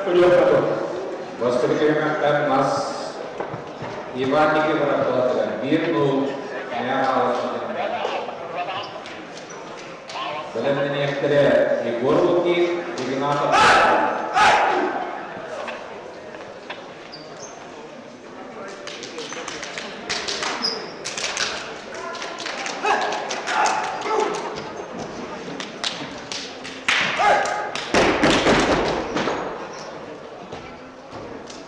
beliau Bos kementerian Mas Iwan Diki Prabowo Birnu Meral dalam ini akhirnya di Gorbuki di Genapa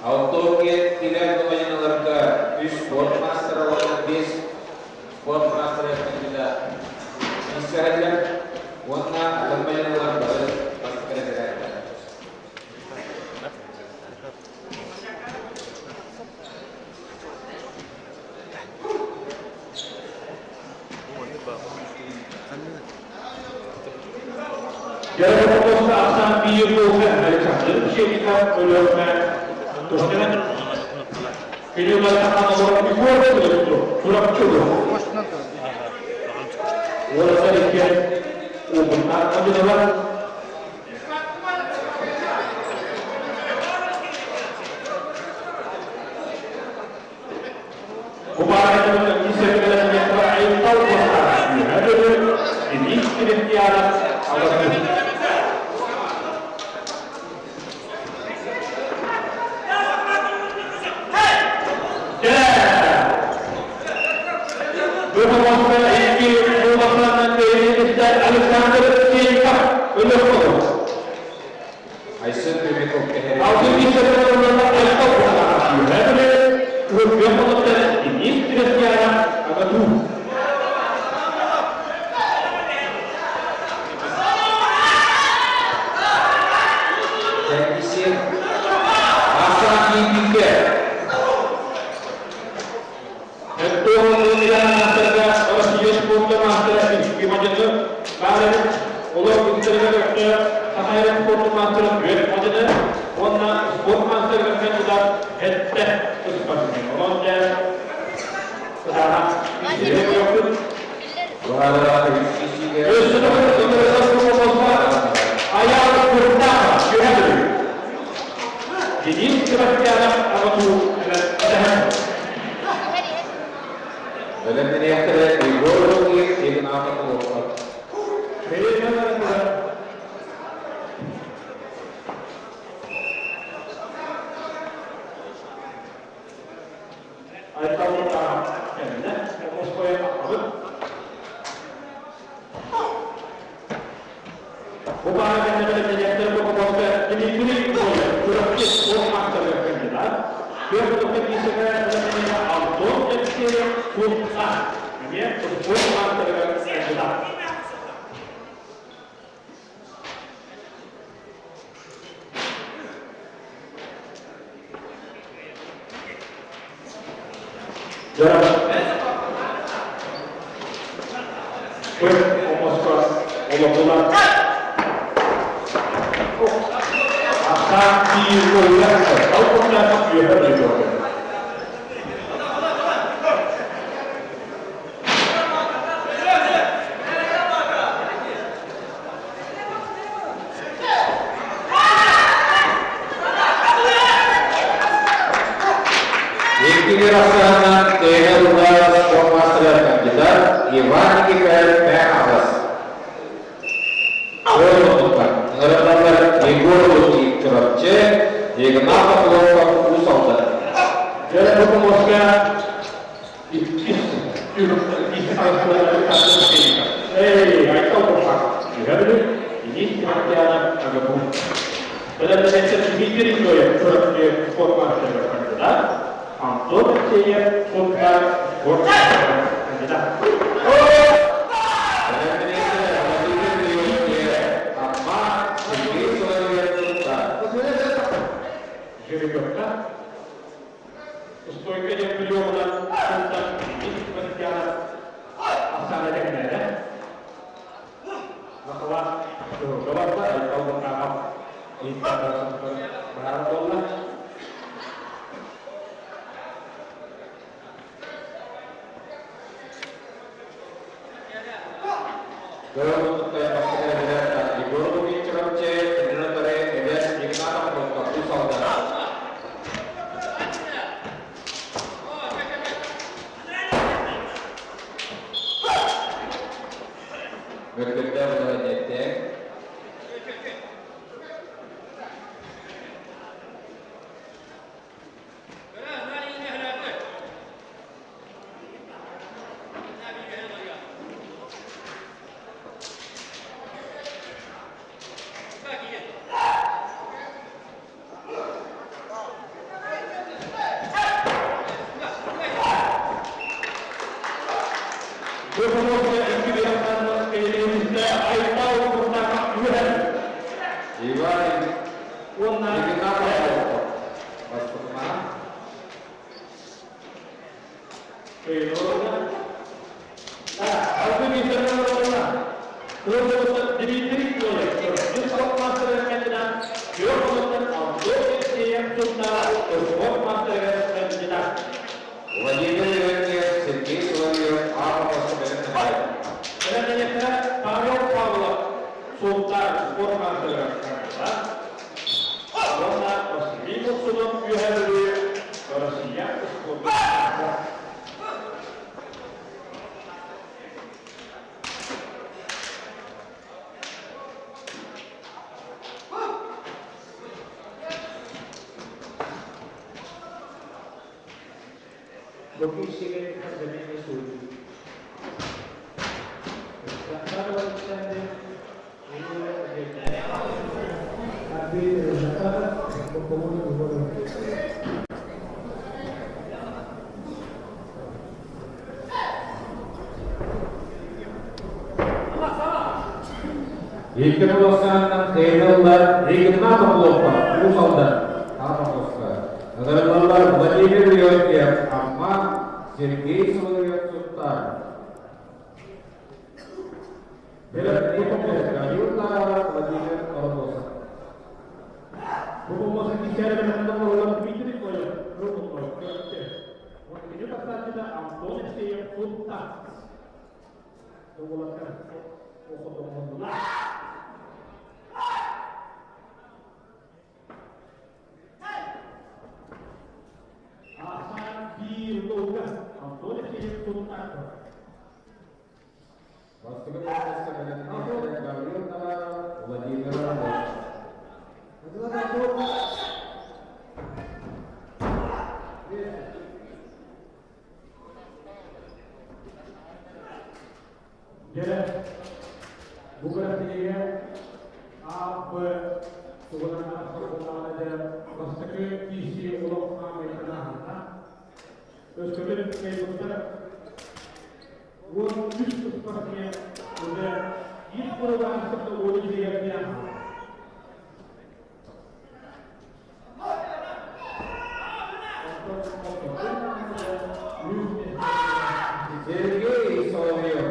auto ke tidak menyelenggarakan di sport master atau di sport master yang tidak misalnya warna lembaga lembaga pasti kira-kira Jadi fokus asal biru dari kader kita melakukan terus dengan ini melakukan orang dibuat itu kurang cukup. Orang tadi kan benar aja dalam kemarin itu bisa kita lihat air tahu ada ini tidak tiada awal Dalam untuk yang di Guru Bukit Cerapce, Indonesia, Ebias, Jika, Satu Bölgede vaziyette. Екі болсаңнан қиылдар, егінна топлопқа, бұл салдар, Армақосқа. Ғырылалар Владимир Леонтьев, Амма, Сергей Соловьев Султан. Берет Никомес, Галиуллар, Владимир Арбоса. Бұл болса кешәрі мәнді олар бейдірік ойы, рұғын ойы, көріпте. Оның кені бастатыда Антон Сеев Султан. Оғылатқан оқыдың мұндылар. Сергей Соловьев,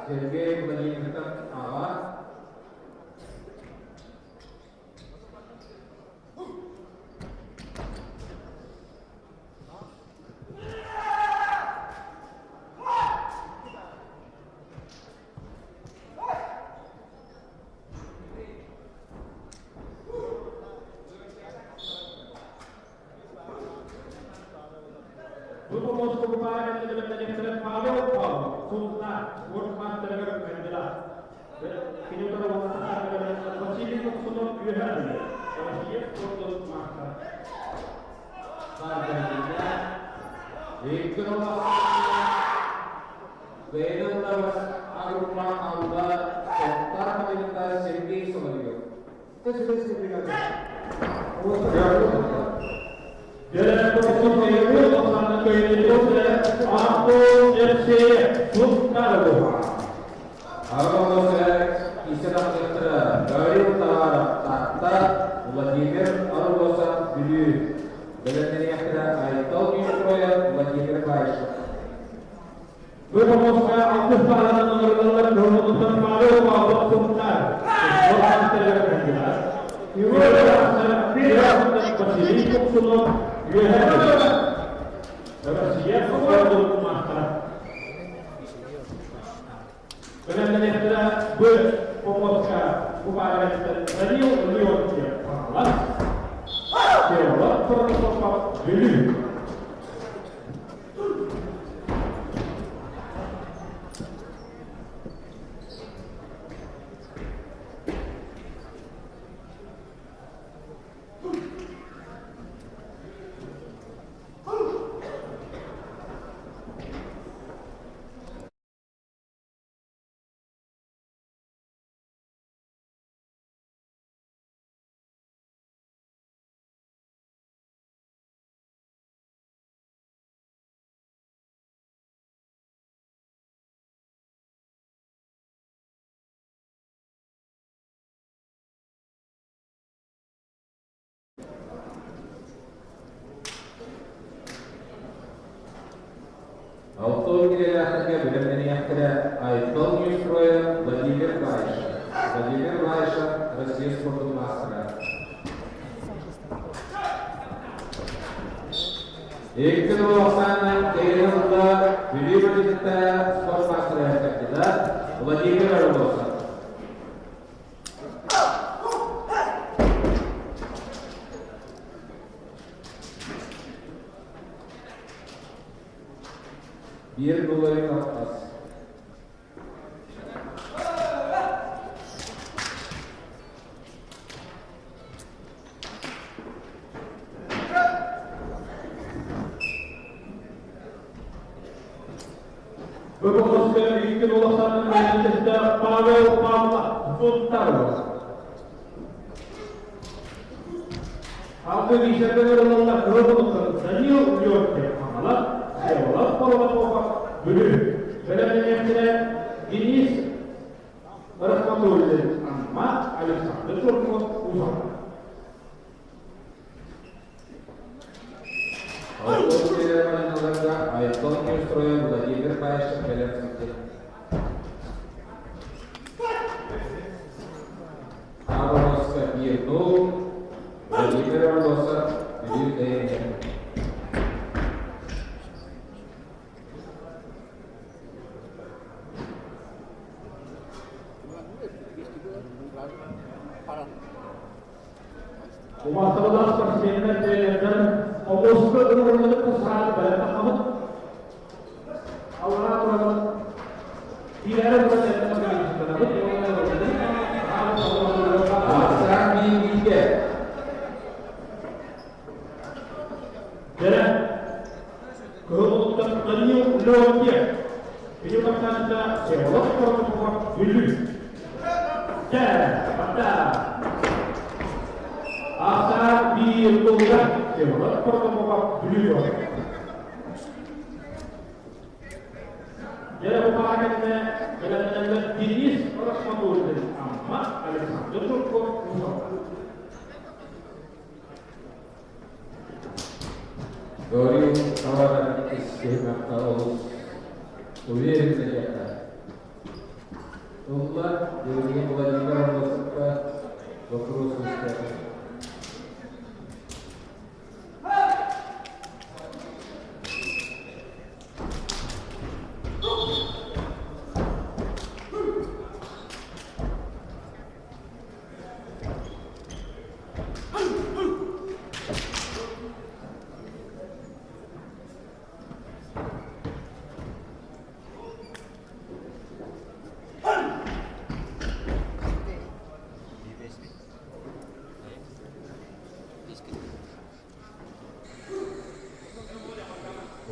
Сергей Владимирович Ава. Владимир Арбоса Бюлю. Беленерияхтера Айтал Гюшроя Владимир Байшев. Вы помогли Алтыхтар'ın номерлерden Nurmut'un Mağlup Ağlık Sultan. Orhan'ın kandidат. Yuvayla bir hafta Vasili Koksun'un üyeleri. Россия Koksun'un mahtar. Belediye'de bu pomoska umarlıkta radio Leontiyev falan. Devlet kuruluşu büyük. Алтын келелерге білімнен ектірі Айтол Ньюстроя Владимир Байша. Владимир Байша, Россия спортының мастері. Екінші болғаннан кейін ұлда Билиболитті спорт мастері әкетті Владимир Арудоса. Bir dolayı kalkmaz. Bugün ilk olasının meclisinde Pavel Pavla Sultanov. Halkı işletmeler olanlar kırılmışlar. Daniel York'te amalar, sevalar, korumak olmak bölüm. Belediye'de Deniz Rahmatullahi ama Alexander Turkov uzak. Алтын келелерге Айтол Ньюстроя Владимир Байша келелерге. Арудоса 1-0, Владимир Арудоса 1-1. Umarsalar spasiyenler değerlerden Ağustos'ta ürünleri kusuralı böyle takımın Allah'a kuralım diğer ürünlerden Aksan Bilge. Jadi, keuntungan Daniel York'te ini maknanya seolah orang dulu. Pada asal dilakukan seolah orang dulu. Jadi bukannya dengan Deniz Rahmatullahi amma Alexander Turkov uzak. Говорил товарищ из Северного уверенно я. Улла, Георгий Владимир Арудоса вопрос ставит.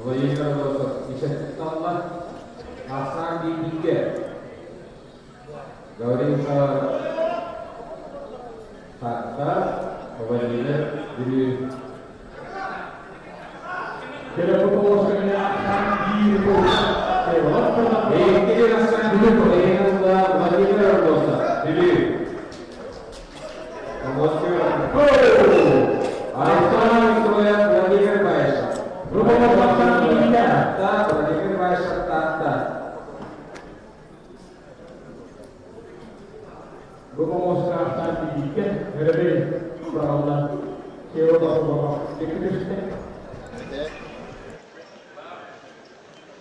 Владимир Арудоса нечестно Аксан Bilge. Говорил Фатта Владимир Грюев. Jadi proposnya akan dibuat. Ini Aksan Bilge Vladimir Arudоса. Grюев. Айтол Ньюстроя Владимир Байша. Владимир Байша Тата. Rumusnya akan dibikin lebih berawal seolah dikritik.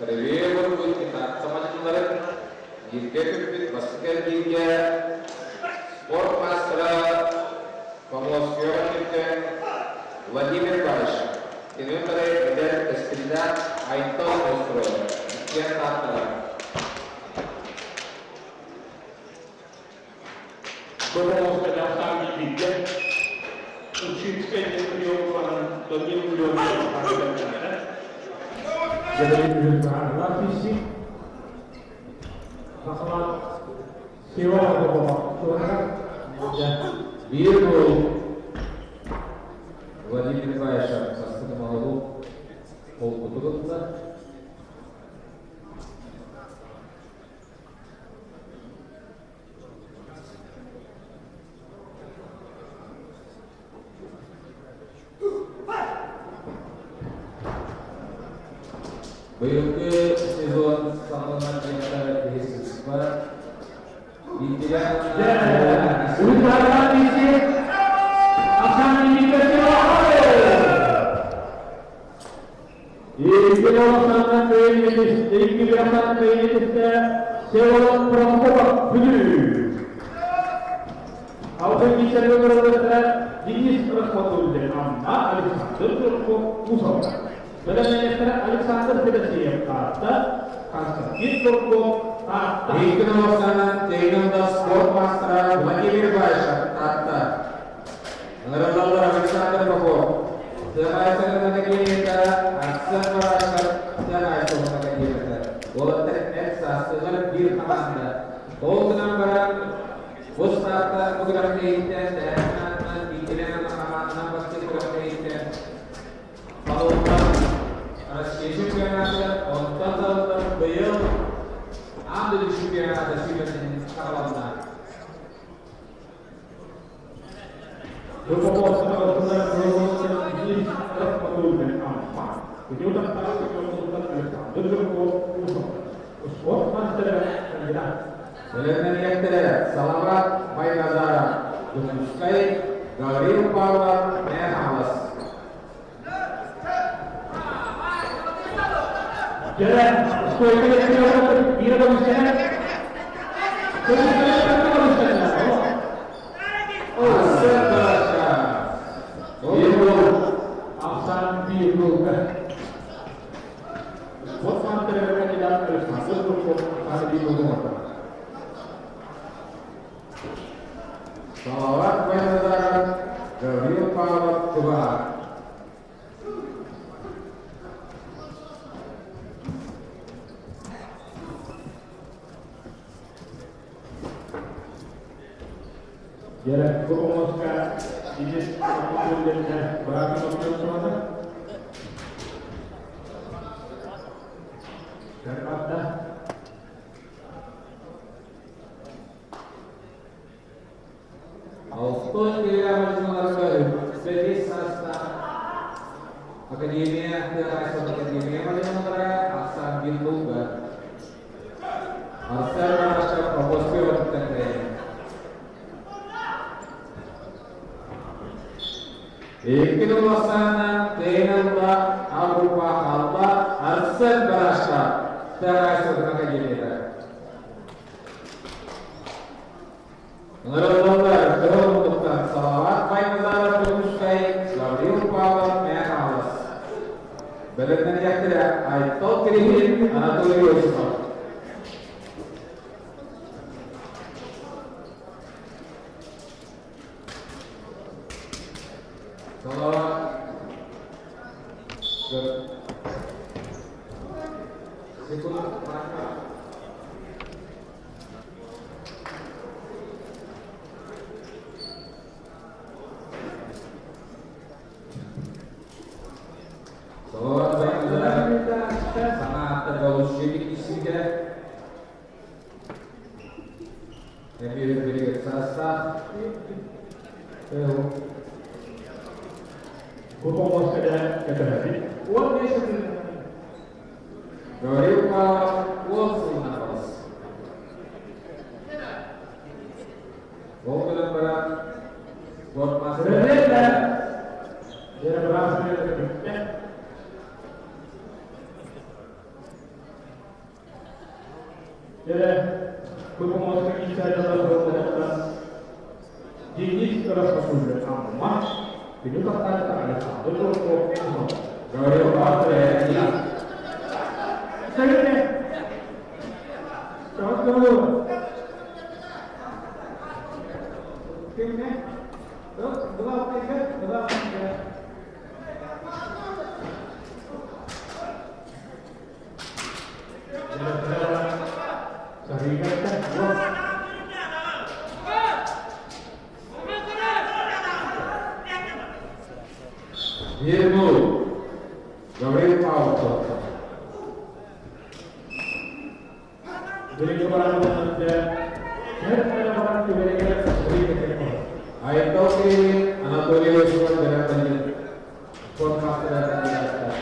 Проверил будет так, самостоятельно. Гильгефик, Васкер Гильге, спортмастера, Помоскёрника, Владимир Байша. И выборы лидер Эспида Айтол Ньюстроя. Всем Тата. Rumusnya akan dibikin. Ucapkan yang Daniel York'te. Jadi berbahagia fisik, masalah sewa atau bapak Bir gol. Владимир Байша астына алу қол құтығында. Быйылғы Usaha isi akan dikecewakan. Ikhlasan keinginan seorang perempuan beli. Auto bisa berkata jenis Rasul dengan Alexander Musa. Dalam menyatakan Alexander tidak siap kata itu kata. Ikhlasan keinginan sport master lagi berbahasa kata. Mengenal Alexander Musa. Saya sangat kita asal merasa jangan sangat kita. Walaupun eksas dengan bir anda. Kau kenapa? Ustaz program kita dan dikirim nama pasti program kita. Kalau sesi yang ada untuk beliau ada di sini ada sini kawan. Berfokus pada program ini betul dan aman. Jadi udah tahu kita Alexander Sport master dan Beliau yang tidak selamat baik nazara Yuskai Gauri Power Nehawas. Jadi sesuai dengan dia harus jalan. Asan biru kan. Sport master yang tidak Alexander untuk hari di rumah. Salawat baik nazara Gauri Power coba. Jarak perumuskan jenis apapun dan barang mobil semua. Dan ada Autos tidak mendengar sebagai sastra akademia tidak akademia mendengar asal biluga asal merasa proposal terkait. Ikhlasan keinginan arupa Allah asal merasa terasa akademia. Mengenal untuk salawat baik nazar bermuskai Gauri Power Nehawas. Beliau yang tidak itu kirihin Anatolius. Salawat sekolah maka salawat baik nazar sangat terbagus sedikit isinya. Beri sasa. berfokus pada hati. Uang dia sebenarnya. Gauri Power Wolfsburg Napas. Wolfsburg berat buat master. Berbeda. Dia berhasil lebih. Jadi berfokus ke kisah dalam berfokus jenis Rasul dan aman. Ini kata ada satu untuk Gauri Power ya. Saya ni, jawab dulu. Kini, dua tiga. Sehingga dua. Irmu Gauri Power. Jadi kepada manusia, saya orang diberikan sesuatu yang Ayo kiri Anatolius dengan penjelasan podcast dan penjelasan.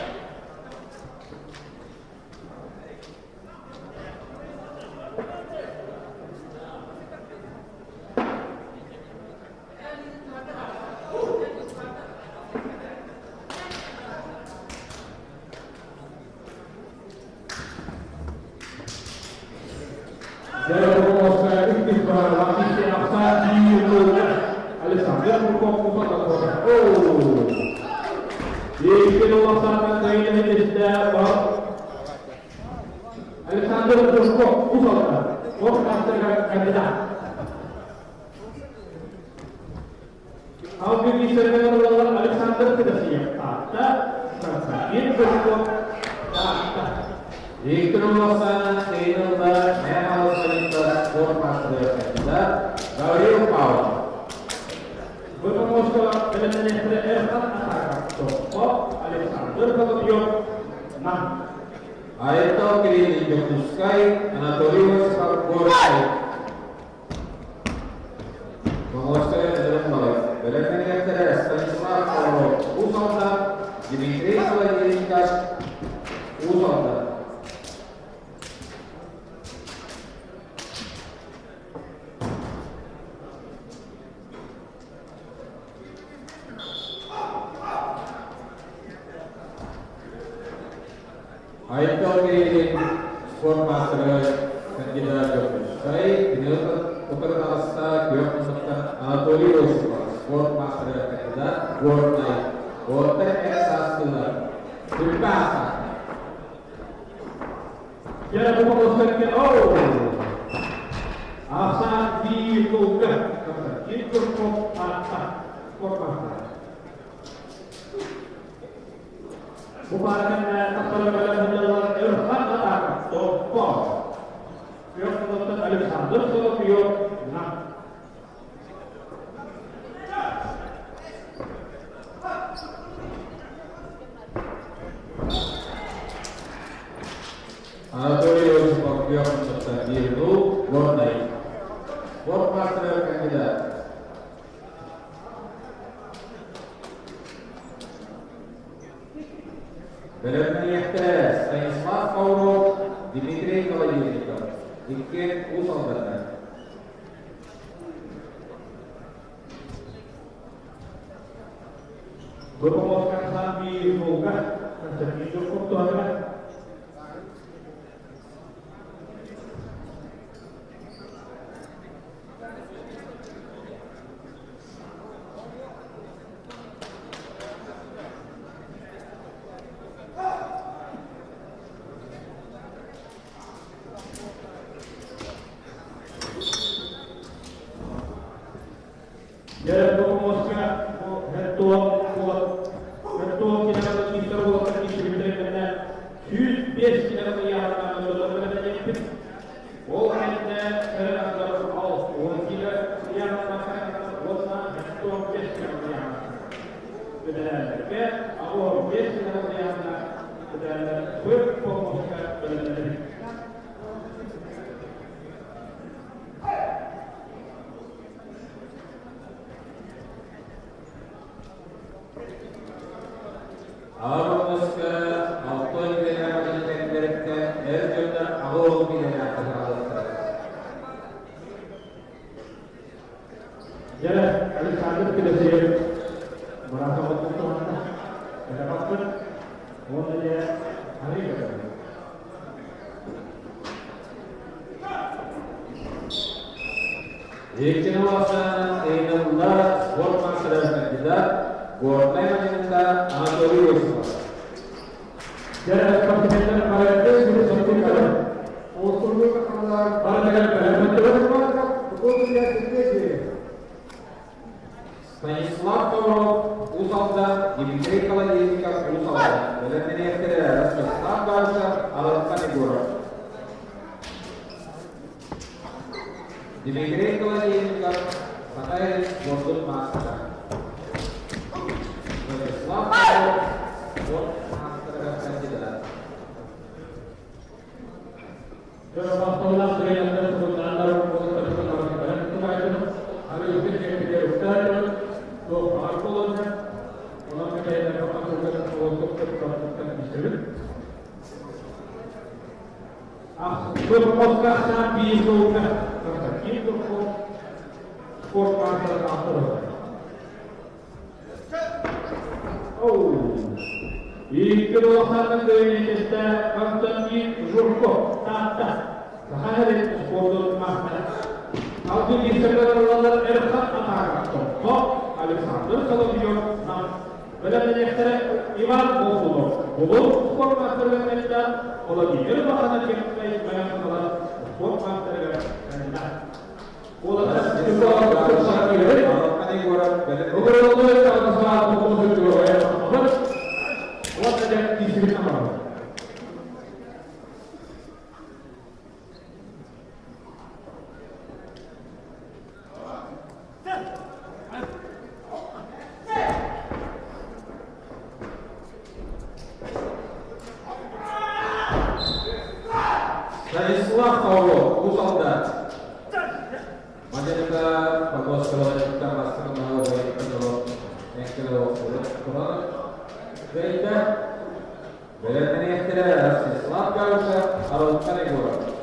Dari Oscar Iktis Barawati Siapa Diutuhkan Alexander Mukok Oh Di laksanakan kaya ini sudah Alexander Mukok Usahakan Master kandidat Alvin Israel Alexander tidak siap Tata Sakit Mukok Tata Di laksanakan kaya Memang Salintas Master kandidat Gabriel Paul Berpemusyawaratan dengan SDR Toko Alexander Bagian 6 Aito kini dijokuskai Anatolius Parborkai Menguasai dalam balik Belakan yang teres Stanisław Paolo Usalda Dimitri Selajirikas Usalda Aito kini Sport Master kandidat Jokowi Saya dinilai Utarasta Giok Menekan Anatolius Sport Master kandidat World Night Water Exasila Dibasa Ya bukan Asa dibuka Itu kok atas Sport Master Bukan kapal dalam Irfan Ataka Toko Pion Dr. Alexander Solo Pion 6 Anatolius Pion Dr. Diru Bornai World Master kandidat Belakan yang teres, Stanisław Paolo, Dimitri Kalajirika, Iken Usalda. Berpemuskan sambil buka, terjadi cukup tuan. Ya, berpemuskan ketua kita buat di sini dengan 105 kita yang menjadi oh kita agar oh kita yang makan wasa ketua kita yang benar ke awal kita yang benar berpemuskan benar Alexander tidak siap merasa betul ada apa mau saja hari ini Ikhtilasan inallah World Master kandidat World Menenda Anatolius jadi kompetitor pada itu sudah sempurna usulnya pada negara betul dia sendiri Stanisław Paolo Usalda, Dimitri Kalajirika Usalda, Belakan yang teres, Stanisław Balsa, Alan Panegura. Dimitri Kalajirika, Satay, World Master. Stanisław Paolo, World Master kandidat. Berapa tahun saya anda sebut anda untuk terus kemarin hari ini saya tidak तो आर्कोलॉज है उन्होंने कहा है कि आप लोग को तो प्राप्त करने के लिए आप प्रपोजल का भी होगा ये तो को मास्टर आतर oh ini keluasan dari kita kantong ini jurko tata Sahaya sportun mahal. Aldi Israel Erkan Atarak Topko Alexander Solovyov nam Belenektere Ivan Bozulov. Bolu spor masterlarında olabilir. Bakana kemikleyi bayanlar spor masterları kandidat. Olada spor masterları Obrigado saat untuk juara. What ada di sini nama? Stanislav Pavlov, Usalda. Majalida bagus kalau kita masuk ke bawah kalau yang kalau kurang baiknya beratnya yang tidak Stanislav Kalusa harus cari bola.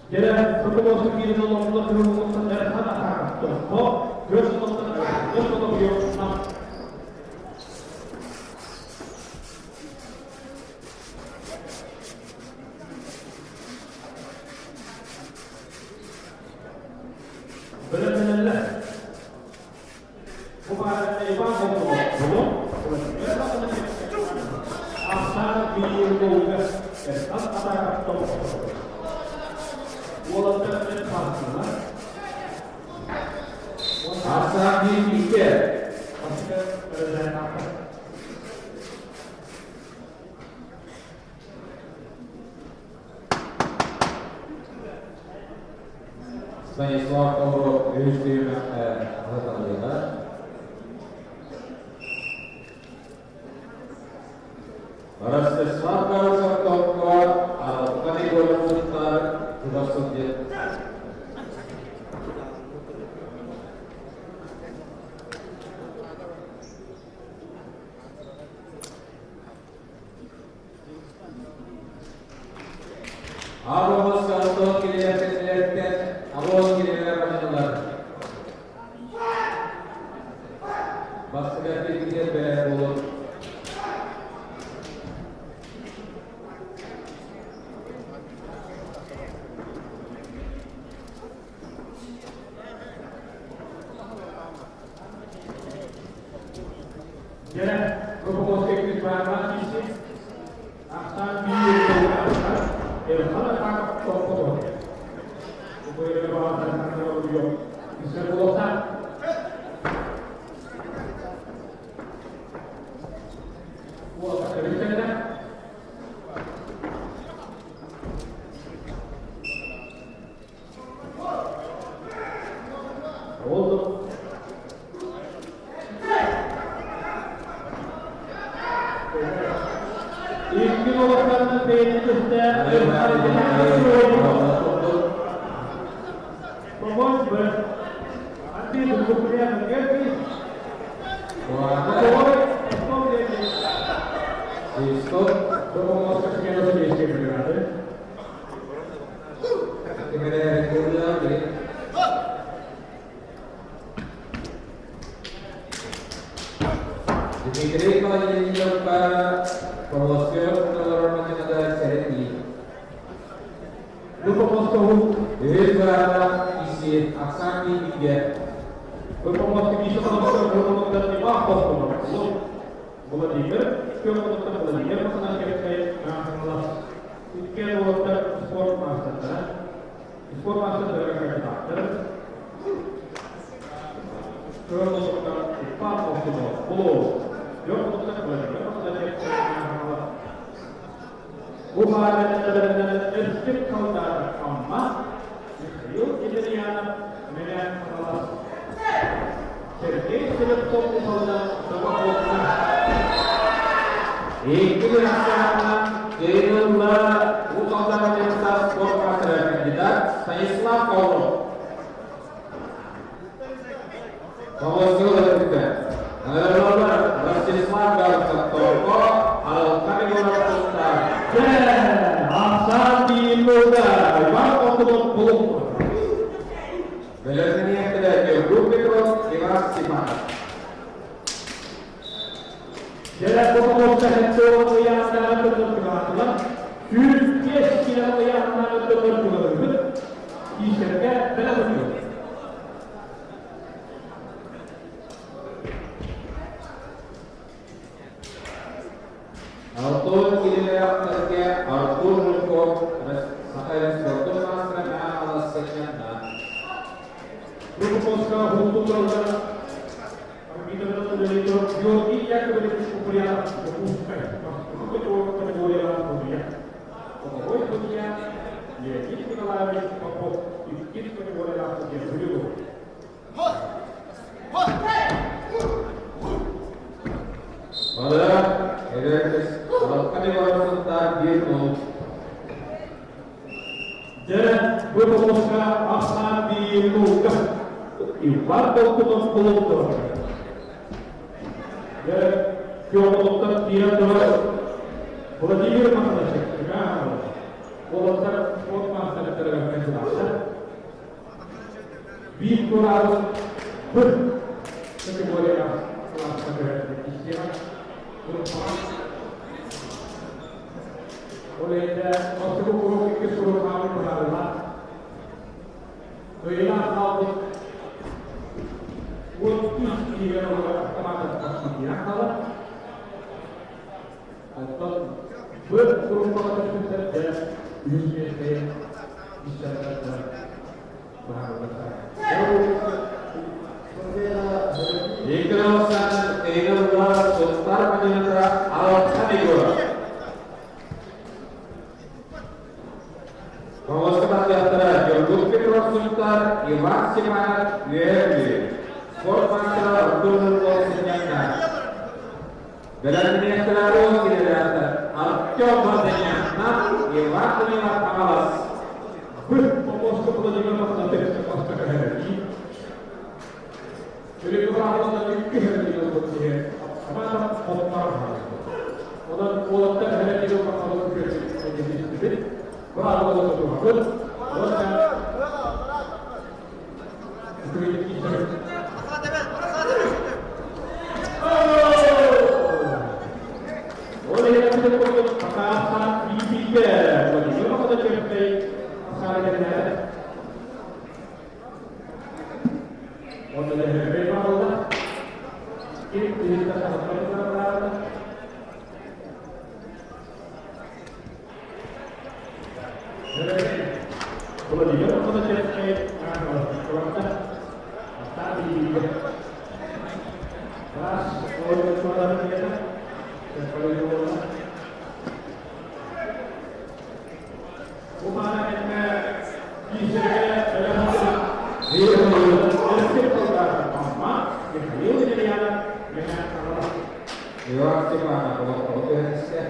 Jadi, pertemuan ini dalam pertemuan Erkan Atarak Topko Solovyov nam Benar-benar kepada Ivan Bozulov asal biologi Erkan Atarak Topko Volunteer partner. Asal dipikir. Maksudnya dari apa? Stanislav Pavlov uyushtirgan g'alaba. Rostislav Kalusa Topko aloqali gollar Jugoslaviya. Avrupa Skalton kilometreden Avrupa kilometre başlanır. Başka bir güzel beyler olur. Jadi, pertemuan teknis bahan isi akan dilakukan Erkan Atarak Topko. Kemudian bahasan Solovyov bisa berusaha. Buat kerjanya. Oldu. İlkin olanlarının beğenilirse Promoz ber Anti Dukukriya mengerti Stop. Promoz kesekian sesi berada Kemudian regular ini. Dimitri kalau jadi para promosi pengeluaran macam seri Lupa posko Daripada isi aksani dia. Berpromosi bisa kalau berpromosi dan lima posko boleh dikir kemudian boleh dikir masalah kayak masalah sekian waktu sport master dari karakter kemudian empat posko boleh yang untuk boleh dikir masalah kayak bukan dan skip counter emas yuk jadi yang medan masalah Sergei Selevkov misalnya sama Bosna. Ini adalah Jenderal Utama Sport Master Bapak Sahento yang dalam bentuk peraturan, Justice yang dalam bentuk peraturan, disertai dalam bentuk. Artun kiliya terke Artun ko sakay Artun masra na alasnya na Grupo Posca junto con la Arbitra del Yogi ya que le descubría lo busca. Grupo yo categoría la podría. Como hoy podía y aquí que la vez poco y que categoría la podría. Pada Eres kalau kami baru sebentar gitu. Dan Grupo Posca akan dibuka. Ibarat untuk pelopor. Dan pelopor tidak terus. Vladimir Makhachek, pelopor Makhachek tergantung. Viktor kategori kelas kategori istilah. Oleh waktu guru kita suruh kami berhaluan. Inilah hal untuk dia teman-teman dia kalau atau berperumpamaan saja USP bisa berhaluan. Ikhlasan Allah Sultan Manjendra Al-Khanigura. Bahwa seperti antara Jogja Fitro Sultan Iwan Simanat YMB Sport Master Abdul Senyana. Dalam ini selalu tidak ada Al-Coba Senyana Iwan Simanat Amalas. Pokok sekolah juga masih sekolah hari. Jadi kalau kita pikir di dalam dunia, apa orang terhadap itu kalau kita jadi sedikit, kalau kita tuh orang oleh yang kita perlu kata dipikir, bagaimana kita capai masalah yang ada. Untuk lebih baik, ini kita harus bergerak. Kalau dia kita capai, kalau kita tadi kelas orang orang kita, kalau dia Umar yang bisa dalam Iwan Simanat kalau ya.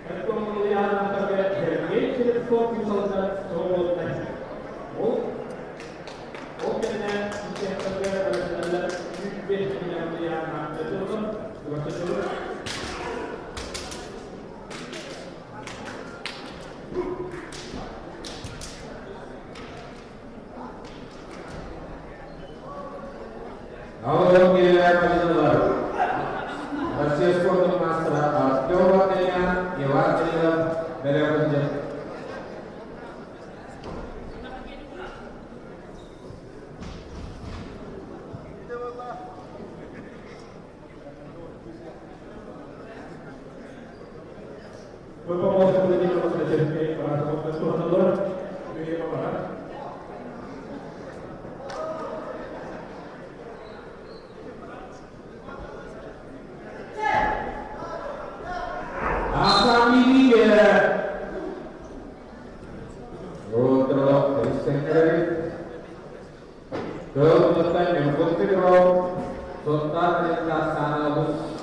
Itu melihat terkait heritage itu misalnya soal oke nih kita terkait dengan base yang itu kan betul. Awal kira Manjendra Asia Sport Master Al-Coba Senyana Iwan Simanat dari Banjar. Bapak mau seperti ini kalau sudah jadi para sponsor ini apa? Asam ini ya. Terus sekretari kemudian yang putih Sultan Perintah Sanabus.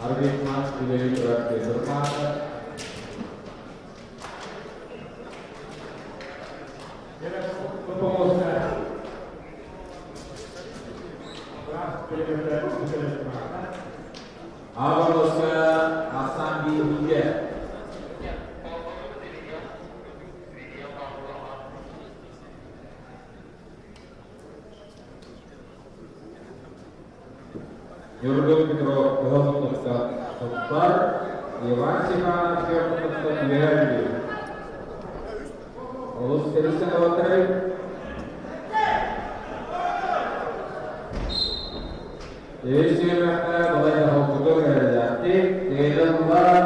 Arbitman menjadi surat bermata Abalos ke Asambi Hija. Yurgun Pitro Bohong Ustaz Sumbar Iwan Siman Siap Ustaz Yahudi Ulus Teruskan Awatari Isi Maka Balai Hukum Kerajati Tidak Mbak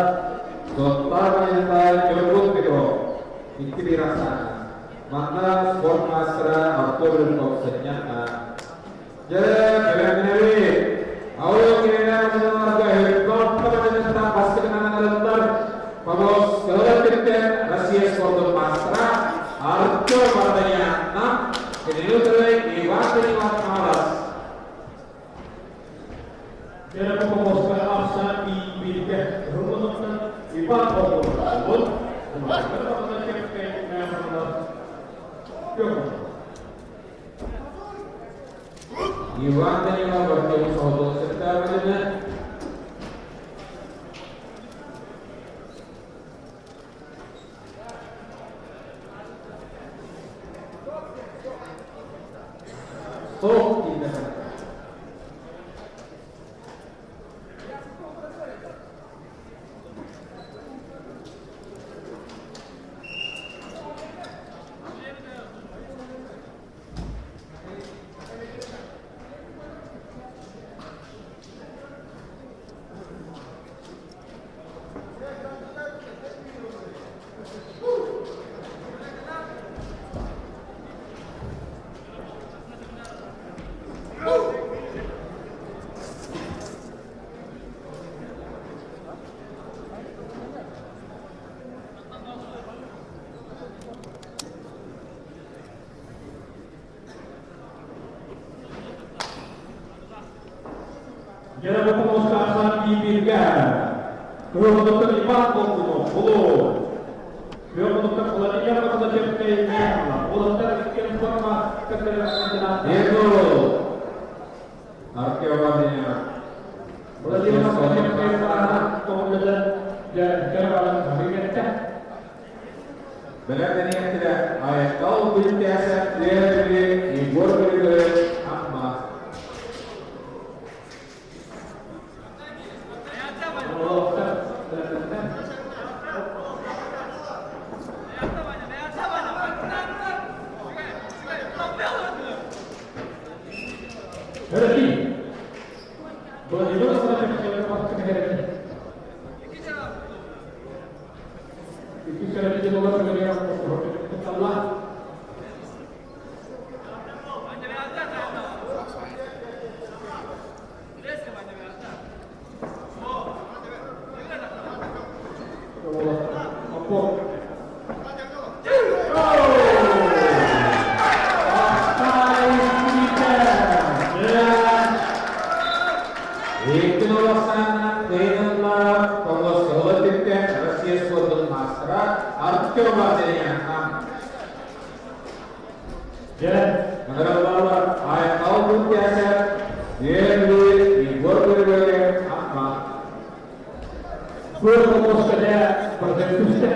Sumbar Menyertai Yurgun Pitro Iki dirasakan Maka Sport Master Arthur Rukok Senyata Jadi Kalian Awal kira warga helikopter pada tentang pasti kenangan lantar Pabos kalau kita Rusia Sport Master Arthur partanya 6 ini terbaik di waktu malas Kira pembos ke Afsan di Bidikah Rumunkan di Bangkok tersebut Kemudian kita cek ke Memang Iwan dan Iwan bertemu sahabat serta mendengar tidak Kira pembos ke Afsan di Bidikah Rumunkan di Bangkok tersebut Biar menentukan bulan ini apa kita cek ke Memang bulan sekian forma keterlibatan itu arkeologinya bulan ini apa kita cek ke Memang kemudian jalan kami kita benar ini yang tidak ayat kau biasa dia libur beri amma Berarti bulan ini apa kita cek ke Memang Itu saya di luar negeri yang Allah. Itu laksana dengan pengurus kolektifnya Rusia Sport Master arkeologinya Ya, menurut bahwa ayat kau pun biasa dia libur beri amma gue fokus kerja berbentuknya.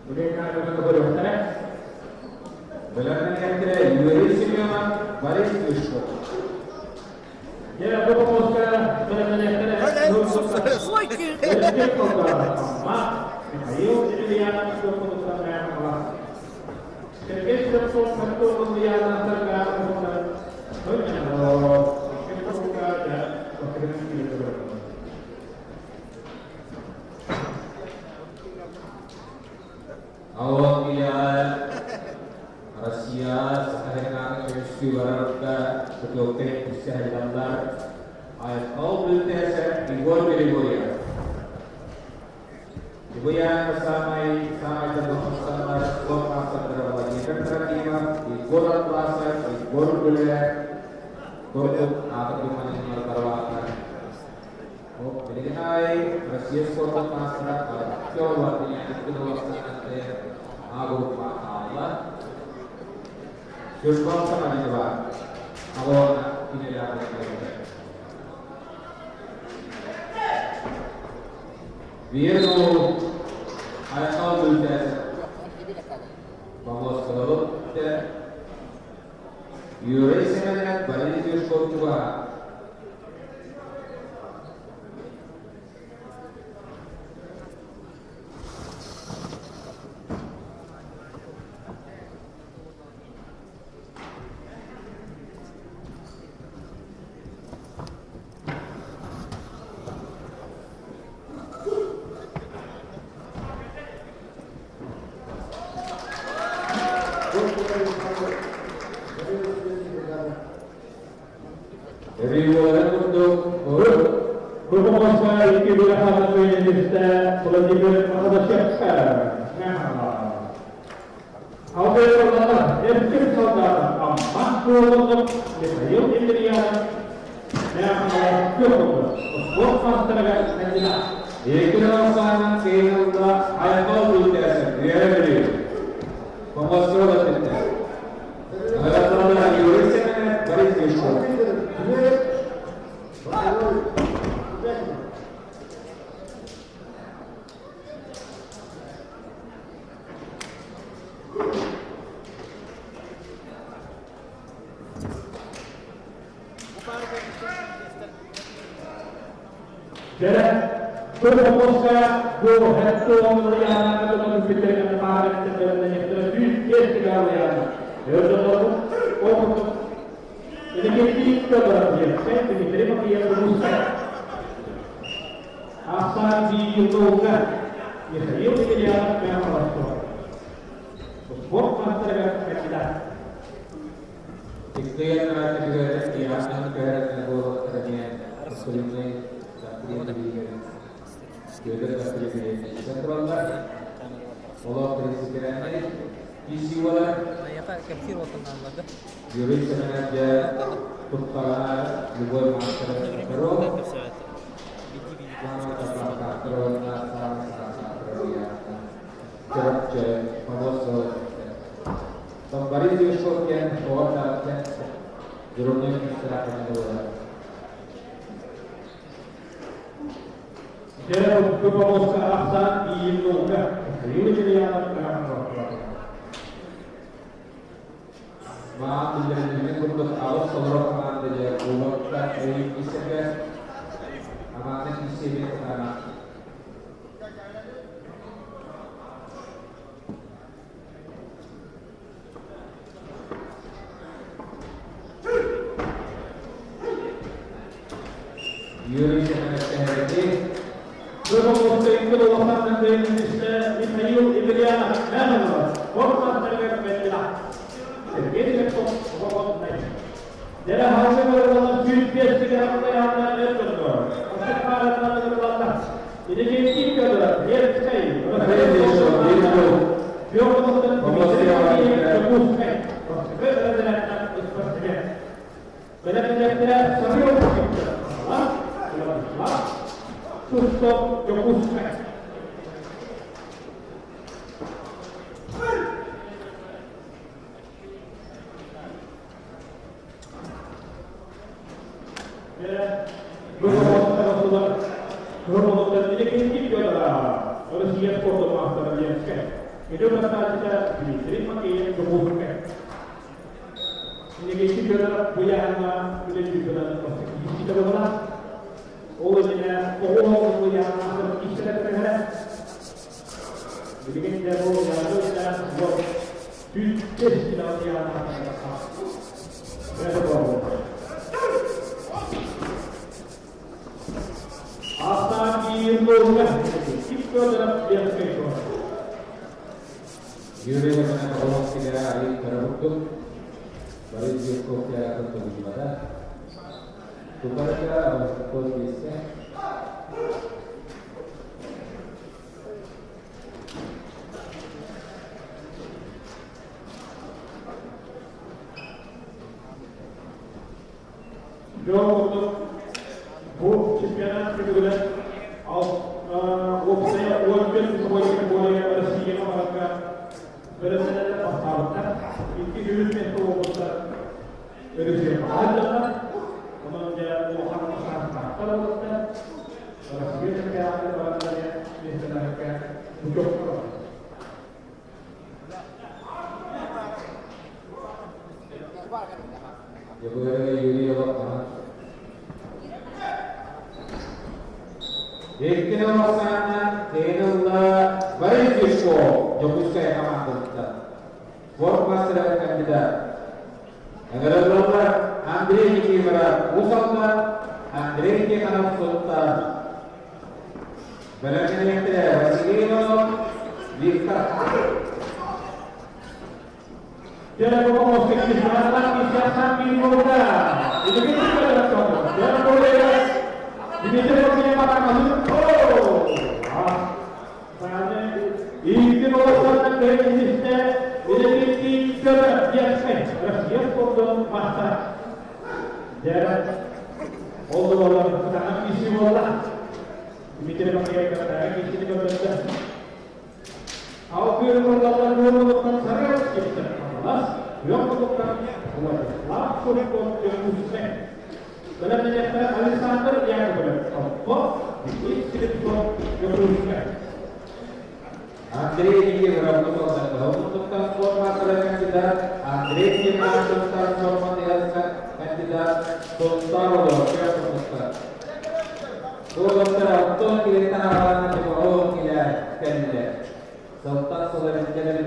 Bagaimana dengan keberuntungan? Belakang yang tidak Yurisi memang baris Yusko. Ya, gue fokus kerja benar-benar ayo jadi lihat gue fokus kerja apa? Ketika sudah satu pemilihan antara kalau kita buka ya, kita tidak Awal dia Rusia sekarang Rusia warga berdoa bisa dilamar ayat kau bertanya di gol ya ibu yang bersama jatuh bersama skor masa terlebih terima di gol plaza di gol dulu gol atau di mana yang terlalu oh jadi naik Rusia skor masa coba itu waktu nanti Abu Bakar Syukur sama di bawah Awalnya ini adalah Virgo ayakal dulces vamos kalau dan Eurasian balik di Portugal. Jadi untuk berkomunikasi ke wilayah Indonesia selanjutnya pada siapa? Awal pertama, efektif saudara, makhluk untuk dihayat India yang cukup buat masyarakat Indonesia. Ekonomi kita ayat dulces, reality, pemasaran kita. Agak terlalu Eurasian baris Asia. Jadi, berfokuskan dua hal melihat atau memikirkan para sebenarnya terus sekalian. Ini kita berbiasa ini terima dia berusaha. Asal diutuhkan, ya itu dia yang harus. Buat masyarakat kita. Ikhtiar nanti juga ya negara negara kerajaan sebelumnya tapi juga tapi setelah Allah berisikannya isiwala Yuri sengaja kepala dibuat masyarakat terus mana dapat terus nasa terlihat kerja pemosok kembali di yang kuat dan jurumnya istirahat dulu. Jadi berfokus ke asal di Indonesia. Ini jadi yang Maaf menjadi untuk awal seluruh pengantin yang bukan dari Israel amanah di sini sekarang. Yuri sangat ini berfokus ke Indonesia dan Indonesia di Mayu India dan Orang terlihat berbeda. Ini untuk naik. Jadi hasil adalah GPS segera yang terbentuk. Sekarang ada terbatas. Jadi kita adalah dia sekali. Dia untuk fokuskan. Benar-benar serius. Susah fokuskan. Ini adalah harus siap foto master yang sekali. Itu kata kita diterima yang kebutuhan. Ini kita adalah buyana, kita adalah kita adalah orangnya orang buyana kita adalah. Jadi kita adalah buat tujuh kita buyana. Asal diutuhkan, kita dalam biasa itu. Yuri dengan Allah tidak hari terbentuk, baru cukup ya untuk ibadah. Kepada betul bisa. Untuk чемпионат reguler saya wajib semuanya boleh bersih mereka berada pasal itu dulu itu besar Öyle bahadır. Onun da o hanımefendi farklı oldu. Orası bir kıyafet olanları mesela bu çok kolay. Jadi yuri Ekine masana tenella Barisco Joguskai Hamanta Formaster kandidat Agar lomba Andre Nikimara Usalta Andre Nikimara Sultan Balanya yang tidak Wasilino Victor Jangan lupa musik di sana bisa sambil muda. Itu kita sudah dapat contoh. Jangan boleh ini punya mata masuk. Oh, soalnya ini merupakan dari Indonesia. Ini tidak biasa. Rahasia pondok masa. Jangan Allah sangat isi Allah. Ini tidak pakai kata isi juga benar. Aku melakukan dua serius kita. Yang merupakan langsung yang muslim. Dalam menyatakan Alexander yang bertokoh di Islam yang muslim. Andre ini berlaku dan untuk transformasi kandidat Andre ini untuk transformasi kandidat Sultan Dokter Sultan. Dokter Sultan kita akan berlaku ya kandidat. Sultan Sultan jalan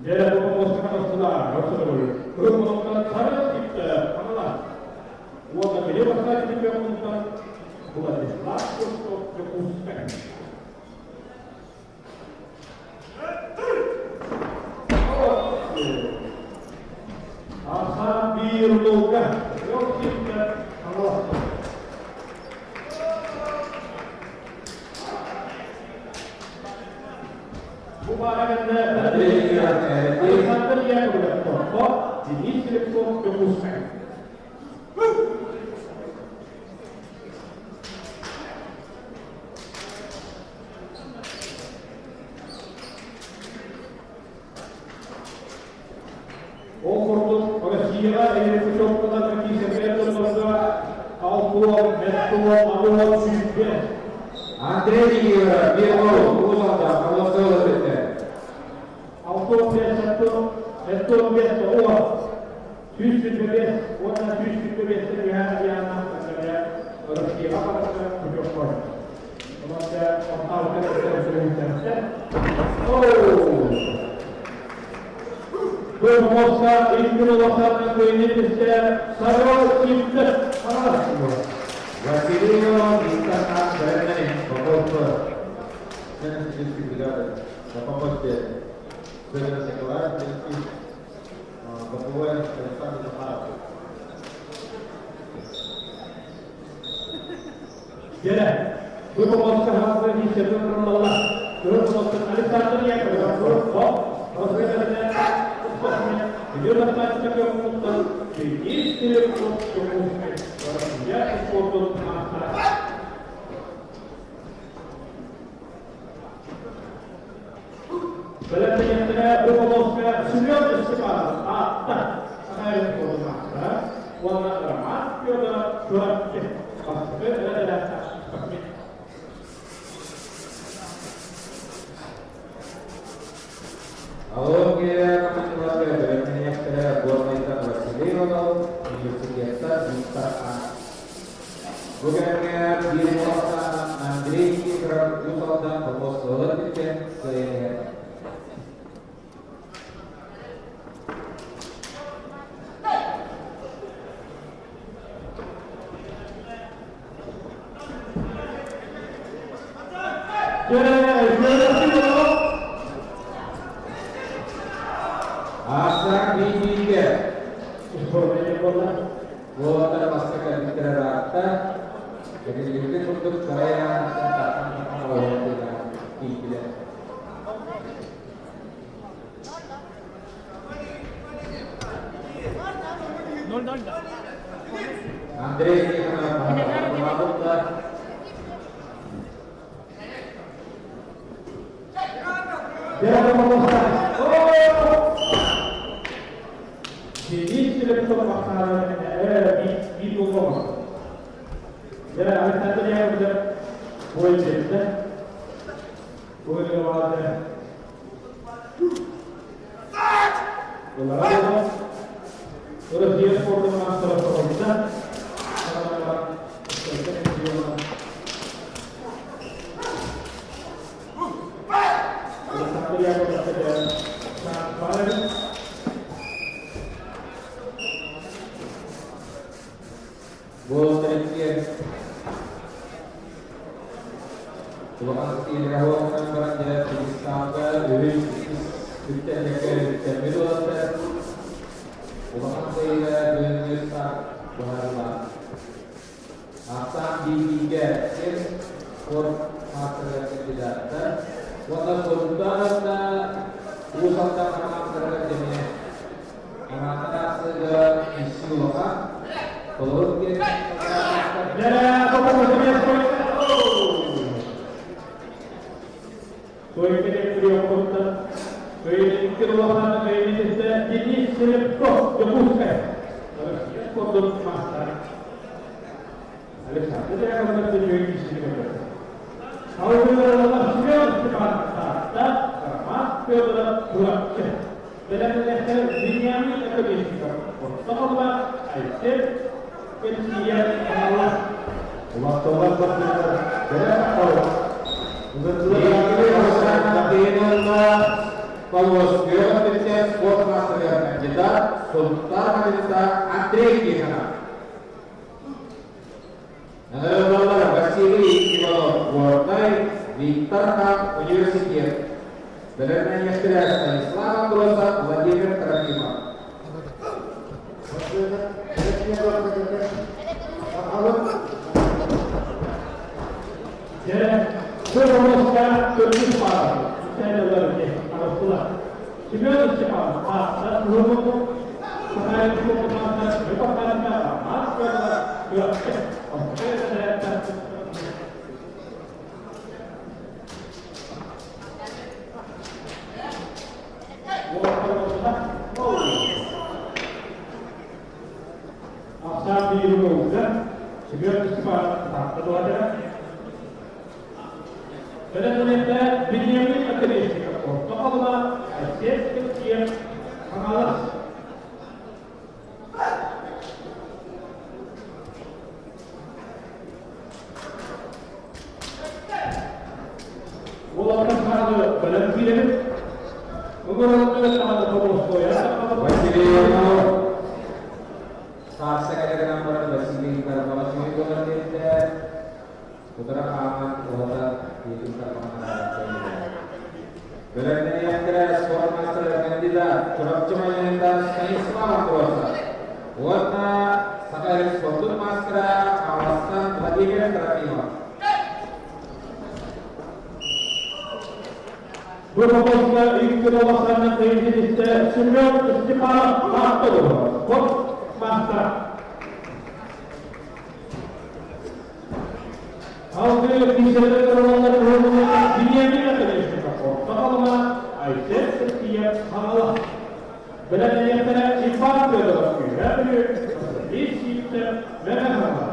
Jadi memutuskan Rasulullah merupakan cara kita Allah. Walaupun dia berkata dia merupakan bukan Islam untuk memutuskan. Asal biarlah kita Allah. Alexander yang bertokoh di Islam yang muslim. Okurdum, orasıyla elini çok kadar ki seferlerinde altılar, mettular, alılar, sütler. Andre bir uzakta, kalau selesai. Auto satu biasa uang. Tujuh bebas, warna tujuh bebas yang ada orang siapa orang berjokor. Kemudian total kita sudah. Oh. Bermasa itu wawasan ini bisa sarau cinta Allah. Wasilino kita berada di Bogor. Dan sisi juga apa dengan sekolah jadi ketua selesai di tempat. Jadi, bermasa hamba ini sebelum Allah. Bermasa Alexander yang berdoa. Dia dapat mengumpulkan di Islam kemudian dia ikut masalah. Dalam yang tidak bermasa sudah istiqamah atas akhir masalah, warna ramah juga berarti pasti ada seperti. Kalau kita mencoba banyak cara buat kita Wasilino untuk kegiatan bisa bukannya di kota Andre Usal dan Pemosol itu saya Asa dihiga bola terpaksakan di rata jadi itu untuk saya tentang awal dengan tidak Andre ini kenapa Dia memutuskan. Oh. Jadi sudah terpaksa di Bogor. Jadi ada satu yang sudah boleh jadi, boleh lewat. Terus dia sporting master bisa. Gol terakhir. Dua kali dilakukan pada tanggal dari Victor Middleton. Dua kali dari Baharba. Asam di tiga skor master tidak dan warna sultan usaha tanam terjadinya. Karena segala isu lokal. Kalau dia ya, apa maksudnya Soy que te conta, soy que lo van a ver y dice se le pro, yo busca. Por dos más. Alexander ya cuando te yo y se le pro. Ahora la nación se pasa, más pero la dura. Pero la dinámica que tiene por todo hay ser que si ya waktu kalau sekarang sport master yang kita sultan kita Andre kita. Nah, Vasily Ivanov, Worldai, Victor University. Berenangnya sudah Stanislav Groza, Vladimir Trakimov. Ya, Bermuskan berjumpa, saya lagi harus pulang. Sebelum cepat, belum saya cukup makan, berapa kali makan, dua, asal dirumuskan, sebelum cepat, kedua ada. Pada ternyata Benjamin Akademik Tokohlah Asyik Kecil Pengalas Walaupun ada badan film mengurangkan sama Tokoh ya Vasily saat saya dengan orang Vasily karena semua itu nanti putra aman kota di tingkat pengadilan. Berada yang keras sport master kandidat curap cuma yang Stanislav Groza. Warna sekali sport master kawasan Vladimir Trakimov. Berfokuslah ikut kawasan Indonesia sembilan istiqamah master sport master. How do you consider the role of Benjamin Akademik Tokohlah Asyik Kecil Pengalas Berada yang telah dipakai dalam kira-kira di sistem negara.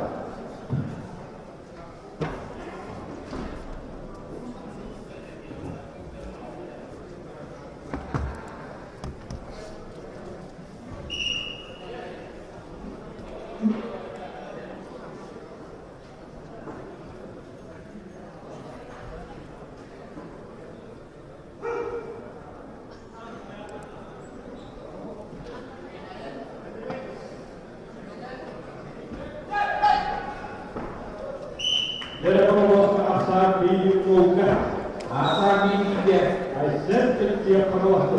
Dari pengurus asal dibuka, asal dibuka, Asyik Kecil Pengalas.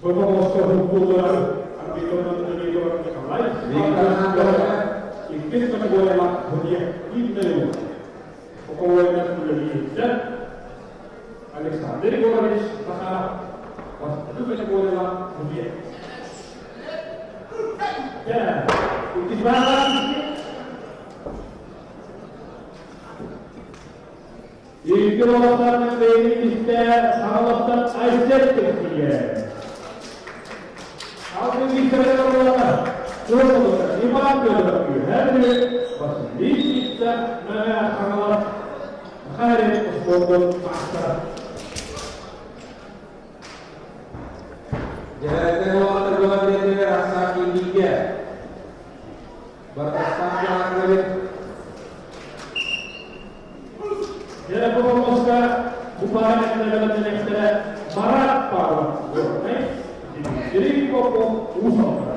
Pengurus kehukuman ambil ikut boleh hadiah ini. Pokoknya boleh dan Alexander boleh pasal waktu itu boleh hadiah. Ya, itu bahan. İlk olaraklarının beyni iste sağlıktan ayset tekniğe. Altın bilgisayar olarak sorumluluklar, iman görüyor. Her biri basın. Hiç iste mene sağlık hayret sporun maksat. Jalan water berada di rasa tiga. Berkesan lebih. Jadi pemirsa bukan negara negara barat pada jadi pokok usaha.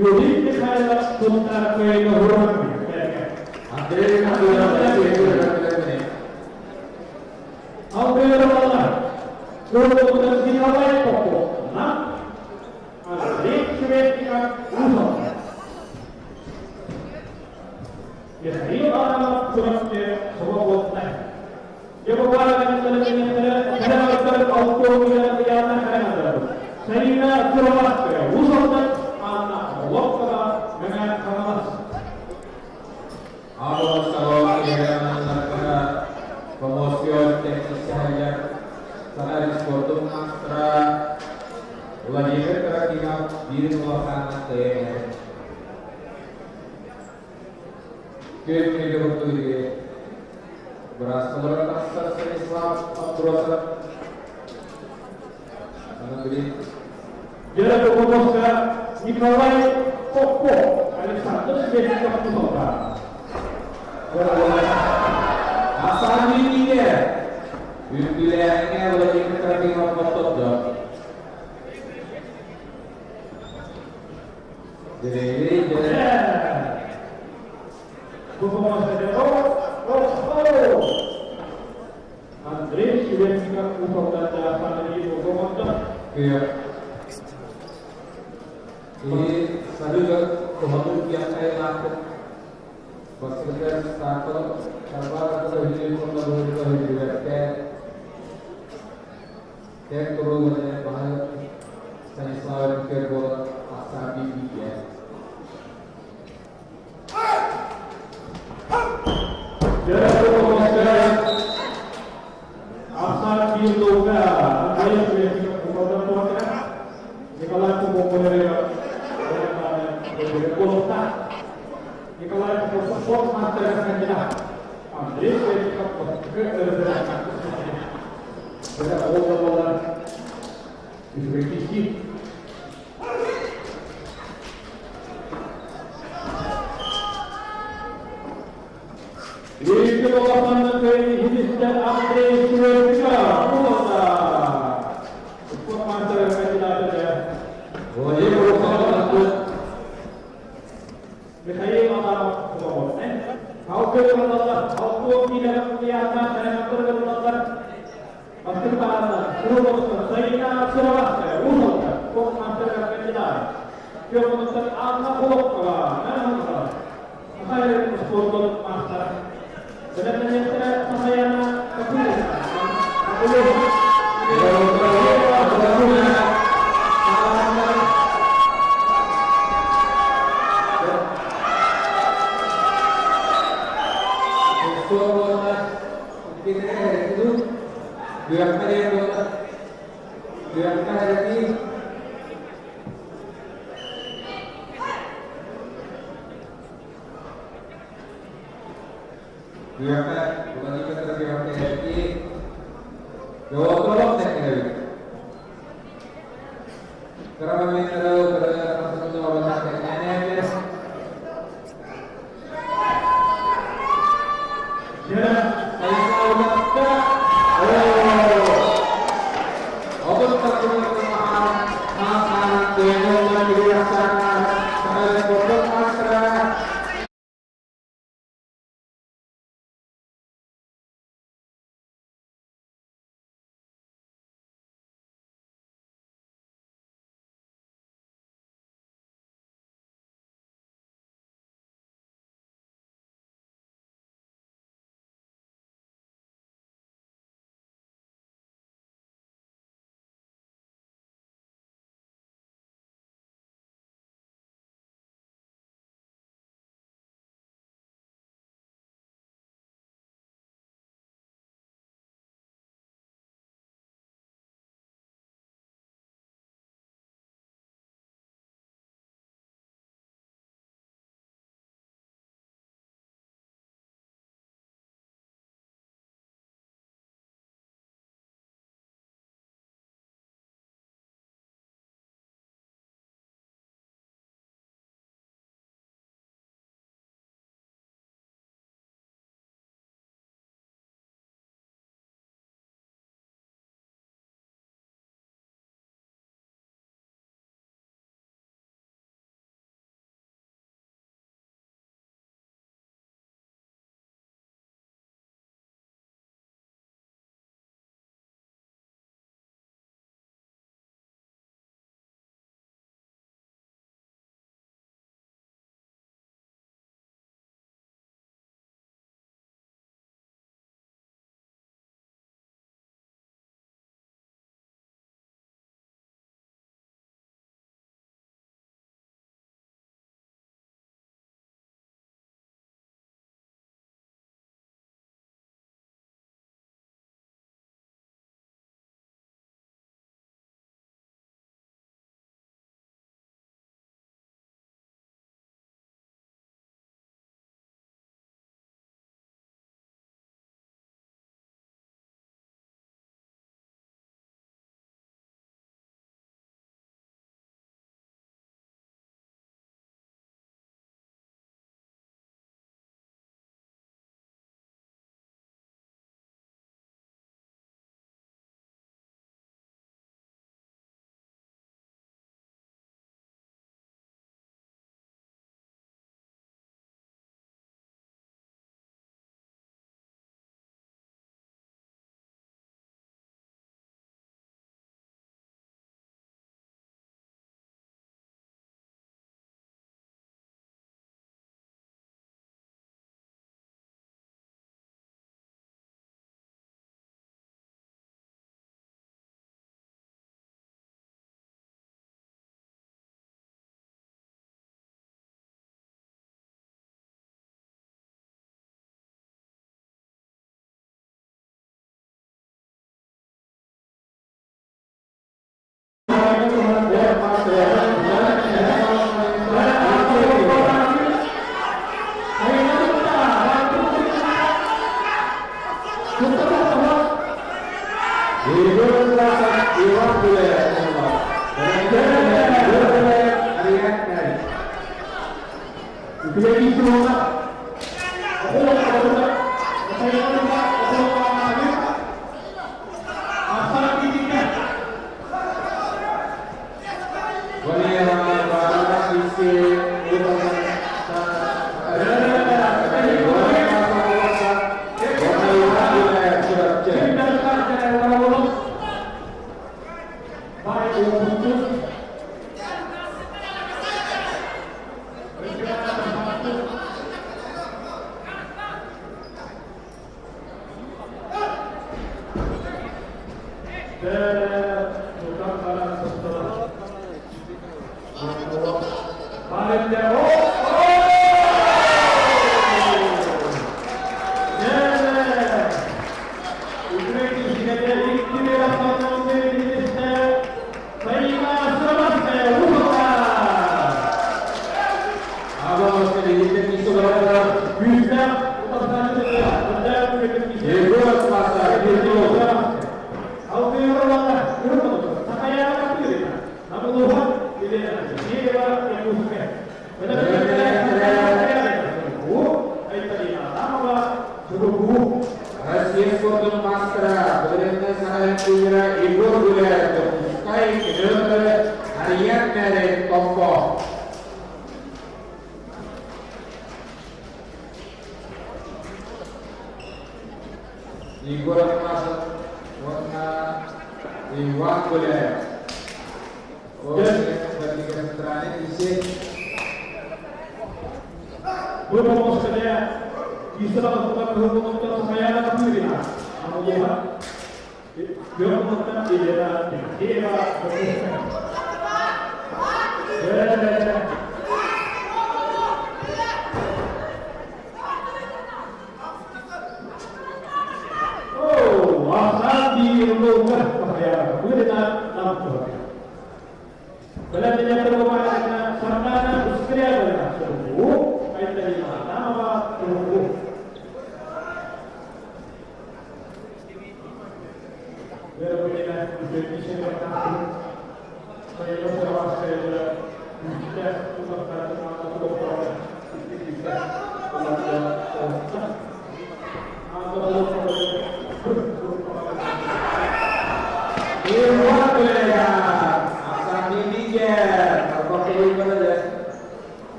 Yuri adalah punta ke Hurman. Andre Abdullah Aumento Allah. Untuk dinilai pokok. Nah, Alexandria Uno. Ya, ini adalah suratnya semua kota. Dia berbuat dengan auto yang sehingga surat usulkan anak waktu dengan kemas. Awal sahabat yang menangkan promosi teknis sahaja saat sportum astra Vladimir Karakina diri melaksanakan ke waktu ini berasal dari asal Islam Abdurrahman mengambil Dia memutuskan Nikolai Koko Alexander sebagai ketua. asal ini dia pilihannya Vladimir Karakina foto dong. Jadi Vamos fazer Andrei sudah juga usaha dasar dari Bogor. Iya. Ini saya juga kebetulan yang saya lakukan maksudnya satu apa atau hidup untuk hidup kayak turun dari bahan saya selalu kerja asal di dia. Jadi memutuskan asal diluka Andrei sudah juga usaha Nikolai Koko dari Kota. Nikolai Koko sport master kandidat. Andrei sudah juga Sudah overall distribusi. Ini kebawasan dari Hidis dan Andrei Suwerga Purwota. Sport master kandidat ya. Boleh berusaha Mikhail atau Purwota. Kau keluar, kau tidak kelihatan dan keluar. Pasti pada Purwota saya sudah Purwota. Sport master kandidat. Dia menonton anak Purwota. Nah, saya sport master. Sebenarnya saya keputusan. bukan kita terbiasa TNI jawab tolong teknik karena memang ada masuk jawaban tekniknya aja saya selalu kata obat terkena kemahan masalah dengan kebiasaan saya bodoh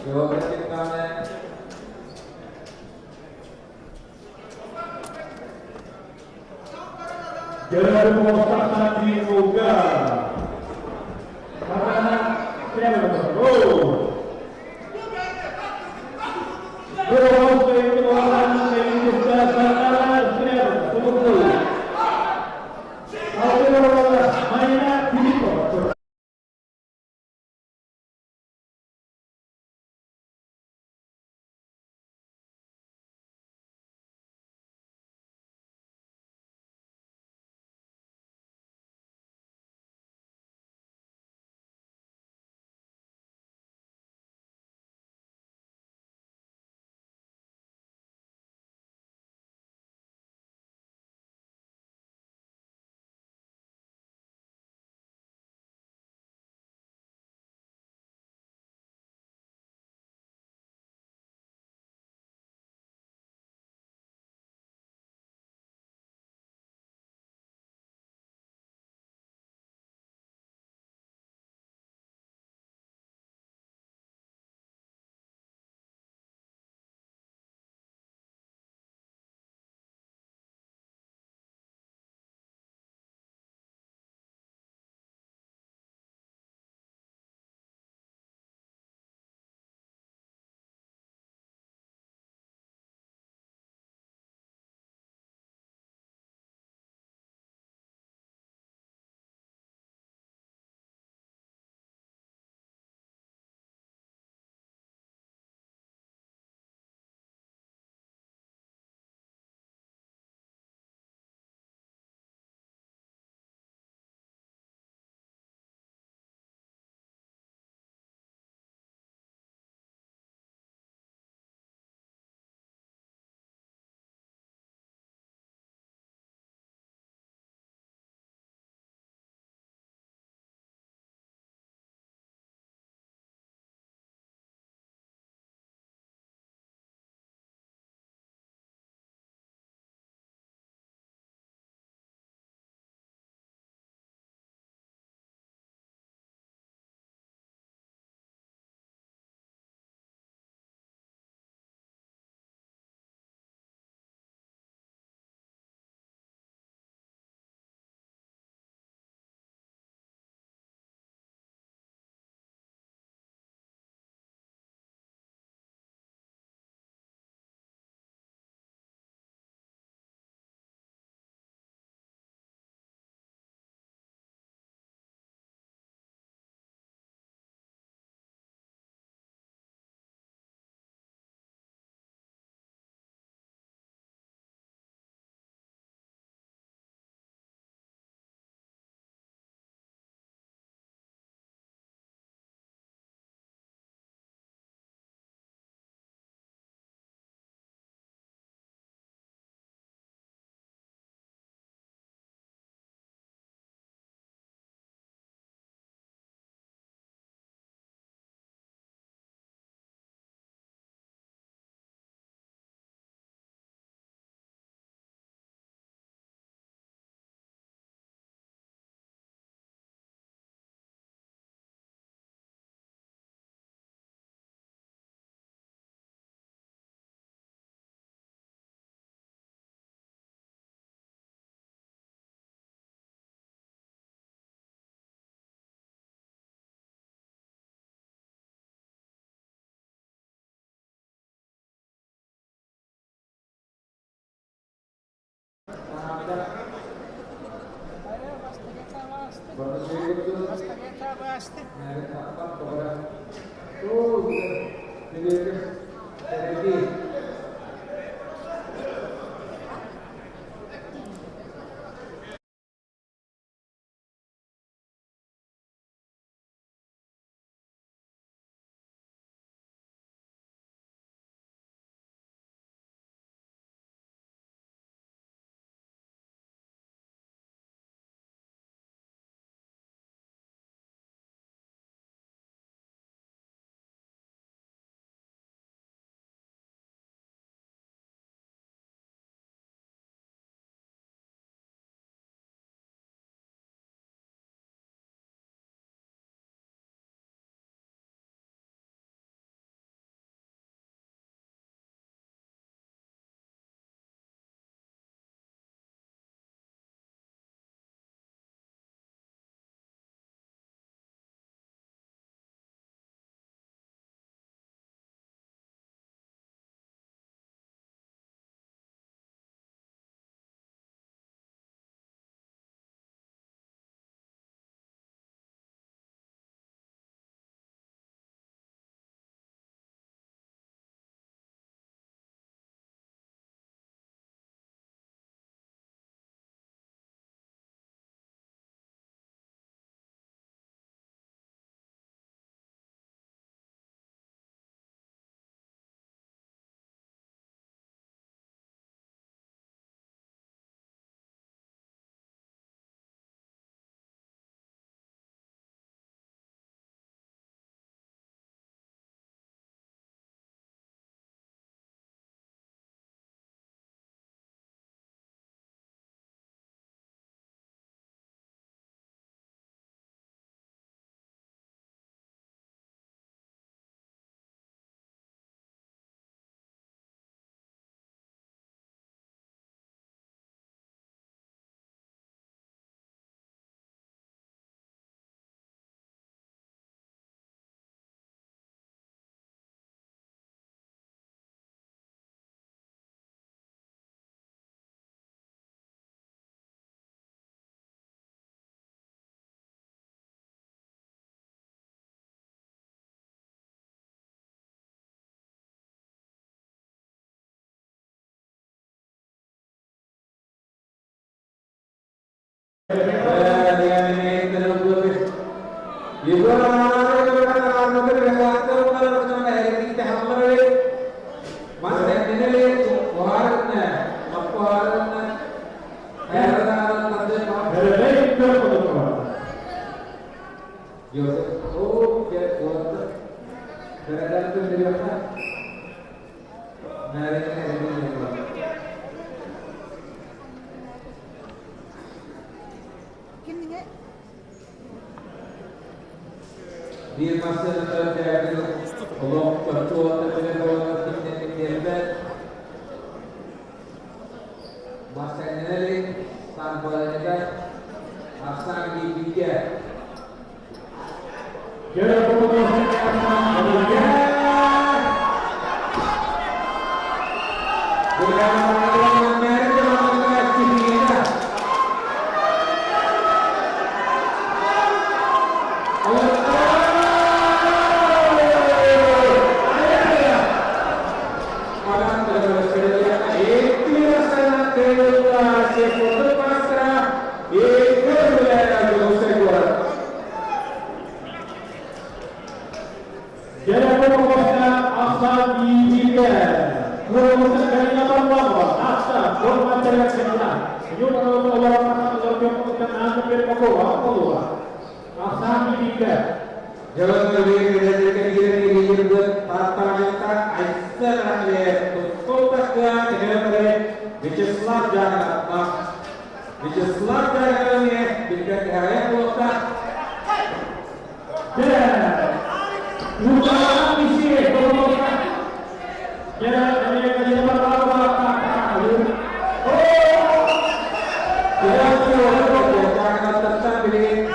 Jawa Persib Kamen. Jalan Mustafa dibuka. Karena siapa nomor? Oh. Terus itu orang yang juga sangat siapa? Tunggu. Kalau mainan di bawah. Oh, Di masa terjadi Allah bertuah terjadi timnya masa ini tanpa ada asal dibikin. Jadi keputusan Jalan lebih dari diri buat tata-tata aisyah lihat fokus ke negara Vichesslav jangan ya bila kaya kota ya lupa misi kota ya ini kerja apa jangan tetap pilih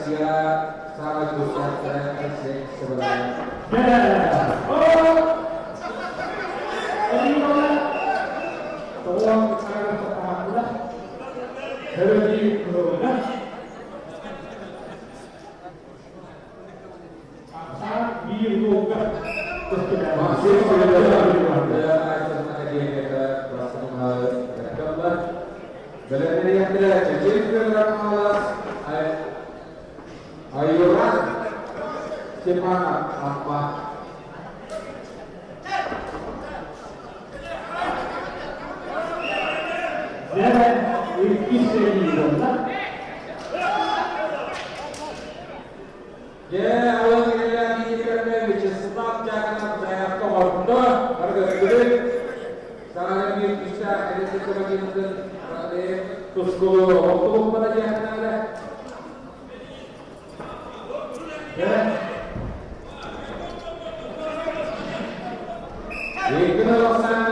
Rahasia sangat besar dan sebenarnya. Tolong sekarang pertahankan dari berubah. Saat diubah Masih ada dia kata bersama gambar. Dalam ini yang tidak jadi dalam malas ayuran semangat apa dan istri bola. ya awal ini lagi kita bercakap jangan saya kotor harga gede sekarang ini bisa ada sesuatu yang ada terus waktu pada jangan ada ya ini laksana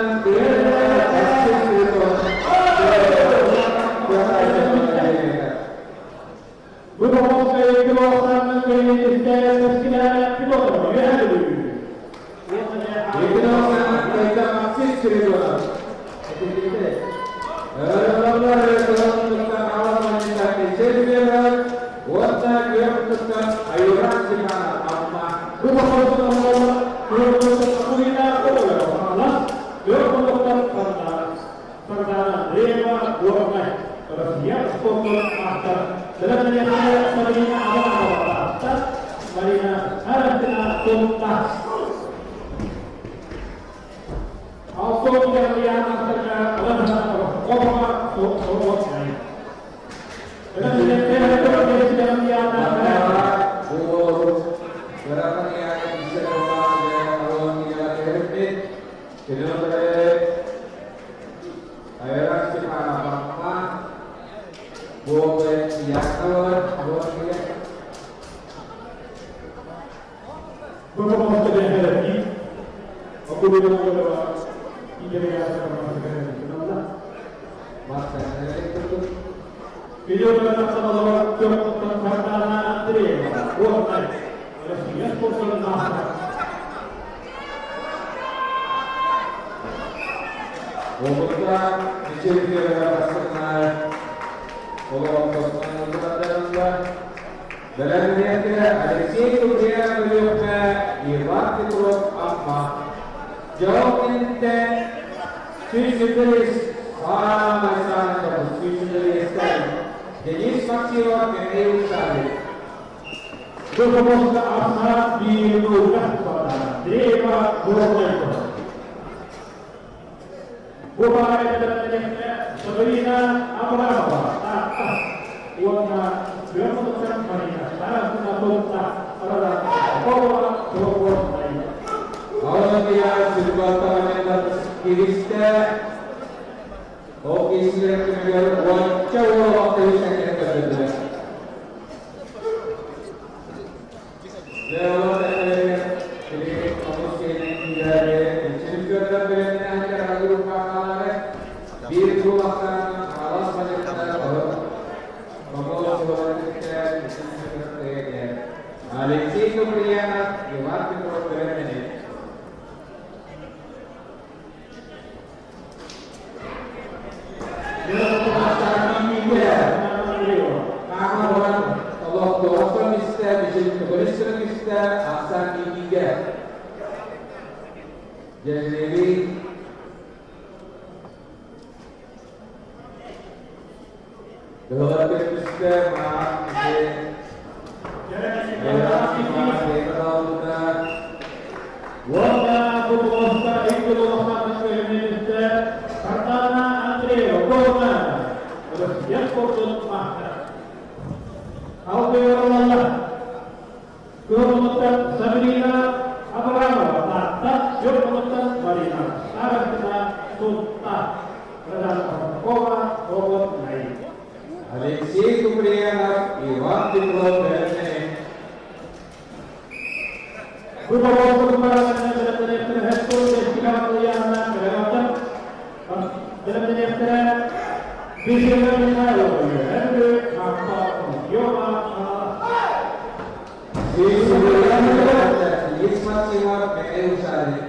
Ismat Simon PKI Usari.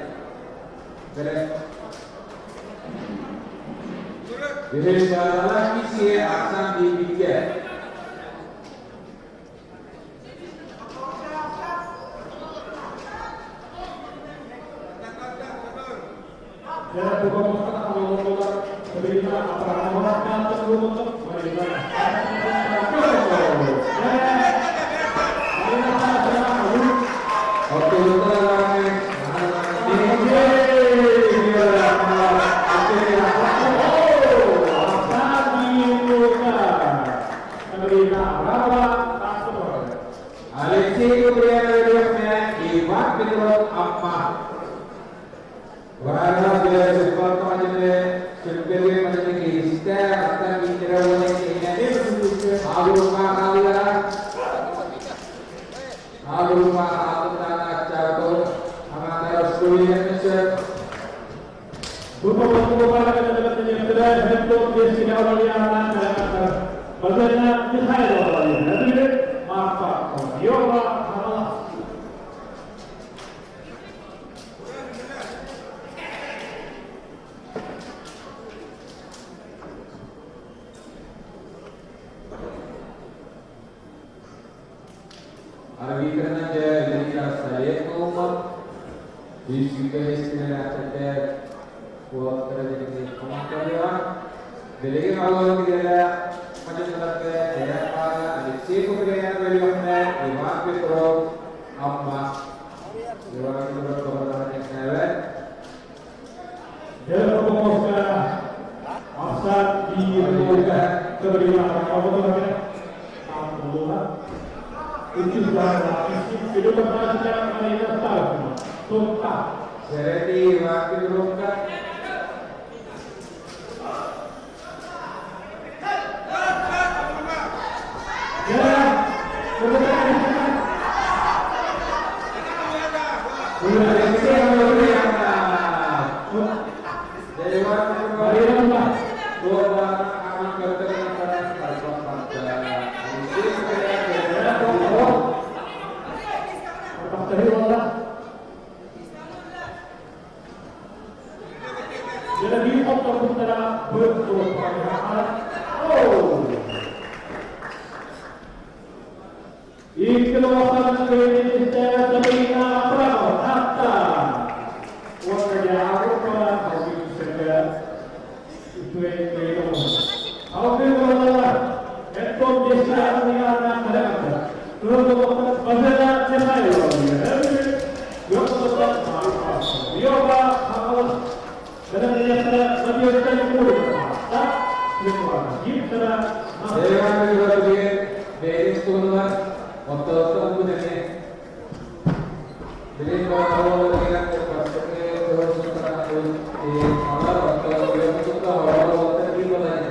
Dirisha lagi sih Aksan di Bigya. Dan bukan masalah kalau bola berita apa orang yang terlalu untuk mereka. Oke, Alexi Kupriya Redoknya Iwan Petrov Amma Warna Bila Sepuluh Majene Sepuluh Majene Kirista Akan Interawane Kenyane Aguruma Kalia Aguruma Atutana Catur Amatara Suliya Mesir Buku-buku para kata-kata yang kedai bentuk di sini orang yang kata bagaimana dihayal orang ini. Jadi apa? Yoga Allah. Arbitran aja dari saya nomor di sini istilah ada buat terjadi pengetahuan. Jadi kalau kita macam terkait dengan Alexi Kupriya Redoknya Iwan Petrov Amma Iwan Petrov kebenaran yang kalian. Dalam pemohon asal dilakukan kebenaran Allah Alhamdulillah. Itu sudah isi hidup kita secara mereka tahu. Tuntas. Sereti Iwan Petrov kan. Jadi otak kita betul pada oh. Ikhlas dari saya terima prawo hatta wajah aku pada hari saja itu yang aku berdoa itu desa dengan mereka lalu pada cahaya yo tetap yoga Allah dan yang lebih dari itu tak kita Dewan juga dari sekolah untuk kemudian jadi kalau kita pakai terus terus di awal atau kita suka awal terus mulai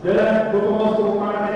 dan buku para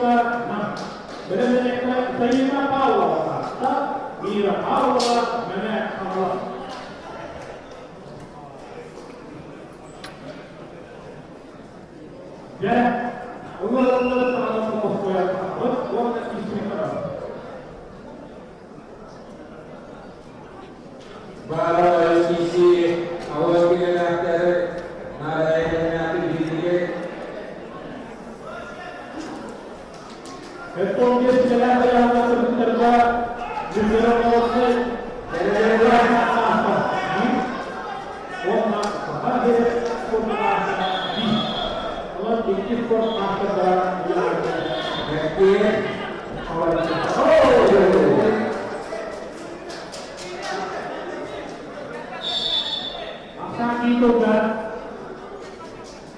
Jessica, benar-benar terima Paula, tak Mira Paula, benar Paula. Ya, ulang-ulang kalau mau koyak, buat istri kita. Baru sisi awal kita nak ada yang diri. Betul dia jalan yang terbuka di dalam waktu dari apa? Orang apa dia di kalau dikit pun ada yang mungkin Asal itu kan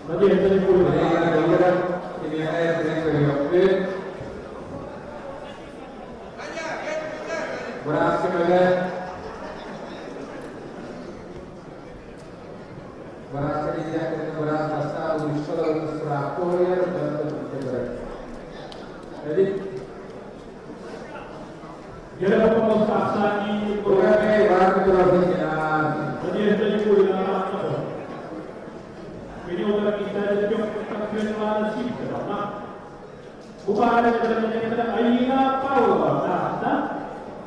bagi yang tadi pun ini ada yang terjadi. Berhasil tidak berhasil usul Korea dan terjadi. Jadi dia dapat mengusahakan di program baru profesional. Jadi yang tadi pun apa? Ini orang kita ada juga profesional sih, karena bukan ada kita Aina Paula, nah.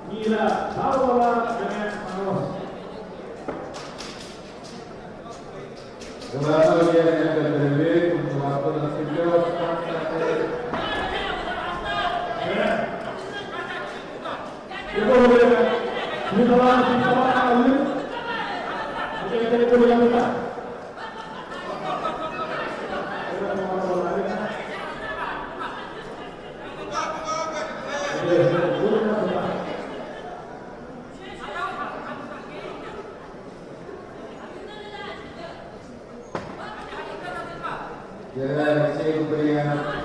Mira Paula dengan Paula. Berapa dia yang terlebih untuk waktu dan video Itu boleh. Ini kalau kita tahu, kita boleh kita. Jangan saya berikan.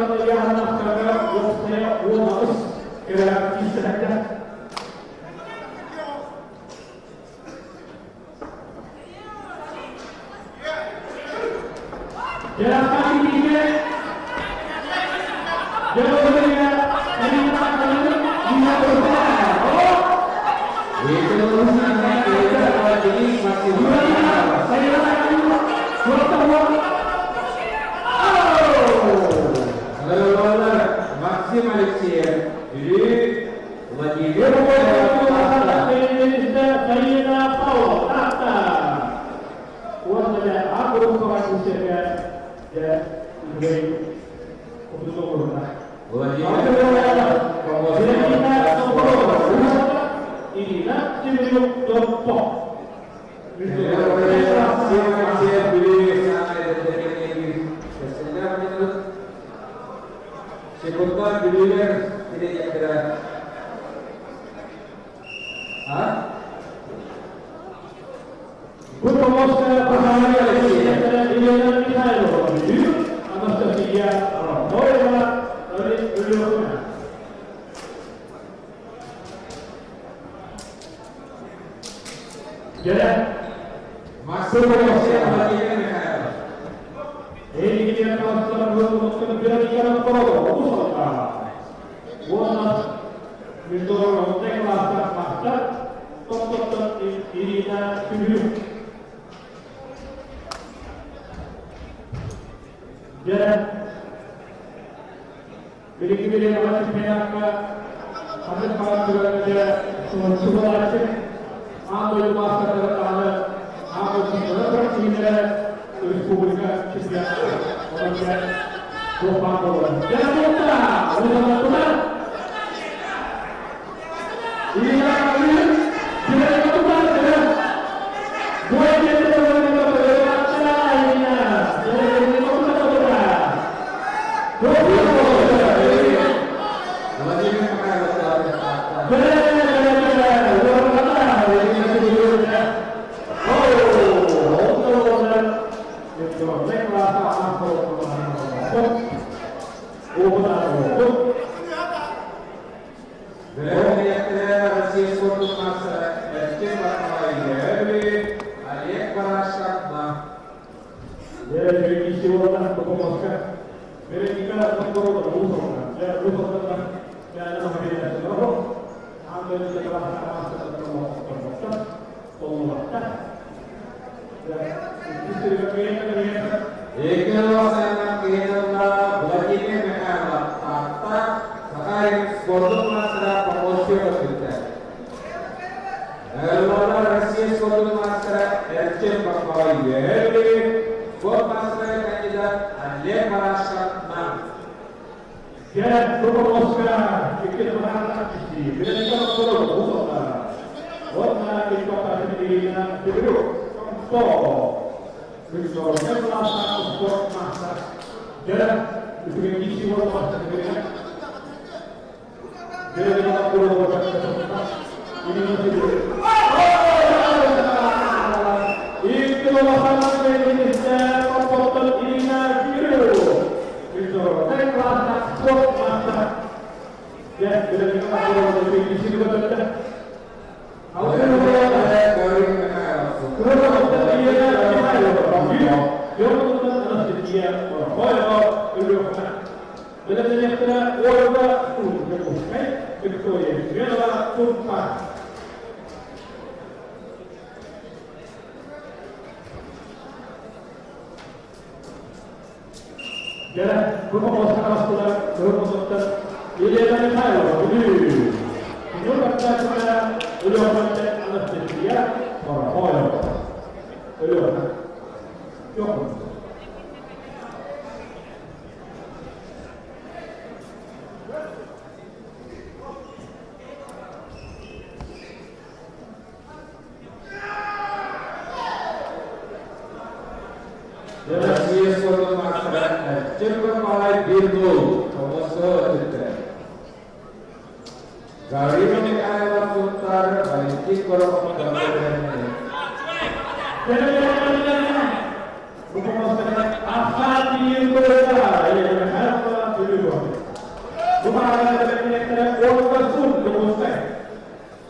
kalau yang anak kakak buat saya harus kreatif saja. Jalan kaki tiga, jalan tiga, ini tak boleh bisa berjalan. Oh, itu urusannya kita kalau jadi masih saya lagi bertemu. Lalu masih Malaysia. Jadi lagi dia saya Paul kata, wajah aku orang Indonesia ya, baik untuk orang. wajib ini nak cuma contoh. Sekurang biliar tidak kira. Hah? Untuk masa pertama kali kita dilakukan Mikael, Anastasia, Royal, dari Juliana. Jadi Masuk ke lagi Mikael. ini kita akan melakukan kebijakan protokol. Buat mendorong kelas master untuk ini dan video. Jadi, bila masih menangkap, ada kalau juga ada semua aja, apa yang masa terkala, apa yang berarti Republika Cina orang yang berpangkuan. Jangan lupa, benar-benar. Ini kalian, jangan lupa, jangan. Buat dia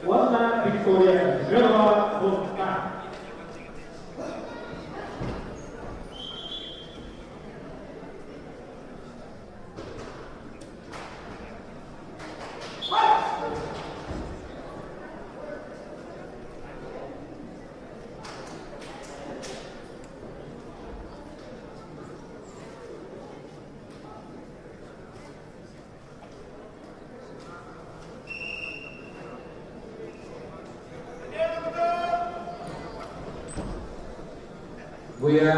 warna Victoria Gerwa Bukta. Buya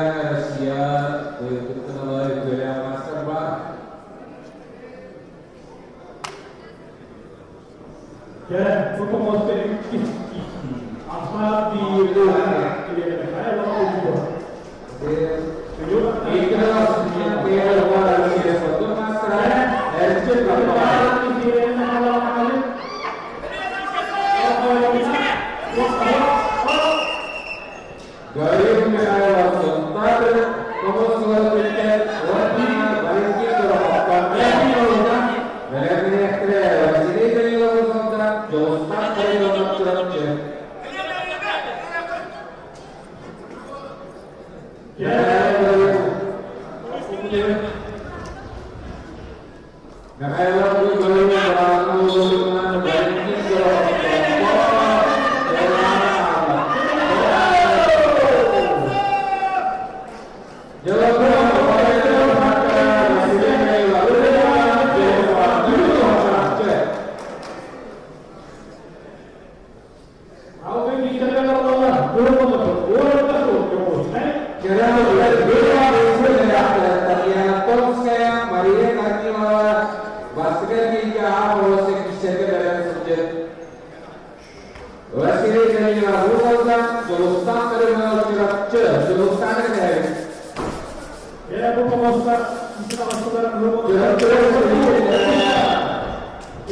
siap untuk menawari Buya Master Pak. Ya, untuk monster ini asal di luar dia saya mau ubah. Ikhlas dia luar dia foto Master. Ercet apa? Gaya mengenai waktu kamu selalu berkata wajib balik ke rumah Bagaimana sini dari lalu kontrak jauh dari lalu kontrak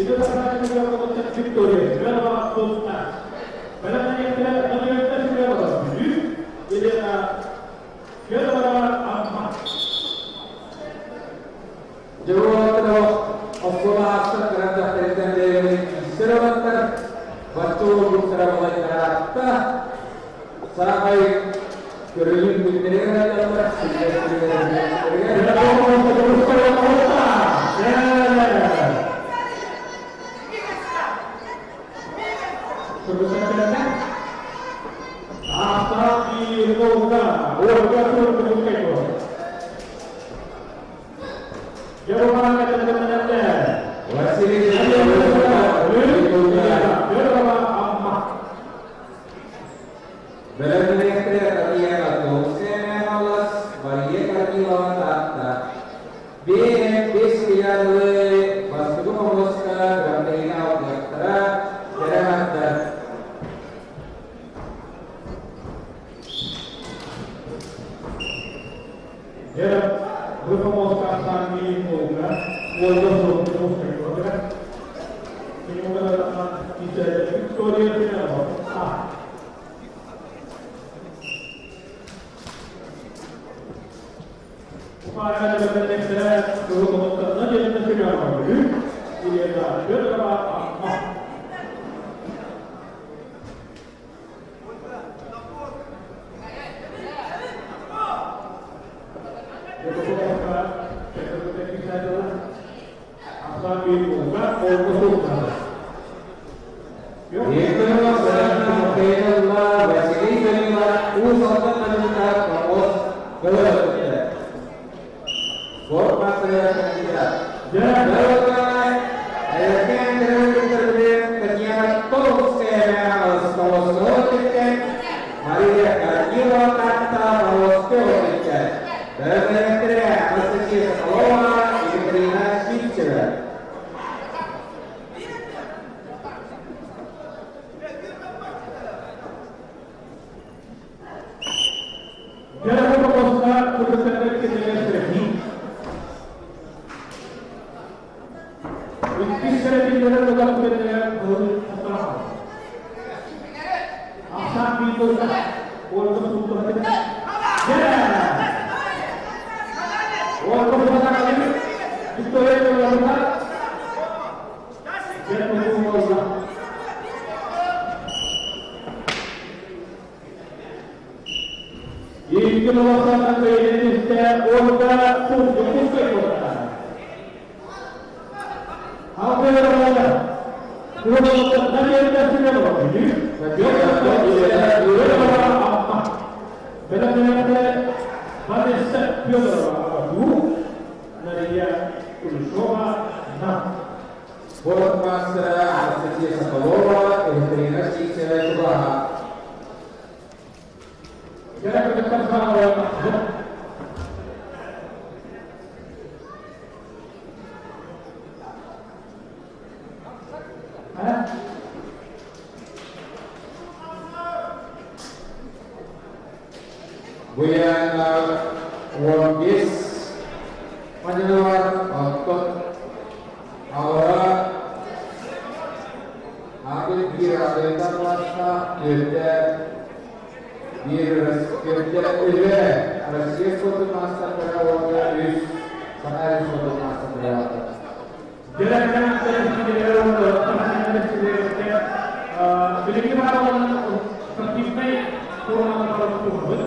itu terkait juga komunitas Victoria Gerwa Bukta. Pada yang kita sudah bahas jadi Gerwa Ahmad. Jawa Tengah Okola Asal Kerajaan Presiden Dewi Serawantar Batu Serawan Rata sampai kering bendera dalam Victoria Leonard. Dia tunggu bola. Ini keluasan dari Indonesia, Olga Purwokerto. Apa yang ada? Keluasan dari Indonesia ini, benar-benar pada sektor baru dari Kulsova. Sportmaster Anastasiya Sokolova, тренер Сиксера Чубаха. Jadi kita bersama Buyan Wongis menyeluar otot awal ambil kira-kira masa kerja kerja Rusia suatu masa terawal di sana suatu masa terawal. Jalan-jalan dari sini dari sini Bila orang tertipai kurang kalau turun,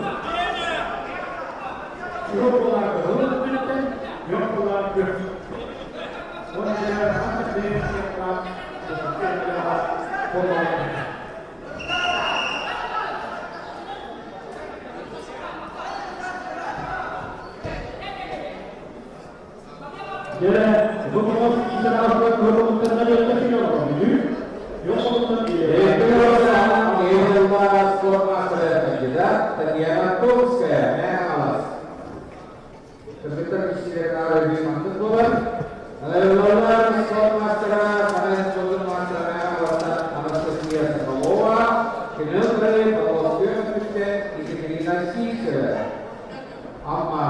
turun pulang turun kita, yang pulang pergi. Orang yang apa dia sekarang sekarang pulang. Jadi, beberapa kita harus berhubung dengan yang kecil orang ini. Yang pertama Татьяна Томская, Мехалас. Terbitan istilah lebih mantap buat. Lalu sportmaster, panen sportmaster Mехалас, Anastasiya Sokolova, kenal dari pembuatan kriket disiplinasi Sicera. Amma,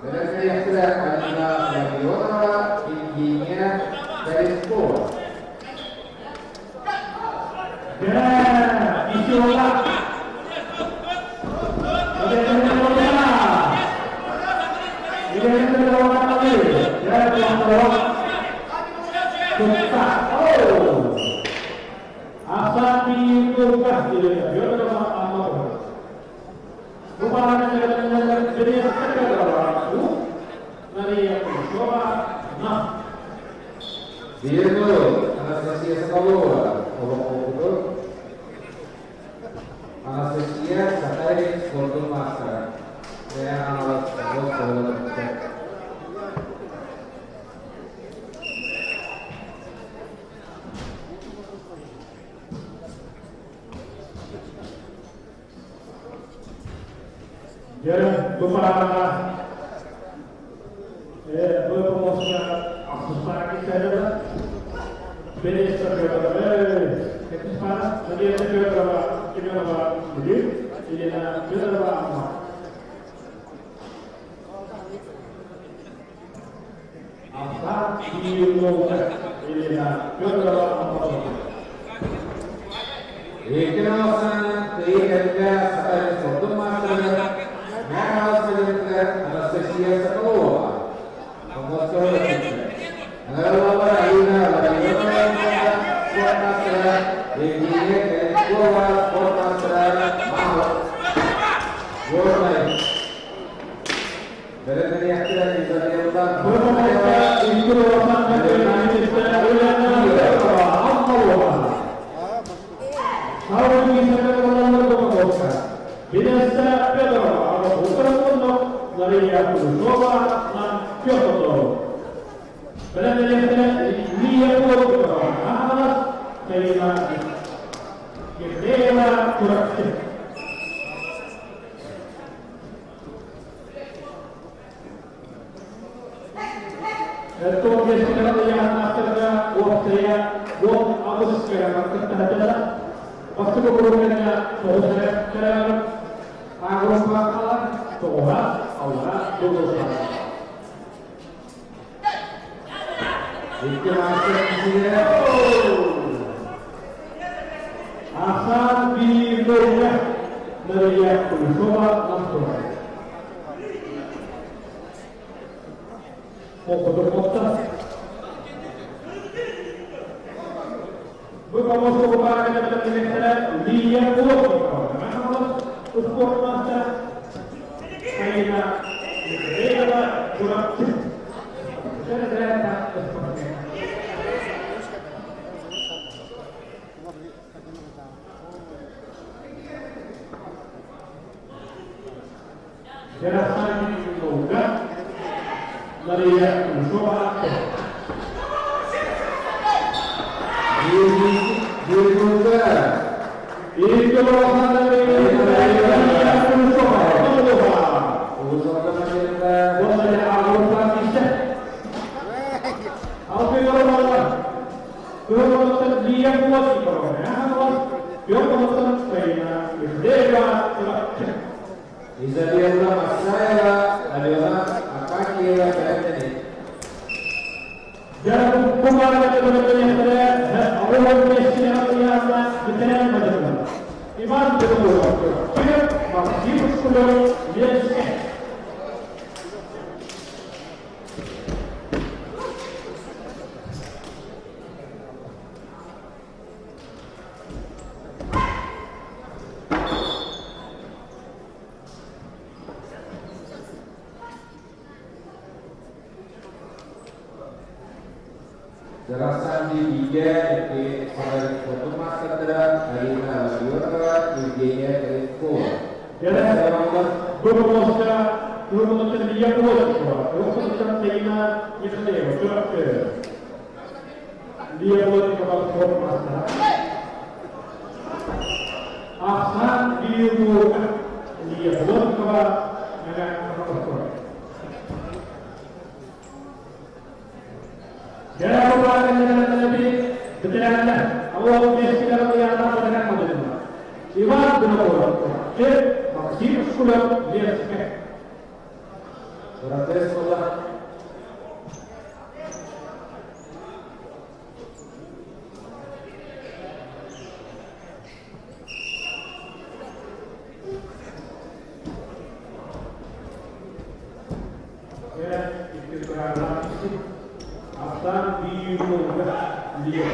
dari istilah Anna Gabriela, intinya dari sport. Ya, istilah. Anastasiya Sokolova, Anastasiya Sakari Sportmaster. Saya alat Jadi beberapa promosinya aksesoris kita ada beres terkait ketispan jadi ada beberapa jadi ini ada beberapa apa di luar ini ada beberapa apa Ekinosan kerja sebagai sportmaster Mехалас Anastasiya Sokolova. Pembuatan lalu Alina sportmaster India sportmaster Mahal. Worldwide. Dari akhirnya bisa dilakukan. Biasa Pedro, bukan dari Kulsova dan Kyoto. Benar-benar dia pun Mехалас terima Gedela Kurasi. Itu biasanya yang akhirnya waktunya Agus sekarang kita ada waktu kemudiannya saya sekarang agak bakalan awal dulu Itu masuk dia. asal di luar dari Kulsova langsung. foto-foto. Berkamus kepada kita lihat foto. Karena sport master kaina ela kurang. Saya tak seperti. Jelasan juga dari yang mencoba. Itu orang dari yang mencoba. Usaha kita boleh anggota bisa. Apa yang orang kalau dia buat itu, dia buat kaina berdeba. Bisa dia ulang saya adalah apa kira ini? Jangan kembali ke tempat yang ada. Orang Messi yang ada di tengah badan. Iman betul. Kita masih sekolah lihat. Jelasan di tiga di pada foto master dari Nabiora idenya dari Ko. Jelasan berusaha untuk dia buat untuk terima itu dia buat dia buat kapal foto master. Asan dia buat kapal kapal foto. Jangan lupa dengan lebih berjalanlah. Allah Messi dalam yang apa dengan modern. Iman benar. Masih sekolah lihat sekali. Berarti sekolah. Ya, itu berapa sih? Asal diubah dia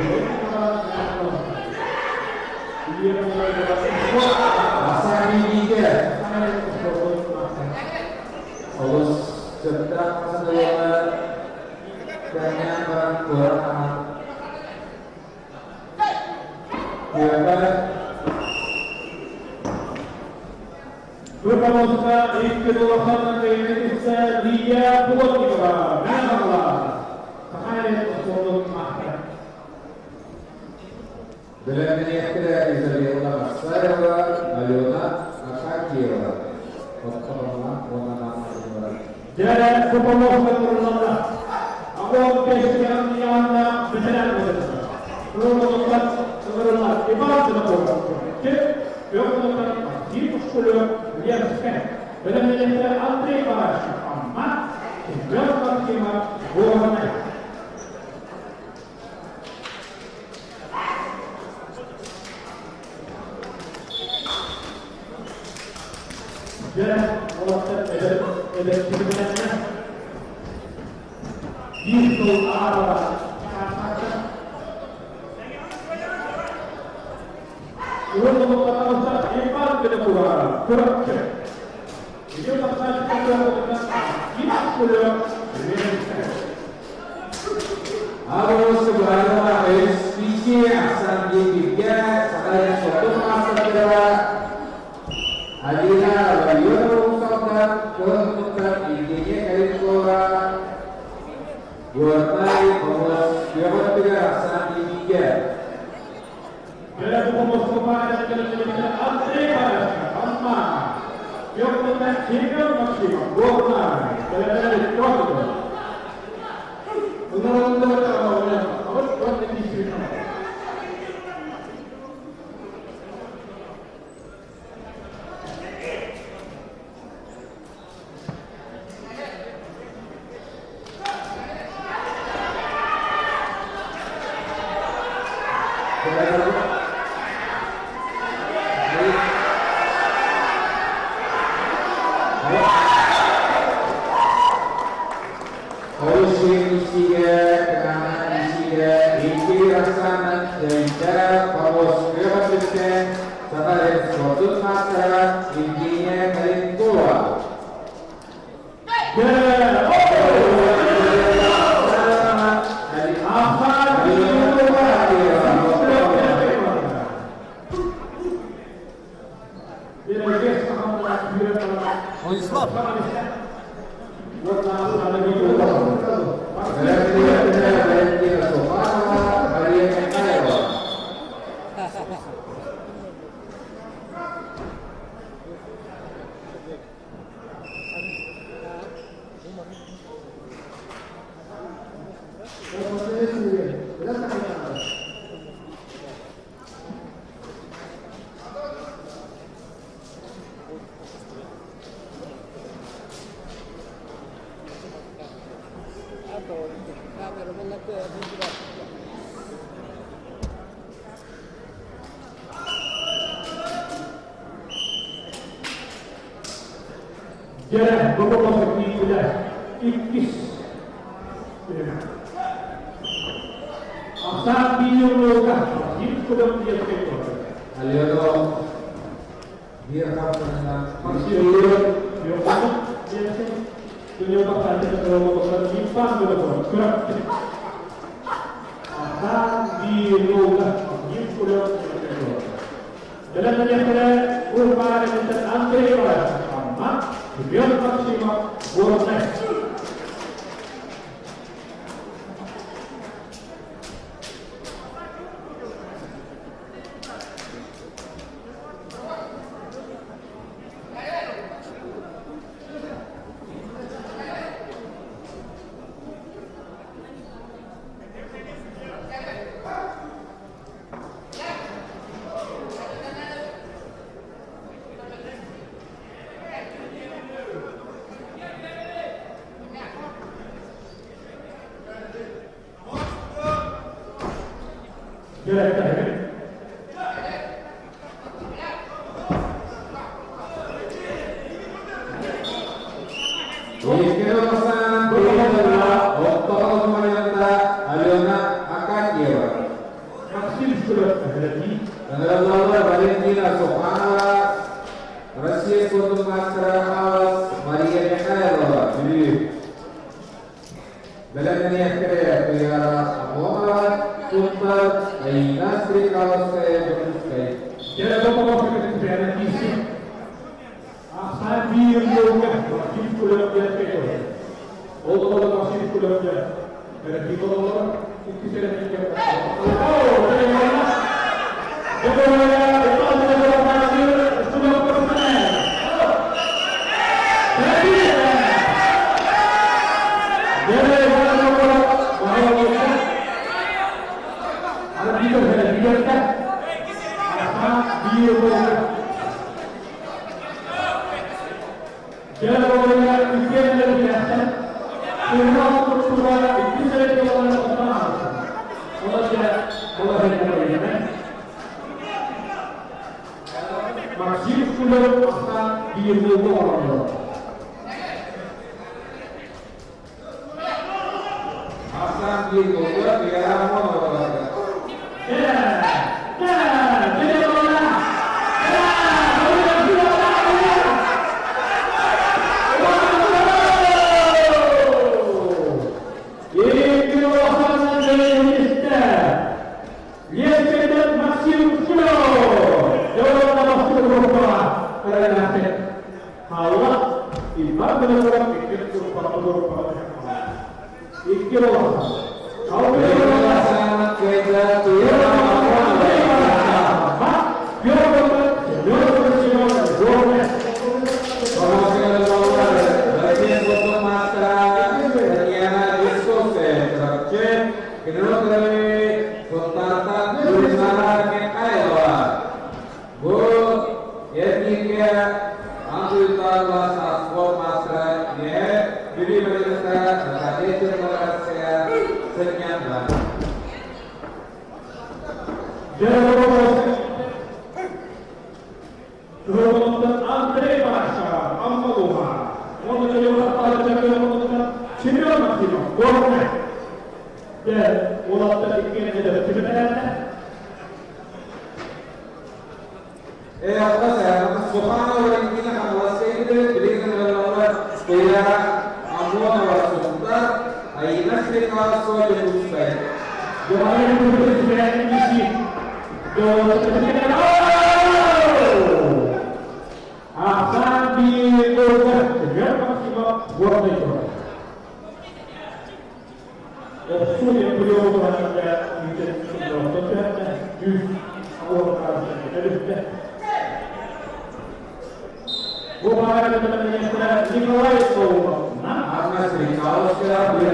asal didiga Allah sedang sedang banyak orang Quran berkamuska ikutulahkan dari dia buat kita Allah dalam menyatakan Isabella Masaya Aliona Akakira Waktu nama jadi berkamuska Allah Allah kesehatan yang berjalan berkamuska Allah ibarat Allah berkamuska hidup sekolah lihat sekali dalam menyatakan antri para amma berkamuska kima buahnya. Dan Allah ada sebenarnya itu arah kata untuk kata iman kedua kurang itu maksudnya kita sudah harus sebenarnya SPC asal dibiga saya suatu masa kedua Adina Bayur Saudan Kemudian idenya dari sekolah Buatai Pemus Biawat Tiga Asal Dibiga Bila pemus kepada kita antri pada Amma yang telah hingga maksimal Buatai Bila itu menurut apa yang disini Harus Jaincara Pavos Krivatisken Sataris Sotut Maskara Intinya Karin Tua Jalan beberapa sekali sudah ikis. Asal biologi, ini sudah dia sekali. Aliono direkam dengan Masih biologi, dia sekali. Dunia bakal ada kalau bakal simpan beberapa gerak. Asal biologi, ini sudah dia sekali. Jalan yang saya berubah dengan antri pada sama. Biar maksimal boleh. apa saya Subhana Valentina Hamwasaidu berikan oleh Kaya Amon Wasutta Aina Srika Soja Usai Jangan lupa subscribe di sini. Akan dilakukan dengan maksimal buat itu. Sudah beliau berada di dalam proses awal kerja. Bukan teman-teman yang sudah dimulai semua. Anas Rikau sudah ada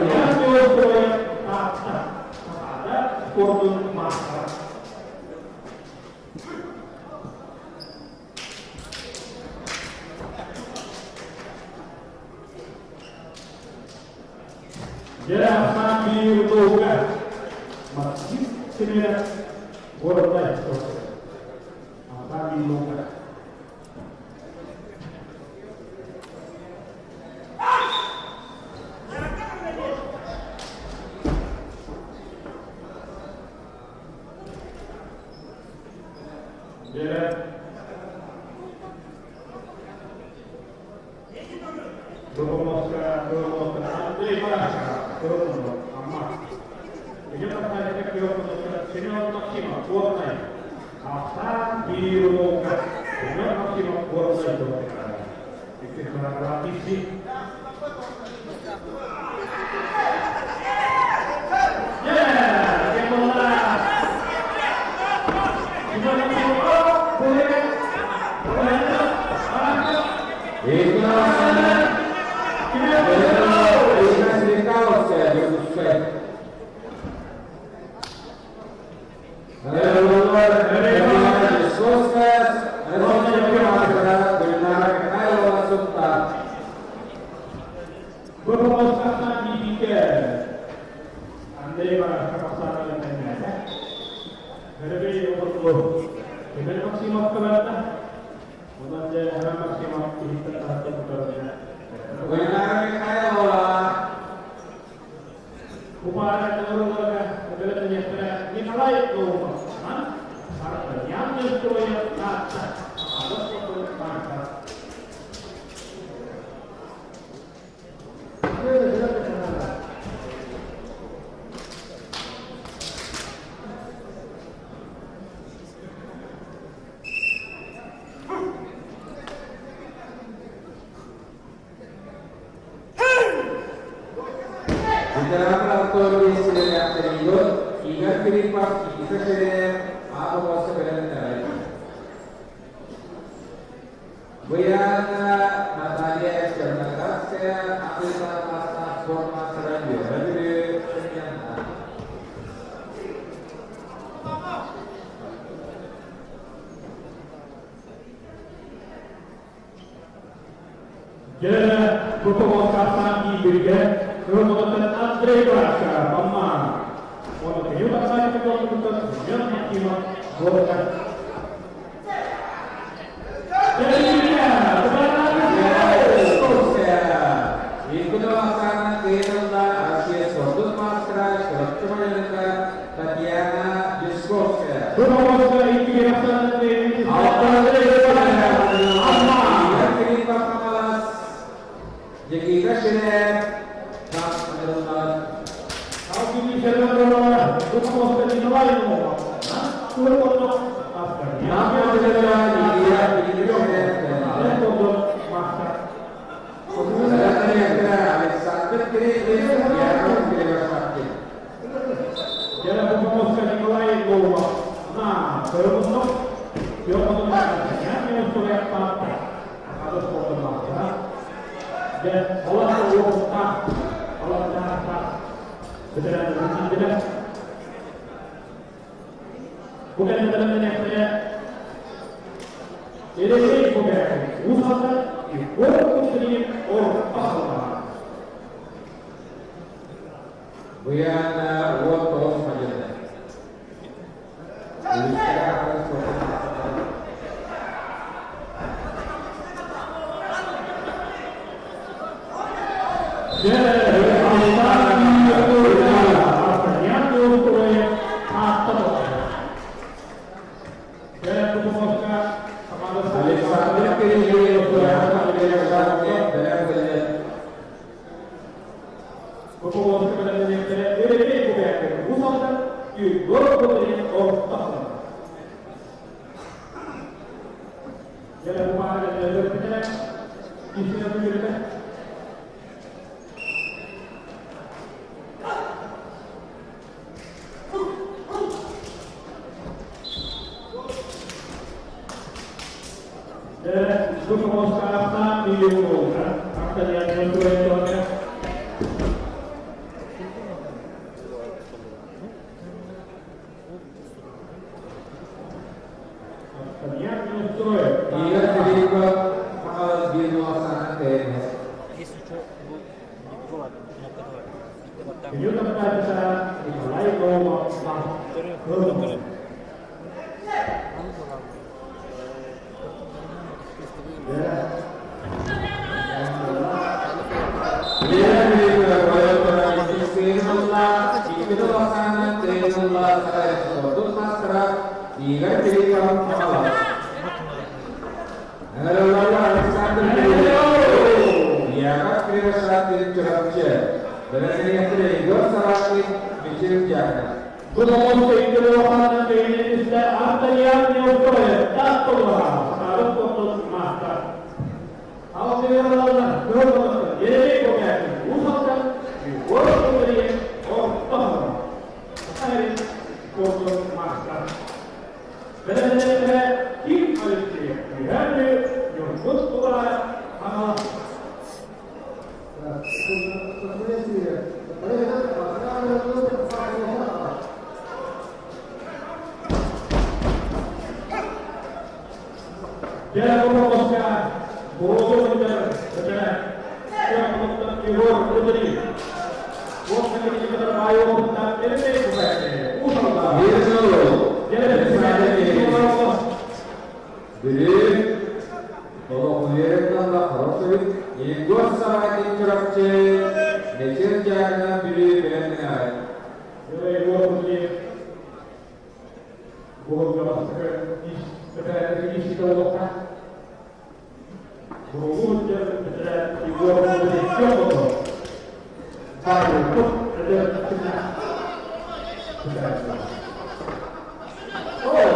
korban masyarakat. Jangan sambil lupa masjid sendiri boleh proses. Sambil lupa. Igor Putri Ortama. Jangan lupa ada belajar kita isi apa kita. Dan semua sekarang diumumkan akan yang menentukan. Iya, jadi kalau di luar sana kayaknya. Video kita bisa dimulai kalau Dia memutuskan bodoh benar, dia memutuskan Igor Putri. Bodoh ini kita terbayu tentang ini bukan. Dia dulu. Dia bisa jadi jadi kalau melihatkan lah harus Igor sama interaksi nature jangan beli benar. Jadi Igor Putri bodoh benar isi kalau berwujud benar Igor Putri Jokowi baru pun ada tengah oh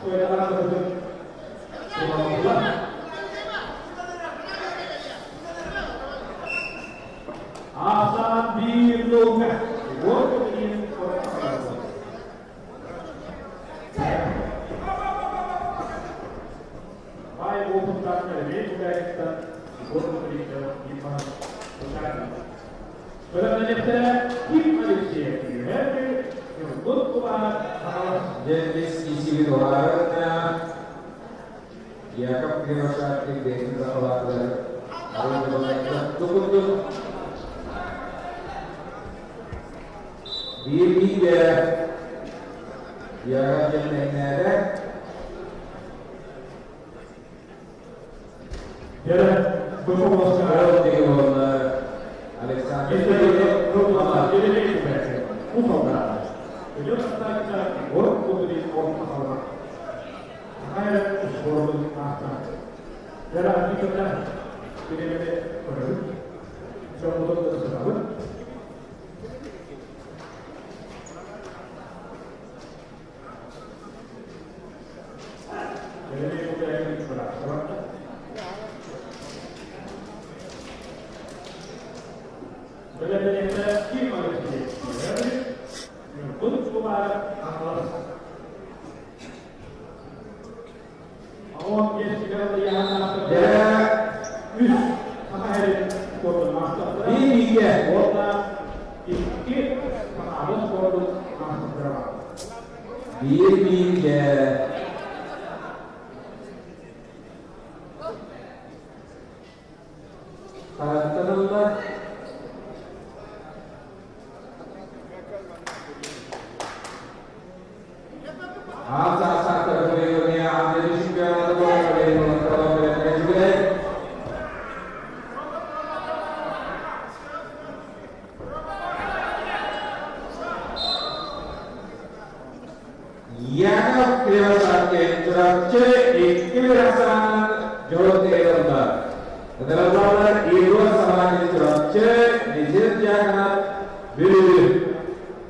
saya akan betul asal bilungnya Igor Putri jenis isi luarnya ya kan saat ini bahwa harus cukup diri dia ya jenisnya ada ya berfokus kalau di Alexander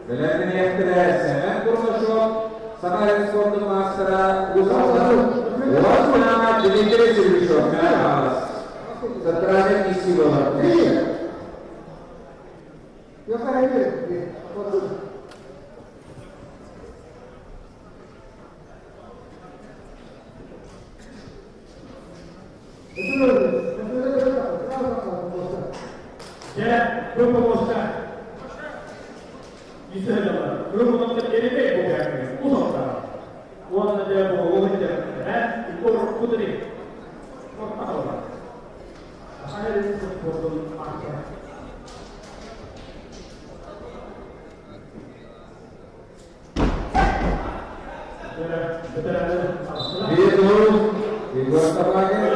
Belediye yetkilileri hemen kuruluşu, Sakarya Spor'un master'a uzaklığı, Ulaşma Dimitri Sürüşov, merhaba. Setelahnya isi bola. Yok hayır. Ya, proposta. Bisa dapat. Proposta ini bukan usaha. Uang aja bawa aja. Itu putri. Apa? Saya ini sebetulnya apa? Itu, itu apa lagi?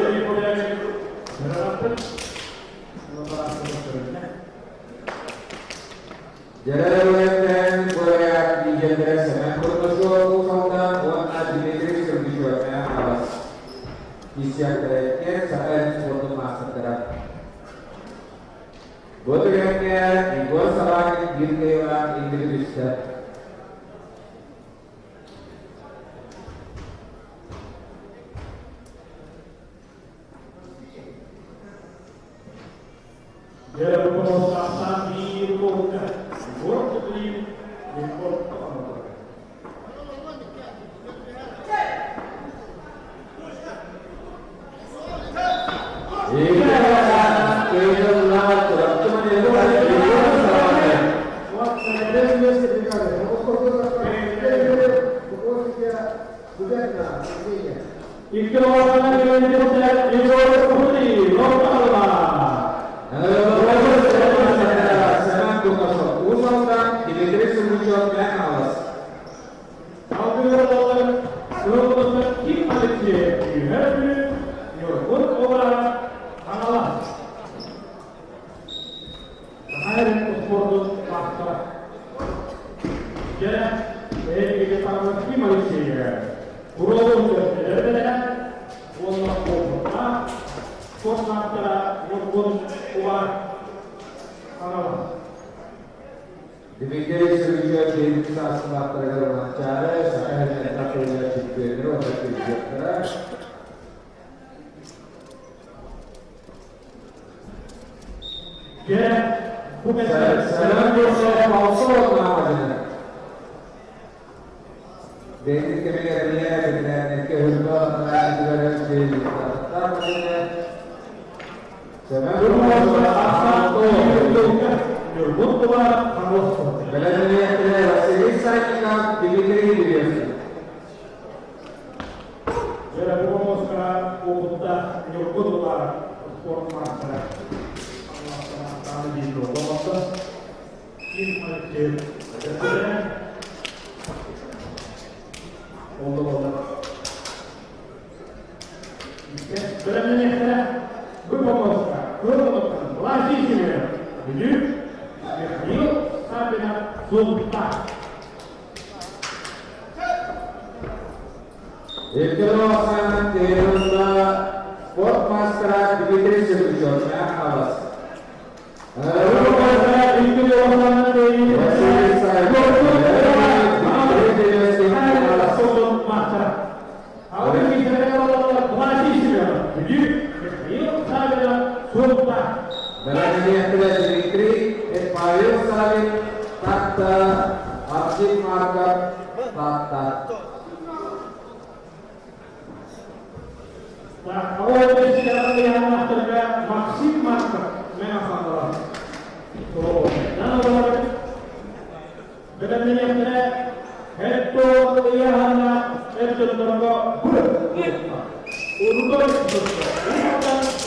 Jadwalnya proyek di Jendela Semen Kurtoso Kusaudan warna Dimitri Serdiswanya awas isiak terkait saya suatu masa terang. Bodohnya Igor Salang Girdewa Indonesia. Dia berproses di rumah. Work to leave before Dimitri Serdiswanya di saat terkait wawancara saya hanya tak punya cipta atau cipta. dia bukan Saya mau solo namanya. Dari kebijakannya dengan kehormatan negara di Tanzania. Saya Belediye yetkilileri sayılan Dimitri biliyorsun. Dia berproses untuk menyebutkan sport master. Allah di rumah ini ada Allah. Sebenarnya berproses lagi sih jadi yuk sampai sultan. Keluasan Terunda Sport Master Dimitri Serdiswanya awas. Belediye Dimitri Payo Salim Tata Arjit Markap Tata. Nah, awal dari sekarang yang terkait maksimal menafsirkan. Oh, dan awal dengan niatnya itu lihatnya itu terlalu untuk itu bukan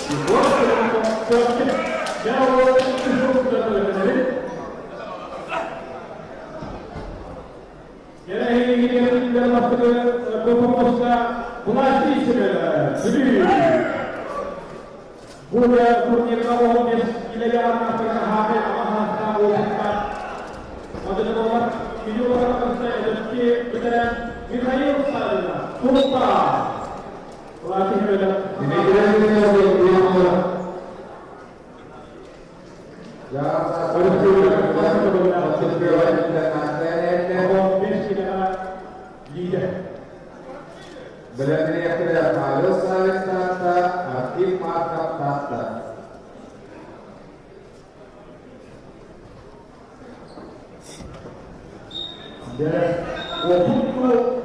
dibuat untuk kuatnya jauh itu dari jadi ini dalam berproses Belasi sudah jadi Buddha turnier kawal di ilegal Afrika HP amahan tahu kita Madinah nomor video orang saya jadi kita Mikhail Salina Sulta pelatih beda Ini kira-kira jangan sampai Ya, untuk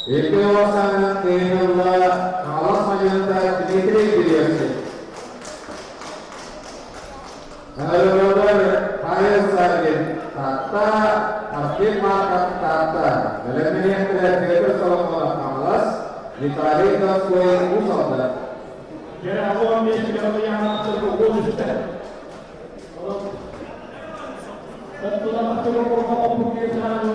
itu sangat Allah Allah menyertai Dimitri Gideonsi. Lalu Hayal Sargin Tata Hakim Makat Tata dalam yang terakhir Solomon 18 ditarik ke kue Usada. Jadi aku ambil segala yang terkumpul di situ. Betul apa tu orang pengusaha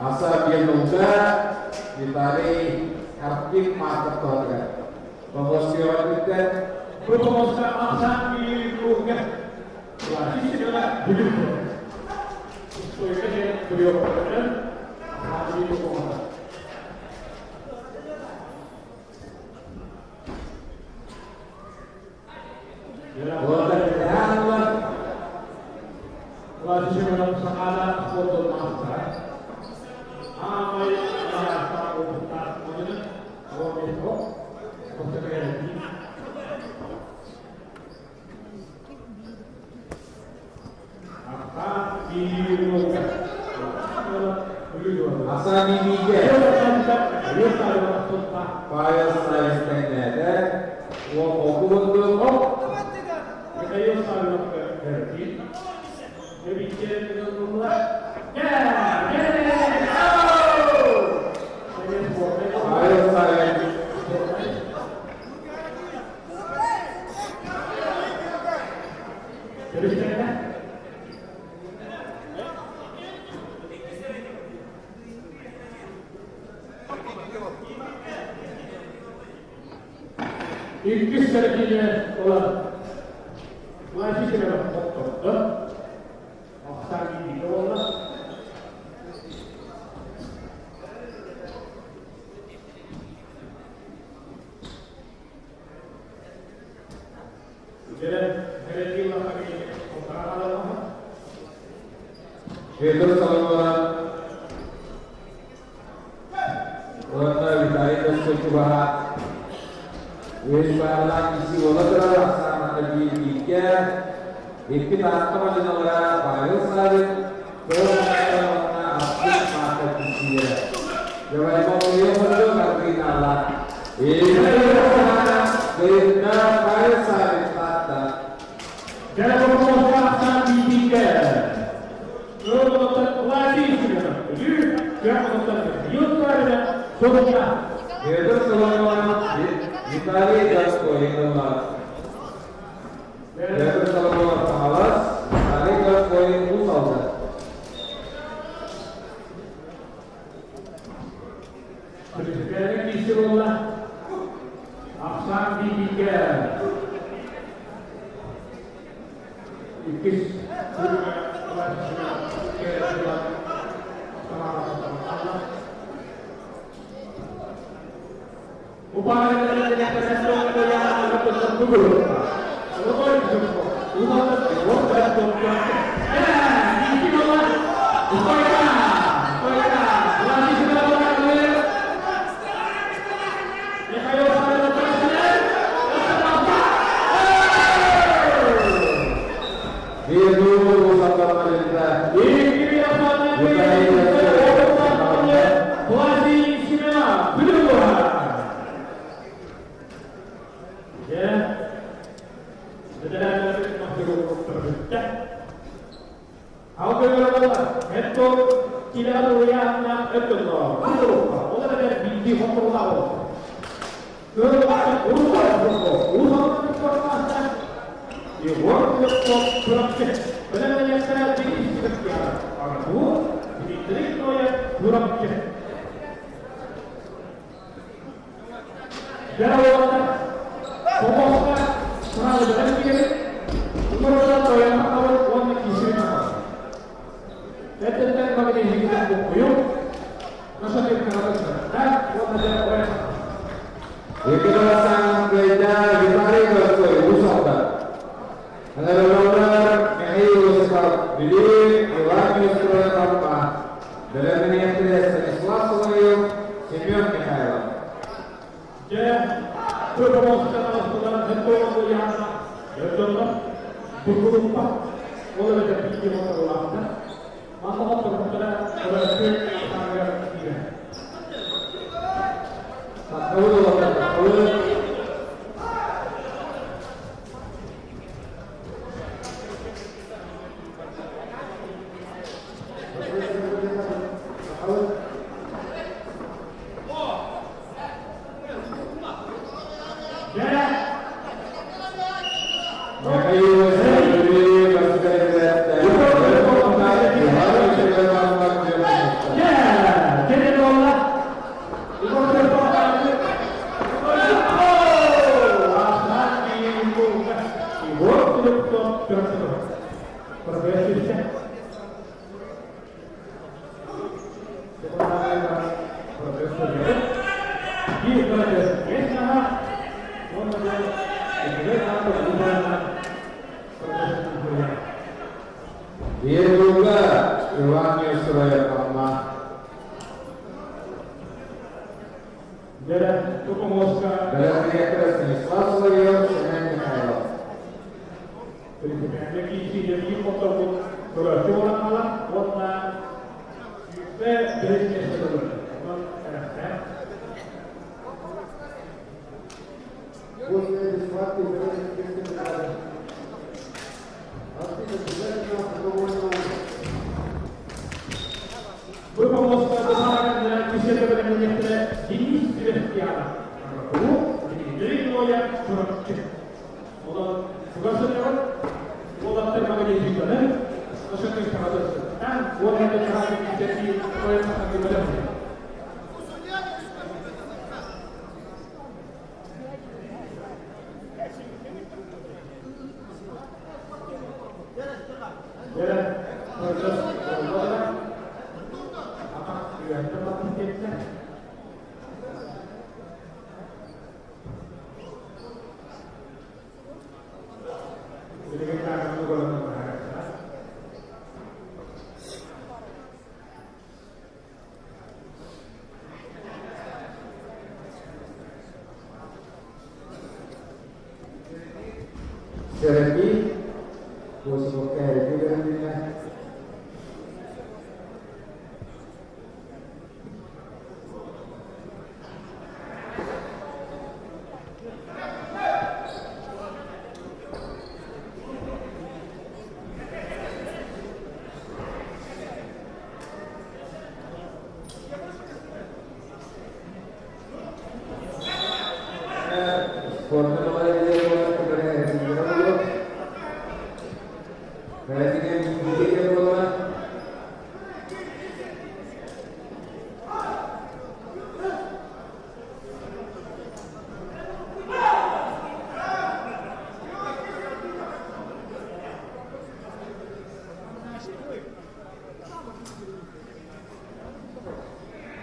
asal dia muda ditarik Hakim Makat Tata. Promosi kita promosi asal di rumah. Wah, ini adalah hidup. So ini beliau berkata, hari itu kemana? Wajib dalam sekala foto masa. Amai bahasa utak mana? Awak itu, konsekvensi. asal dimijak File size teknede oku betul Kayu selalu berhenti. Jadi dia dengan rumah. Ya, file size jadi saya İlk sergiye olan Vajibine baktıkta Aksan gibi olan Belediye Bakanı Kontaralarına Pedro Salomon warna ditarik ke sebuah Wisbala isi walaupun sama lagi tiga, itu tanpa menolak File size warna asli mata kecil. Jangan mau dia betul tapi nalar. Ini mana benda File size tata. Jangan memaksakan tiga. Lalu lagi sudah. Jadi jangan memaksakan. Yusra sudah. Pedro Salomon ditarik dan poin nomor. Pedro Salomon 18 tarik dan poin Usada. Sekarang disuruhlah Aksan di tiga. Ikis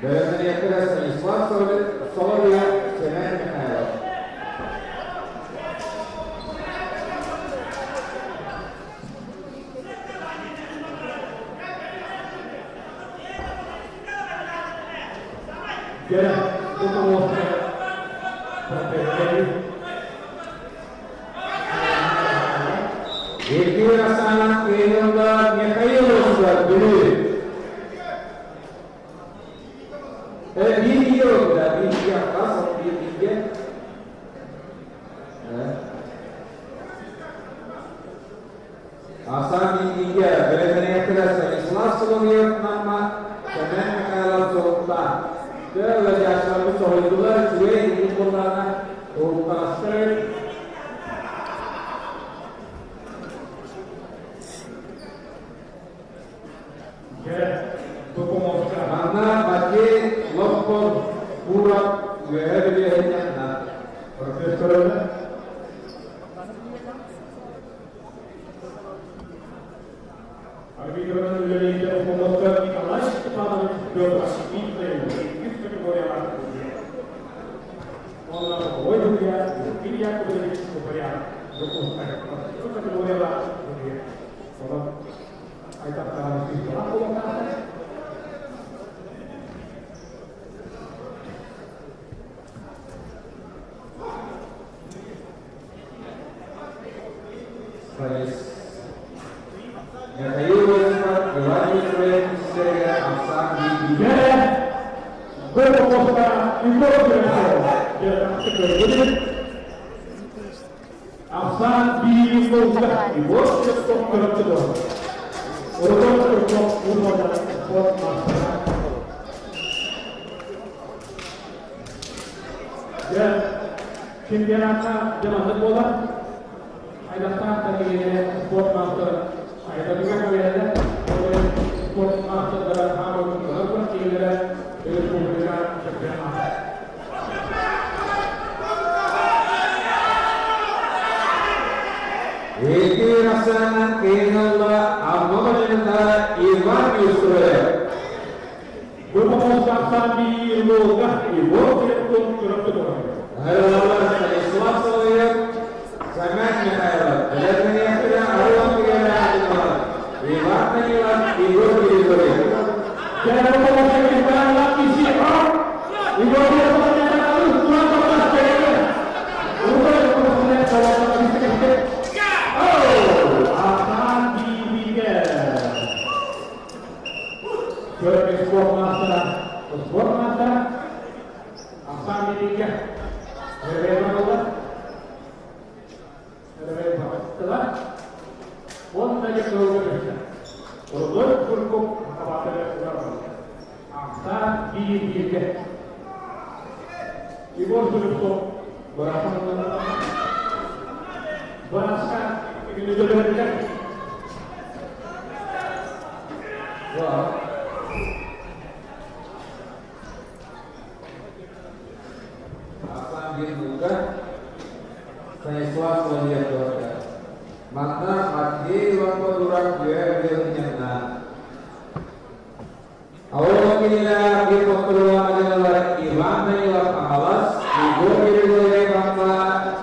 Belediye Kırası İslam Soruya Semen Mikhailov. Gel, bu olsun. Iki rasanan kıyımda Mikhailov dulu. Bir yok da bir yapmaz, bir bilgi. Asal bilgi ya, belediye Kırası İslam Soruya nama Semen Mikhailov soğukta. Böyle yaşlarını soğudular, süre ilgi kullarına soğuklaştırır. Mana bagi lompor kurang lebihnya nah Profesör Arbitranın üzerinde okumazlar bir amaç tutanın dört bitmeyin. Üst kategoriyalar onlarla oynuyor, bir yakıda bir kategoriya dokuzlar. Bu kategoriyalar oluyor. Sonra ayaklarını sıkıyorlar. Bu kadar. Afsan bir yılda bu çok kırıktı. Orada çok vurmadan spor maçları. Ya şampiyonata devam olan ayakta tadi spor maçları. Ayakta juga kalian spor maçları harus berlaku kira Republika Çekyoslovakya. Iki rasanan kıyımda Almanya'da Ivan Yusuf. Bu memuaskan di Lugah Ibu untuk kira-kira. Halo, Islam Soviet, Semen Mikhailov. Belediye Kırası Arwan Kira Ivan Tenggelam Ibu Yusuf. Jangan lupa kita lagi siap. Ibu Yusuf yang harus tuan tuan sekalian. Untuk kemudian kalau kita sedikit. Akan dibikin. Sebagai sport master akan dibikin. Berbeda. Setelah pun saja keluar kita. Untuk cukup apa akan dibikin. Ibu sudah berapa beraskan ini sudah dekat. Wah. Akan dibuka. Saya suatu lihat doa. Maka hati waktu durang dia nyana. Awal kita keluar adalah Ivan Tenggelam alas. Ibu kiri kama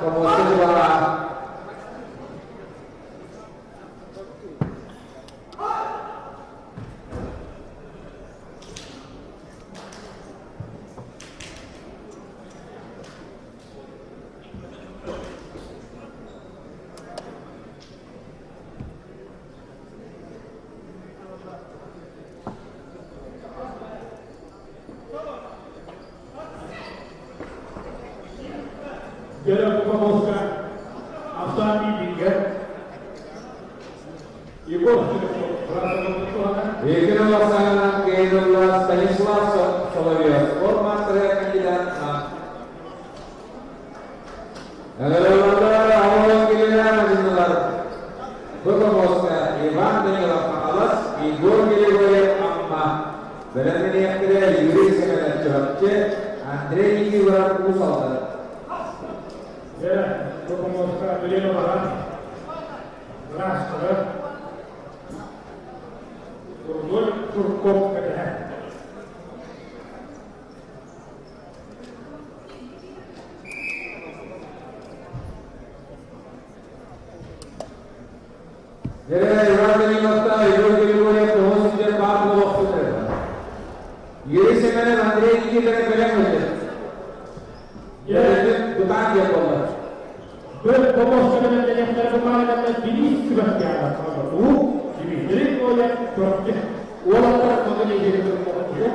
promosi suara. Jangan memuaskan Afsan dibikin. Ibu sudah berasa bertuahan. Iki rasanan kıyımda Stanislav Solovyev. Format kandidat. Negara awal kira majinlar. Berkomoska Ivan Tenggelam alas. Ibu kiri amma. Belediye Kırası Yuri Semen Çorapçı. Andrei Ivan Kusalda. Ya, memuaskan beliau bahan. Beras, beras. Turun cukup kedah. Помощник директора команды Денис Себастьянов, Дмитрий Коля, Олар Магали директор команды,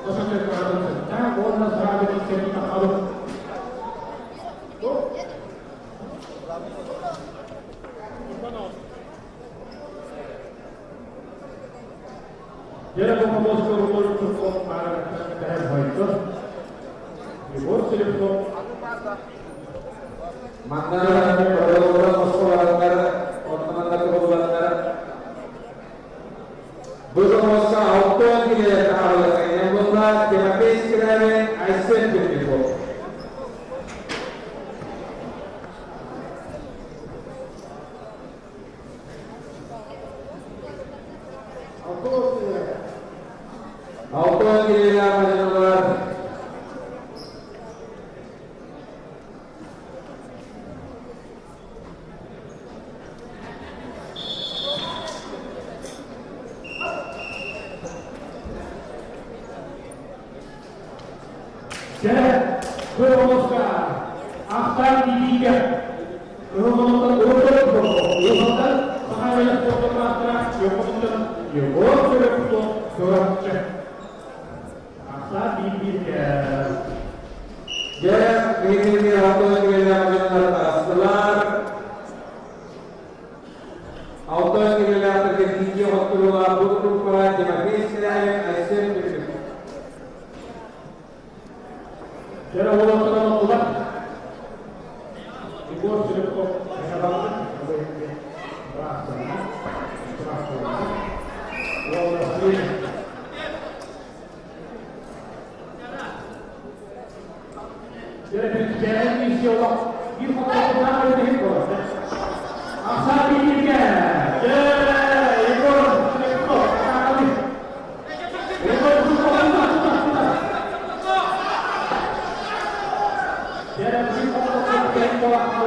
Посмотрите, да, он нас радует, что не попал. Я помогу скорую турку para terhadap Baikor. Ibu selipto. Maka program sekolah teman-teman kebetulan belum masa auto kita tahu yang buat kita sekiranya aset begitu. Auto kita menjual. Jadi, beromoskan akan dididik, beromoskan beromoskan pengaruh fotografer, beromoskan beromoskan beromoskan akan dididik. Jadi ini auto kita menjual setelah auto kita terjadi waktu luar berupa jadi sekiranya aset begitu. Jadi orang orang tua, ibu sudah kok hebat, berasa, orang asli. Jadi sekarang ini siapa? Ibu kau tahu ini kok? Asal ini kan? Jadi ibu sudah kok tahu ini. Ibu sudah tahu. Jadi ibu kau tahu apa?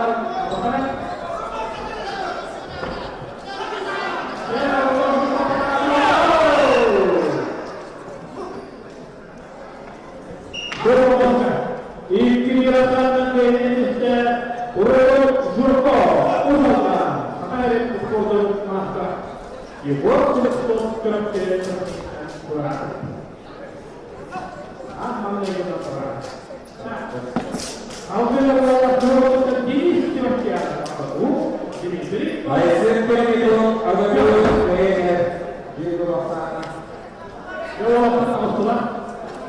Iki dirasakan di Indonesia, urut Jurko, Usaha, Akhirnya Foto Master, Ibu sudah kerap kerja kurang. Mana yang kurang? Alhamdulillah Allah Jurko terjadi seperti apa? Jadi, SMP itu ada dulu di luar sana. kalau apa sekolah,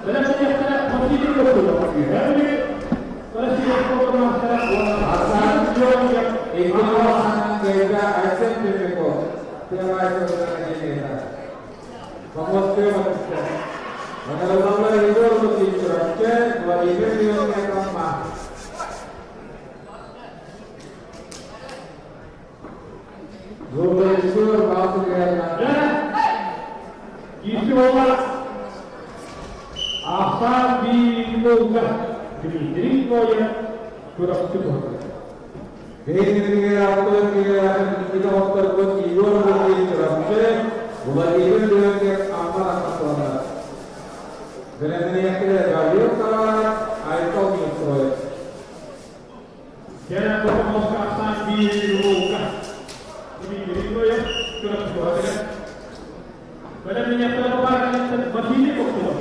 dan saya masih di luar. Jadi, presiden foto masyarakat asal yang Itu orang kerja SMP itu, tiap hari orang kerja. Pemotret macam. Kalau orang itu untuk dicerahkan, buat itu dia yang ramah. Guru itu baru kerja. Isu orang asal di muka Dmitri Koya kurang cukup. Ini waktu kita waktu buat ibu orang dicerahkan, buat itu dia yang amal akan dan ini yang kita gaul kalau itu misalnya. Jangan berpikir asal di muka Dmitri Koya kurang cukup. Pada menyatakan orang masih di kota.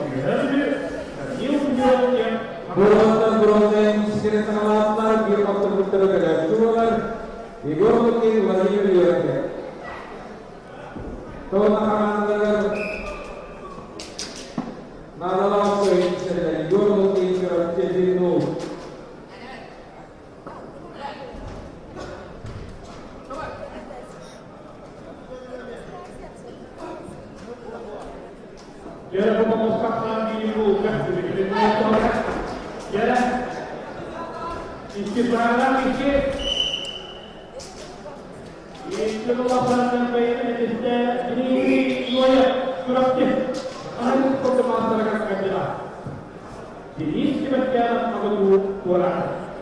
Ini menjadi yang Bulan sekiranya tengah dia waktu berterus jualan, ibu mungkin lagi dia. Tahu nak dengan nada langsung ini ibu mungkin kerja di nu. Jadi pemusnahan di muka Dmitri Koya. Jadi, istiqlal ini, itu laporan yang ini Koya kurangnya, ada foto masyarakat kerja. Jadi sebagian aku kurang.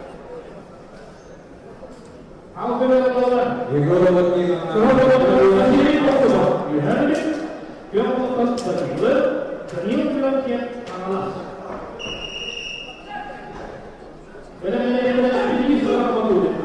Aku berdoa. Ibu mungkin Jadi foto, yang foto terlibat, terlibat kurangnya alas. Benar-benar ini seorang pemuda,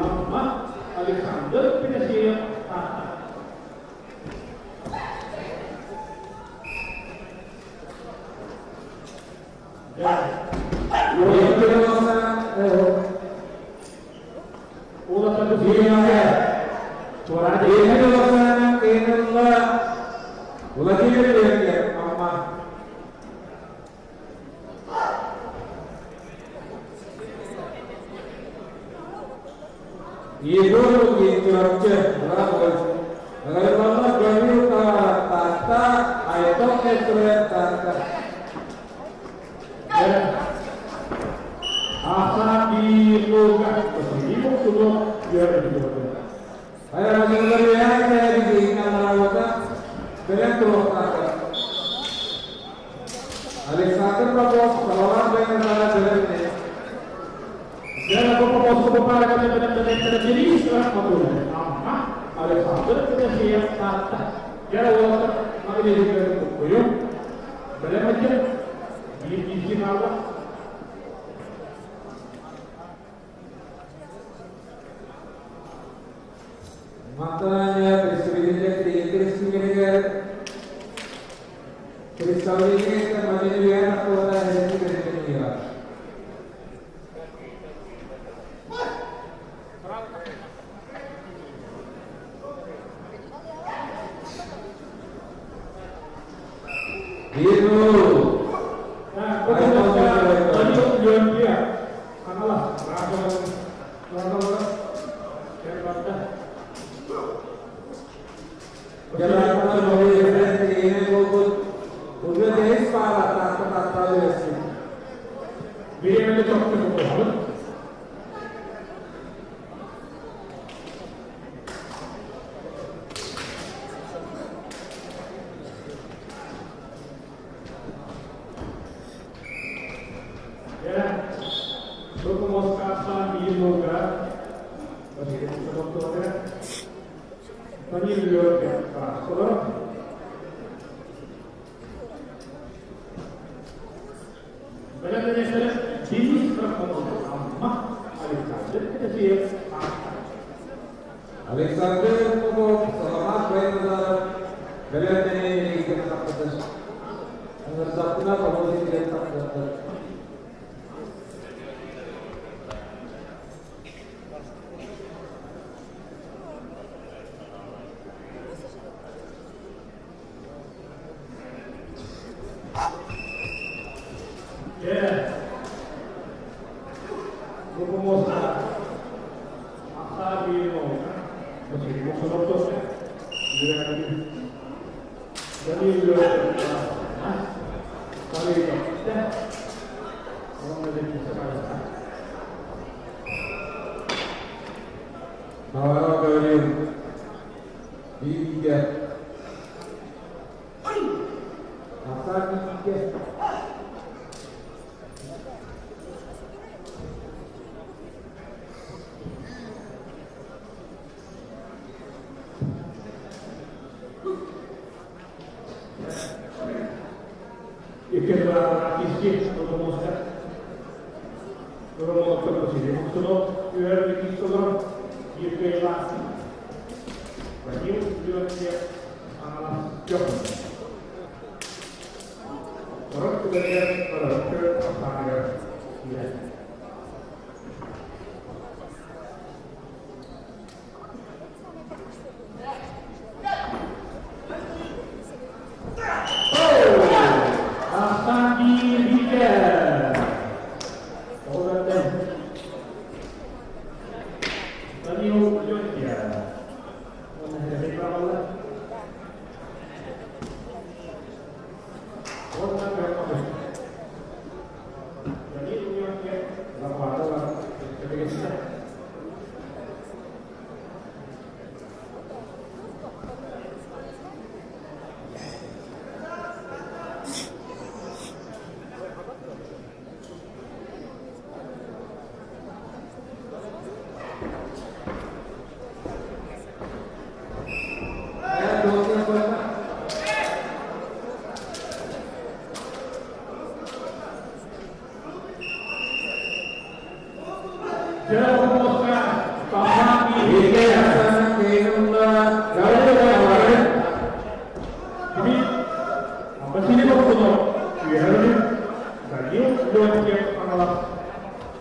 Danil Leontier Pangala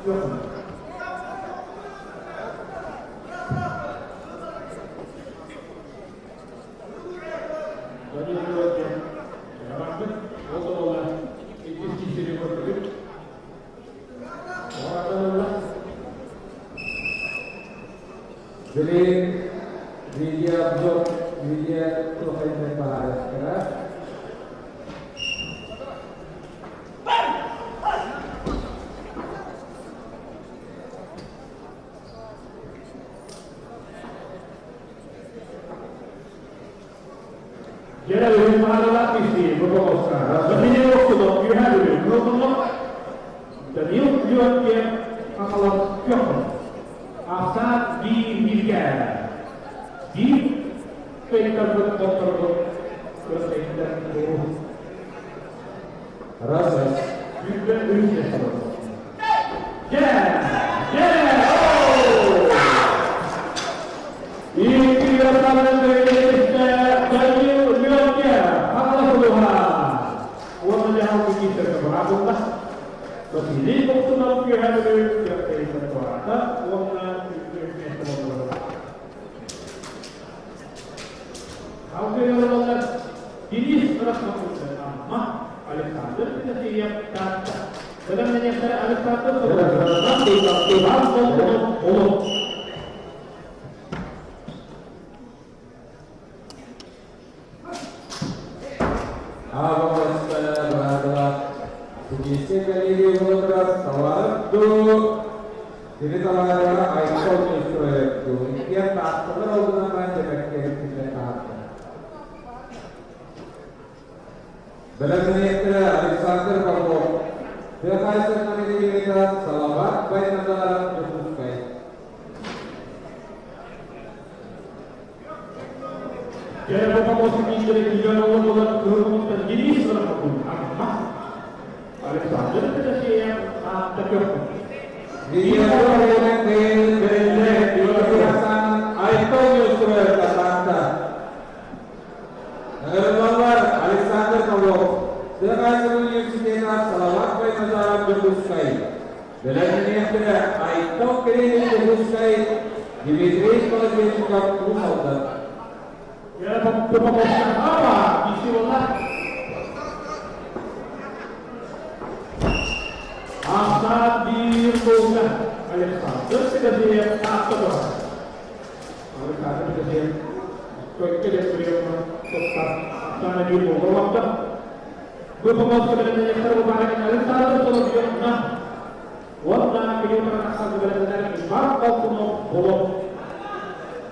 Johan. Danil Leontier Rambat Otola Ikisi Siri Portugit Otola Jadi Widya Abdul Widya Profesor Paharas Keras Jera lebih mahal lagi sih, berkosa. Sebenarnya waktu itu, you have to do, dan you can kalau kau asal di miliar, di peringkat berkotor berperingkat buruk. Rasa Juga berjaya. Jera, oh, ini dia tangan dari kita berapa Terus ini waktu nanti ada yang kita berapa uangnya itu semua. Kalau kita ini terus menggunakan nama Alexander kita siap kata. Dengan menyebut Alexander Jadi kalau ada iPhone itu dia tak perlu menggunakan jaket kita tahan. Belajarnya Alexander Pangol. Dia kaya sekali kita selamat baik dalam bersukai. Jadi bapak masuk dari tiga nomor berhubungan terjadi seorang pun Alexander kita siap terjadi. Dia orang yang berlek di luaran iPhone itu berkata. Nomor Alexander Pangol. Dia kaya sekali kita selamat baik dalam bersukai. Belajarnya tidak iPhone kini bersukai. Dimitri kalau dia suka rumah. Ya, bapak apa? Isi mana? Asal dirumuskan Alexander sudah siap atau Alexander sudah siap. Kalau kita berikan tetap sana di bawah waktu. Bapak sudah yang terbuka Alexander sudah siap. Nah, warna kehidupan asal sudah dari bapak kuno bolong.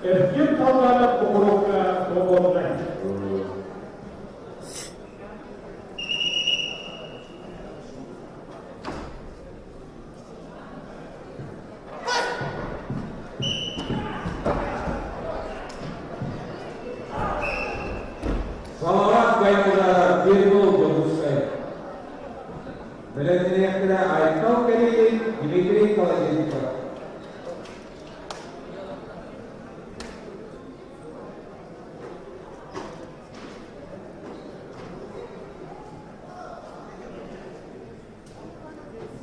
Erkin tahu ada pokoknya pokoknya. Salawat baik udara Virgo bagus saya. Belajarnya yang tidak iPhone kini Dimitri kalau jadi pak.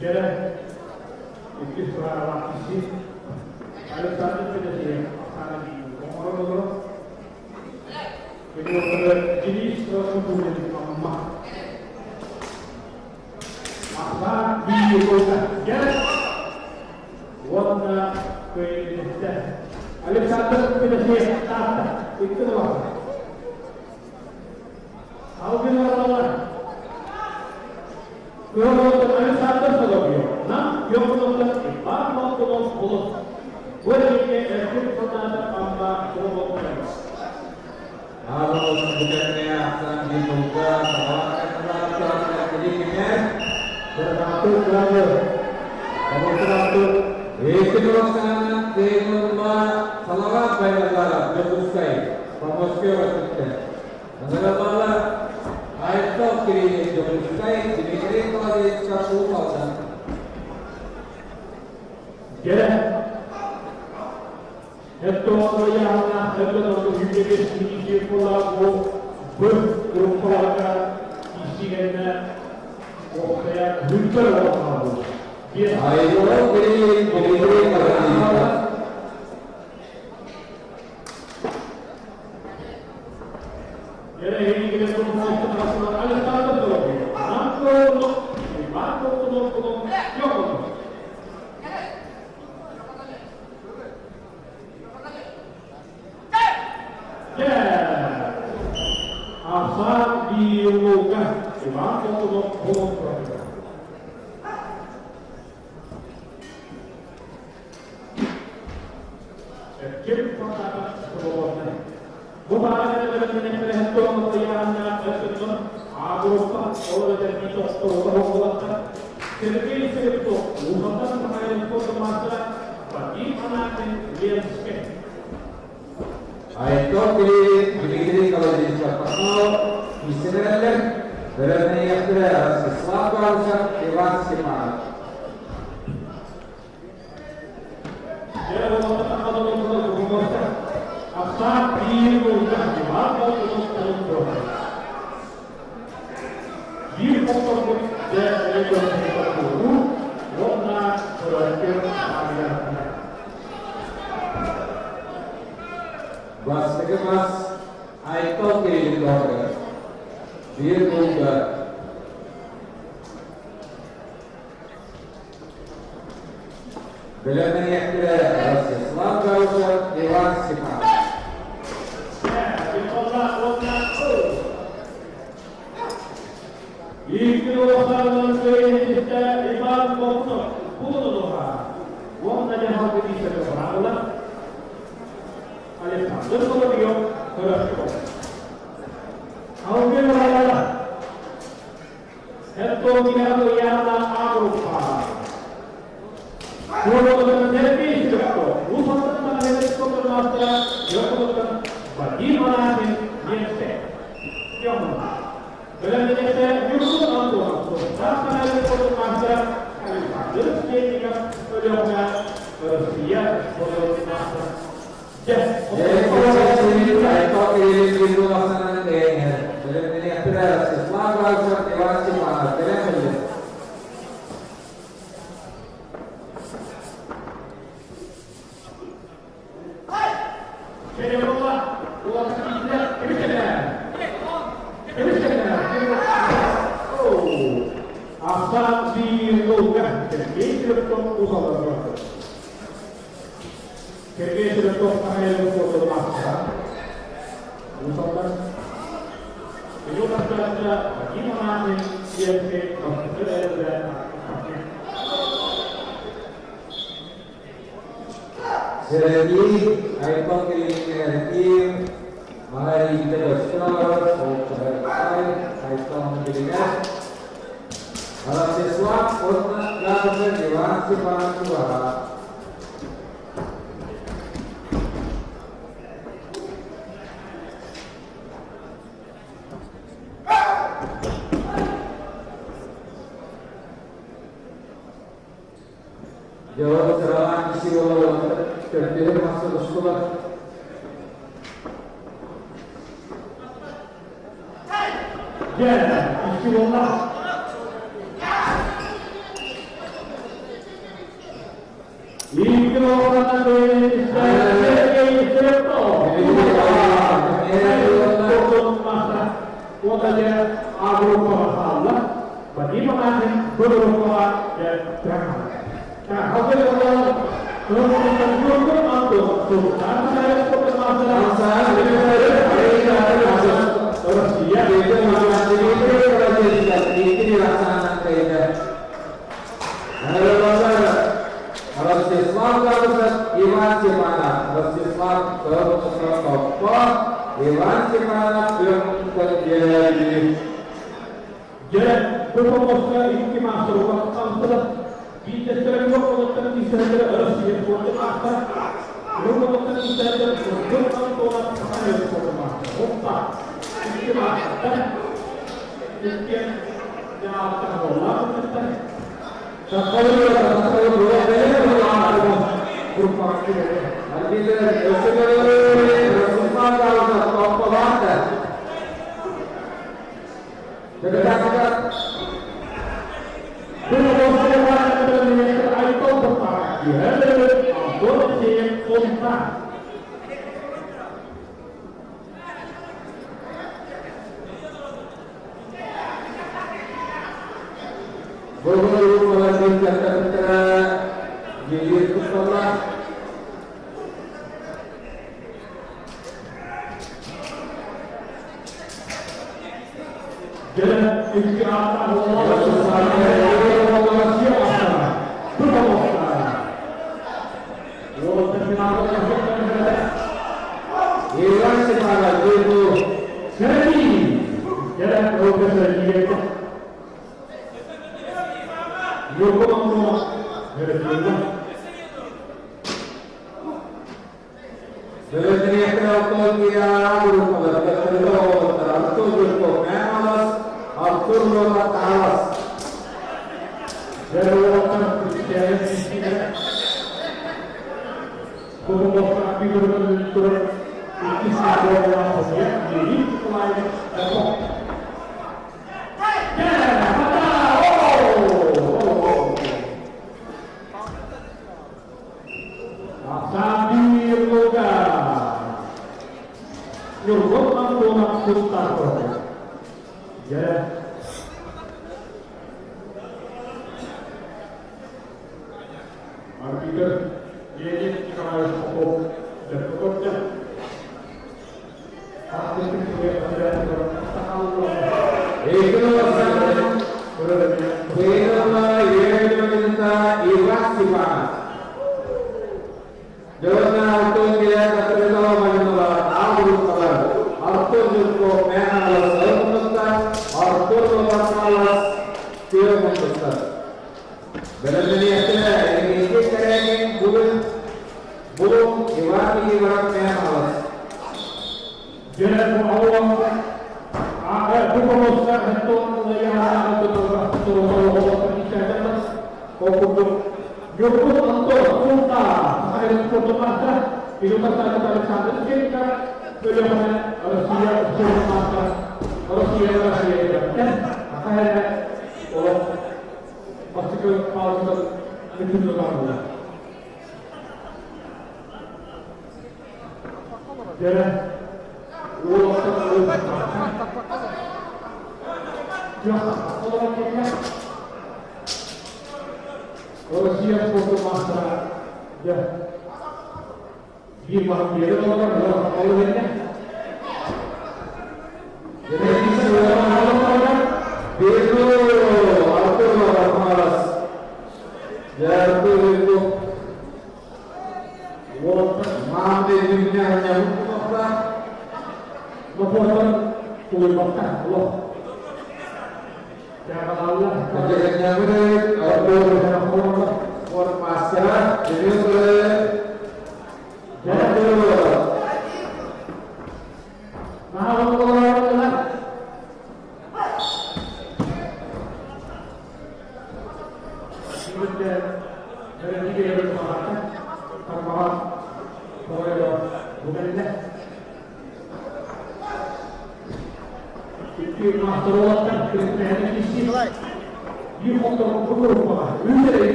Jadi, itu soal isi. Alexander sudah siap. Sana di nomor. Kedua jenis kemudian mama. Apa dilakukan? Jadi, warna kehidupan. Alexander sudah siap. Tata itu apa? Alvin lawan. Kalau Alexander Salobio, nah, yang menonton ibarat menonton bolos. Boleh ini pertanda apa promosi? Halo sebenarnya akan dibuka tawaran tentang sedikitnya berbentuk gambar. Kamu berbentuk itu sana di rumah salawat banyak dalam bersuskai promosi waktu. Negara malah itu kiri bersuskai Dimitri kalau di sekolah pausan. Jadi, itu yang untuk hidup ini pula berkeluarga isinya, saya Super Bowl. Yes. Ayo, beri kalau Era ele que levou o monte nacional, ele estava todo. Asal diumumkan, dimana untuk Jadi perkataan sebenarnya bukan dengan pemerintahan itu agama orang jadi itu orang jadi itu bukan perkara itu masalah bagi anak yang sekali. Ayo pilih kalau jadi siapa Israel berani yang terasa selalu harus dewas semangat. Jadi orang tak ada asal diumumkan di mana untuk di pokok dari dulu warna berakhir agak bas kemas ayo pilih dokter dia juga berani yang terasa selalu harus dewas semangat. Ikhlas dalam kehidupan iman kuno wong naja hati di sekolah Allah Alexander Kodio berarti Aunque la esto mirando ya la agrupa uno dengan service itu usaha tentang itu bermatra lakukan bagaimana biasa yang dalam ini justru untuk sampai untuk masa terus kita perlukan bersiap untuk masa. Jadi kalau ini kalau ini dulu masalah ini, dalam ini ada sesuatu yang dewasa mana, dalam ini. Jadi Allah tidak asal dilakukan kerja usaha berbuat. Kerja panel untuk masa usaha. Kejutan kerja bagaimana dia bekerja. Jadi, ayo pilih mari kita bersuara, ayo pilih. Kalau sesuatu orang lakukan dewasa pada tua. Jawab serangan isi walau terpilih masuk sekolah. Ya, isi walau orang harus Islam harus iman cemana, harus Islam terus kokoh, iman cemana belum terjadi. Jadi berpokoknya ini masuk waktu kita sering waktu kita harus dibuat apa? Waktu kita harus berbuat apa? Harus apa? Ini masuk. Mungkin yang akan bola kita. Kalau dua berupa kita semua kalau pembantu jadi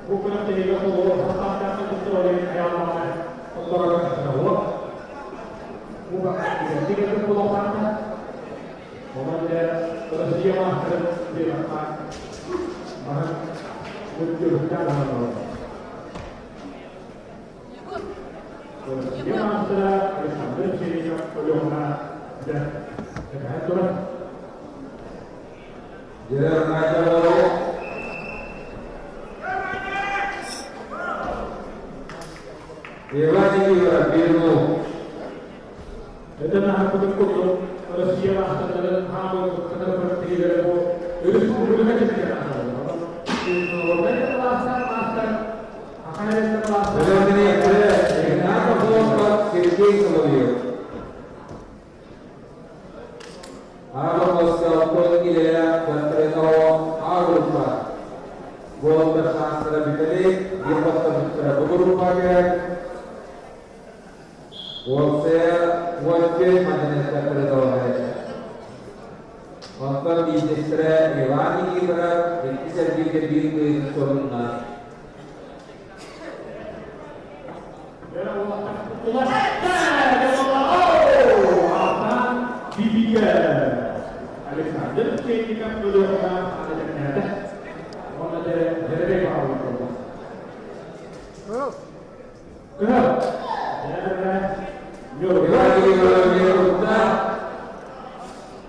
bukan tiga puluh sampai itu oleh ayam orang orang bukan tiga puluh sampai orang dia bersedia makan di makan bahan muncul dalam orang bersedia makan sambil sini orang dan itulah Jalan aja boleh. Dewa ini biru. Itu nak aku tuh kalau siapa sedang hamil sedang berarti dia itu sebelumnya tidak ada. Kalau mereka terasa akan ada terasa. Jalan ini ada. Kenapa bos sirki sebelum? Apa bos kau ini dia berterima agama. Bos bersastra bidalik dia bersastra berupa dia. Wholesale wajib majelis terdapat. Untuk di distrik Iwani kita kisah dikebiri ke Sunnah. Alexander kita perlu ada ternyata orang ada jadi bahawa kenapa? Yo, Iwani kita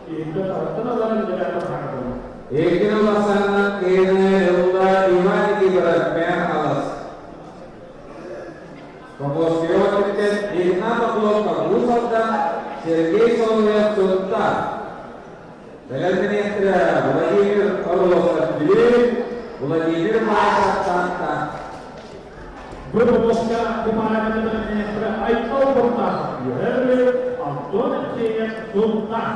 itu tanah lain jadi apa hal? Ekna masana kene Allah Iwani kita pehalas. Komposio kita ekna makhluk makhluk dan sergei soalnya tuntas. Dalam ini ada Vladimir Orlov-Sardin, Vladimir Masak-Tanta. Berpusat di mana kita menyerah aikau bertah, Yerle, Anton Ceyek tuntas.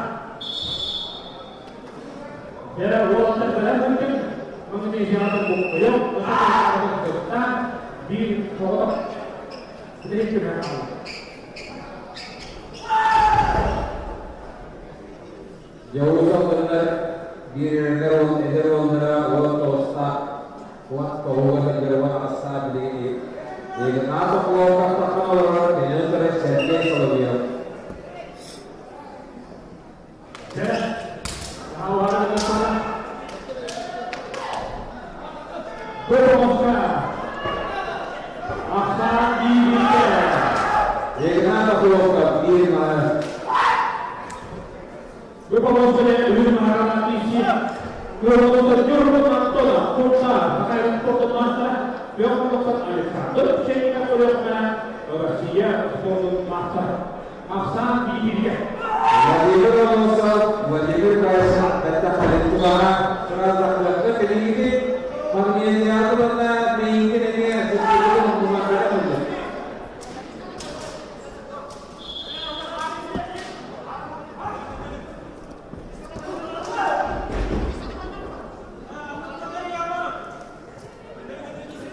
Jadi orang terdalam mungkin mengenai siapa buktinya, masa kita di forum jadi kenapa? Jauh benar di negara waktu asal ini. Jika apa pulau kata orang dengan terus sergei Soloviev. Jadi awal kita berpusat asal di Jika apa pulau kata mana? Berpusat di mana sih? Kalau terjun ke kantor, kota, pakai kota masa, yang kota Alexander, saya perlukan Rusia untuk masa, asal di dia. Vladimir Orlov, Vladimir Kaisar, datang dari Tuhan, serasa keluarga ini, maknanya itu benar, mungkin ini sesuatu hubungan kita.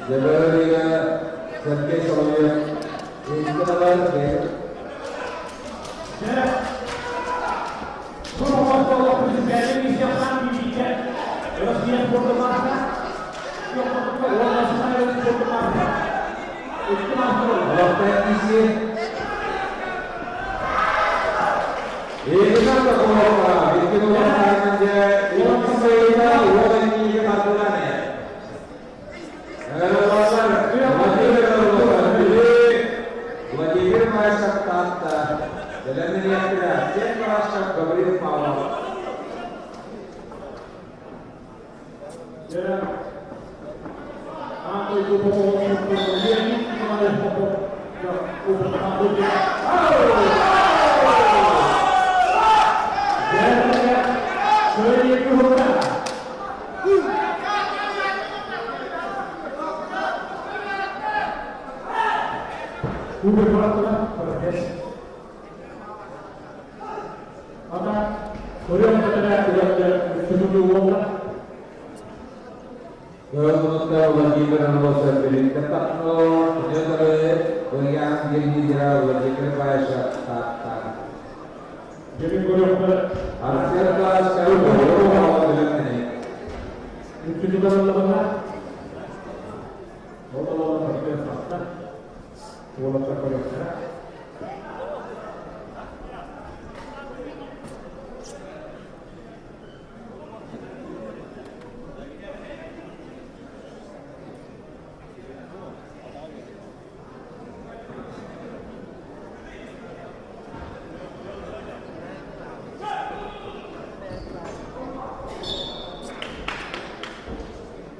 Jabariya Sergei Soloviev ini kenapa dia? Kalau presiden ini siapa di dia? Rusia untuk masa, yang orang saya untuk masa. Itu masalah. Kalau teknisi, ini kenapa kalau bikin orang aja ini saya orang ini kebetulannya. Vladimir Masak-Tanta dalam ini ada siapa rasa Gabriel Paul. Ya, aku itu pokok ini mana pokok ya pokok aku dia. Ya, saya itu orang. Udah berapa progres? Apa? Orang kita sudah uang lah. Kalau Vladimir Orlov-Sardin tetap ternyata yang jadi Vladimir Masak-Tanta. Jadi orang Harusnya kelas kalau baru awal bilang ini. itu juga lebaran. Odalara bakıyor zaten. Odalara bakıyor.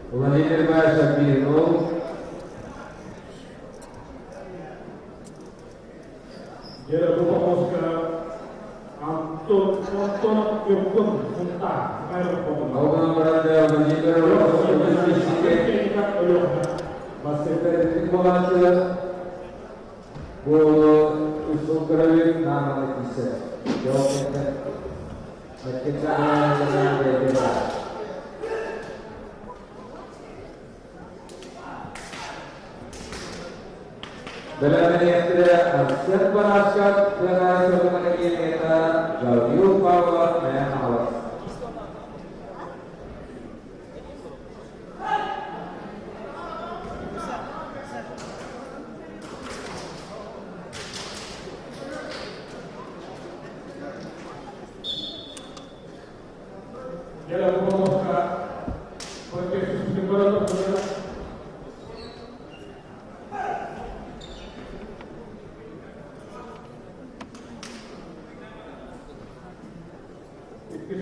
Vladimir Bayev 1-0. Dia berfokus ke Antonov Yukun Muntah. August berada Vladimir masih terkembang gol usul kering nama netizen. Jawabnya ketika dengan beda. Dalam menit Arsen Baraskat dengan seorang kita Gaudiu Power Man House. Dia berfokus ke kontekstus negara negara.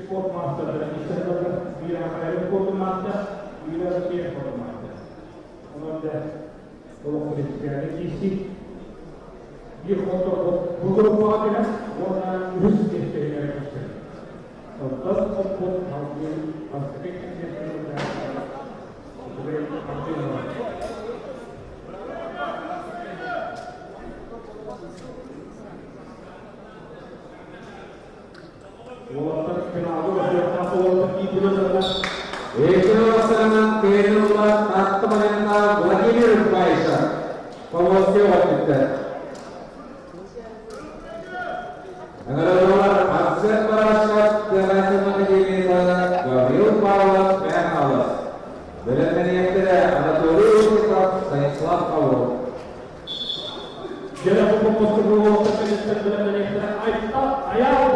Sport master dan istilah dia akan sport master, dia dia sport master. Kemudian kalau kristiani isi dia foto beberapa ada warna biru kristiani itu. Terus sport hampir pasti kristiani ada. Pasangan kedua teman Vladimir Bayev Pemosio kita. Negara Arsen Baraskat dengan teman kita Gaudiu Power Man House. Dalam menit ada tulis kita Stanislav Pavlov. Dia berfokus ke bawah terkait dengan menit ayat.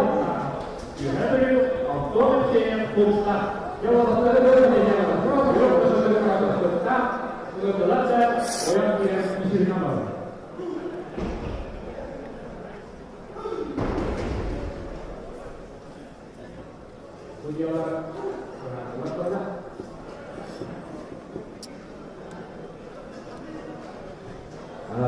Dihadiri Antonov Muntah. Jawab dari menjawab. Jawab dari tetap belajar orang yang bisa nama. Menjawab. Apa?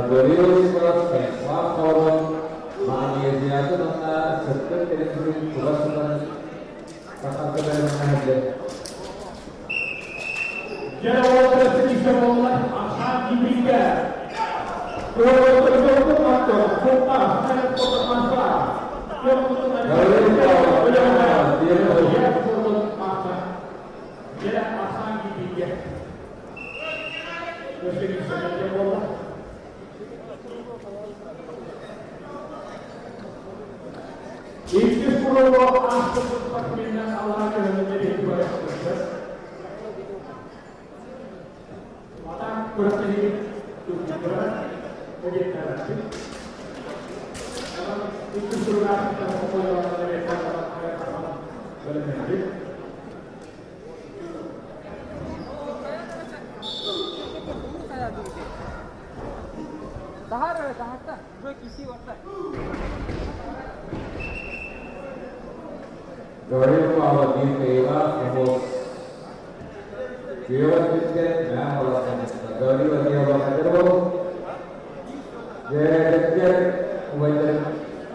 Gaudiu Stanislav Pavlov menginisiasi tentang sektor teknik kebasan kakak dari mana. Jawab dari sekolah akan diberikan. Kalau terjadi atau kota saya kota masa yang untuk dia akan diberikan. Jadi saya jawab. Ini perlu asal permintaan Allah yang menjadi ibadah kita. Maka berarti juga menjadi narasi. Itu sudah kita mengulang dari ayat dalam hadis. Tahar जो किसी वक्त Gaudiu Power Dewa Emos Dewa Kristen Man House. Gaudiu Dewa Kedero Jadikan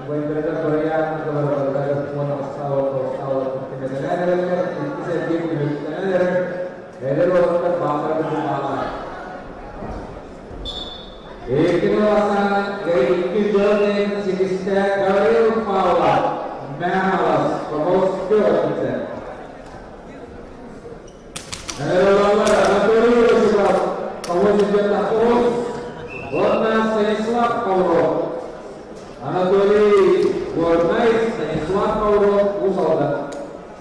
Wajar Korea kepada semua pesawat kemudian bisa dibuat dari waktu bangsa bersama. Pasangan dari Jordan Sinistra Gaudiu Power Man House Pemosio kita. Stanislav Pavlov. Anatoly Gornay Stanislav Pavlov usalda.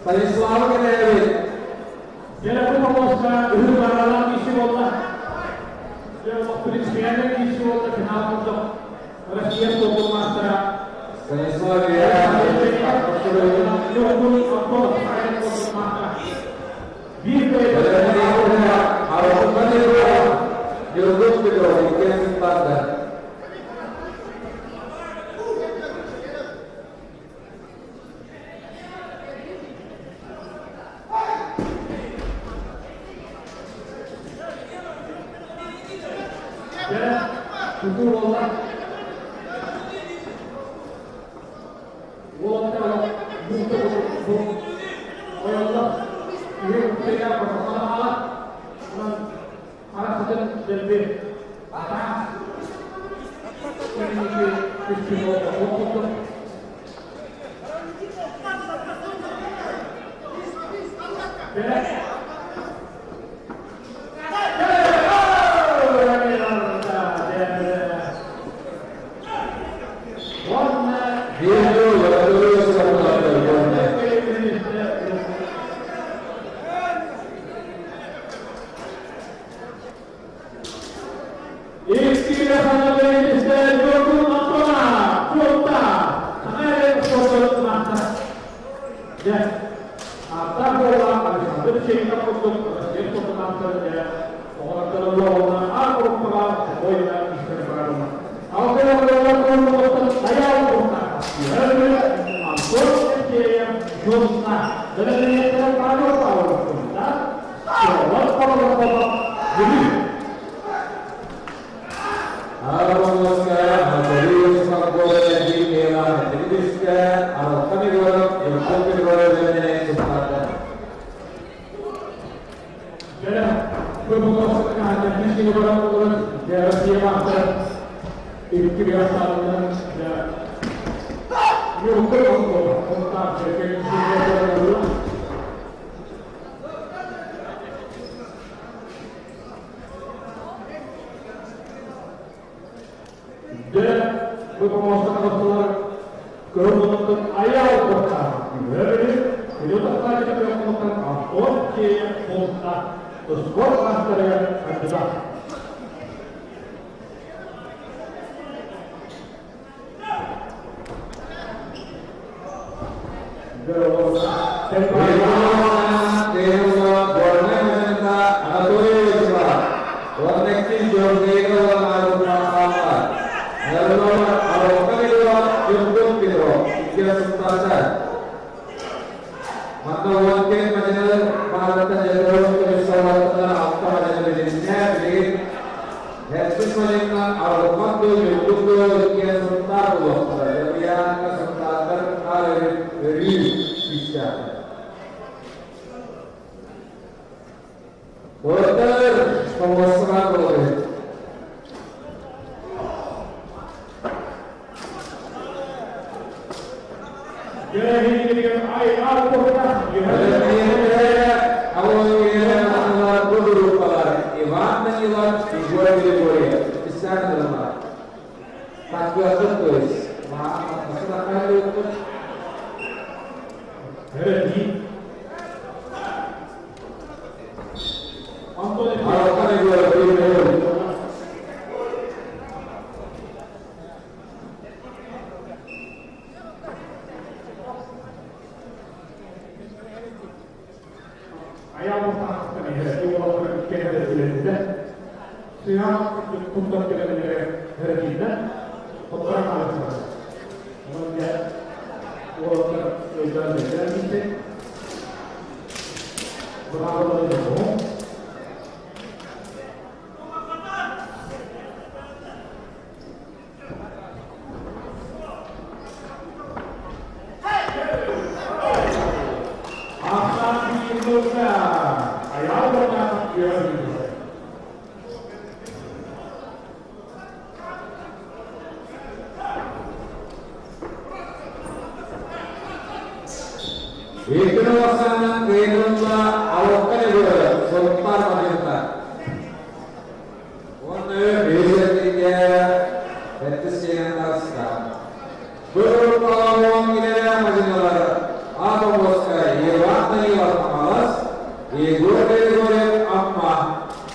Stanislav Kenevi. Dia berfokus ke dalam isi bola. principiannya isi waktu kenal untuk Rusia Football Master. Semua dia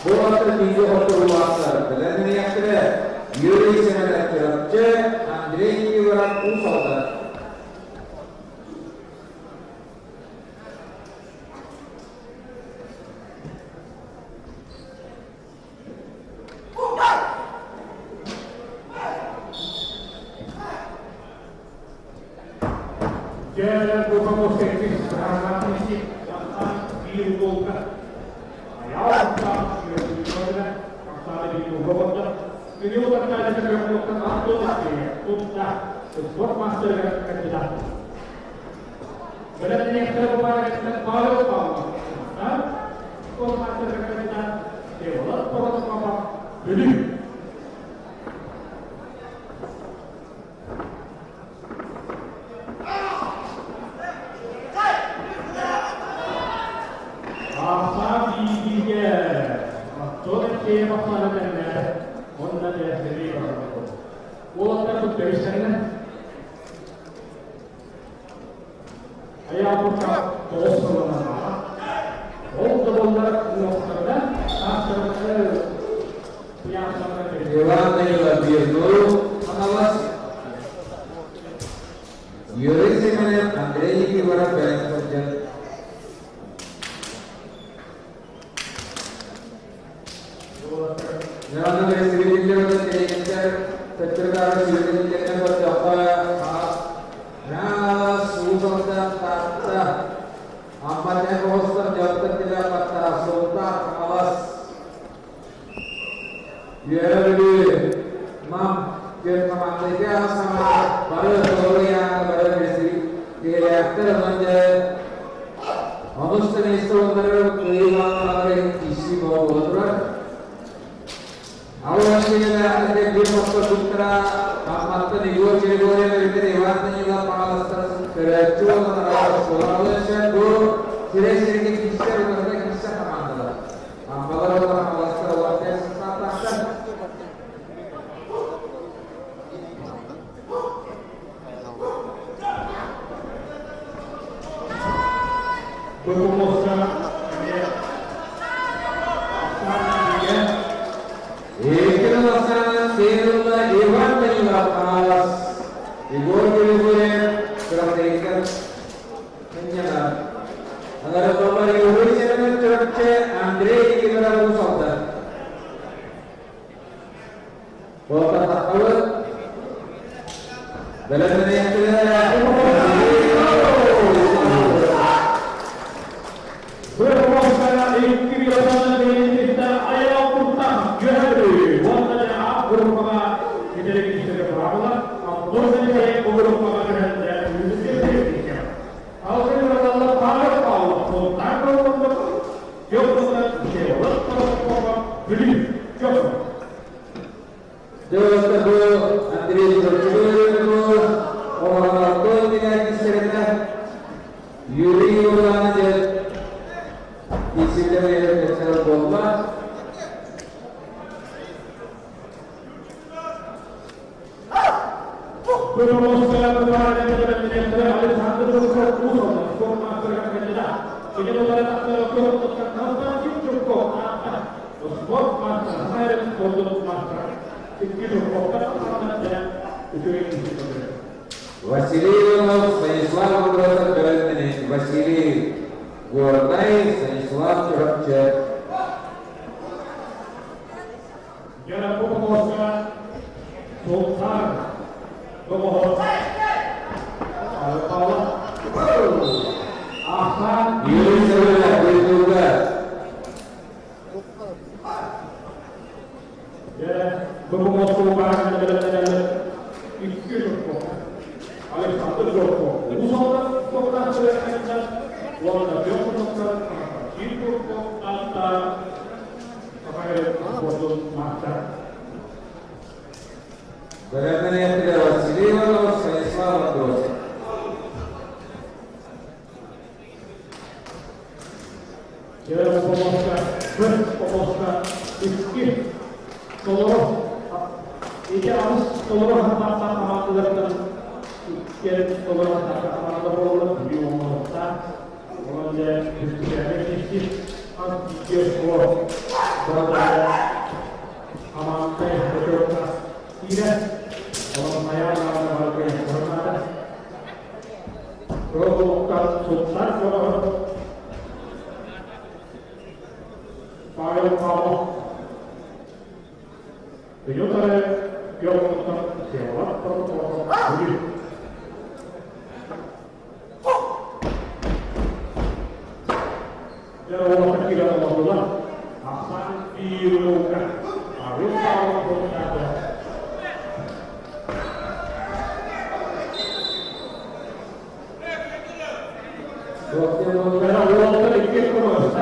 Bola tertinggi untuk master. Dalam ini yang kedua, Yuri sebenarnya terapce, Andrei Iwaran Usalda. Jangan lupa posisi serangan fisik yang diunggulkan. Ayat yang diunggulkan, yang diunggulkan. Ini bukan saja diunggulkan atau tidak, sudah sebuah master yang tidak. Berarti yang terbaik dan baru tahu, sebuah master yang tidak. Dewa orang apa? Jadi. Yuri sebenarnya Andrei Iwaran banyak kerja. Jangan dari sini dia terkejar tercerdas sini dia berjapa. Nah, susah dan kata. Amatnya poster jawab tidak kata sultan awas. Yuri, mam, dia kemana sama baru yang baru besi dia termanja. Anuষ্ঠানিক স্তরের পরিমাণ কৃষি বহদ্রা ಅವಶ್ಯಕತೆ ಅಂದರೆ ಬಿಮೊತ್ತ ಸೂತ್ರ ಮತ್ತು ನಿಗೋಚಿಗೋರೆ ಇದ್ದರೆ ಇವತ್ತಿನ ಪಾಲಸ್ತರ ಕರೆಚುವನ ಸೋಲಾವೇಶನ್ ಸಿರೇಶಿಗೆ ಕಿಸ್ಸರು ಅಂದರೆ ಕಿಸ್ಸ ಸಮಾನದ ಆ ಬದಲವರ ಪಾಲಸ್ತರ ವಾಕ್ಯ ಸಂತಾತ berumur Vasily Stanislav Gorbachev, Vasily Gorday, Stanislav Gorbachev. Jangan lupa Sultan Gomohor Al-Fawad Ahsan Yuri sebenarnya juga. Ya, berumur Sultan dan ikut Alexander Gorko. Itu soalnya sudah ada warna biru dokter, itu kata apa ya foto mata. Bagaimana yang tidak Vasily atau Stanislav Gorbachev? Dia memutuskan ikut seluruh ini harus seluruh harta amat dan kian seluruh harta amat berlalu di umur kita, kemudian diskusi harus seluruh berada Amante berdoa tidak kalau saya melakukan yang bermata Robokan Sultan Payung Pamo Penyutare Yokotan Siawat Protokol Budi Jawa Kira Wabullah Hasan Iruka Arif Pawang Ada Waktu yang berada di Kepulauan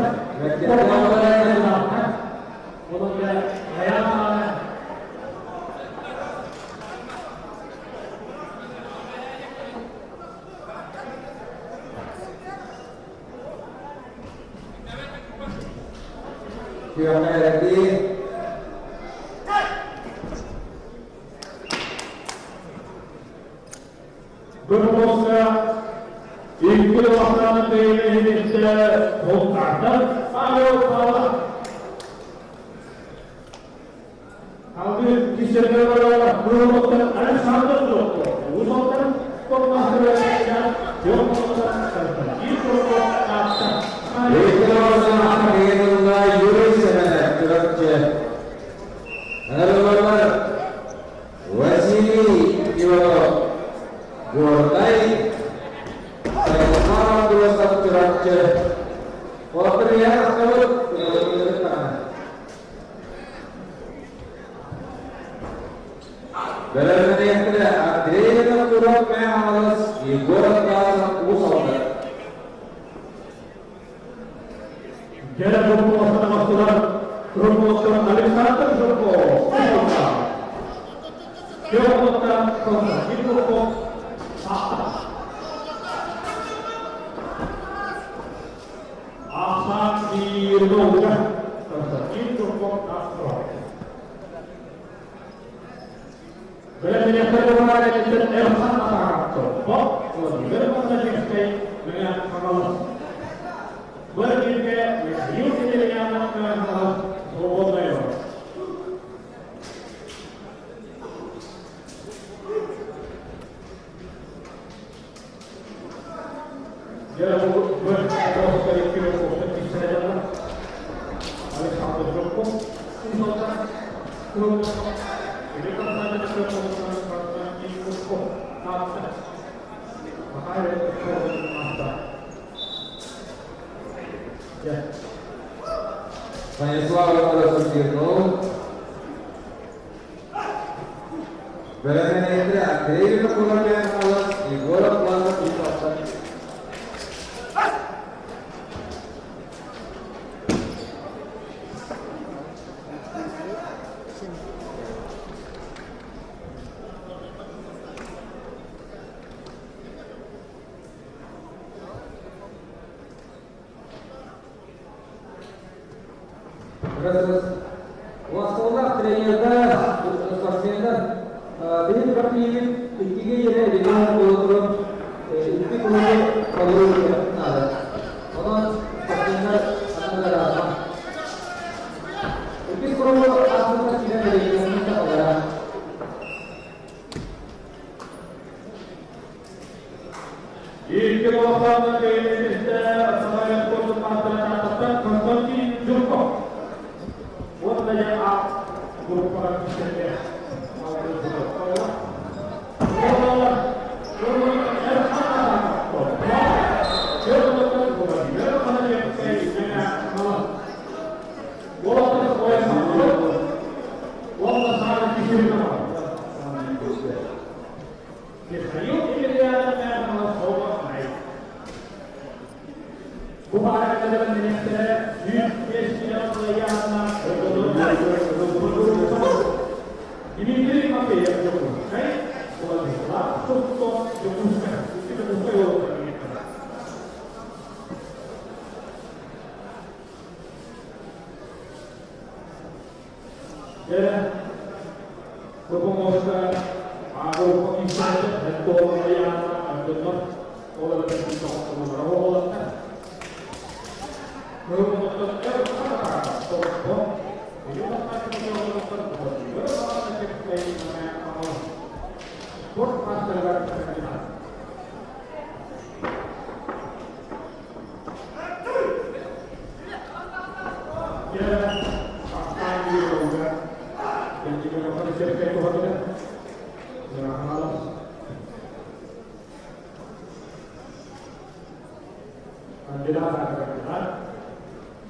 Siapa lagi? Bermosra ikut laksana Indonesia Hokkaido ayo kalah Alvin Kisegara Bermosra Alexander Loko Usotan Pemahaman Yokotan itu kata Jalan berpuasa masalah berpuasa Alexander Joko Yokotan kota itu kok asal di Indonesia kota itu kok asal Belajarnya terlalu dan elsan atau kok bermasa dengan kawasan berikutnya yuk kita lihat robot lain. Jalan berproses dari kilo di sana. Alexander Joko, Usotan, Kronos. Ini kan saja dengan ikut kok kata. Makanya itu masa. Ya. Saya selalu ada Sudirno. Berada di akhir kepulangan yang alas di bola plaza di pasar. Terus wassalah ternyata ternyata ini berarti tinggi ya di dalam turun itu kemudian kalau ada orang ternyata ada apa itu kalau asal tidak dari kita ada ini kalau apa kita sama yang perlu catatan konsumsi Joko Wala yang guru para peserta maupun guru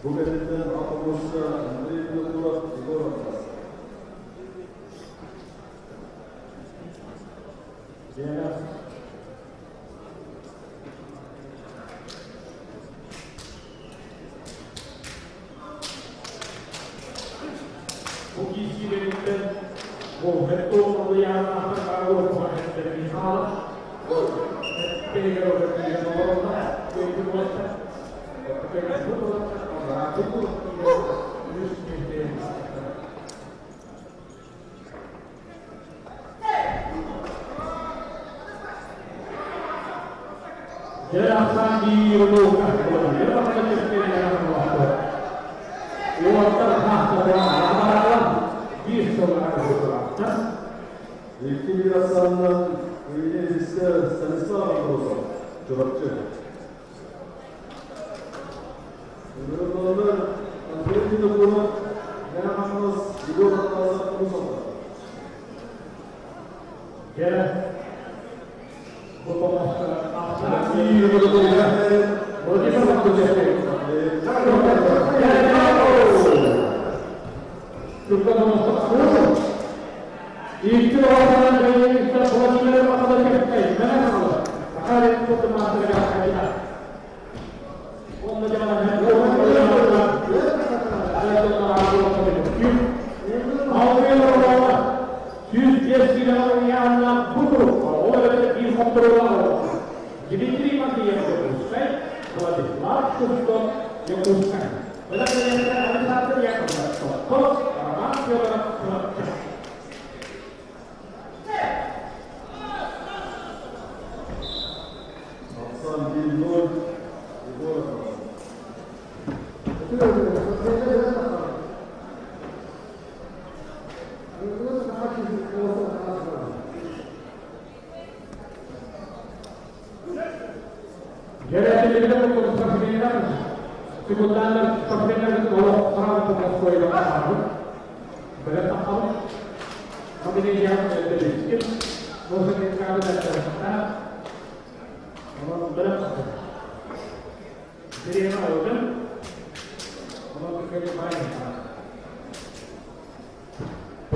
Bugün Akabos'ta Andrei Durak Igor Atlas. Jelasan diurungkan kembali dalam kecepatan waktu. Luar terhadap di sebelah selatan. İlk Hasan'dan Ülke Liste Stanislav Ambrosov, çorapçı. Ömürler Andrei Durak Yanaşmaz Igor Atlas'a konuşmadı. Gel. Dimitri masih yang berusai, kalau di langsung untuk yang berusai. Pada ada satu yang berusai, masih orang Hasan Bilnur Igor Atlas. Jadi kita untuk perbedaan, kebetulan perbedaan itu orang pemasukan yang baru, berapa kami ini yang dari skill, mungkin kalau ada kita, orang berapa, jadi yang awal, orang kerja banyak.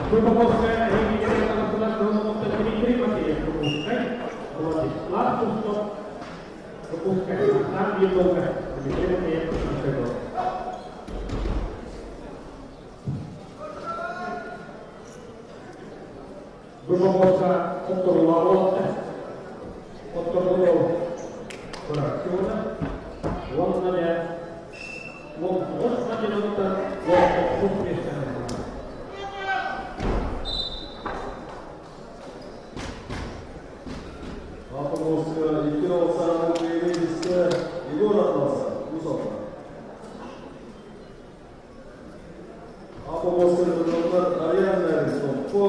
Pemasukan ini kita akan melakukan untuk diterima dia, pemasukan, kalau di langsung Bukan, nanti bukan. Begini dia bisa. Berbagai untuk lawan, untuk berakhirnya, warnanya, warna nonton, warna putih sana. Akabos'ta İlkin Hasan'dan Ülke Liste Igor Atlas'a uzatma. Akabos'ta Ömürler Ariyanler Topko,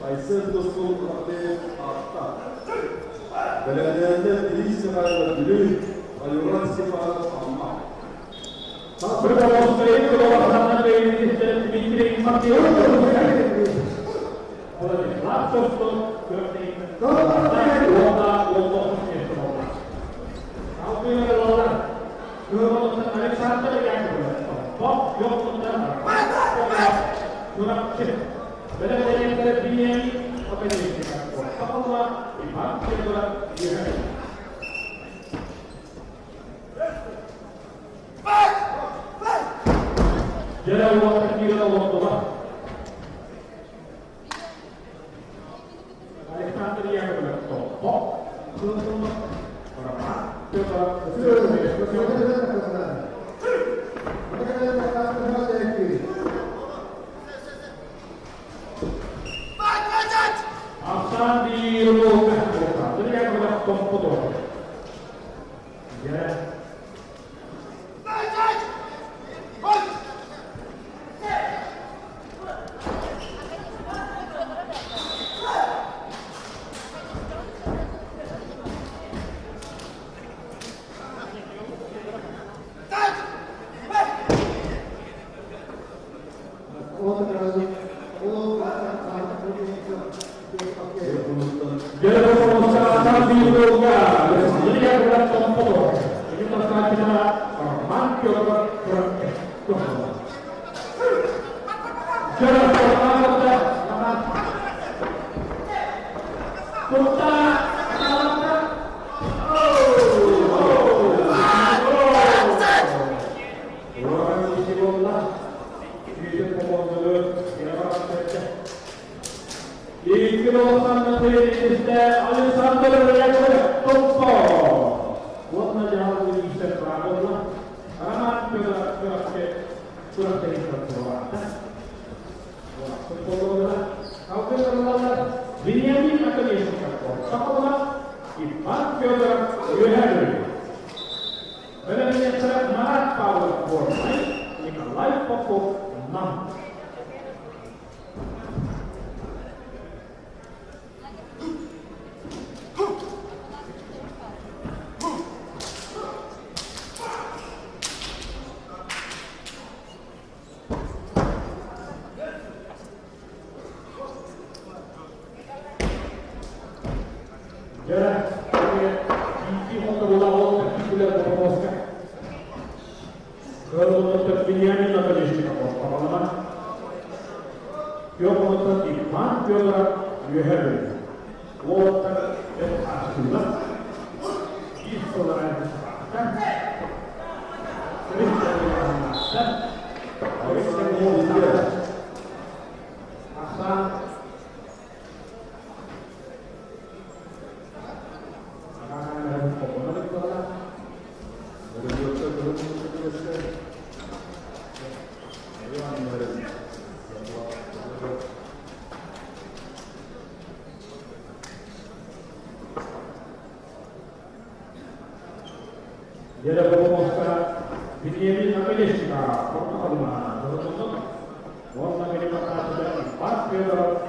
Aysel Dostum Abdel Akta. Belediyede birinci seferde Gülü, Ayuran Seferde Amma. Berbagai itu lawan dari Dimitri masih langsung jadi waktu kita waktu Alexander yang bertopok, belum berapa? Asan dirumahkan, jadi yang bertopok. Ya. Jadi pengusaha di Indonesia, jadi yang berat kompor. Ini masalah kita mantul jalan pertama dah, kota Alexander Yakob Tompo buatnya jauh lebih bisa beragam lah karena kurang dari perjuangan sepuluh kalau kita melihat Benyamin akan diisukan sama Ivan Fyodor Yuhari benar-benar sangat marah power forward Nikolai Popov 6. Dia ada merumuskan Benyamin Amerika pertama warna ini mata sudah empat Fyodor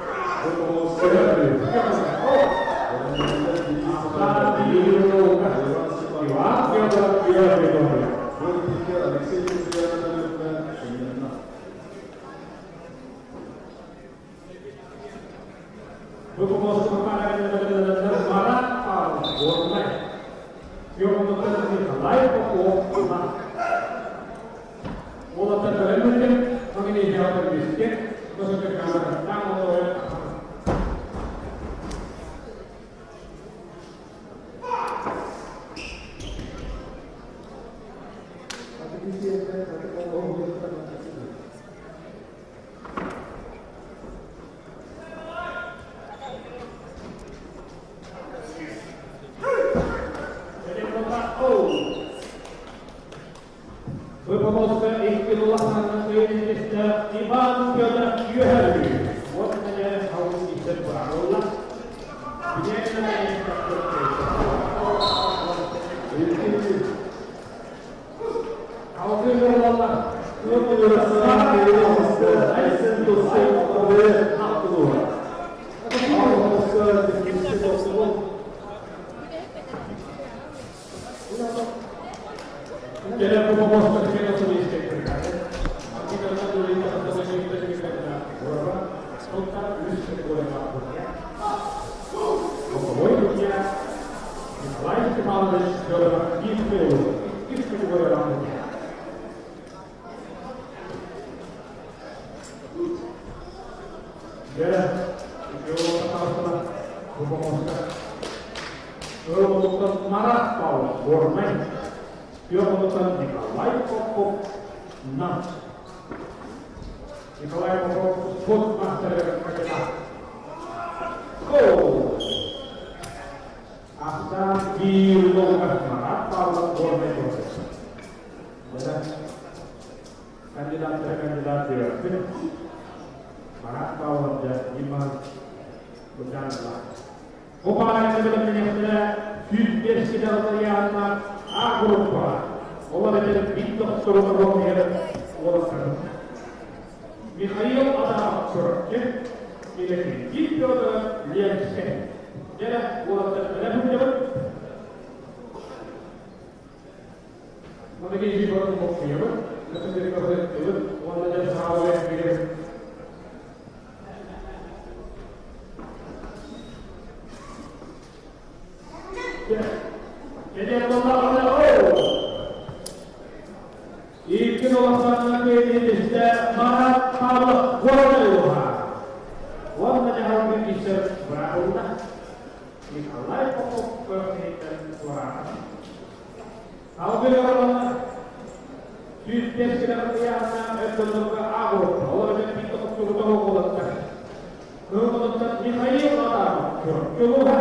Komutan Mikhail Adam, Kyoha,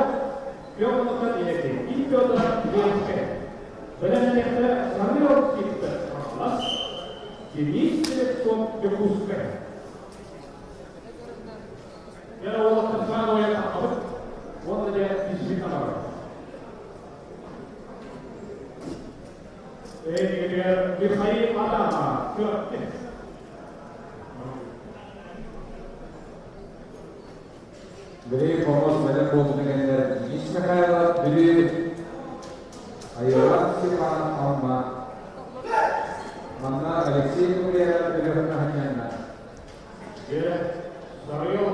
Kyomutan Yeke, Kyomutan Yeke. Benar-benar Samuel kita kelas, jenis teleskop Yokusuke. Ya Allah tersangka yang apa? Wanda dia disini apa? Dia Mikhail Adam, Kyoha. Beri fokus pada pembentukan jenis Mikhail beri ayat sifat Allah mana Alexei Kuliah berkenaan Ya, Sario.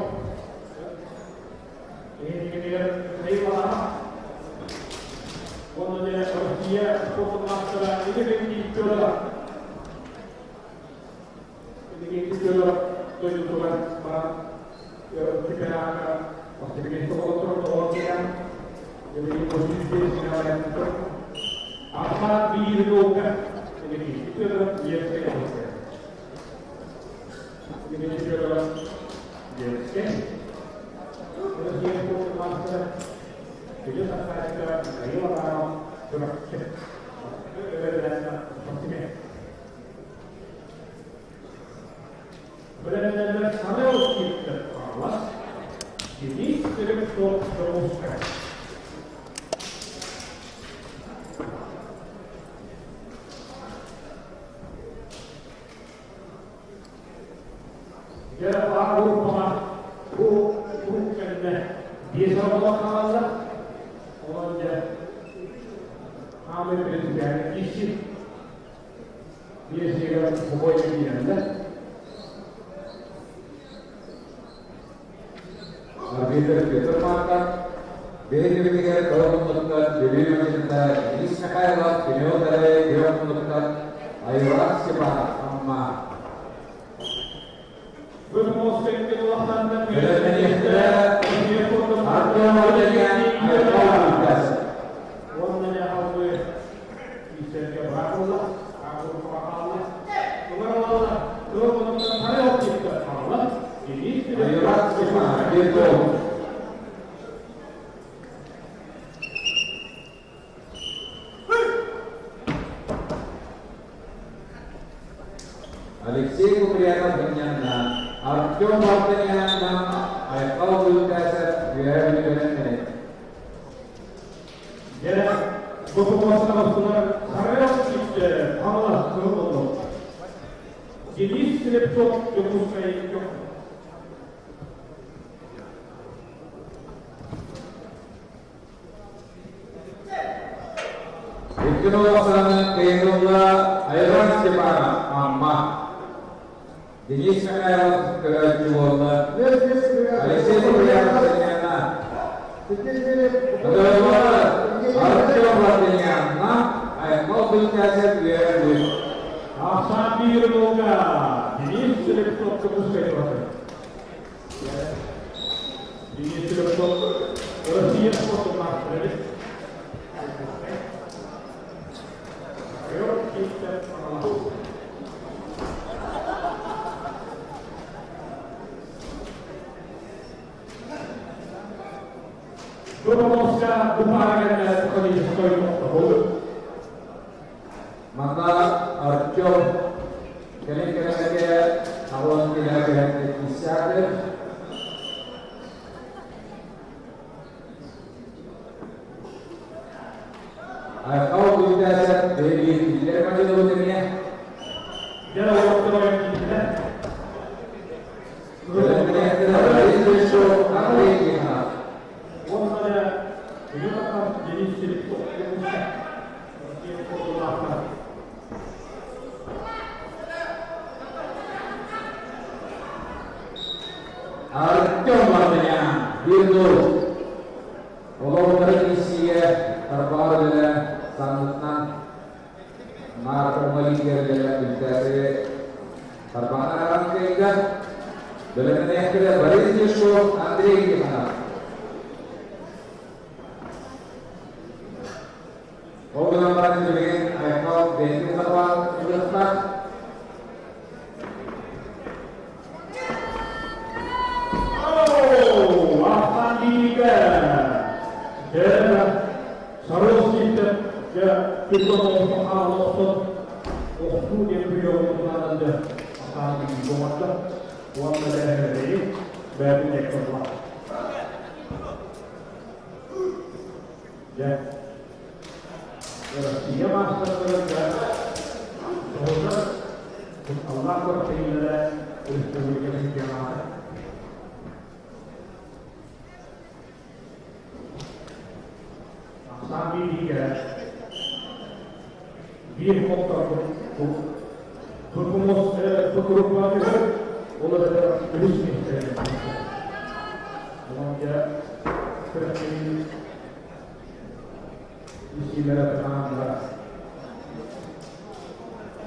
Ini dia lama. Wanda dia Rusia, masalah ini coba. Ini coba tunjukkan barang kita akan waktu ini kontrol jadi posisi yang apa dilakukan ini itu adalah biasa ini adalah biasa terus dia pun master jadi saya ayo orang beraktif benar-benar harus kita awas ini teleskop teruskan. Jadi aku bukan dia sama Allah orang dia kami presiden isi dia segera boleh dia Begitu maka beda-beda kalau menentukan beda macam jenis Mikhail beliau dari dia menentukan ayat sifat Allah. Bermusik di luar dan Benar-benar ada modalnya ayat warnanya apa bisa keberapa aku berapa keberapa kalau menentukan ayat sifat Allah ini ayat sifat itu Alexei Kuliah bernyata Artyom bernyata ayat kau dasar biar dibenahi. jadi beberapa saya kita Allah berdoa jadi teleskop Yokusuke Itu masalah kehidupan ayat sifat Allah. Jenis Mikhail kejualan Alexei Kuliah bernyata kedua Artyom bernyata ayat kau dasar biar dibenahi. Asal diroga ini teleskop Yokusuke ini teleskop Rusia foto master ayo kita melakukan Promoska bumagan kami sekali tahun. Maka Artyom kira-kira dia awal tidak berhenti inisiatif. Kau bisa dari tidak macam itu dunia. Jangan waktu yang kita. Dunia kita dari besok hari kita. Warnanya menyebabkan jenis teleskop Yokusuke seperti fotografer. Artyom artinya biru. Kalau terisi terbaru adalah sambutan marah kembali adalah bicara terbangan orang ketiga dalam yang kita beri Yesus Andre kita. Kalau dalam orang itu dengan ayat bentuk terwal berlepas. Oh, People of our also of food and freedom of another starting to go up one day where we take a lot. Yeah. Dia master kerja, saudara, Allah berfirman untuk memberikan jamaah. Sami dia, dia kokar berkumpul berkumpul oleh Kristen. Dia seperti istilah pertama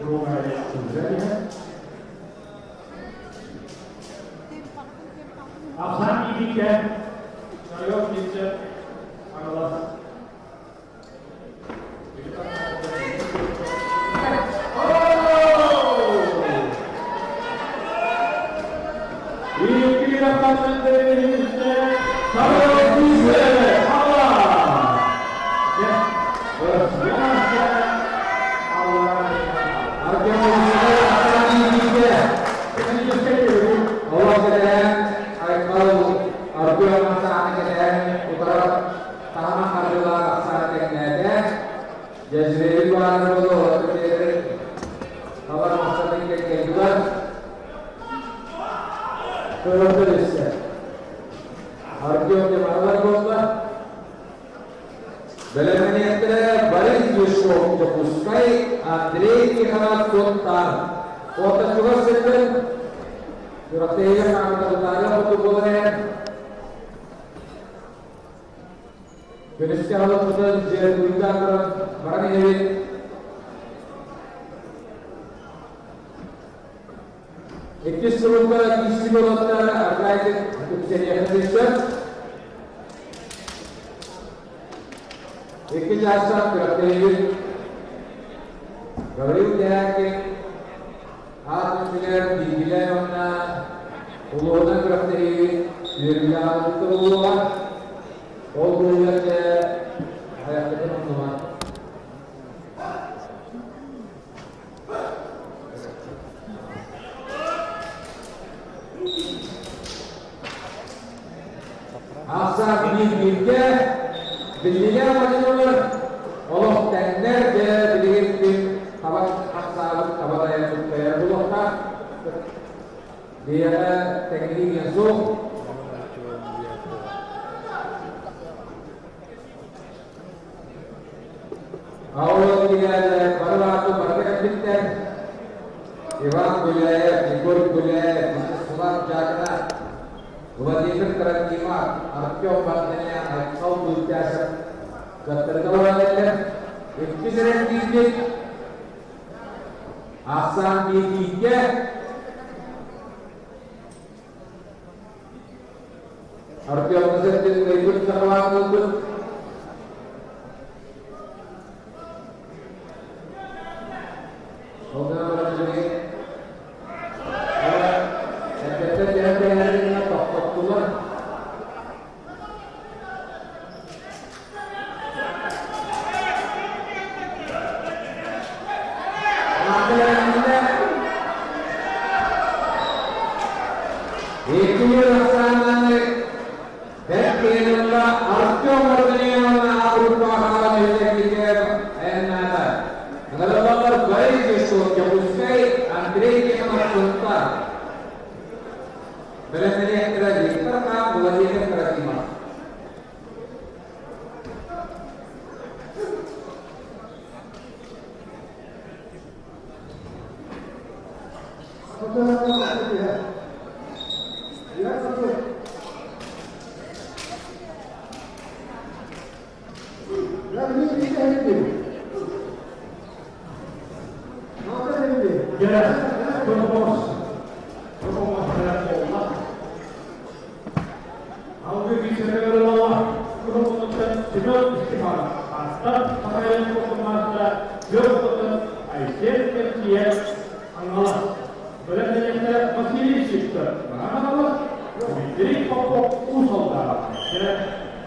rumah yang terjadi. Asal ini kan, saya bisa adalah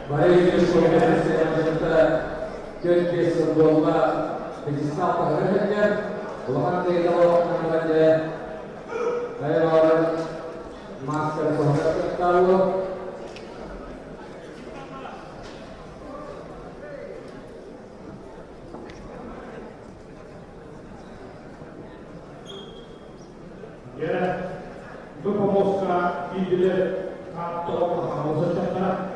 Baik, semoga kita Digital saja, bukan kalau namanya kayak masker sobat tahu. Ya, itu pemuska ide atau mau secara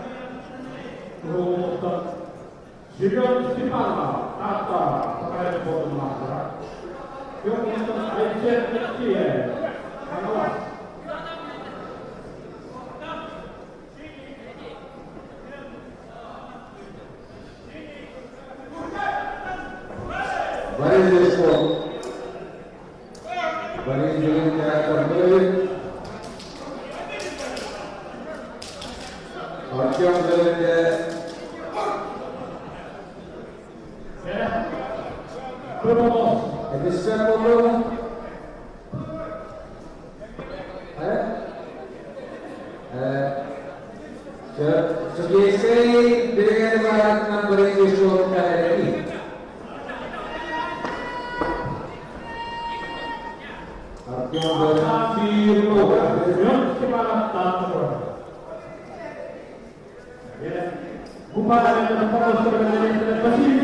untuk jika istimewa atau terkait dengan masalah, yang untuk ICT adalah Baris respon, baris dengan cara terbaik. Artiam dari Edison Polo, sebagai dengan barat nomor itu KRI. Artiam dari yang semangat tanpa. Ya, bukan hanya tempat sebenarnya masih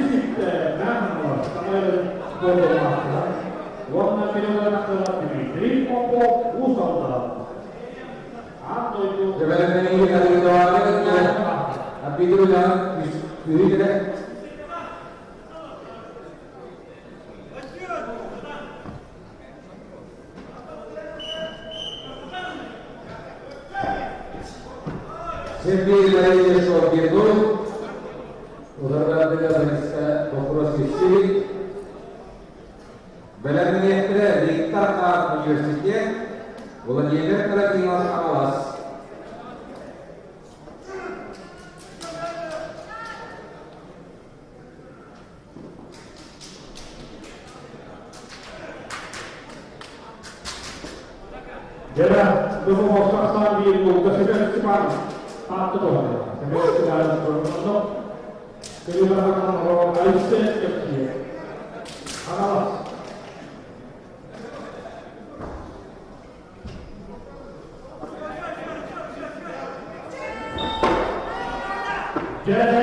nah, warna biru Dimitri Popo Usauda atau itu sebenarnya ini kali doanya, tapi itu jangan diri kita. Sempre dari Sovietku, udara tidak bisa berproses. Benar-benar di Tarka Universitas, belajar kreativitas awas. Jadi, untuk masa di Lokasi Cepat, satu tahun. Saya sudah berbentuk, kejuaraan orang Aisyah kecil. Alas. Jadi,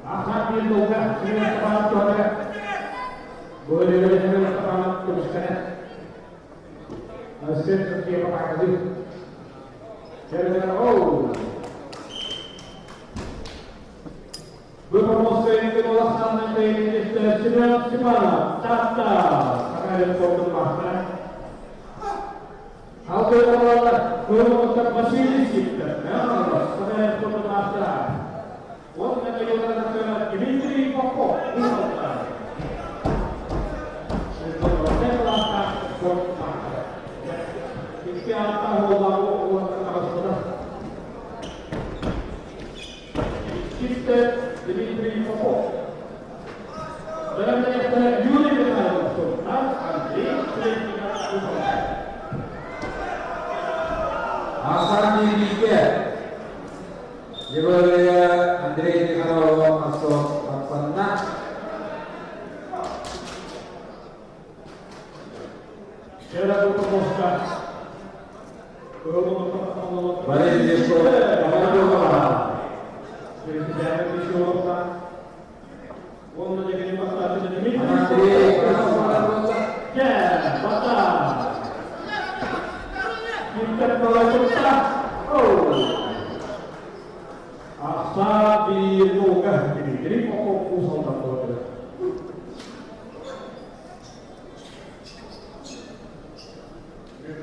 akan dilakukan dengan cepat saja. Boleh dengan cepat teruskan. Asyik kerja apa lagi? Jadi, berpromosi ke melaksanakan ini semua tata akan foto master. Auto adalah bermotor masih kita, sebenarnya foto master. Warna biru adalah Dimitri Popo Usauda. Setelah foto master. Siapa tahu orang kita Dimitri Popo. Dalam ayat Yuli dengan Sultan Andri Usauda. Asal dirinya, jika Andre kalau masuk sana, Saya berpemuskan balik di sekolah, jadi saya disuruhkan untuk menjadi pastor jadi Andre, ya, pastor. Kita melakukan asa dibuka ini, jadi pokok Usauda saudara.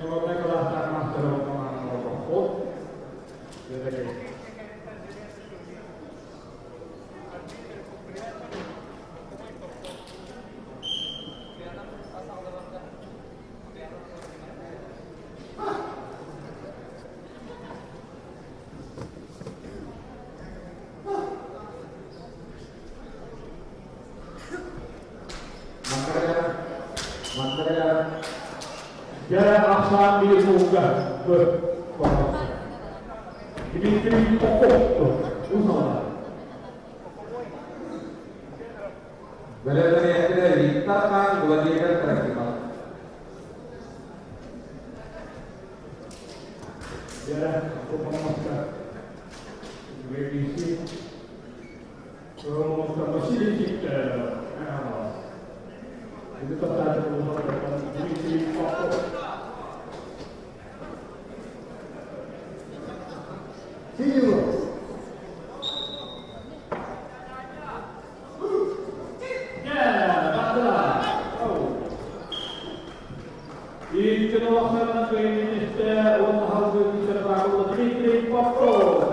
Kalau mereka datang master orang rokok, jadi Jalan asal dibuka berpromosi. Dimitri Popo usaha. Benar-benar yang tidak ditarkan dua dia terkibat. Ya, aku memasukkan revisi. Kalau masih kita, itu terjadi dengan revisi foto. Sini. Laksana Minister Usaha Serba Distrik Papua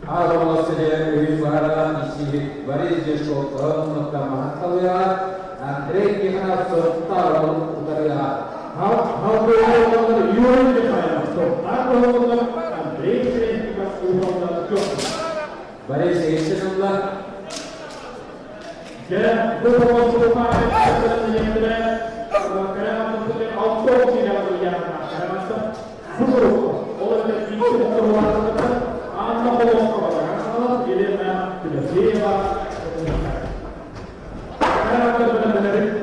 Kalau sedang berbicara isi baris jesok untuk mahasiswa Andre kita serta utara how do you define so aku Andre kita usaha baris sesuatu ya, beberapa rumah yang karena untuk auto tidak berjalan karena buruk oleh itu keluar anak orang jadi memang tidak siapa karena benar-benar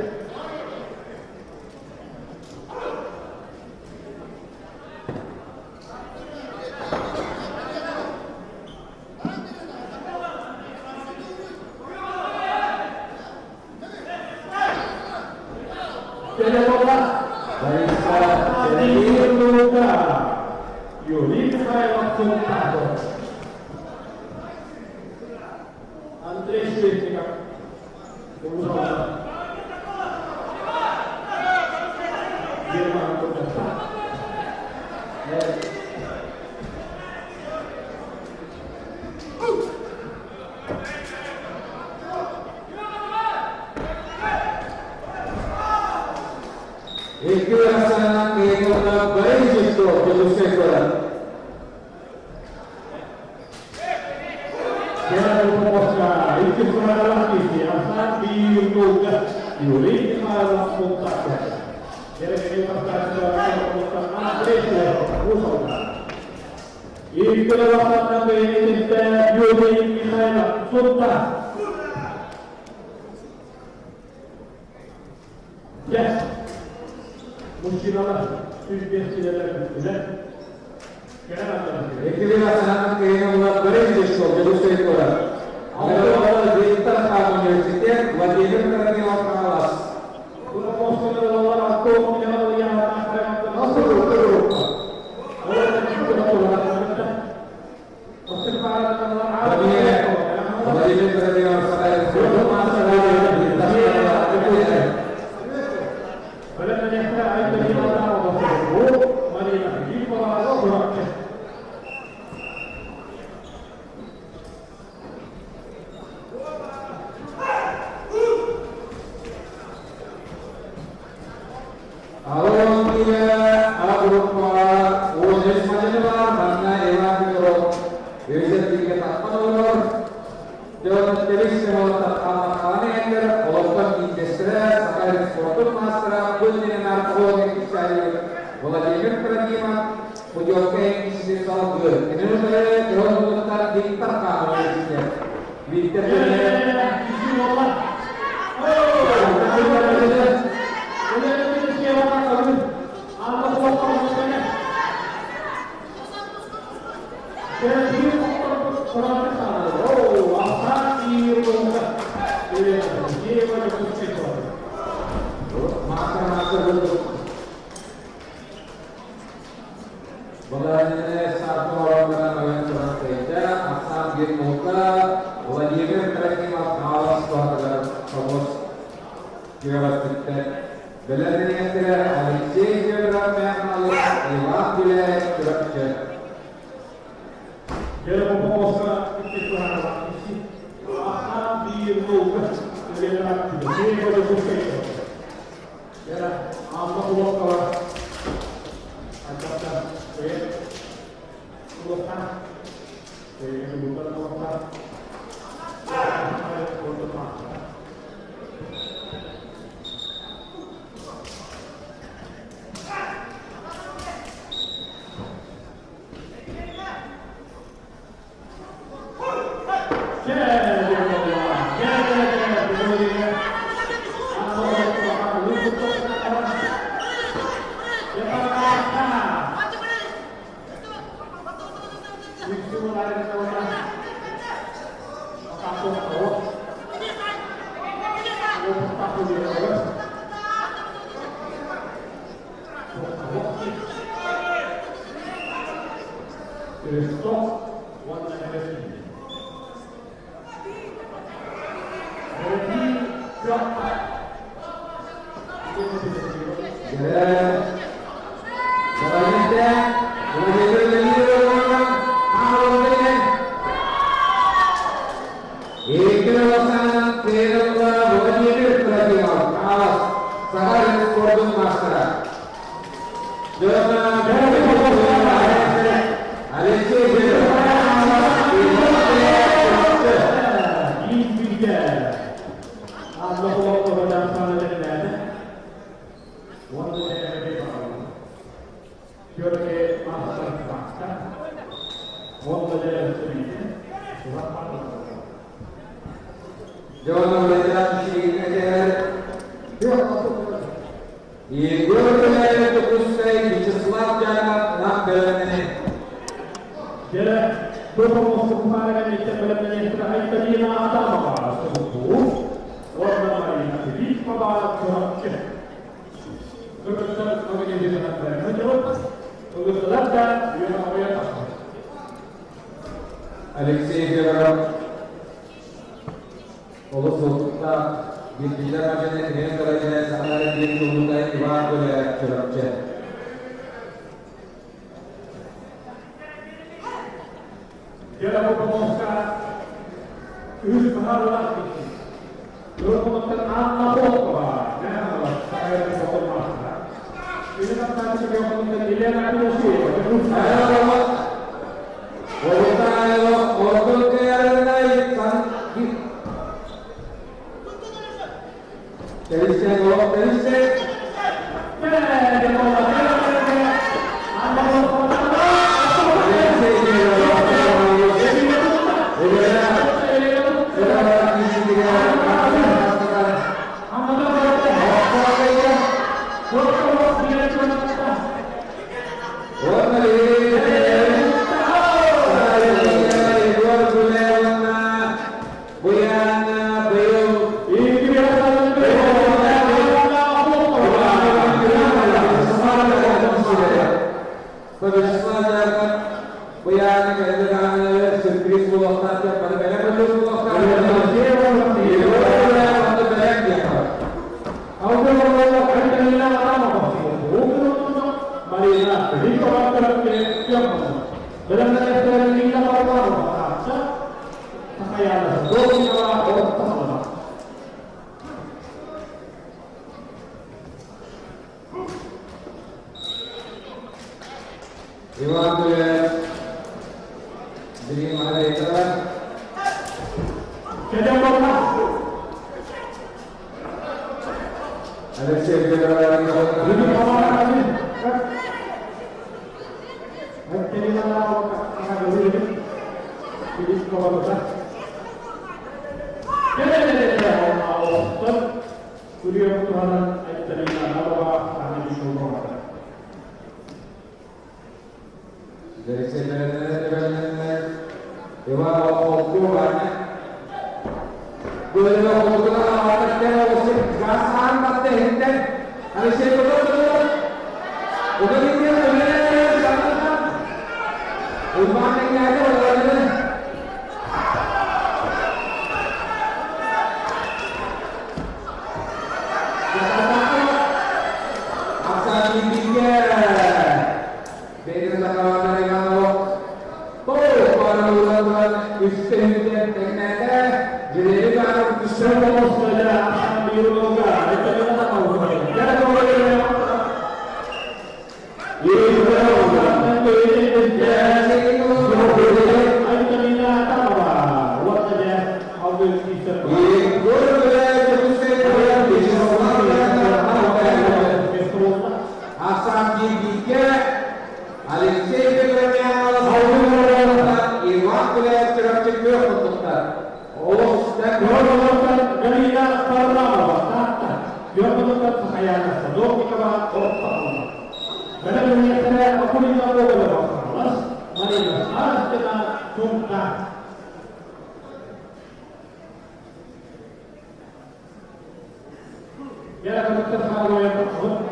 Ya, dokter Halo yang tersebut.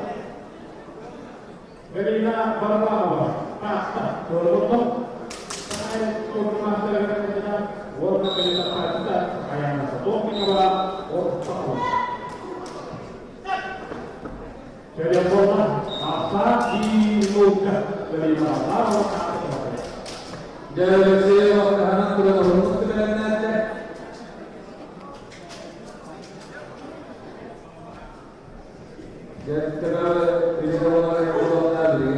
Galina Barbawa. Beruntung saya konfirmasi dengan warna galina kita yang satu minggu jadi warna apa di muka galina Barbawa. Jadi saya waktu anak sudah beruntung dengan nanti. Jadi kalau bisa orang yang belum tadi,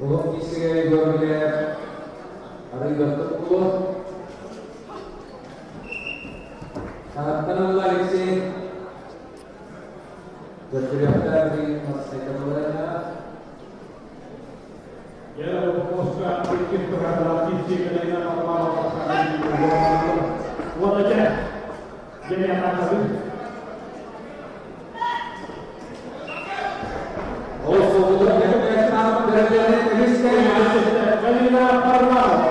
orang isi yang jualnya hari bertemu, tanpa isi berteriakkan di masa kemudiannya. Ya, fokuskan pikir terhadap isi kelima masalah pasangan di dalam wajah jadi apa tadi? Also, untuk mengenai derajatnya teriskan Galina Barbawa.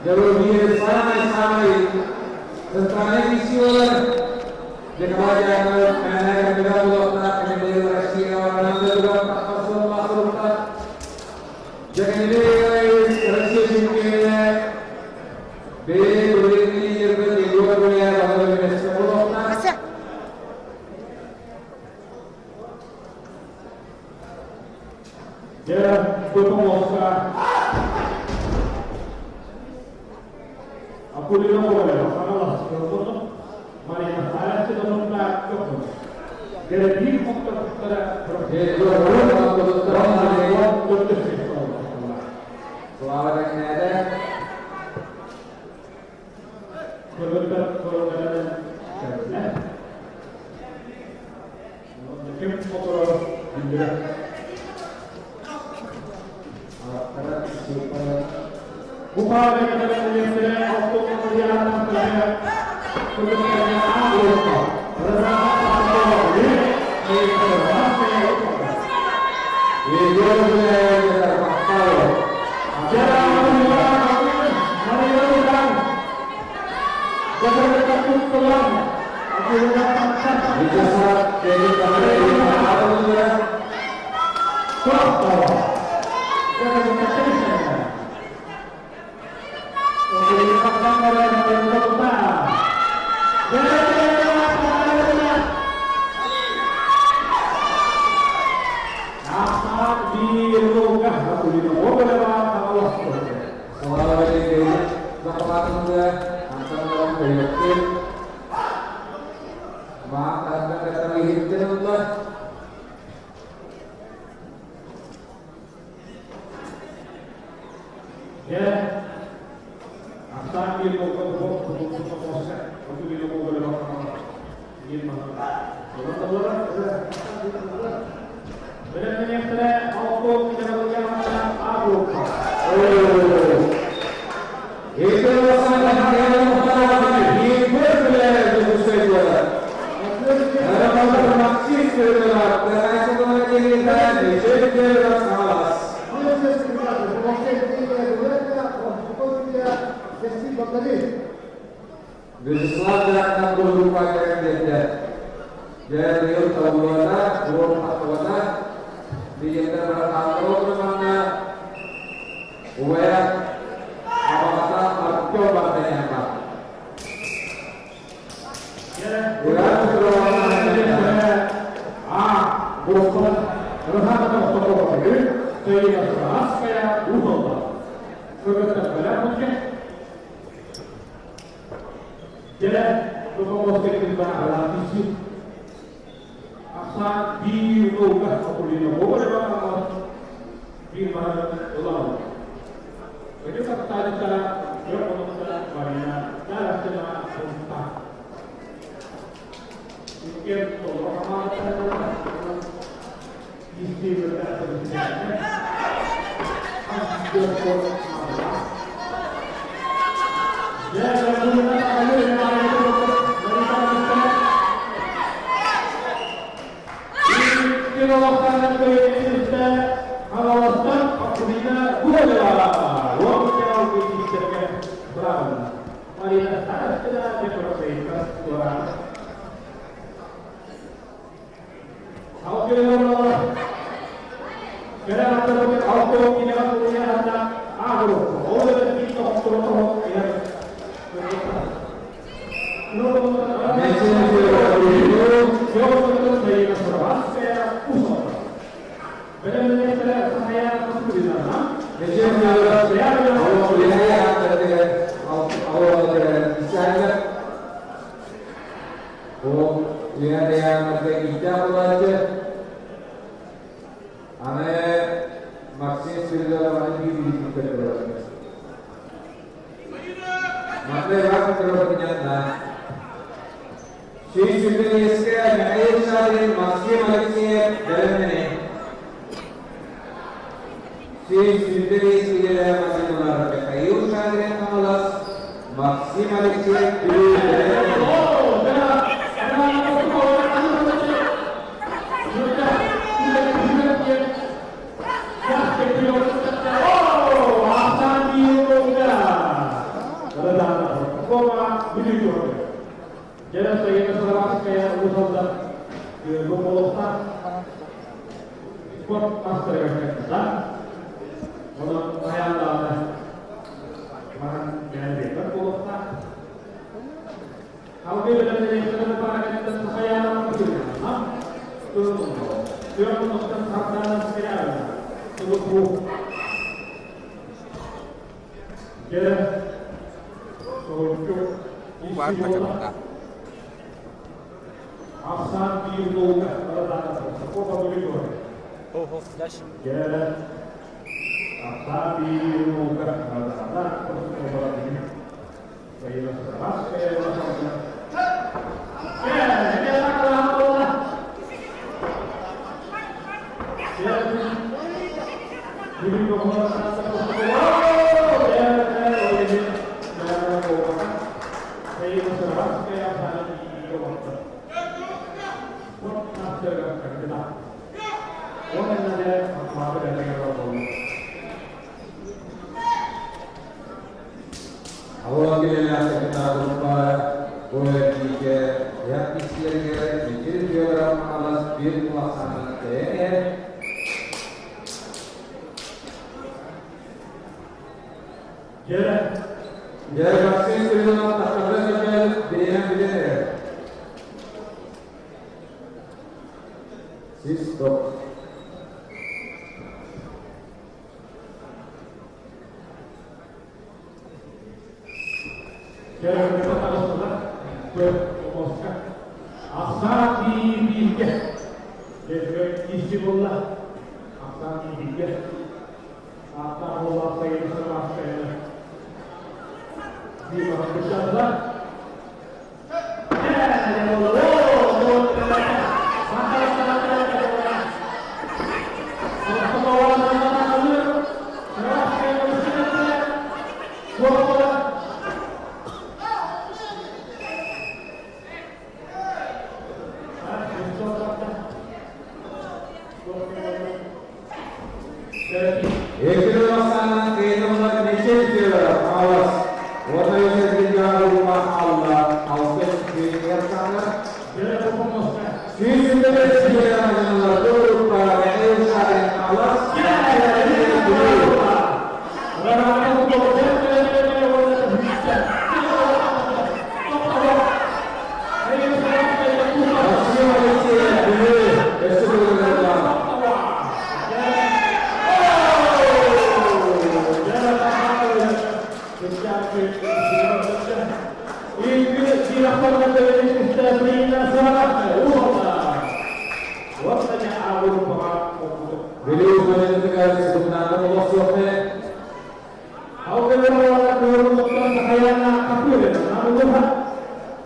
Jalur dia sama tentang isi orang jika wajah mengenai kita belum tak menjadi reaksi orang juga tak masuk tak jika ini reaksi singkirnya beri ini jadi dua dunia kalau ini sepuluh tak ya berpenguasa aku di nomor Allah sebelum mari kita sudah mentak cukup jadi kita jadi dua orang untuk soal yang ada berbentuk golongan karena mungkin motor juga upaya kita menyelesaikan untuk kemudian terhadap kemudian anggota bersama Izquierdo, Rohamad, Izquierdo,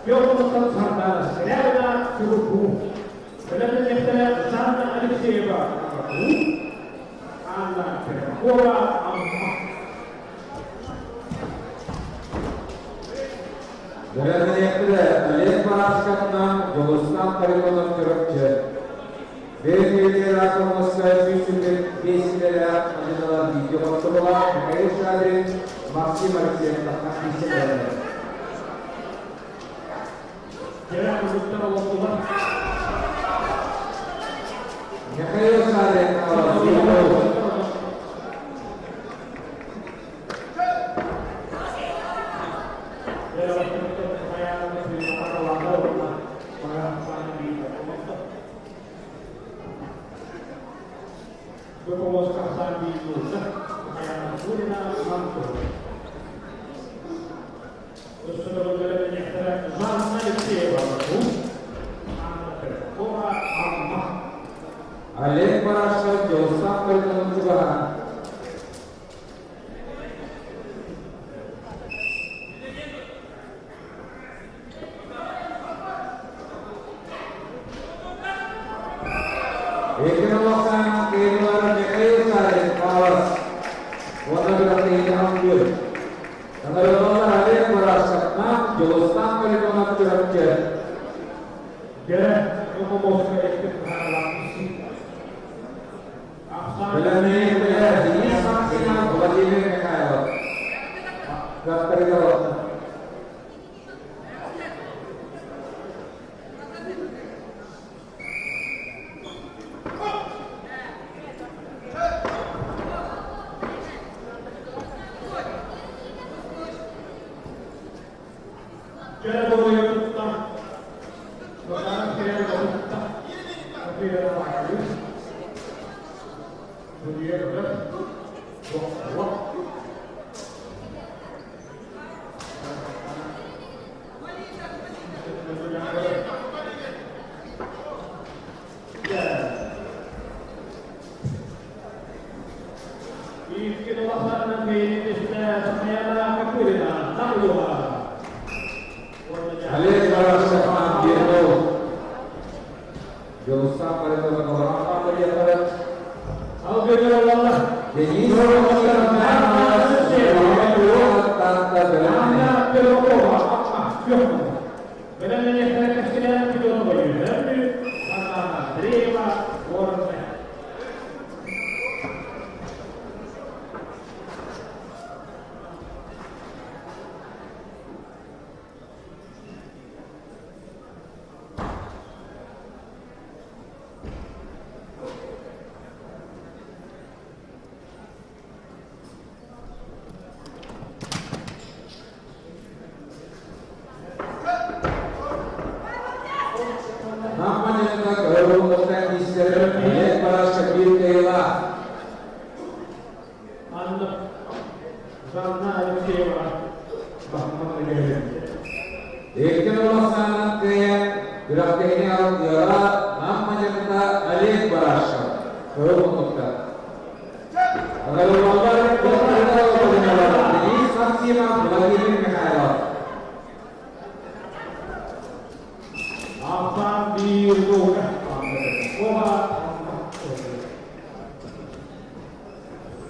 Piotrowska Sardana, Serena Suruku. Belanda Neftala Zana Alexeyeva. Anna Perakova Amma. Belanda Neftala Alek Paraskat'tan Yugoslan Karikon'un Türkçe. Belediyeler Moskva Büyükşehir Beşiktaş'a acılar video fotoğraflar Kayışlar'ın Maksim Alexeyev'den takipçilerine. Gelen gruplar oldular. Kayışlar'ın Alek Paraskat Yugoslan Karikon'un Türkçe. Ekinosan keluar Kayışlar'ın kawas. Warna berarti ambil. Tanggal 12 Alek Paraskat'tan Yugoslan Karikon'un Türkçe. Gelen Moskva ekip halalisi. Belanda Neftala ini sanksinya Vladimir Mikhailov. Daftar jawab. Gelen buraya tuttan. Bakalım gelen tuttan. Buraya bakıyoruz. Buraya kadar. Wah. Alek Paraskat'tan Diego. Yugoslan Karikon'un orang apa dia pada? Jadi tanta Belanda. Namanya kalau untuk Israel Alek Paraskat Kayla. Ekinosan kaya berarti ini harus dialah namanya kita Alek Paraskat. Kalau untuk kalau lomba jadi sanksinya Vladimir Mikhailov. Afan di rumah.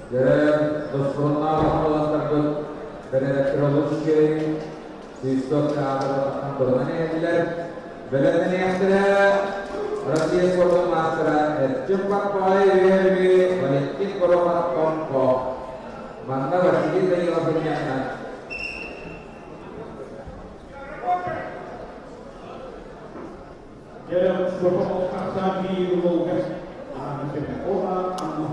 Dan berfirman Allah tersebut dari Terusnya sistem keamanan bermanajer Belanda Neftala Rusia Sporting Master cepat poin balikin korban konko mana berarti dari lawannya Gelen Piotrowska di rumah. Orang Amma.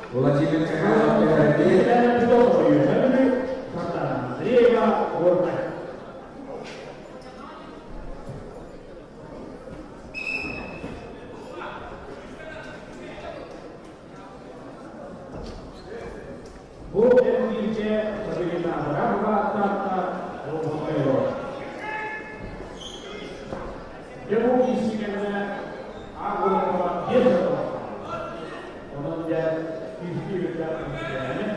Vladimir Mikhailov Diego Gordon. Bu Enrique Sabina berapa tata Romero. Dia isinya aku dapat biasa. Orang dia isi dekat ini.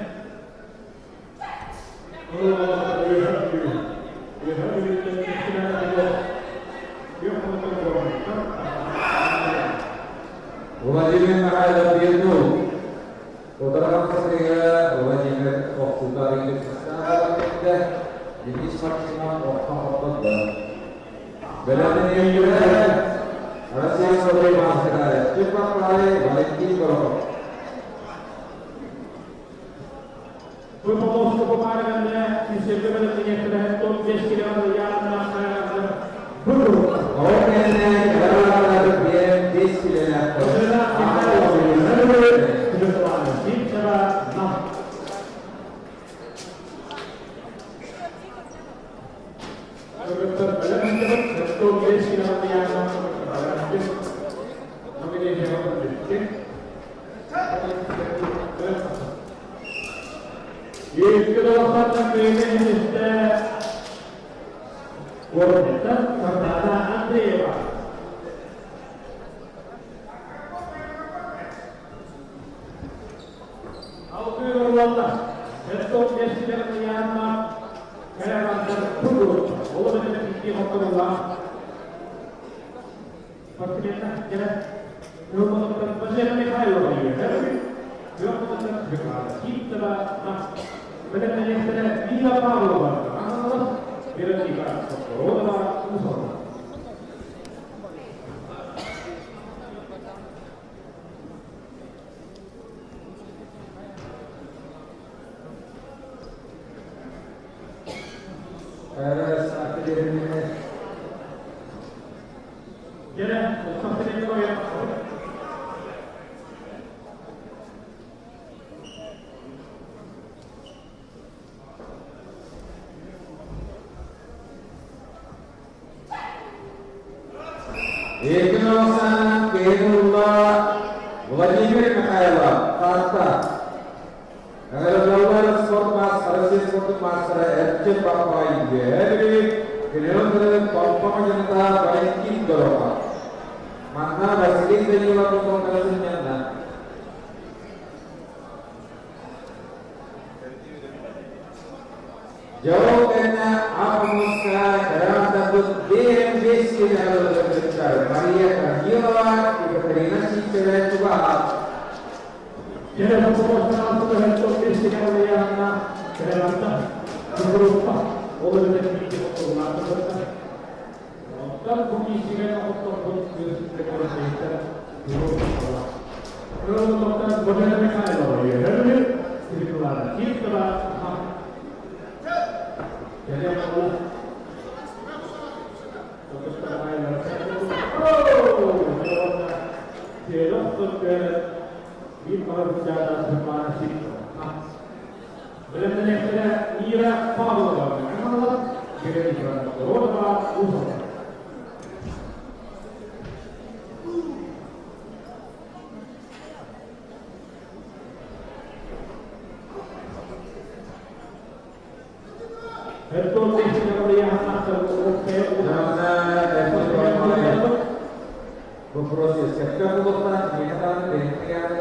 Wajibnya ada itu. Saudara saya wajibnya waktu dari kita jadi maksimal waktu dan benar ini juga harusnya sebagai masyarakat cepat lari balik kalau Berfokus ke pemandangannya, disebutkan dengan terhentuk destinasi yang melaksanakan buruk. Orangnya adalah bagian destinasi. Ikhlasan kehendak wajibnya kekayaan kata. Kalau sport mas harus sport master edge bapak ibu. Jadi kemudian bapak jenata baikin dorong. Mana basikin dari waktu pengalamannya na. Jauh kena apa muska dalam takut DMBS kita harus berbicara. Maria Kardiola diberikan si cewek juga. Jadi berfokus pada terhentuk destinasi yang terhentak berupa oleh definisi penggunaan dan pengisian untuk dekorasi berupa. Kalau dokter benar benar kalau ya, itu lah kita. Jadi aku untuk permainan dia dokter ke di perjalanan semasa itu. Benar-benar kira ira Pablo memang kira kira orang usaha. Betul tidak melihat asal berproses ketika bukan kenyataan dengan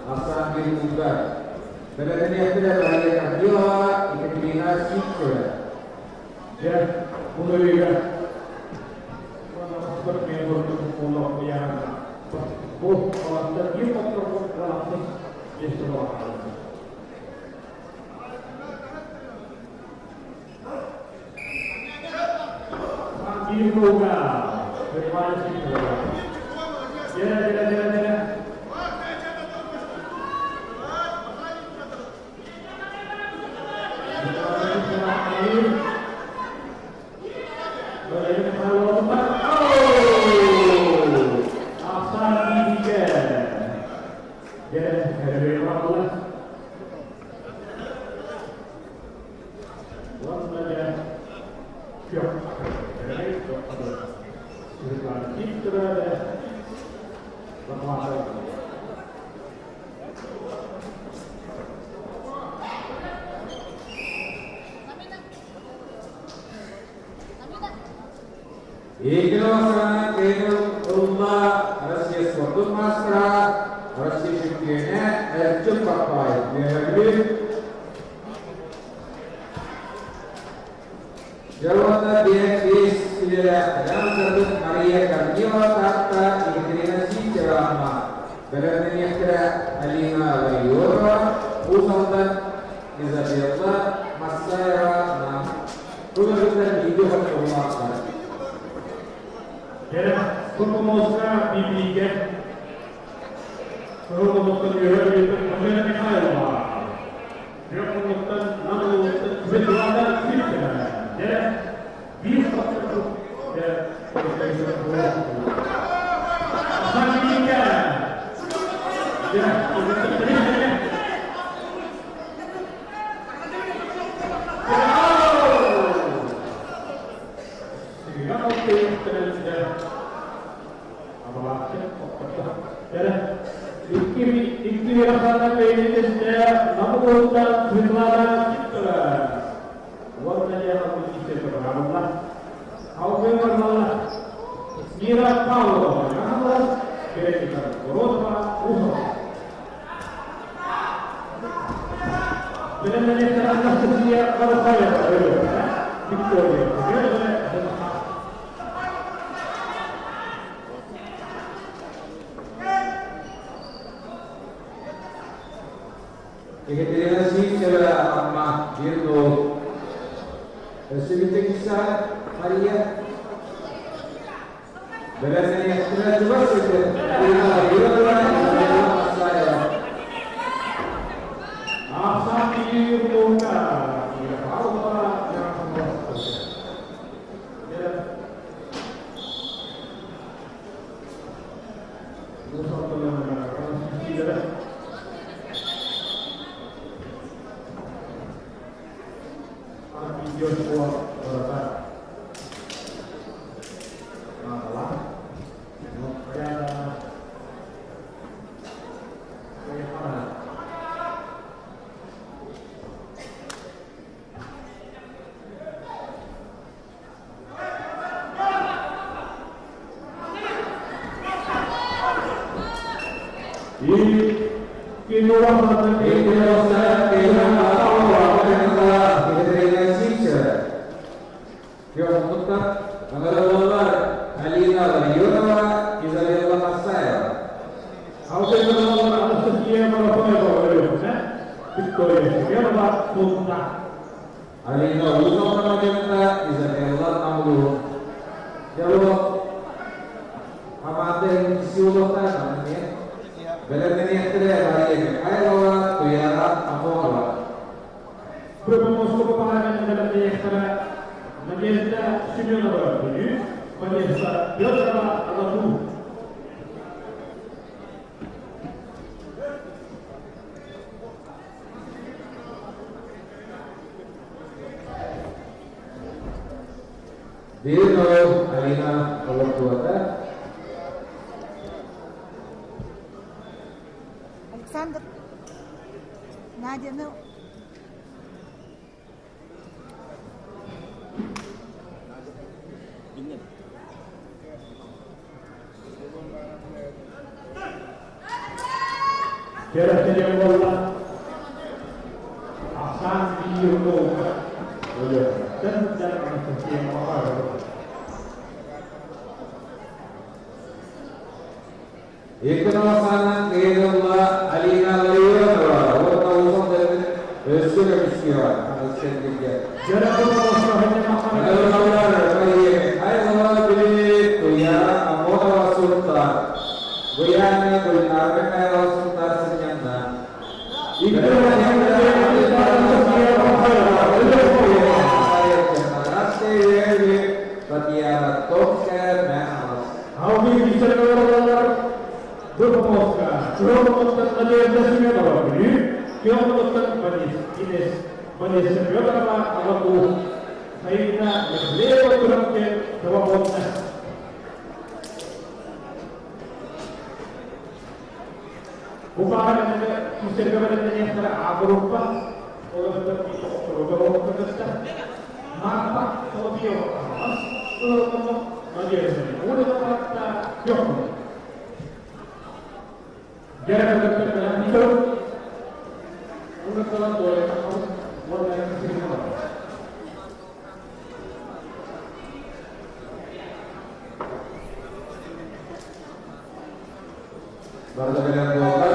asal dibuka. Bila ini tidak lagi adiola ikutibinasi sudah. Ya, mulai ya. Seperti yang berkumpul yang kalau terjadi terlalu di seluruh alam. Dibuka, terima kasih. Ya. Ikhlasana Kedul Allah Rasyid Sportus Masra Rasyid Syukirnya Ercuk Papai Biarabim Jalwata Biakis Tidak Dalam Tertuk Maria Karniwa Tata Ikhtirasi Cerama Berantan Yakhira Alina Wayura Usaltan Izabiyallah Masayra Nam Rugarutan Hidup Allah Ya, pememusnah bibikan, pememusnah juga itu kemudian Allah. Dia pememusnah namun berjualan kita. Ya, bisa terus. Ya, kita bibikan. Ya, Iki rasanya ini saya namun tak berlalu kita. Warnanya harus kita berlalu. Kau berlalu. Kira kau berlalu. Kira kita berlalu. Benar-benar terasa sedia kalau saya berlalu. Victoria. Ikhtirasi Cerah Amma Birno Rasyid Kisah Maria Berantan Yakhira Juga Syukir Alina Wayura Masaya Asal diumumkan Allah yang Joshua Barat malah Alina Usama Magenta Izabella Namlu Jalo Amate Siulota namanya Berantan Yakhira Maria Aylawa Tuyara Amola Berpemusnah kepahaman dalam Yakhira Magenta Simeon Barat ini Magenta Biodara Alamu Birno Alina Alakuata Александр, Надя, ну. Kira saja Allah asan diumumkan dan jangan sekian orang. Ikhlasana Kedullah Alina Wayura Warna Usam dan Rasul Miskiran Rasul Miskiran Jangan pemusnah hanya makan. Alhamdulillah Maria Aylawa Bilit Tuyara Amola Sultan Guyana Gulnarmena Sultan Senyanda Itu yang menjadi dalam sekian Audi bisa keluar berpemusnah. Berpemusnah Magenta Simeon Barat ini dia menemukan manis sebiota Alamu Kayaknya lewat kurang ke bawah. Bukan ada mesti kepada yang terabrupa orang terpisah maka kalau dia kalau dia udah kata jom jangan berkata itu udah kalau boleh mau yang kesini apa baru dengan global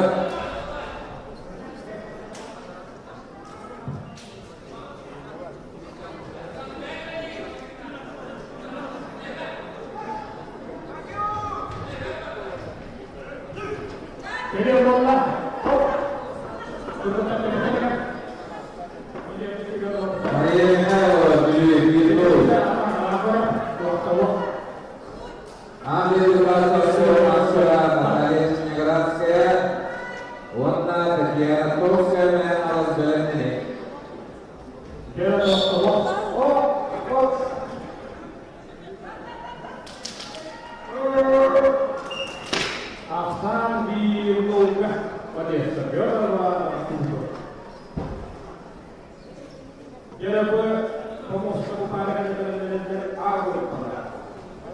jadi Allah akan dilakukan pada segala waktu. Jadi pemus kepada dan agur pada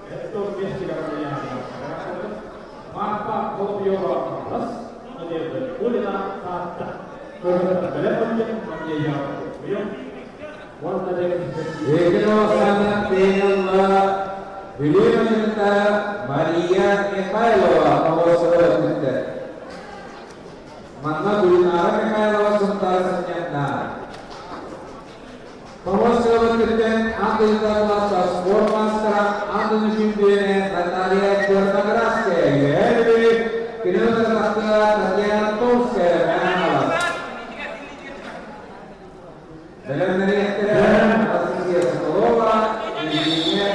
itu dia tidak punya maka kalau dia harus menjadi ulama kata berdalam menjadi yang warna dari Ego sangat dengan beliau minta Maria Mikhailova Pawasara kita. Mana Maria Mikhailova sementara senyapna. Pawasara kita ambil kelas sport master ambil jimbene Natalia Gornagraske. Jadi kita terpaksa Tatiana Tolske menang. Dalam dari Asia Sekolah dirinya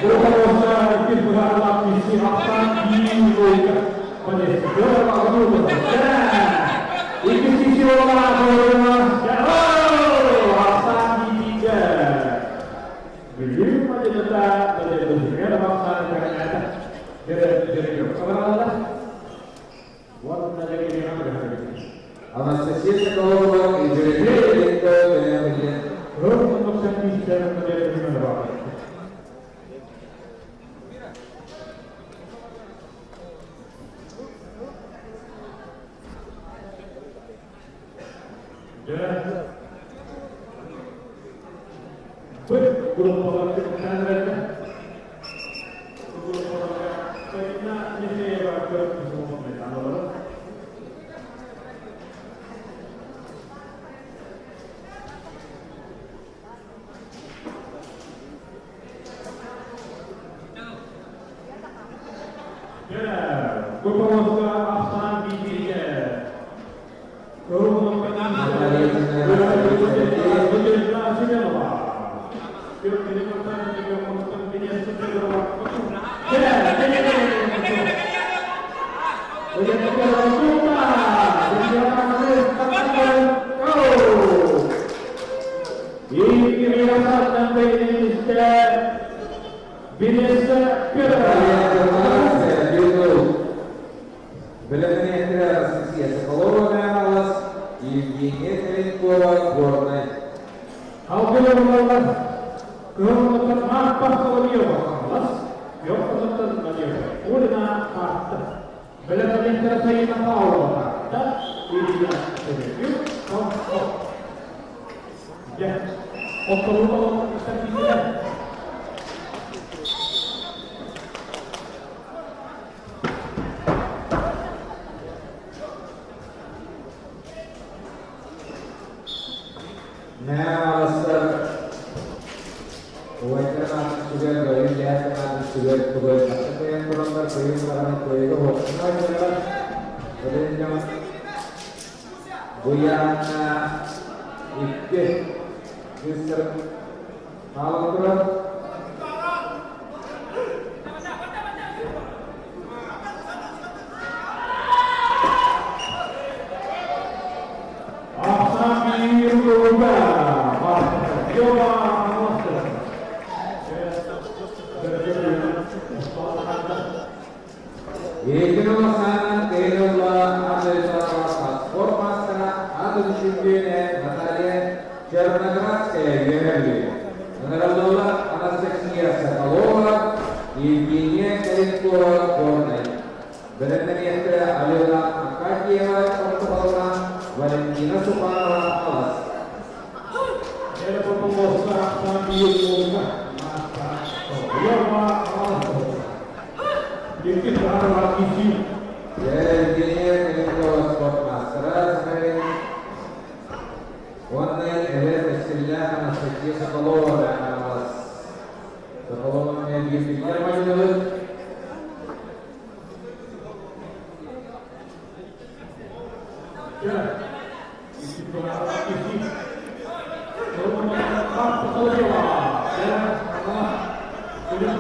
berusaha berharap misi akan dilakukan pada segala waktu. Ini sisi orang berumah jauh akan dijaga. Belum aja tetap pada segala waktu ternyata dari Allah. Warna dari yang ada. Anastasia Sekolah Indonesia itu benar-benar untuk servis dan menjadi gimana. Belum orang kita belum orang kita ini rakyat semua mereka. Beberapa asan bijinya, kalau Coba Serenamente Aliola Akakieva Portola, Valentina Supara Alas. Era proposta Sambiuka, mata, Yoma, Yiki Tara Kisi, Dia Sport Master sebagai warna event Australia Anastasia Sokolova Alas. Sokolova yang dipikir maju dulu. ya, Yiki Tara Kisi, kalau mengatakan Sokolova, ya, sudah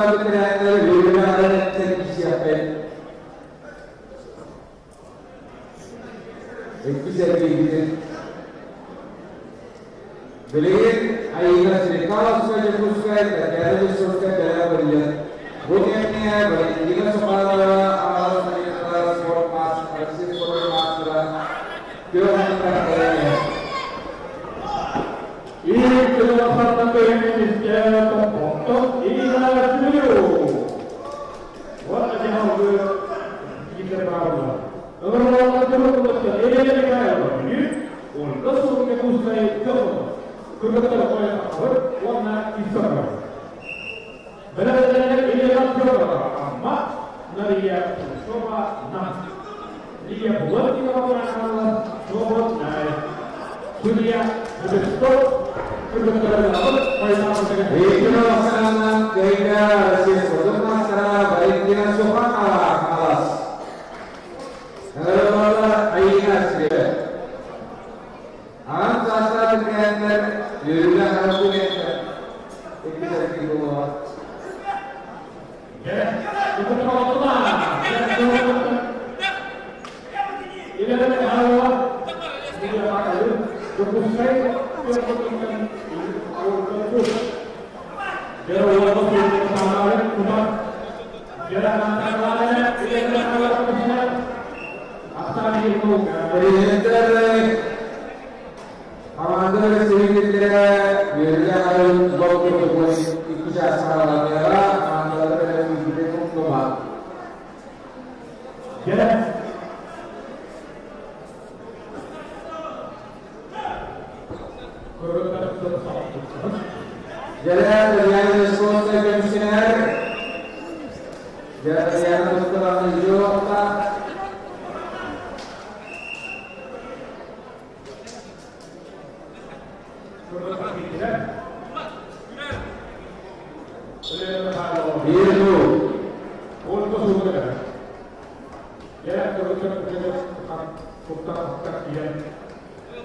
Asal trainer Yurga disiapkan. Bisa gitu. Beliin ayah serikal supaya puskai terjadi surga dalam berian. Bukannya berikan supaya awal mereka sport mas, aksi sport mas ini kedatangan Indonesia untuk Indonesia. What the hell kita bawa? Orang terus ini ini untuk semua puskai jauh. Kurang apa? Warna hitam. Benar-benar ini adalah amma Naria Soba Nam. Dia buat kita orang Soba Nam. Dunia betul betul Itu makanan kaya rasis untuk masyarakat baik dengan sopan alas. Kalau ayah sih, sastra trainer Yurga harus punya itu dari bawah. Ya, itu kalau ini adalah awal dia pakai puskai dia bukan terus dia orang yang sama cuma dia antara dia antara pusat asal itu Trainer amander sedikit dia Yurga harus bawa ikut jasa merah amander dari video global. Ya. Jalan terlihat sponsor komisioner. Jalan terlihat dokter hijau apa? Biru. Untuk sudah. Ya, terus kita dia.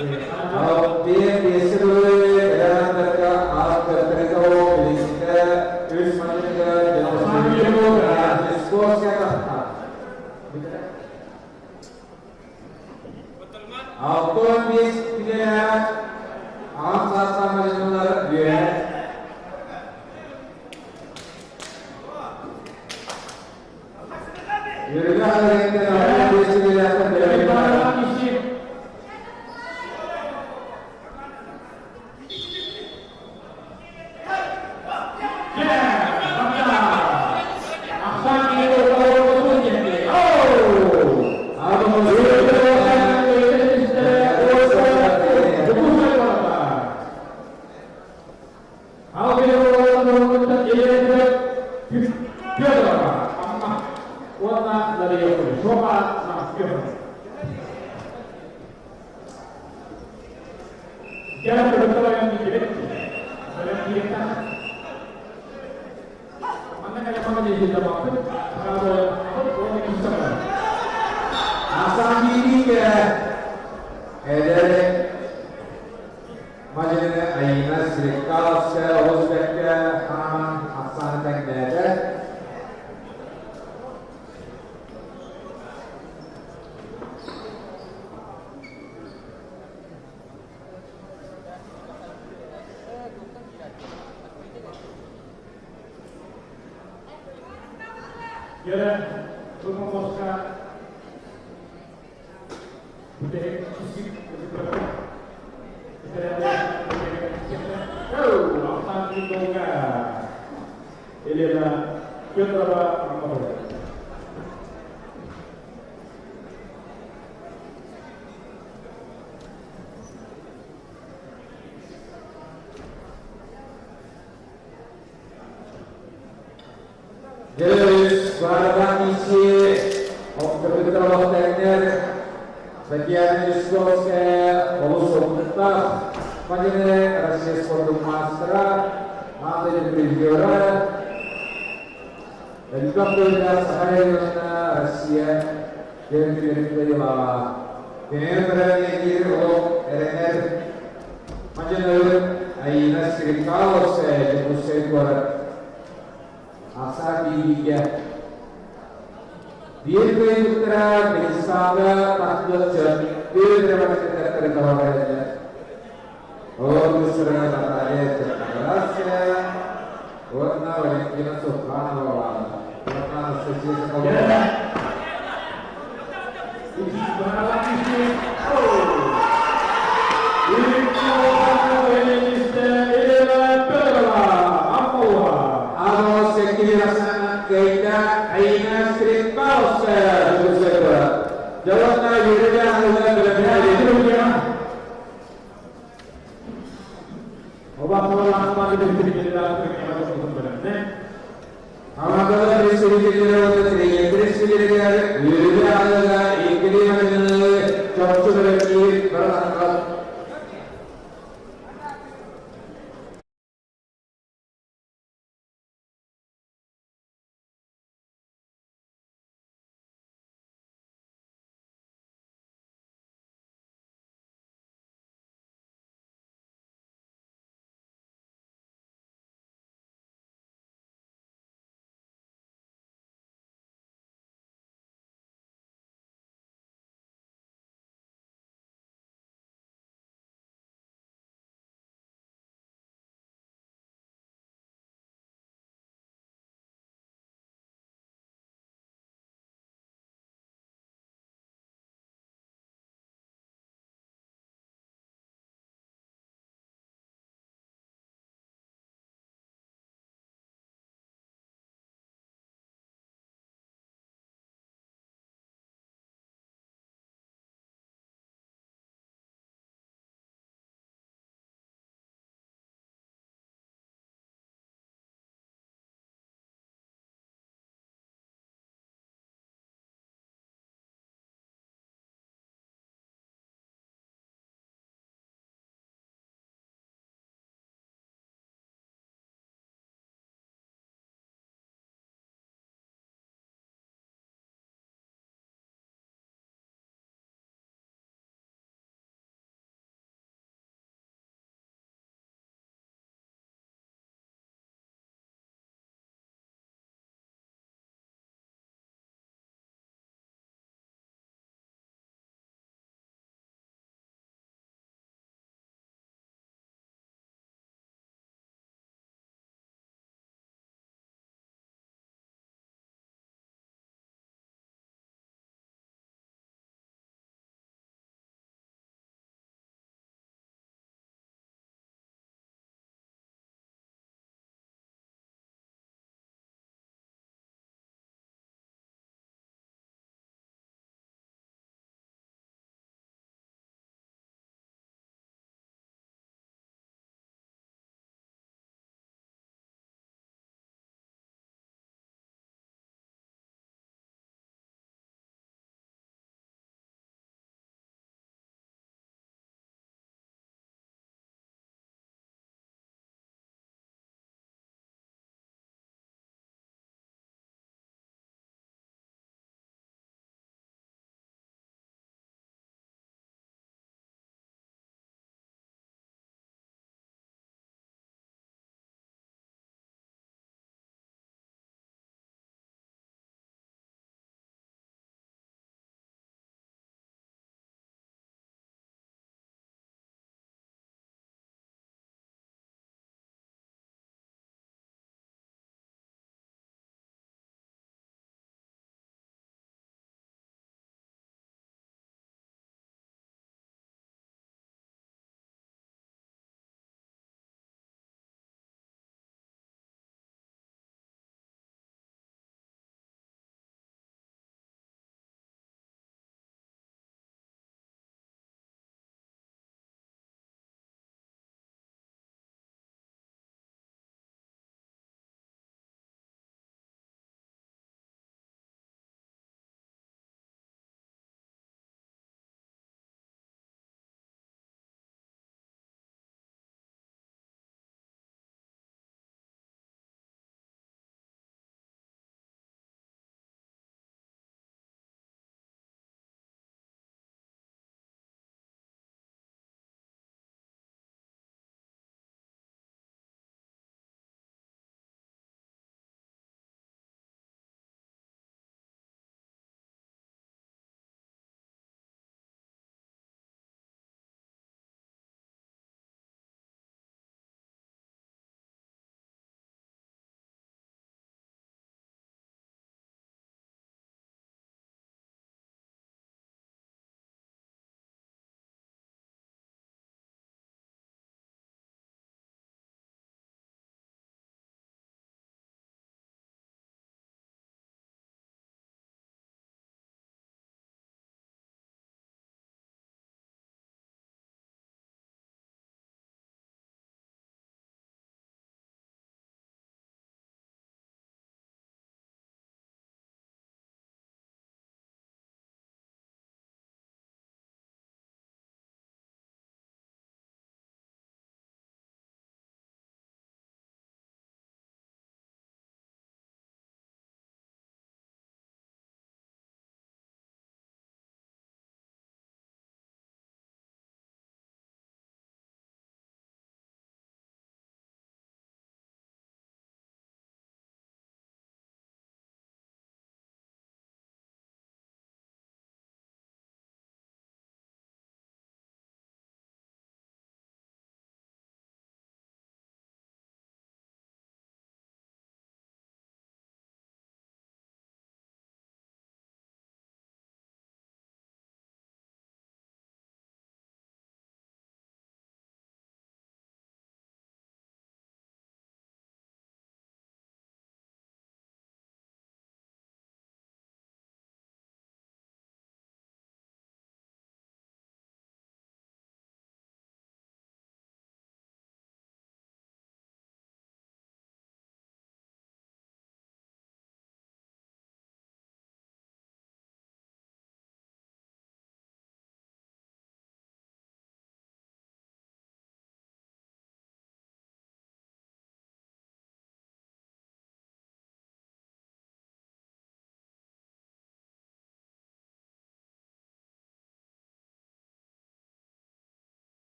Kalau dia biasa dulu dalam mereka terkait politika, terus mereka jangan diskusi kata. Aku bis tidak alam sasa menjelaskan dia. Yurga yang terlalu biasa dilakukan dari mana? Jelas, barang isi kebetulan trainer bagian diskusi polus tetap macamnya rasis untuk masyarakat ada yang berjuara dan juga berjuara sekali dengan Asia yang dari bawah ini berani kiri untuk trainer macamnya ayah serikal saya diskusi buat Divya. Virputra Prisaga Tatwajan Virputra Terkawalnya. Om Surya Mataya Terkalasya. Warna Valentino Subhanallah. Warna Suci Sekawal.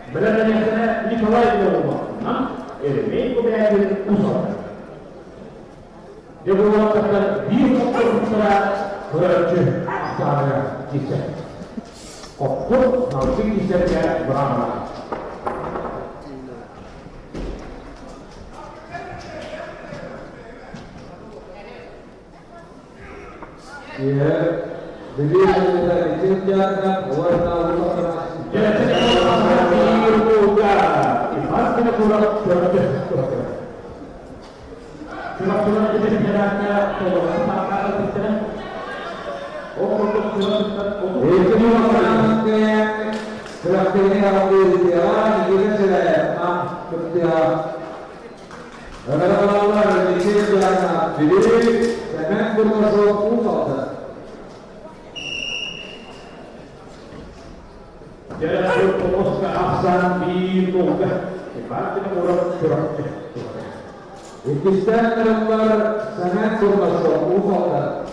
Belanda Nikolai Roman'dan Ermeni Kubey'in uzak. Devletlerden bir noktasına bırakıcı aktarıya gitse. Okul nasıl gitse beraber. Ya, beliau sudah diceritakan warna warna. Jadi orang juga ibaratnya kurang berarti. Cuma jadi jaraknya kalau sepakat kita. Oh, untuk Itu orang yang berarti ini kalau dia kita sudah kerja. Orang-orang diceritakan, jadi jangan bermasuk usah. Jadi fokus ke aksan di muka. Ibaratnya kurang berarti. Ikistan nomor sangat bermasuk usah.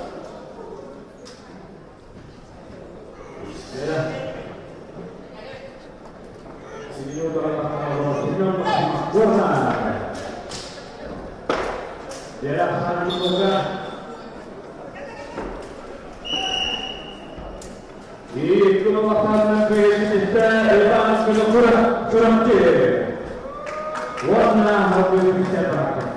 Ini adalah orang warna. Dia akan juga itu makanan kita yang kurang warna harus diceritakan.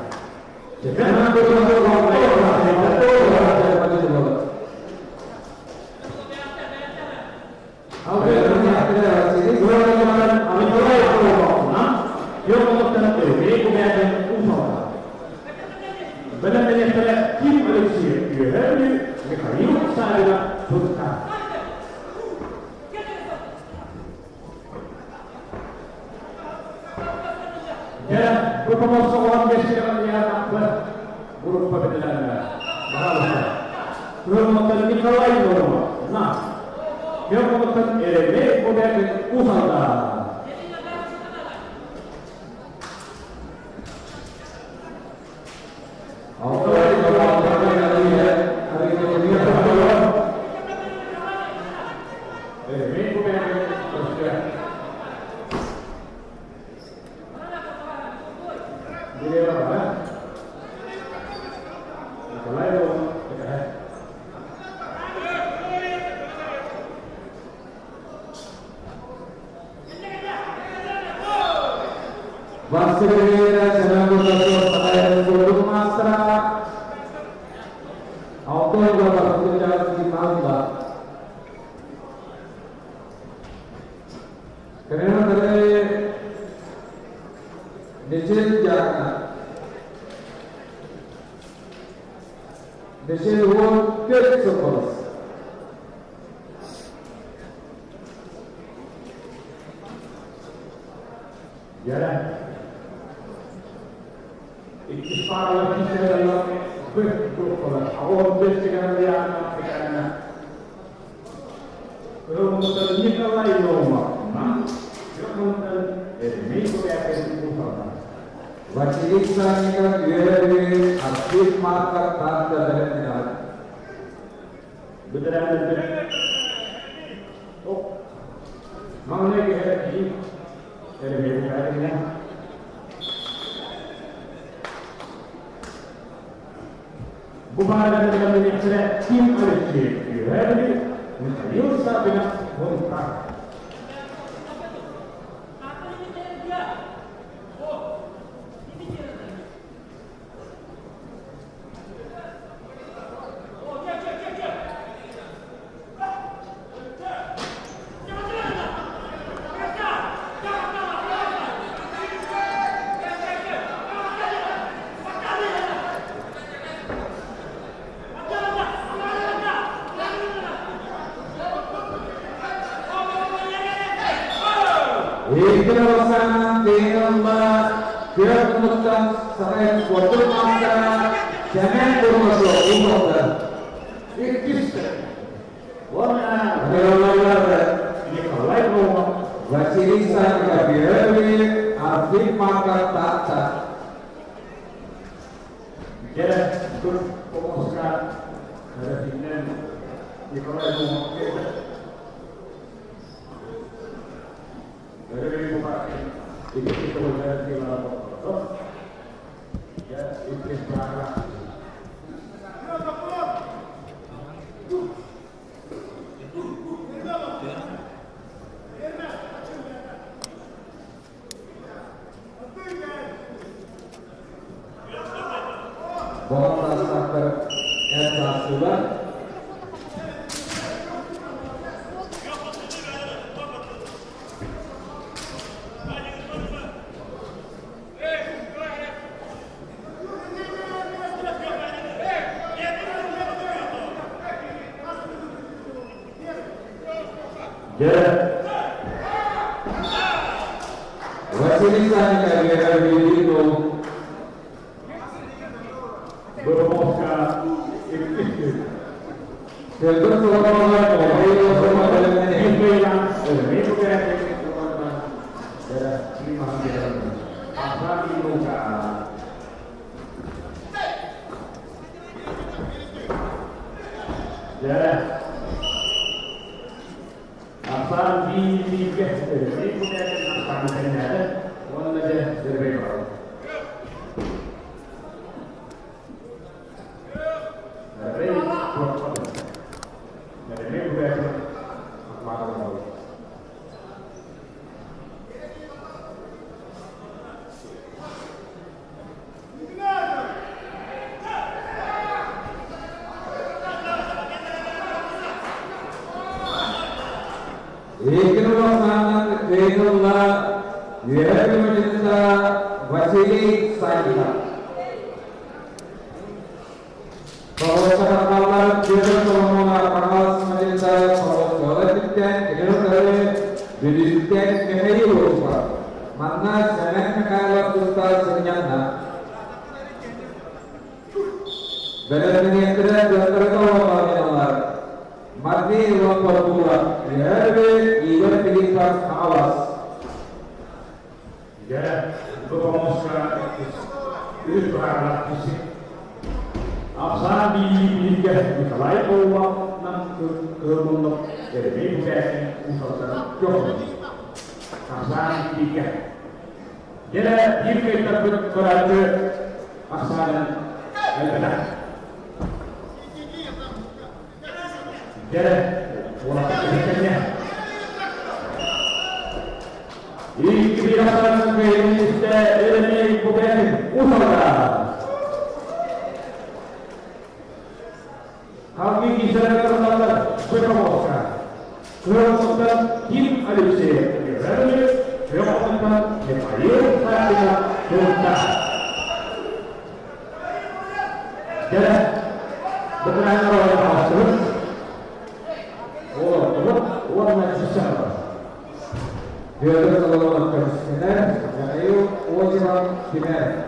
Jangan bermasuk dari bupati itu kemudian di lapor ya itu cara bola starter Esa Sulan. Wasilisa Kagera Bidino bermosca Sebentar selama itu semua dalam itu ini. yang itu kayak ya lima jalan apa dibuka ya apa di tiga itu kayak apa namanya orang aja berbeda. Wasili Saida. Bahwa kata-kata kita semua pernah mencinta bahwa kita didirikan kembali berupa mana jangan kalau kita senyapna. Dalam ini yang tertawa Allah. Mati ruang berdua. Ya, ia pilihkan awas. Ya, bermosca itu berarti fisik. Apa di liga di kalai Allah nam ke mundo jadi bukan usaha jauh. Apa di liga. Jadi liga itu berarti asal ada. Jadi orang kerjanya ini kebiasaan kita ini bukan usaha. Kami bisa terlalu berproses. Kemudian tim ada bisa berani, kemudian bermain pada tuntas. Jadi benar orang masuk. Orang masih sama. Dia selalu melakukan skenario, ayo wajar skenario.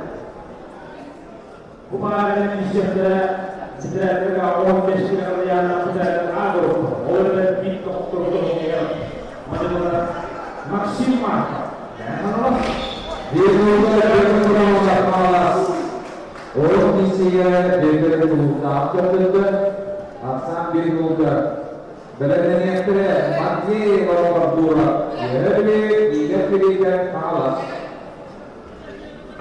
Kemarin sudah tergabung di skenario yang sudah ada, oleh itu terus mana maksimal. Dia juga berperan malas. Orang Indonesia dia berbuka betul, sambil juga. Dalam ini ada mati orang berdua. Jadi dia pilihkan malas.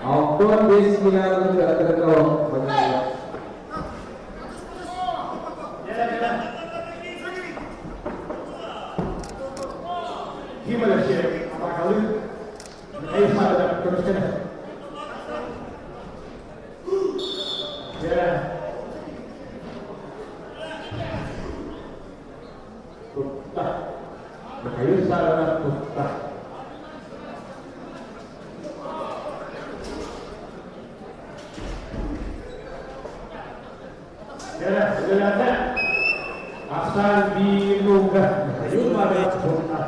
Outdoor bismillah sudah tertawa banyak. Gimana sih? Apa kali? Ayo pada teruskan. Ya. Tutah. Ayo salah tutah. Ya, sudah ada. Asal dilunggah. Ayo pada tutah.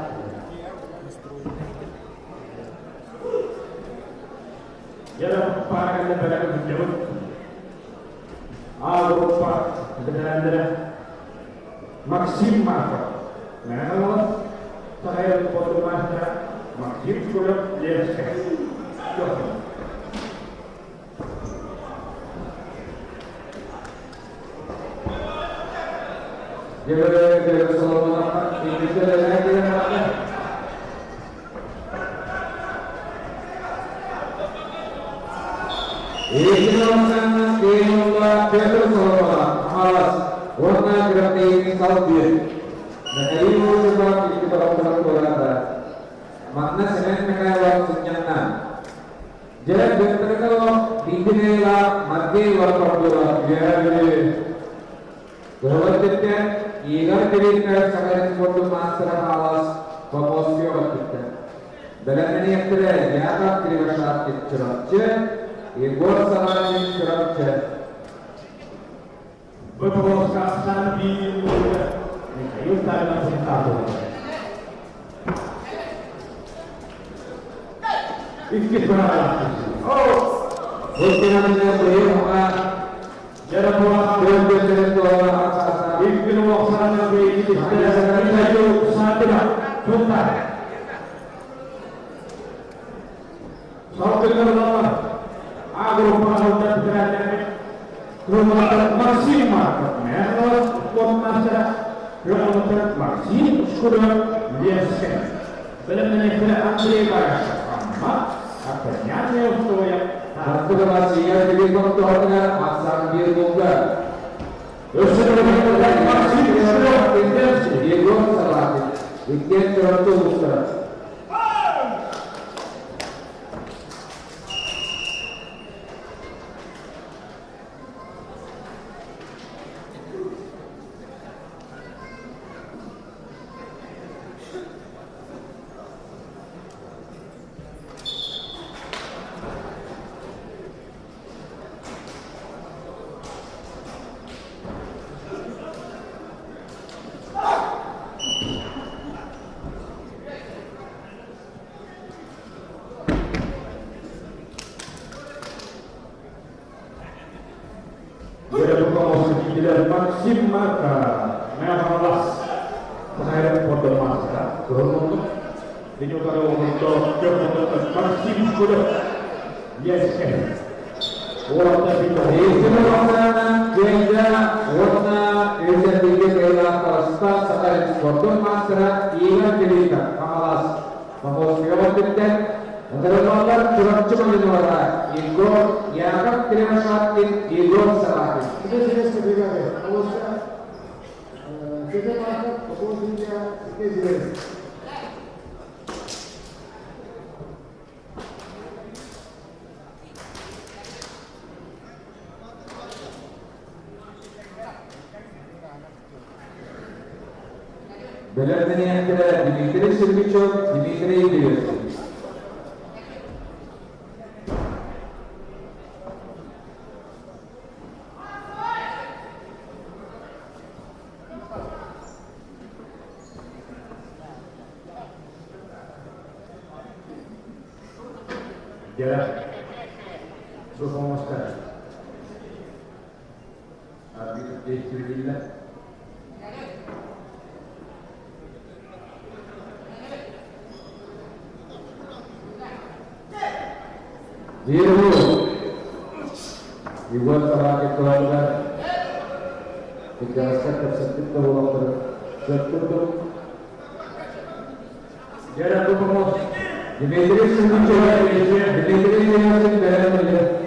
Jalan para negara berjauh, Eropa negara maksimal. Nah, kalau saya foto masa maksimal dia sekali. Jadi selalu apa? Ini kita lagi apa? Pedro Salomon, Alas, warna gratis Salbir. Dan ini sebab kita orang berada. Makna semen mengawal senyana. Jadi bentuknya dibilela mati warna bola biar Berwajibnya, igar dirikan sakaran foto master Alas, pemosio waktu. Dalam ini yang terjadi, dianggap terima saat cerocce, ibu salah ini cerocce. Berpuluh kasan di muda, ini dalam sentado. Ikut berapa? Oh, Buktinya beliau mengenai jarak buah berbentuk asal. ikut waksan lebih itu. Saya itu sangat tuntas. Sampai kerana agar pengawasan kerajaan rumah maksimal, menurut masyarakat rumah maksimal sudah biasa. Benar-benar tidak ambil bahasa sama, akhirnya untuk yang Satu masih yang jadi kontrolnya asal dia buka. sudah maksimal sudah biasa. Dia belum salah. Ikan cerocce buka. Dia berpromosi tidak maksimal ke Merlas saya foto masker beruntung ini kalau untuk jabatan maksimal sudah biasa orang tapi Di sini warna beda, warna Indonesia tiga kehilangan kalasta sakaran foto master ikan jadikan Alas, pemosio waktu. Antara nomor cerocce menjual Igor yang akan terima saat Igor salah. Itu jenis ketiga ya. Kalau kita makan proporsinya itu jenis. Benar ini yang kita Dimitri Servichov, Dimitri Ilyich. jarak berpromosi habis bismillah Biru dibuat sebagai keluarga dijelaskan tersentuh bahwa tertutup jarak berpromosi Dimitri Servichov, Dimitri Ilyich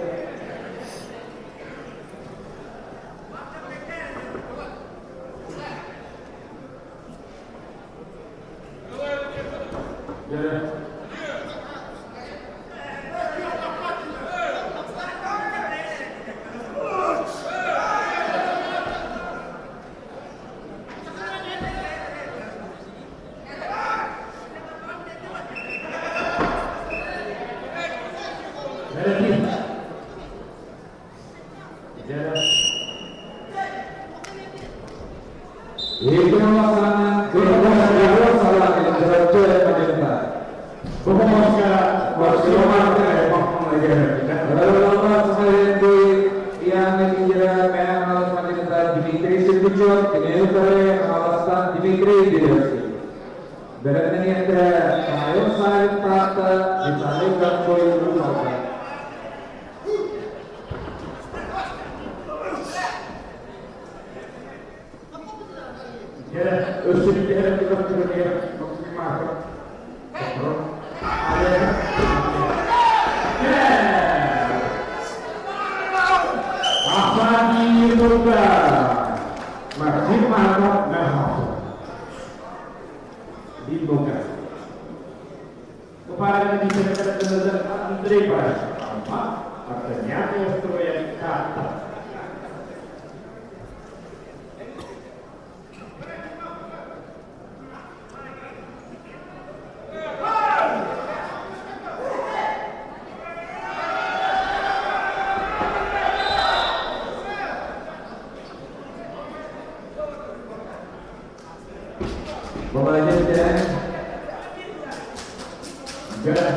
dalam itu melaksanakan kewajiban salah yang cerocce pemerintah. berpromosi maksimal Lalu selain itu yang dijalankan oleh pemerintah Dimitri Servichov, Dimitri Alasan Dimitri Ilyich. Benar ini yang ayo saya kata disalurkan poin rumah. jarak usul jarak kita maksimal Afani sudah maksimal merah dibuka kepada diserahkan Andre Prasama artinya justru yang kata Pembelajaran jalan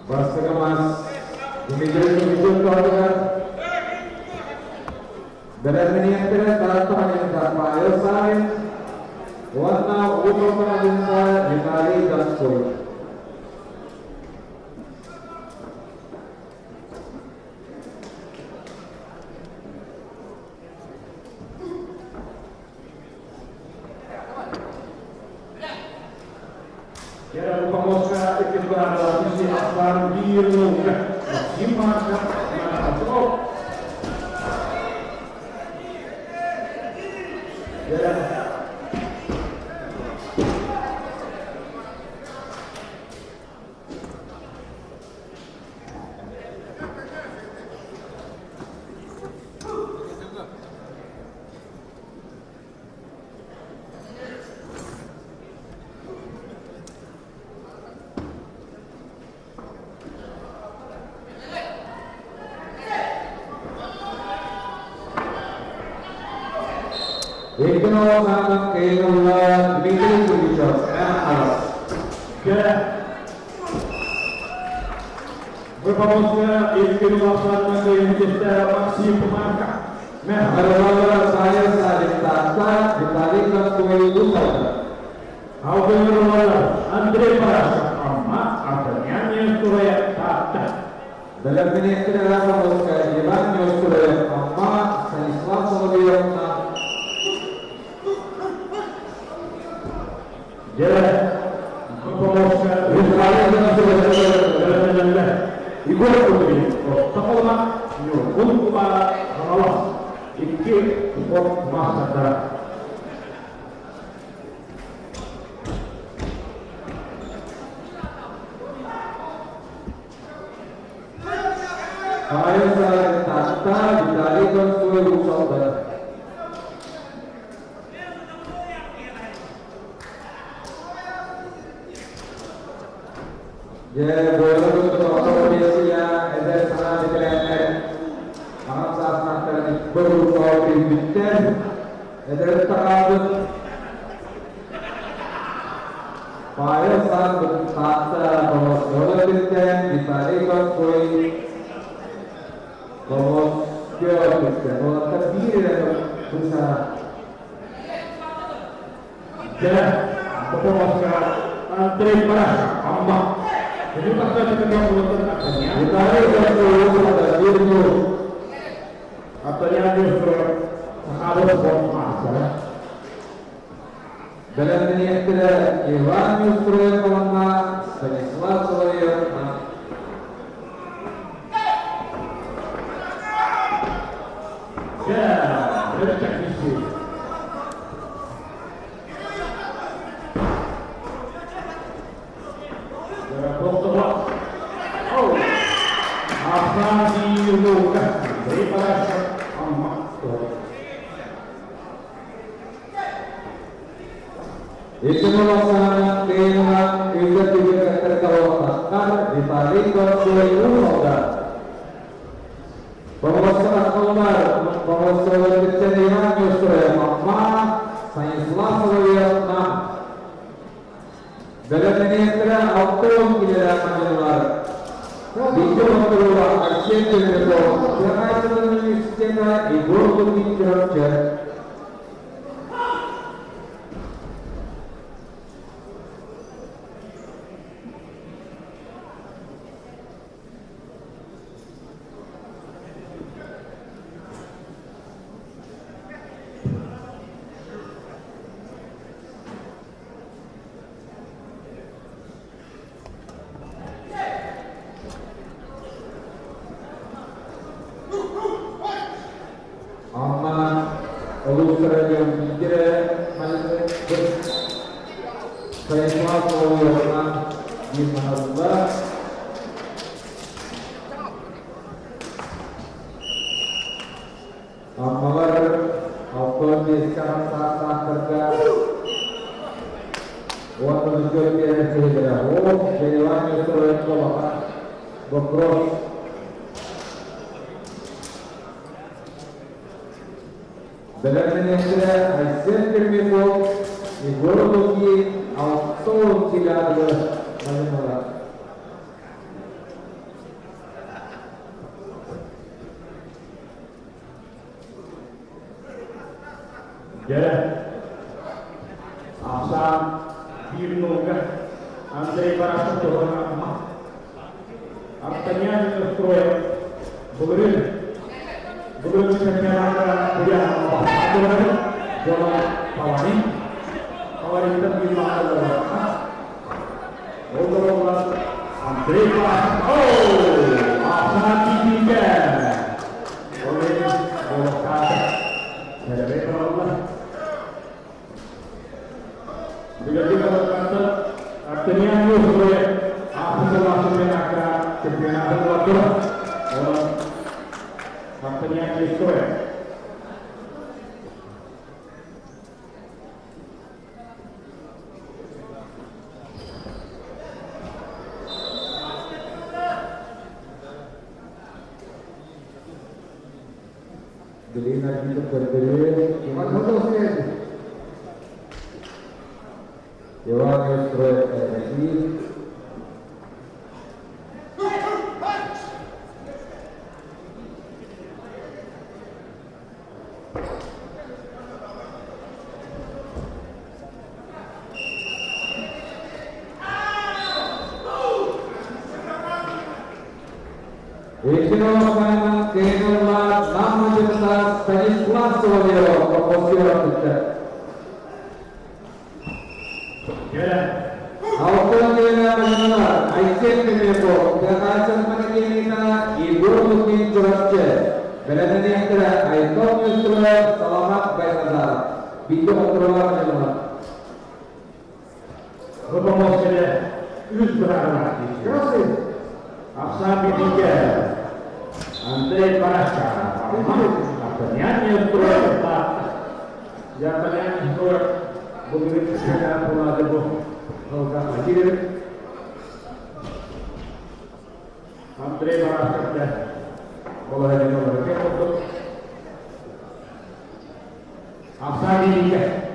Basta Mas tumigil ko agad. Berarti talatang yang tayo sa akin. Warna upang pangalinsa Ginali Gaskoy. Jangan pemuska ikhbar si Akbar biru simak masuk. Ito ang kailangan Dmitry Kulichov and Alas. Berpemuska ikhbar Manchester masih pemarkah. Kalau saya ditata ditarik ke kue utang. Andre Prasama artinya justru yang kata Dalam ini adalah pemuska Ivan Yosef Amma Stanisław Solovyov. jalan pemuska ibu putri sekolah untuk para Allah ikut untuk masyarakat. Saya ditata ditarik ke kue utang. Ya, boleh untuk Indonesia, ada sana di KNN. Maaf saat nanti berusaha dibikin, ada terkabut. Pada saat berkata bahwa boleh dibikin ditarik ke kue, bahwa dia dibikin, bahwa terdiri dari usaha. Jalan pemuska Andre Prasama. Jadi pasal kita melakukan Ditarik ke kue pada dirimu. artinya justru harus bermasalah. Dalam ini adalah Ivan Yosef Amma Stanisław Solovyov. Ya, berteknisi. Apa dilakukan daripada sama Itu melaksanakan keinginan juga terkalahkan ditarik ke kue utang. Penguasaan nomor penguasaan kecenihan Yosef Amma Stanisław Solovyov. Dalam ini adalah autom tidak menjelaskan. Video keluar aksi terbentuk. Jangan terlalu istimewa ibu untuk kerja. Uluslararası bilgilere sayısal oluyorlar bir manasında. Amalar Alkohol sekarang saat kerja waktu juga dia sehingga dewan itu itu bapak bokros dalam ini sudah hasil termibu ideologi auto tidak ada masalah. Ya, asal diunuga Andrei para setoran ama. Artinya justru belum sebenarnya dia aturan jalan kawani itu gimana? Orang Andrei para asal tiga oleh bola kata. Ada berapa? Bila berkata artinya justru aku selalu menakar kebenaran waktu orang artinya justru Jadi nanti itu berbeda gimana sih? Dewan Yusro RRI Economia keenola nama jelas Stanislas Solero proporsional kita. Autornya benar, Aisyah Kemepo, kekasih kita ibu mungkin curhatnya. Berada yang tidak, Aisyah Yusro selamat bayar Bijo Autornya benar. Promosi Yusro lagi. Kasih. Asal tiga Andrei Parasca artinya Yusro tetap jawabannya Yusro begitu saja pola debus program hadir Andrei Parasca dan boleh dimulai untuk asal tiga.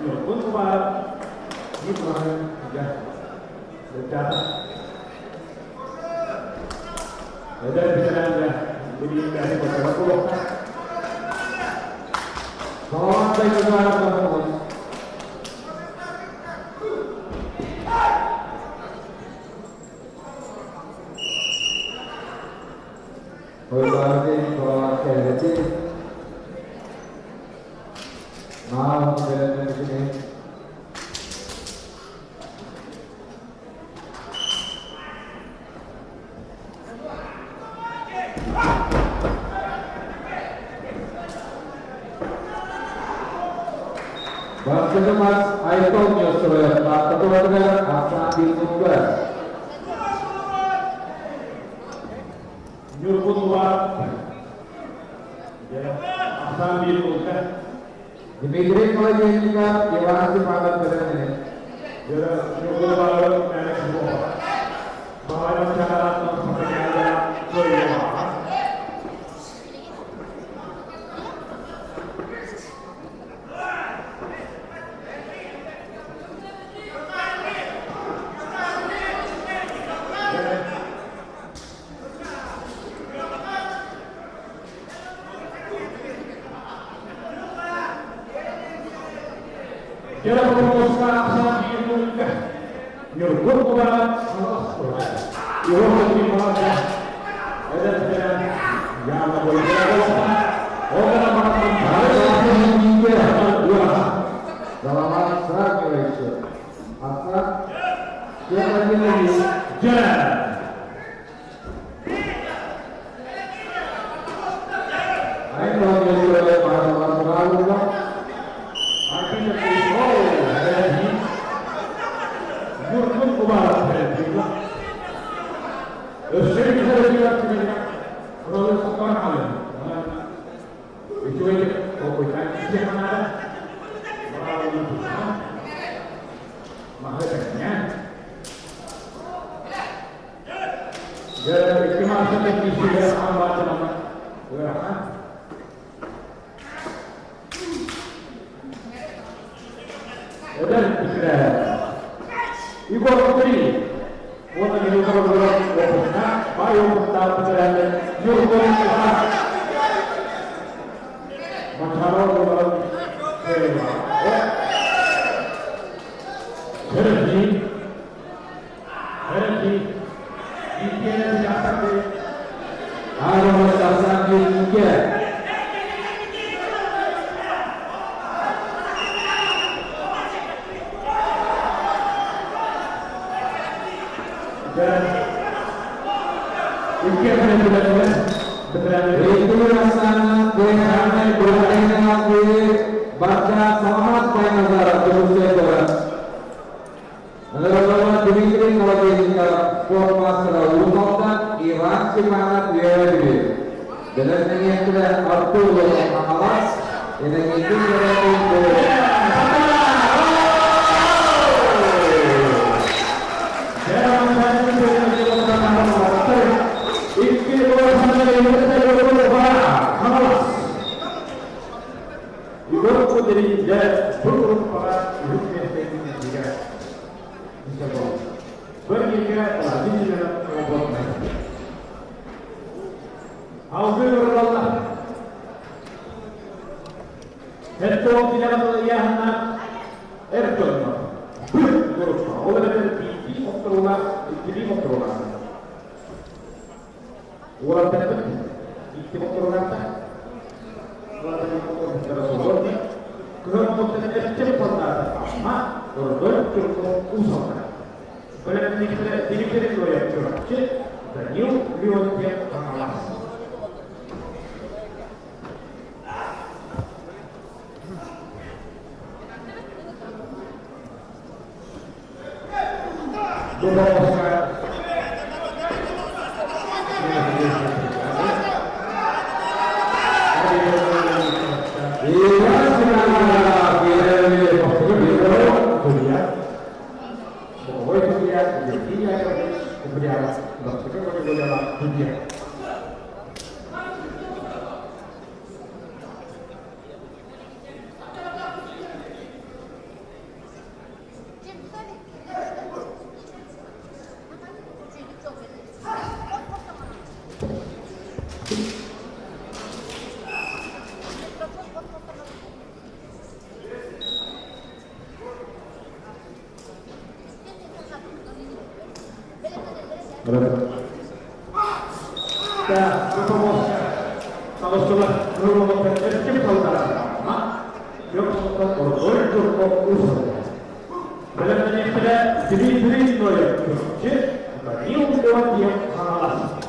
Nyuruh kemarin. Ini kemarin ya berjata. Ada bicara ya. Jadi dari beberapa pulau. Kalau ada yang berada teman-teman. Berbagai kualitas mau berada di sini. Bapak Mas Aito Yosua, Pak Ketua Negara Asal Tugas. Nyuruh keluar. Ya, asal dilakukan. Dimitri Koleji juga diwasi pada pada ini. Ya, nyuruh keluar dari semua. Bahwa masyarakat seperti ada kelihatan. Jangan memutuskan asal diinginkan. Nyuruh keluar. Nyuruh keluar. Ada jalan yang boleh dilakukan. Orang makan harus juga dua. Selamat circulation. Asal siapa lagi? Jalan. Ayo Yosua pada masa lalu. Ibu Putri, untuk itu bergerak ayo kita berjalan nyuruh masyarakat bergerak Herdi ini tidak sampai Ada masalah juga. Itu rasanya dengan berdengar baca selamat pada negara Indonesia. Negara Dimitri kalau kita formas terlalu Iran semangat dia ini. Dengan yang sudah atur alas, dengan itu jadi buruk para hidupnya tekniknya juga bisa bawa berjika lagi dengan kelompok mereka. Alvin berdoa, itu tidak melihat Erdogan buruk. Oleh itu di kontrola, Orang dapat di kontrola, orang dapat kontrola. Kelompok cepat sama korban cukup usaha. Kalau dikira yang curang, dan lihat yang pengawas. 자, 사무소가 그러고부터 이렇게 사우다가 여기부터 오른쪽으로 쭉 웃어요. 그러면 이제 드리블이 노래 그렇지? 그러니까 이 운동은 기억 하나.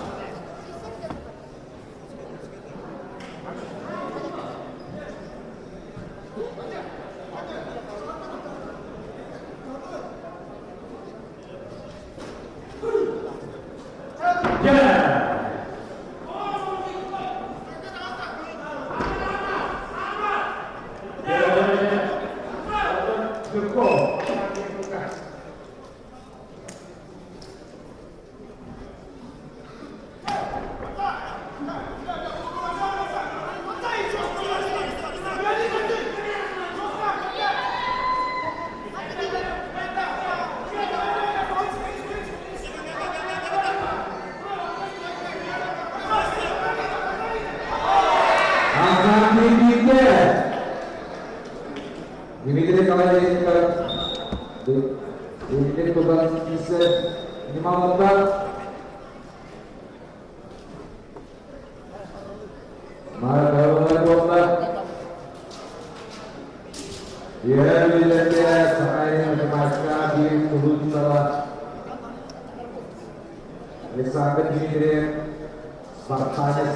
Dimitri kalau Dimitri pegang bisa 5 meter. Maka bola dia bila saya macam di mulut salah. Alexander Dimitri Spartanes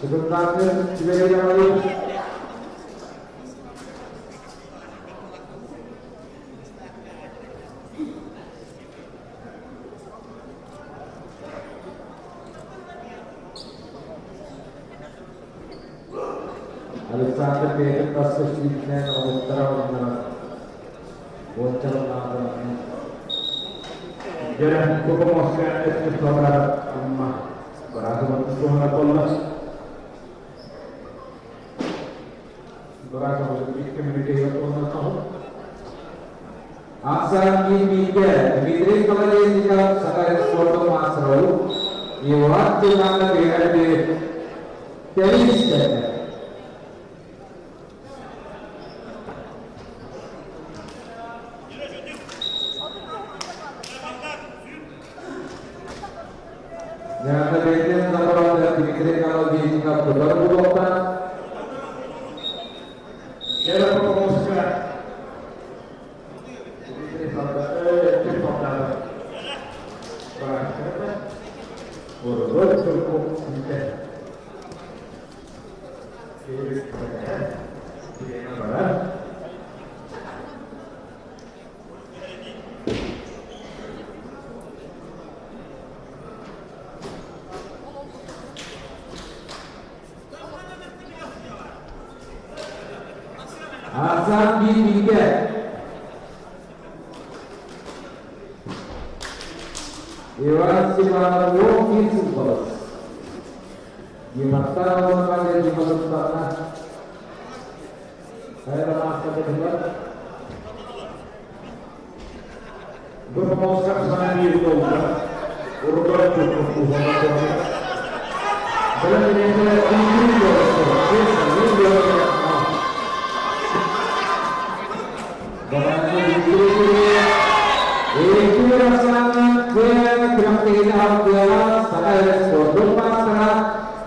sebenarnya juga yang lain. Alexander Peter Pastor Stephen Ottara Bocor Naga Jadi cukup moskan itu saudara amma berasa bertujuan Allah berasa bertujuan community Allah tahu Aksan Dimitri Dimitri kalau dia jika sekarang foto masuk ini waktu mana dia di tenis yang terjadi dalam Dimitri kalau dia jika berbuat jadi cukup moskan Dimitri saudara saudara berasa urut cukup kita Hasan bin Miguel Iwan Siwan Wong Sumpah di mata orang di mata tanah saya ramah kedua bermoskan sana di rumah urut cukup usaha dalam ini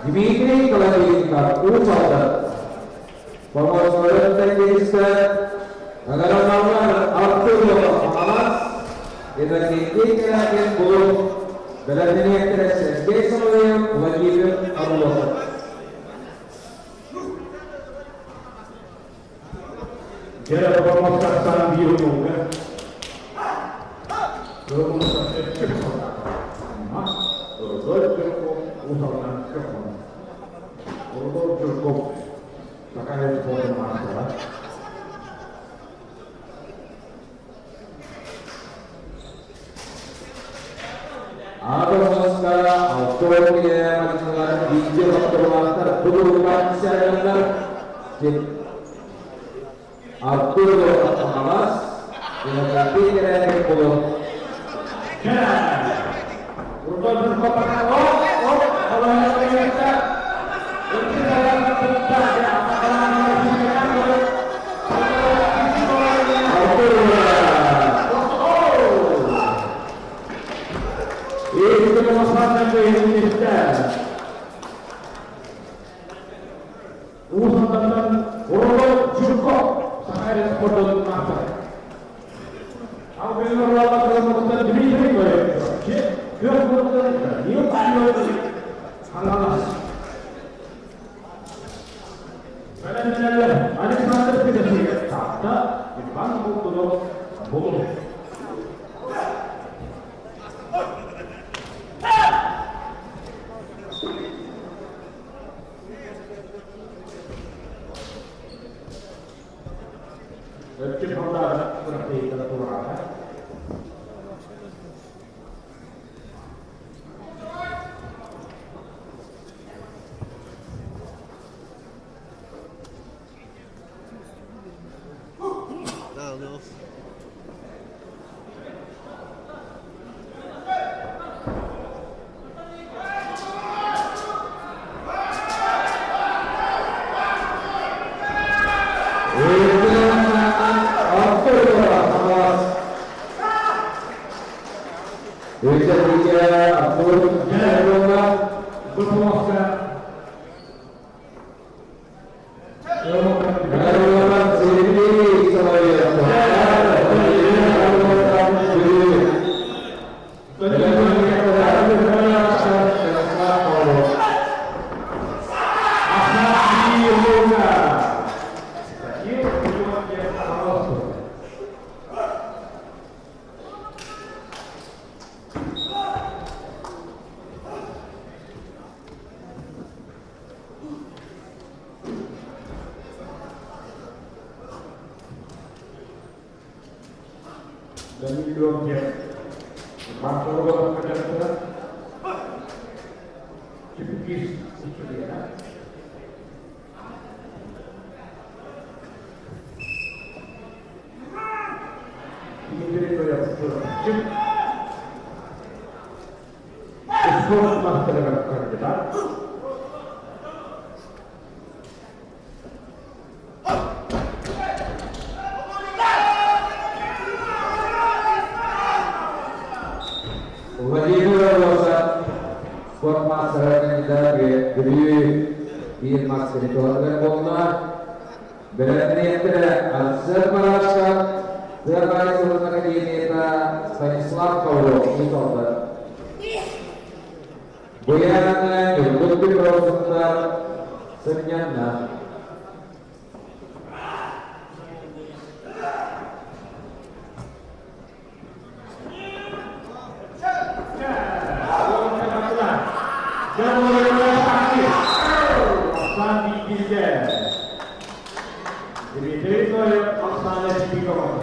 Dimitri kalau diingkat usaha pemosoran teknis agar orang Arthur Muhammad dengan tinggi kerajian buruk dalam ini yang terasa besok wajib Allah. Jadi bermoskan sana di rumah bermoskan urut cukup usaha urut cukup makanya foto masalah ada masalah autonya masalah hijau terlantar berulang secara Abdul Muhammad dengan tinggi kerajian buruk urut berkopak kalau yang biasa itu dalam bentuk Ini Indonesia. Urusan tentang World Jurkop sampai Sport Master. Aku ingin melakukan pertemuan demi dia berkata dia panggil halas. Karena ada semacam tidak sih kata dibangun dulu boleh. Kita hendak seperti tertular. Dan belum dia masuk ke dalam cipikis itu dia. Ini dia yang cip. Sport Master dengan kerja. Sport Master dari di Master itu ada bola berarti ada seberapa berapa sebelum ini kita Stanislav Pavlov itu ada goyangan untuk berproses senyana dan mulai akhir Sandi Gilden jadi teritori Aksana Dipikor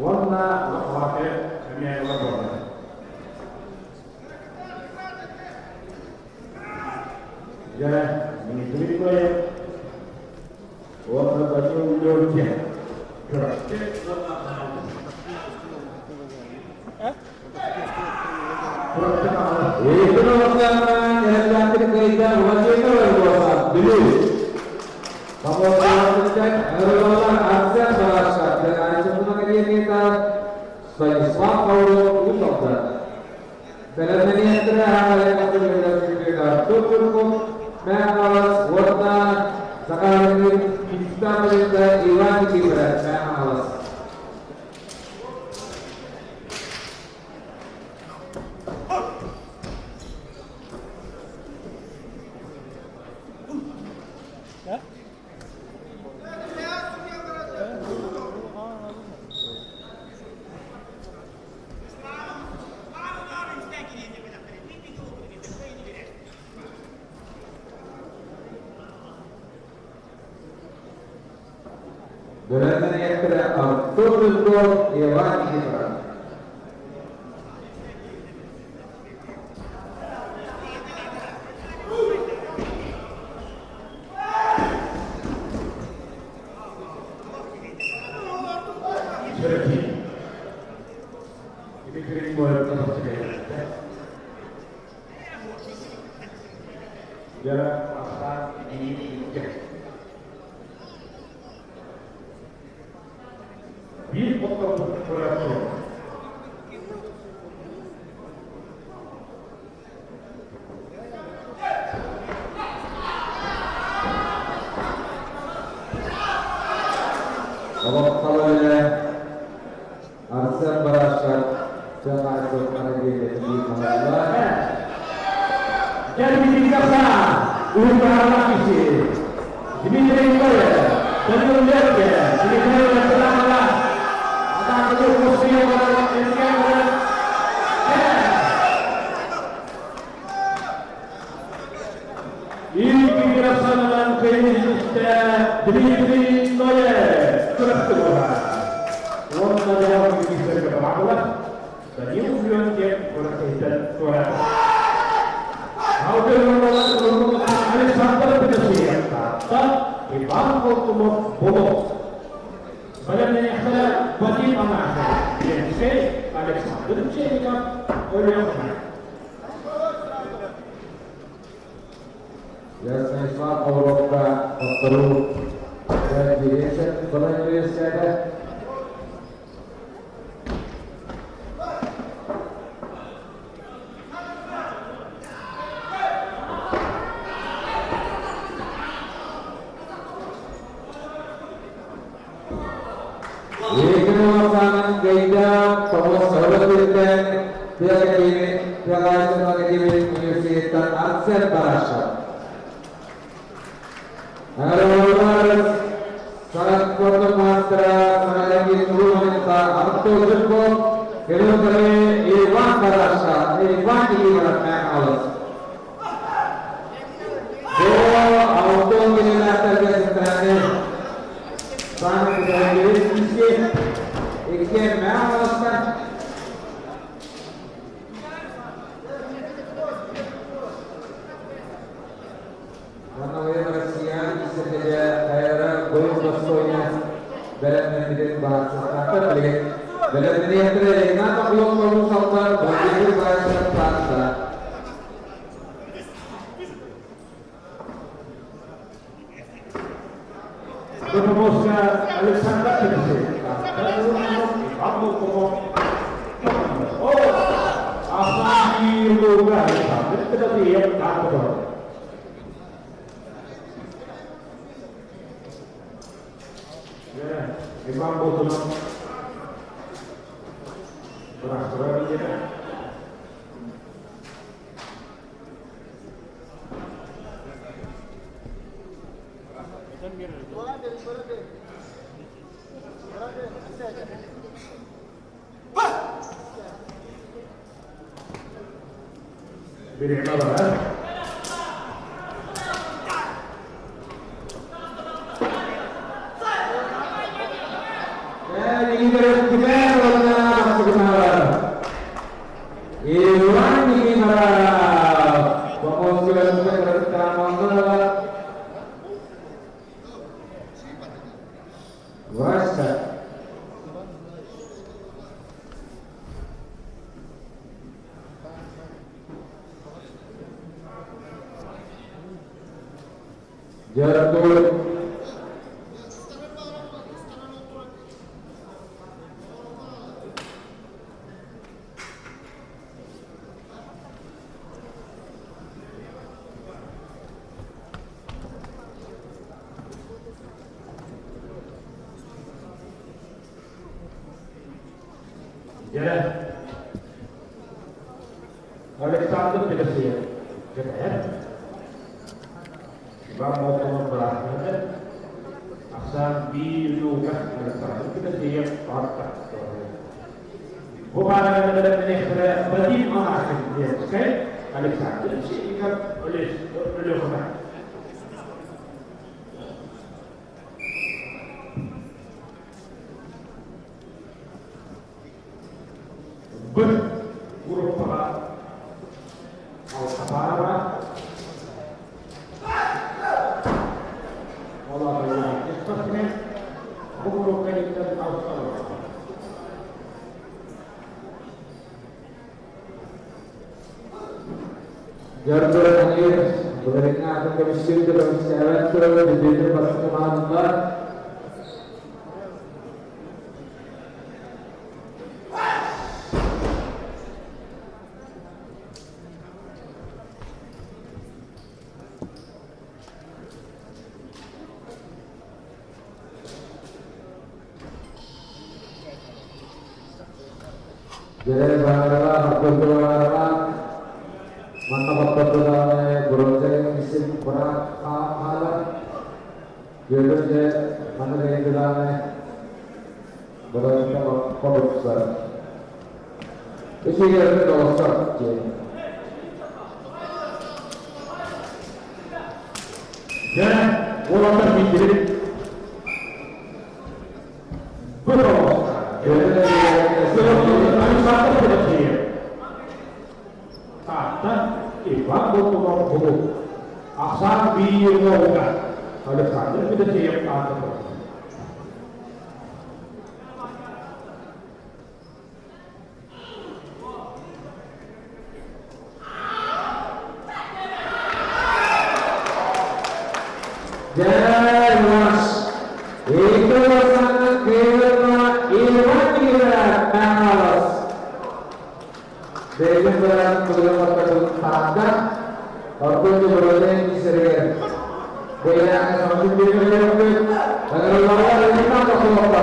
warna wakil kami yang berbola jadi ini teritori warna baju Indonesia itu nama yang cantik kerja wajib berbuat dulu. Kamu harus cek berulang akses bahasa dan semua kerja kita sebagai swap untuk dalam ini terhadap yang kita tutup mengawas warna sekarang ini kita melihat Iwan kita mengawas. Berarti yang terdapat tutup Iwan kita. Ini kering boleh tetap sekali. Jarak pasar ini di foto fotografi babak oleh Arsen Barasat jangan ikutkan di Malaysia. Jadi dikasa ubah lagi Dimitri Koyer dan Yunderke Dimitri Koyer akan terus ini dilaksanakan Indonesia Dimitri Koyer sudah kedua wanita yang bisa berbahagia dan yang dia berkaitan suara Alexander Peterson kata Ivanko Bobo badan yang saya bagi pemakai yang saya Alexander Peterson oleh Jasnya Islam Eropa Peru dan Indonesia Indonesia ada Arsen Barasat. Sangat kuat master, sangat lagi seluruh wanita atau jempol kedua kali Ivan Barasat, Ivan ini bermain alas. Auto ini latar kesentrasi. Sangat tidak diri sisi. Ikan mealaskan. Karena Malaysia sebenarnya daerah boleh bersoalnya dalam mendidik bahasa apa boleh dalam mendidik terjadi nama belum mengusahakan bagi bahasa bahasa. Berpromosi Alexander Peterson. Kamu kok? Oh, apa juga Alexander tetapi yang tak betul. Imam Botono berasal dari Jatuh Alexander Peterson. Imam Botono berasal asal dilukas Alexander Peterson partai. Bukan dalam menekter bagi mengakhir dia, sekali Alexander Peterson oleh orang. Berupa al-Kabara Allah banyak istasnya berupa kita al-Kabara Jarbur Anir Beriknya akan kami sindir dan secara turun di bidang perkembangan Allah. Jadi bahwa perjuangan mantap perjuangan berusaha isi berat malam. Jadi mana yang jalannya berusaha korupsi. Isi yang dosa. Dan bola terpinggir. Betul. Ibang nomor hukum asal biyoga ada saja kita siap atau Jelas itu sangat kira kira kalah. Dengan berat beberapa tanda, waktu itu berada di Syria. Dengan sambil berjalan, agar lawan ini tak terlupa.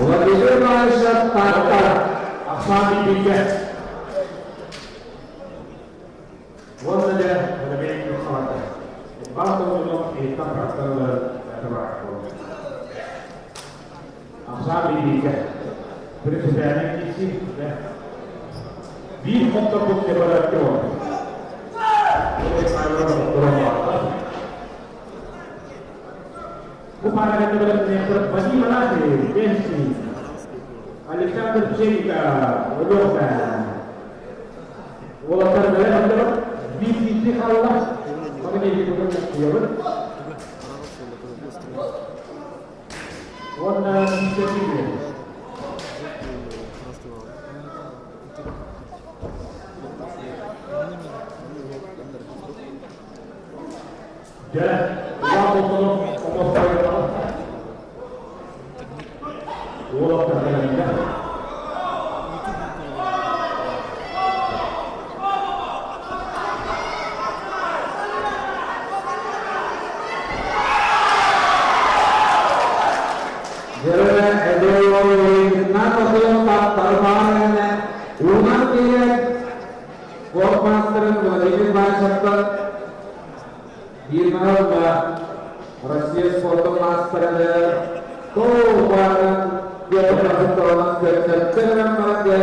Waktu itu Malaysia tanda, asal tiga. Wala dia ada banyak kesalahan. Bangsa itu kita berterima. Asal tiga. Presiden isi di untuk keberatuan. Upaya keberatuan yang bagaimana sih? Bensi, Alexander Ceka, Odoka, Walter Belair, BCC Allah, makanya itu kan dia ber. Warna BCC. Dan waktu tolong saya bola terkena. Jadi ada nama siapa terbarunya umat ini Workmaster dari Malaysia di mana Rusia foto master tuh barang dia bertolak kerja mereka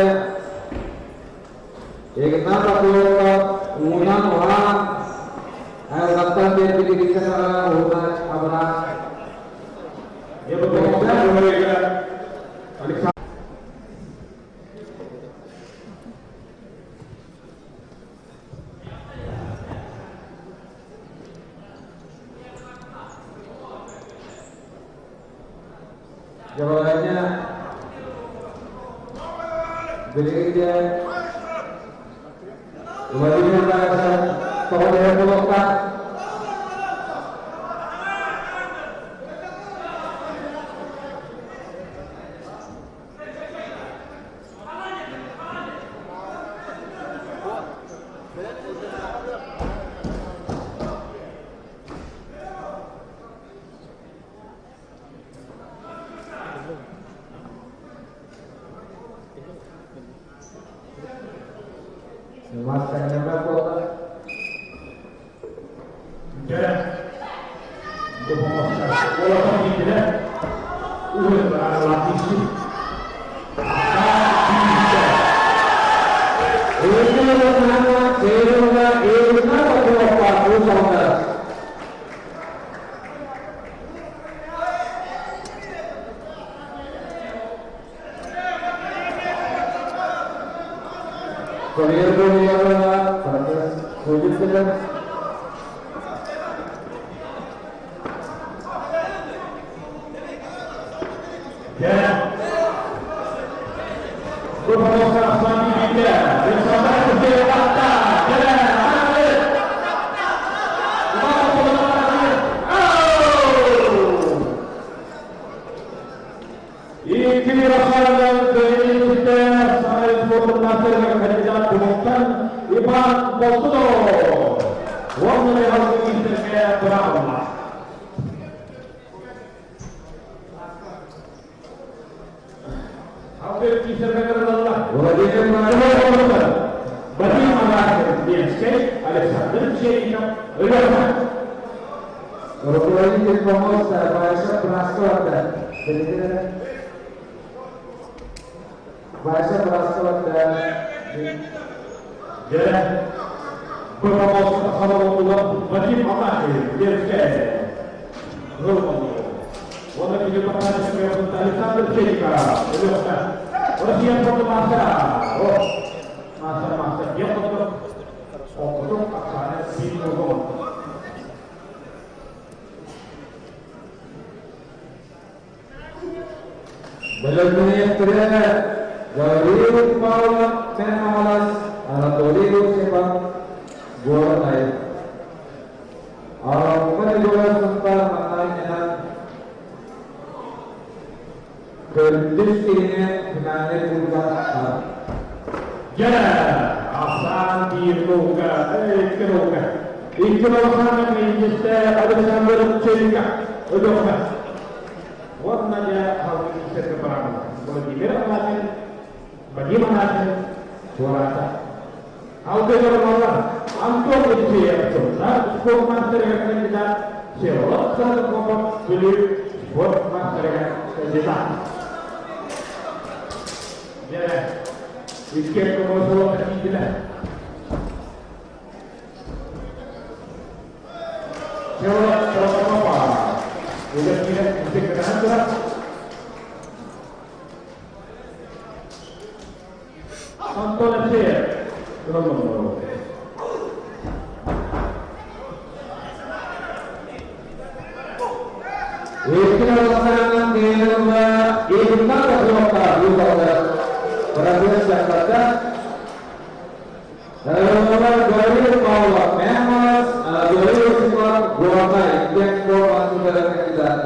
yang kenapa tuh umat orang datang dia di sana umat apa Ya betul mereka Alexander jawabannya gereja wajibnya bahasa kepada Poloka Mas berapa? dan untuk memaksa bola kaki tidak udah berlatih ini nama serupa ini apa berapa saudara? Korea pada wujud sedang dan berpeluang selanjutnya dan sampai ke fakta dan ini rasakan dari kita sampai foto nasir yang kerja bukan Iban Bosudo warna yang harus kita berapa hampir kisah Allah Bagaimana Bianskei, Alexander Cienika, Lyoka. Rukunin tim pemuda, Bahasa Praskota. Bahasa Praskota. Jadi, berpamos sama Allah, bagaimana Bianskei, Lyoka. Walaupun dia pernah sebagai Alexander Cienika, Lyoka. Rusia untuk masa, masa dia untuk aksana Sinogon. Belum terlihat dari Paula Menalas Anatoli Sepak Bola Naik. Orang bukan juga sempat matanya kedis ini finalnya juga. Jadi, asal diroga, keroga. Ikroga ini ada Alexander Cienika, Lyoka. Warnanya harus bisa keberangkatan. Kalau dibilang lagi, bagaimana suara? Auto orang antum itu ya benar. Sport master yang kita siapa? Satu kelompok beli sport master yang kita. Jadi, weekend kemudian kita. Siapa apa? Udah tidak mesti kenapa? Tonton aja, belum. Istilah pasangan di rumah ibu kakak Lyoka juga perhatian Jakarta. Lalu dari Paula Memas, dari Sepak Bola Naik yang masuk dalam kandidat.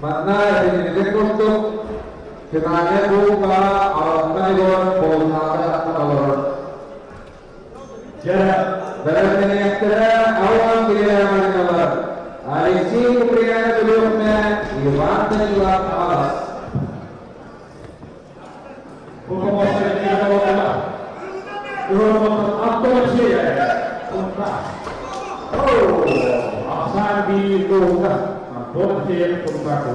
Mana ini untuk finalnya buka Alkaidon Bolsara Alor. Jadi, Dari sini awal pilihan nomor Alexi pilihan sebelumnya Iwan dan Iwan Alas. bukan kita bawa. Apa sih? Asal diroga, apa sih pembaca?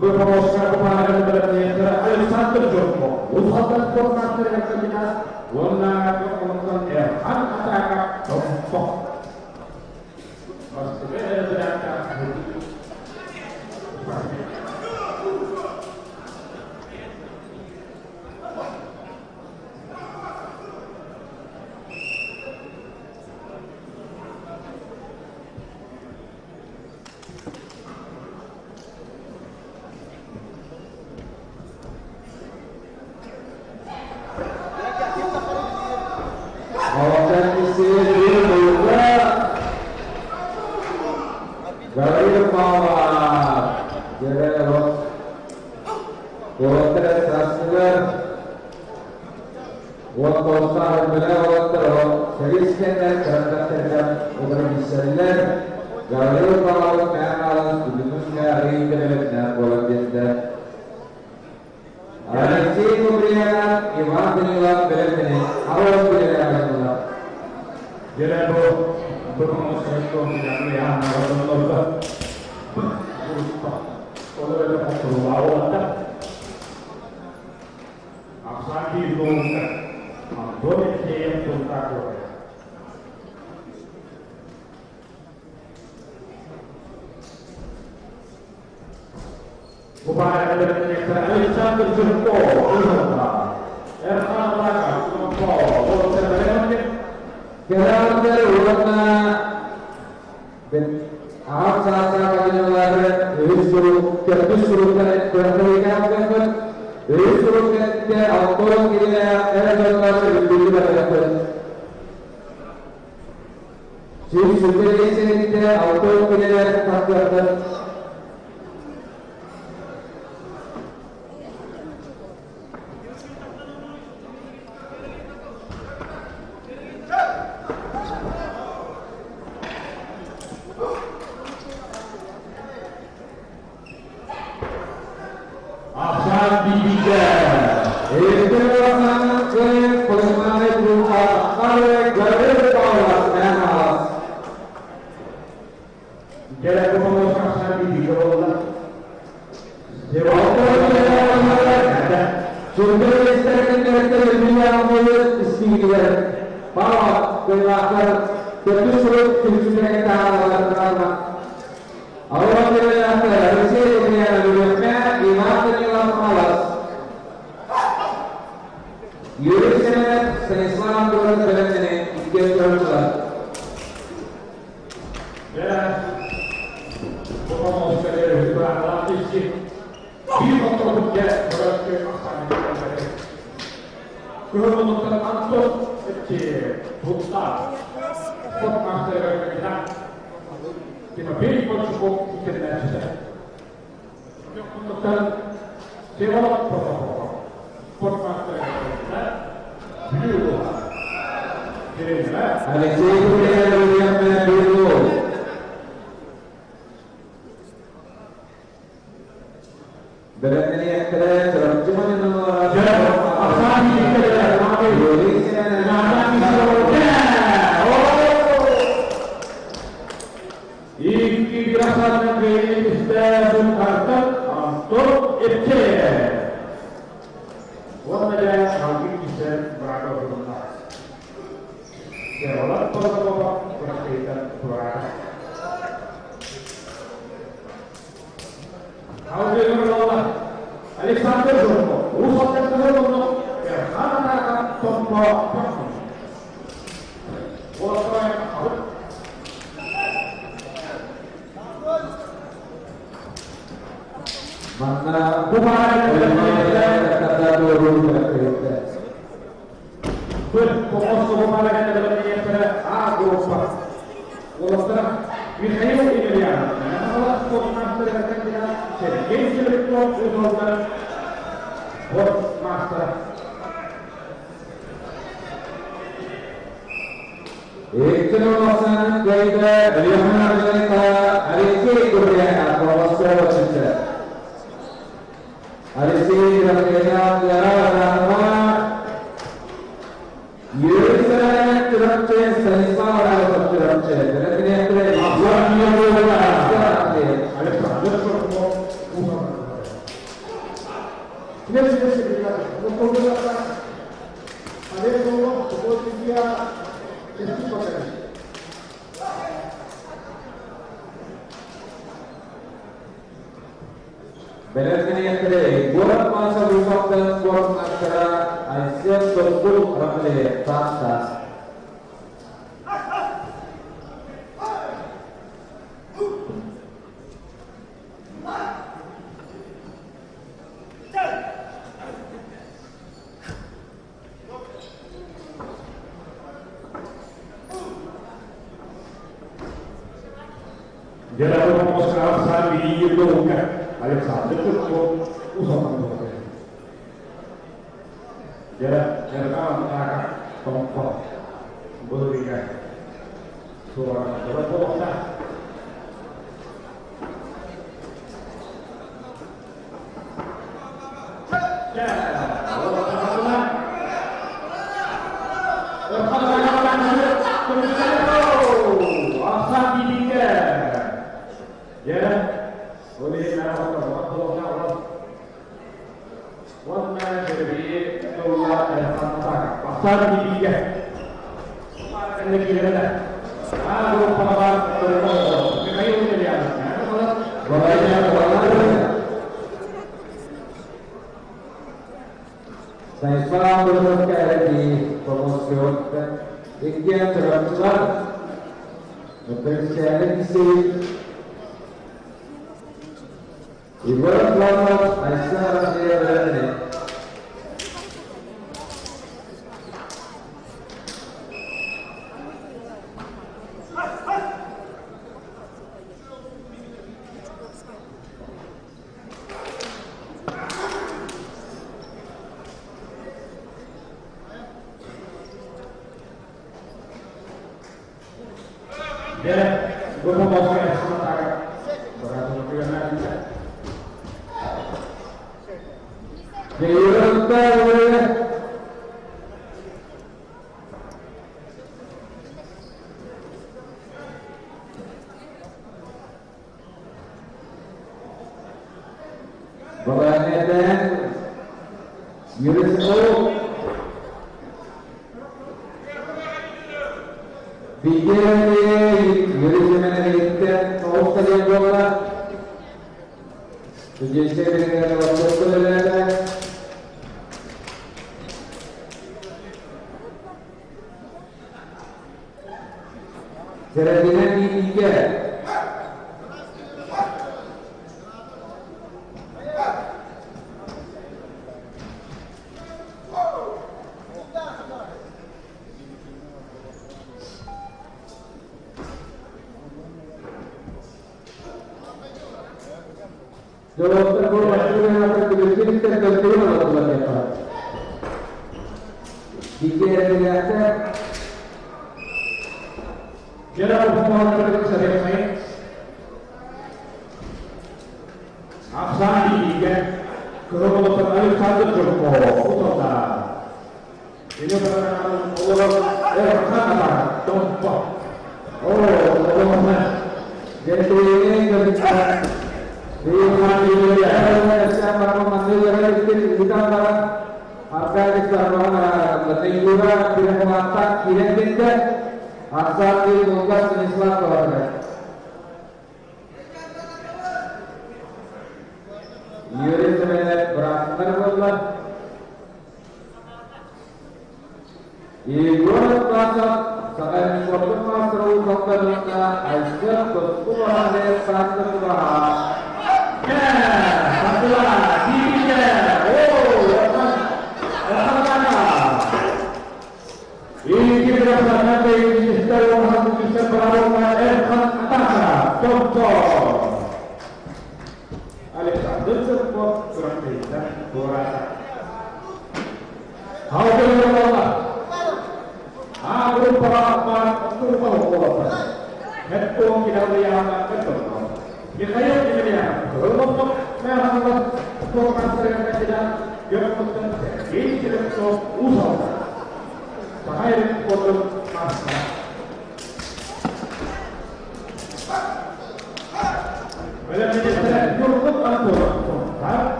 Berproses kepada kepada Alexander Joko, usahakan format yang kita warna kementerian yang antara kelompok. Maksudnya sedangkan dari bawah Jerero Water Transfer Water Water Seriskan dan Kerajaan Organisasinya dari bawah kanal Indonesia Ringan Bola Jenda Alexi pemberian Iwan Biniwan Belakini awal pemberian jadi berproses tidak yang kalau ada perlawanan asal diroga, boleh dia tuntak. Kepada Alexander Joko, Erhan Laka, kalau saya Kerana warna saat penyelar disuruh terperikan disuruh ke auto kira era lebih banyak sudah kita auto kira faktor Aksan Bibika. Itu pasangan ke Pemain berupa Kare Gadir Paulas Menas. Jadi pengurus Aksan Bibika bola. Sumber listrik yang mulut istiqlal bahwa kelakar terus disunjukkan dalam Allah berkata harusnya dunia dunia iman dalam malas Yurusnya Islam turun dalam ini ikut terus Ya, pengurus dari berapa sih? Di kontrol kerja berarti Aksan Bibika. Kalau menonton antum kecil, buta, Sportmaster kita pilih cukup internet saja. Untuk menonton sewa protokol, Sportmaster kita dulu. Jadi ada sih yang dulu. Berarti yang keren cuma nomor Aksan Bibika Iki dirasakan dari Stasiun Kartan untuk FC. Warnanya lagi bisa berada berbenah. Jalan pertama berkaitan berada. Audi berlawan Alexander Zorko. Usapkan terus karena tombol. Orang yang mana bukan kata turun berkaitan. Fokus kepala kita dalam ini pada Agopa. Walaupun Mikhail Emiliano, kalau Sportmaster akan kita sedikit selektor untuk Sportmaster. Itu nomor kita Lihat kita hari ini Korea Profesor Cinta hari ini kita Negara Yusuf Turunce Sanisar Turunce dan ini Berarti yang kedua, buat masa rusak dan buat antara Aisyah berpuluh ramai pantas. Dia dapat memutuskan Aksan Bibika. Alexander Zorko usahakan berkaitan. Dia kawan akan tombol berikan suara berbohong. Aksan Bibika. Ya, boleh nama warna dari dolar dan tanah pasar Bibika. Akan lagi ada. Aku pengabar berbohong. Mikhail Emiliano. Saya selalu berkata di promosi India terang-terang berkesialensi Ibarat selamat Aisyah Rasia berani Ya, gue mau sementara berapa bulan lagi.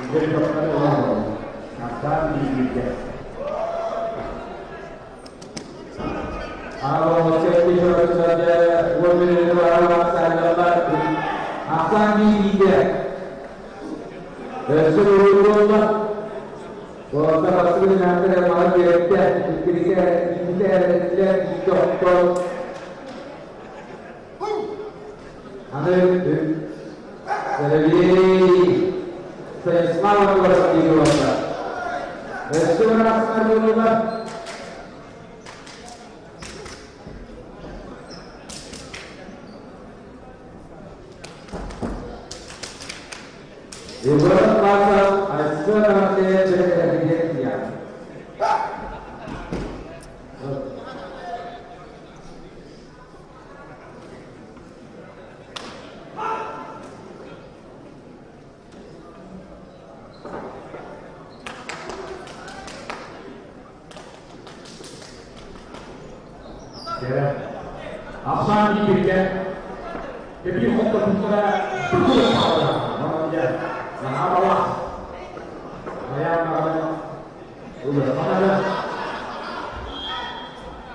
Jadi dokter orang akan diberikan. Kalau safety shot saja, women orang sangat akan diberikan. Dan seluruhnya, kalau termasuk dengan malah direktur, kita doktor. Jadi saya selamat kepada di luar. Restoran Sarulullah. Ibarat pasal asal dia. Asan diberikan. Jadi untuk bicara betul saudara, namanya Allah. Saya mengatakan, udah mana?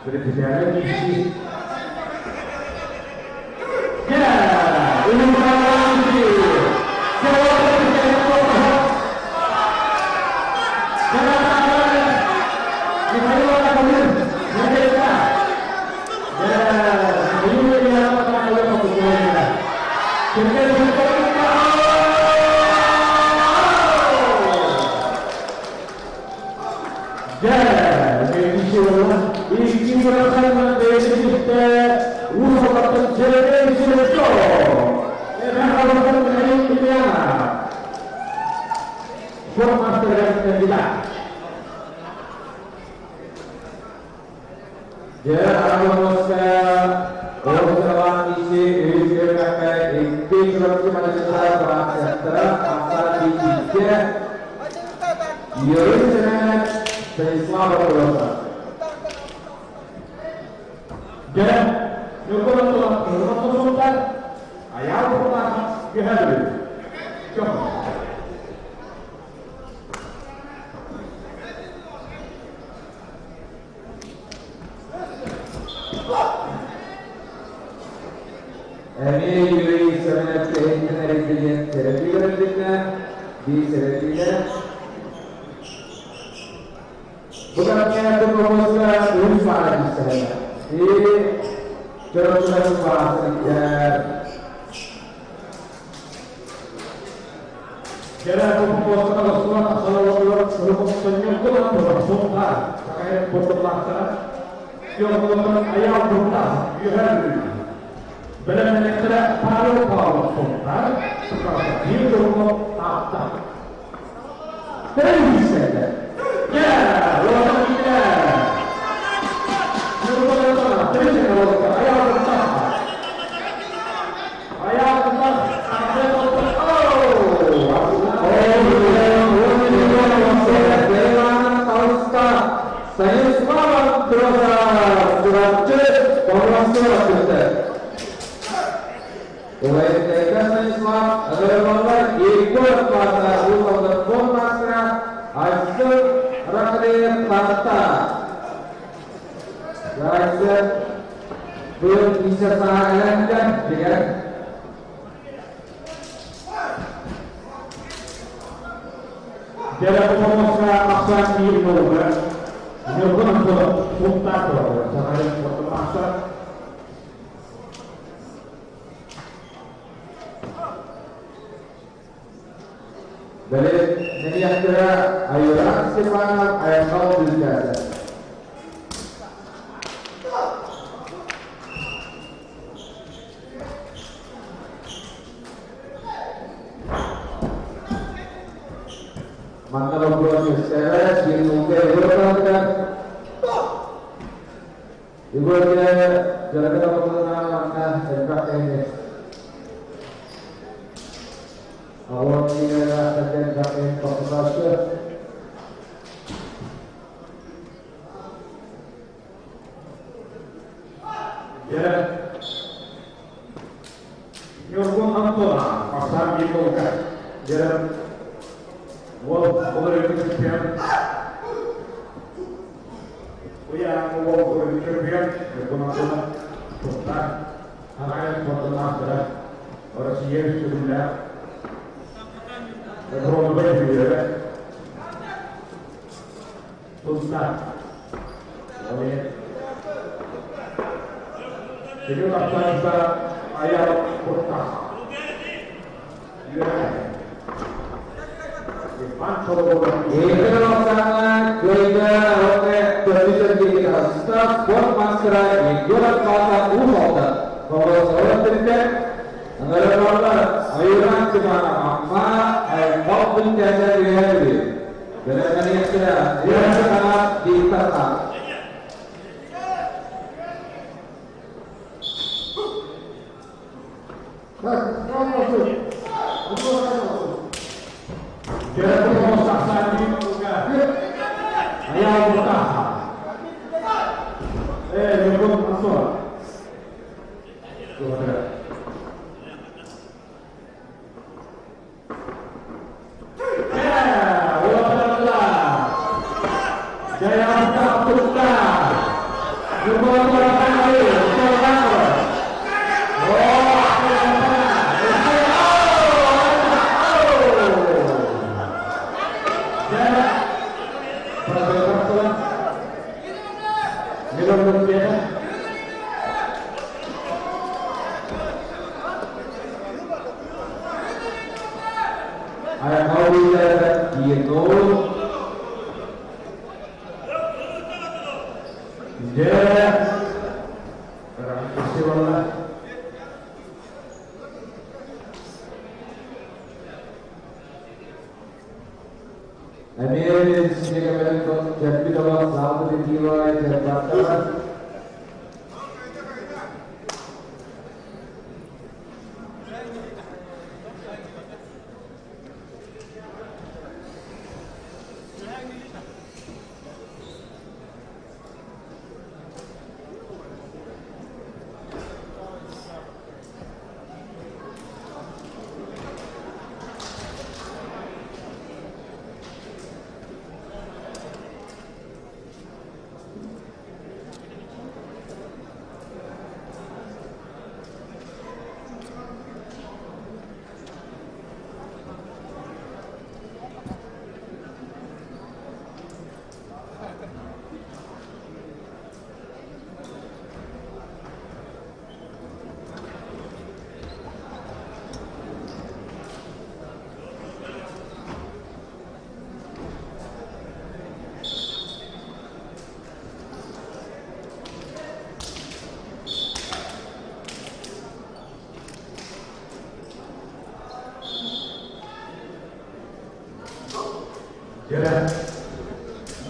Berbicara di sini. Ya, ini lagi. Jawab pertanyaan. champion. We are moving for the champion. We're going to start. Alliance for the master. Or a year to do that. The whole way to do it. To start. Okay. Jadi kita ayat kota. Jadi,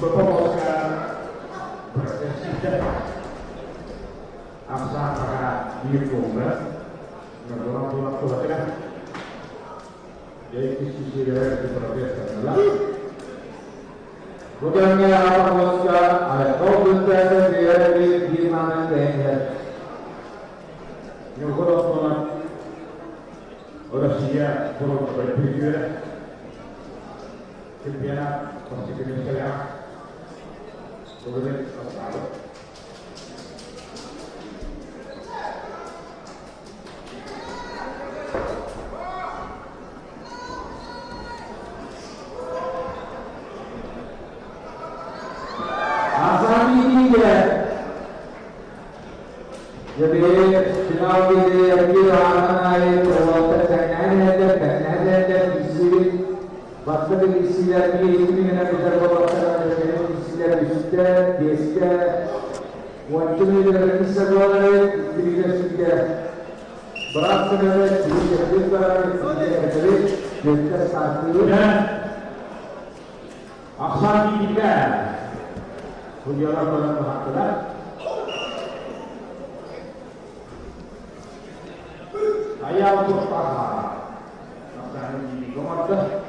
berpemoskan berkesihatan Aksa para dihukumkan Nagorong tulang jadi sisi dari diproteskan adalah bukannya pemoskan ada kompeten dari di mana dia Nagorong tulang Rusia belum berpikir Campeonato pasti Indonesia kemudian pasal Asal ini dia jadi final ini kira anak perwakilan ada isi Başka bir isimler bir eğitimine güzel babaklar benim isimler üstte, deste, Wançumuyla kıssaları birleşikte bıraksınlar, birleşikler, birleşikler saatleri akşam gidiler. Hujyalar dalam bahaklar. Ayah untuk pahala. Akşam gidi komatta.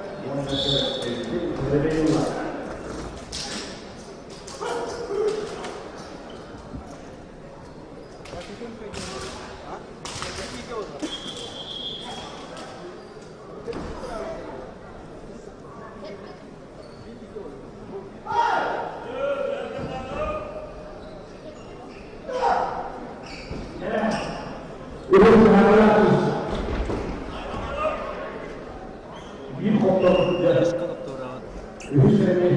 Üstüne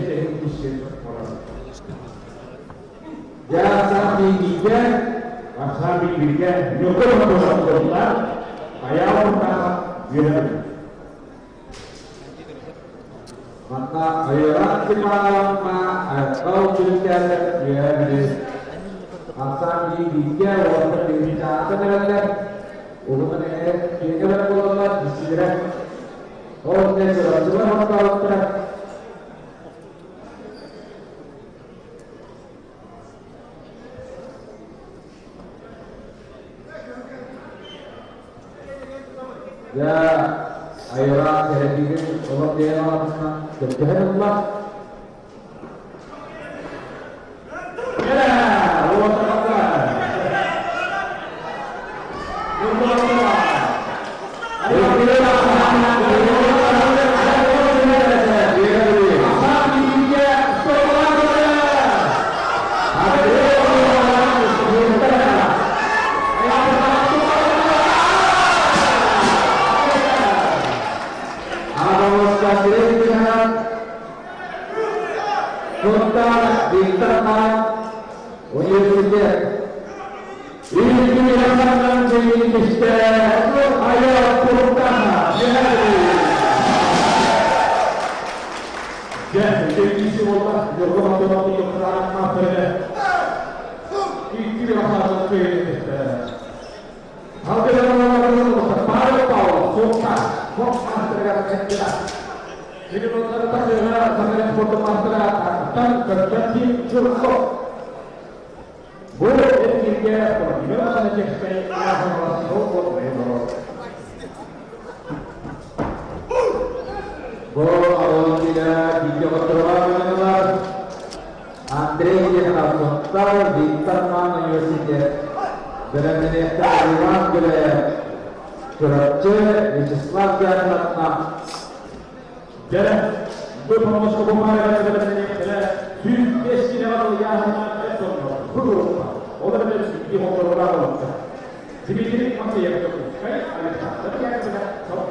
ya samping tiga, samping tiga, nyukur untuk komentar, ayam pertama, biar. Maka ayam kita atau juga biar samping tiga, waktu dibicara dengan urutannya kita berkomentar disediakan. Oh, ini sudah waktu. Ya, ayolah saya pikir Allah dia orang berjalan Allah. Ya, Allah Taala. Jadi menurut saya sangat foto masyarakat akan terjadi curcol. Boleh dia bagaimana saja saya akan merasa robot memang. Boleh tidak dijawab terlalu Andre yang harus tahu di Taman Universitas dan menyertai ruang budaya Kerace Legislatif Ratna. Jadi, berproses kemarin adalah destinasi yang itu berupa orang yang di motor orang. Jadi masih yang itu kayak ada tapi yang sudah tahu.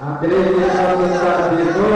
Andre yang harus itu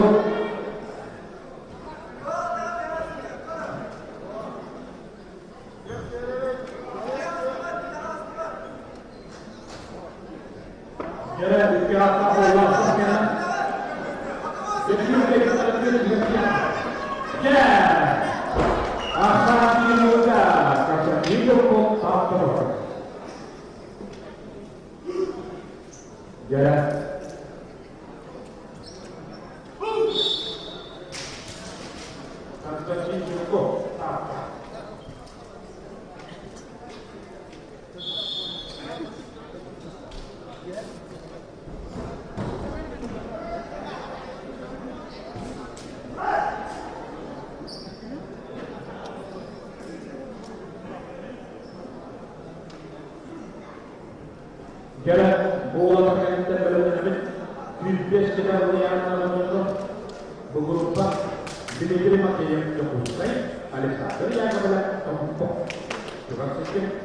Jalan bola permainan berlanjut Bibes kita melihat nama berupa bili-bili makin yang cukup baik Alexander yang kepada kelompok juga sistem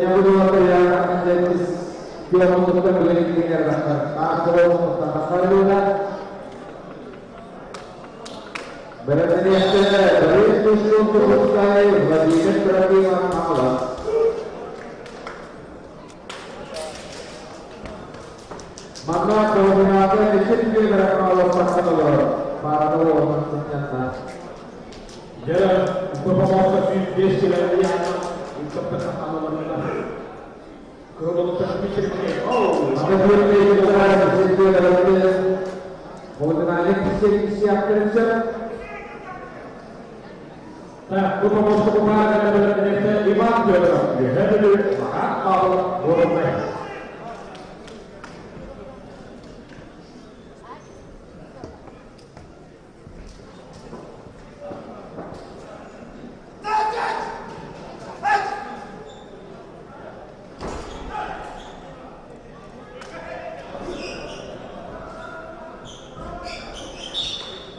yang kedua yang akan menjadi dia membutuhkan beli tinggal atau tentang karunia berarti dari itu untuk saya bagi berarti masalah maka kemudian di sini berapa Allah para orang ternyata Jalan beberapa di dalam yang untuk pertama kalau terpikir oh maka dia berada di sini dalam kemudian ini disiapkan nah beberapa kemarin dalam Indonesia imam dia hadir maka Allah boleh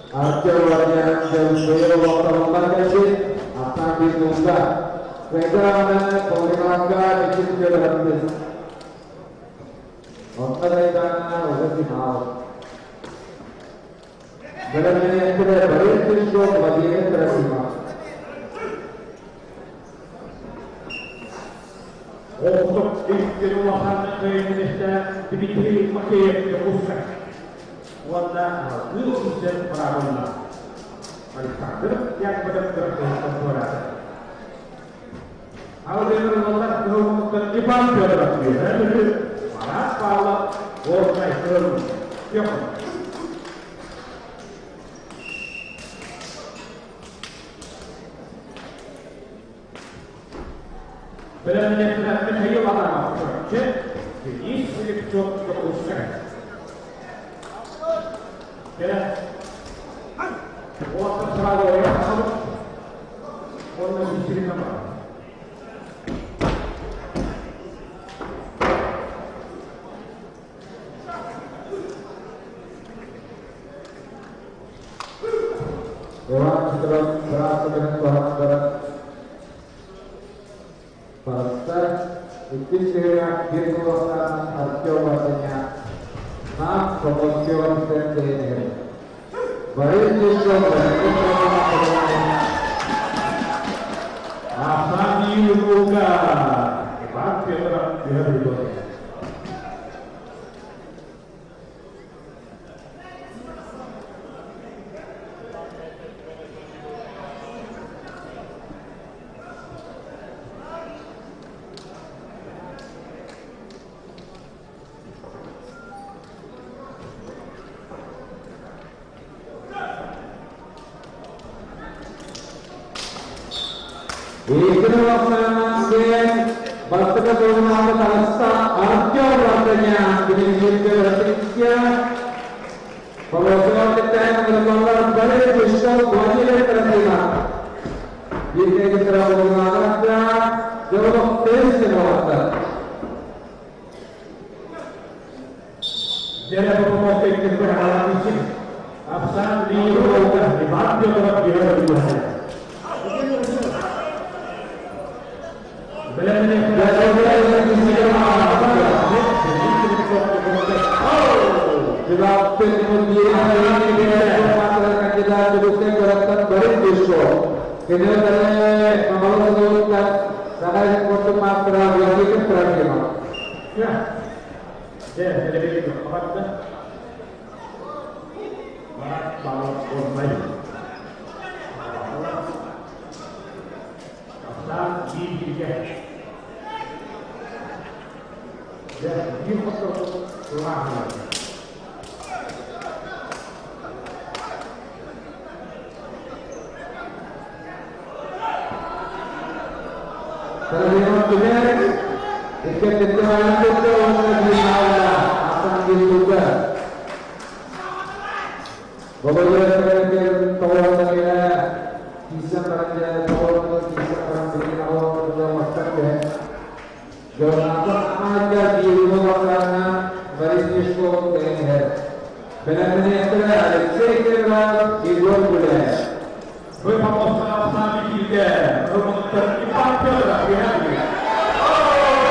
Arjawanya dan beliau waktu membatasi akan ditunggu. Bagaimana pengulangan di sini berarti. Waktu mereka berarti mau. Berarti yang kita berarti itu bagian terima. untuk diruahan ke Indonesia dibikin pakai keputusan. Wala belum bisa meramal. Kader yang benar-benar bersuara. Kalau dia menolak kehukuman iman berarti malah kalau orang itu siapa? Benar-benar tidak menghayal apa-apa. Jadi sedikit keputusan. Ya, waktu selalu ya, orang di sini nama. Dewan setelah berasa dengan Tuhan berat partai itu segera dikeluarkan hasil bahasanya. Nah, promosi tertentu. Baik juga Apa dibuka? Pasti orang dia dibuka. Basta tornare dalla sta archeologia di Indonesia. Kalau kita melakukan banyak usaha wajib terima. Jika kita melakukan jauh tes melakukan. Jadi promosi kita berhalang di sini. Absen di rumah di mana orang dia berada. Jika kemudian ini masyarakat kita dudukkan beratkan berindustrial, kemudian dari membangun sangat untuk masyarakat yang itu terakhir. Ya, jadi begitu. Apa itu? Barat online. Absen di tiga. Ya, di foto ruangan. Kalau benar, ikat ketuaan itu menjadi Allah akan dibuka. Bahwa terkait tawar saya bisa berada tawar bisa berada awal dalam maksudnya. Jangan aja di rumah karena baris itu dengan benar-benar ada sekiranya di luar budaya. Berapa orang sampai kita untuk terlibat dalam hal ini? Oh,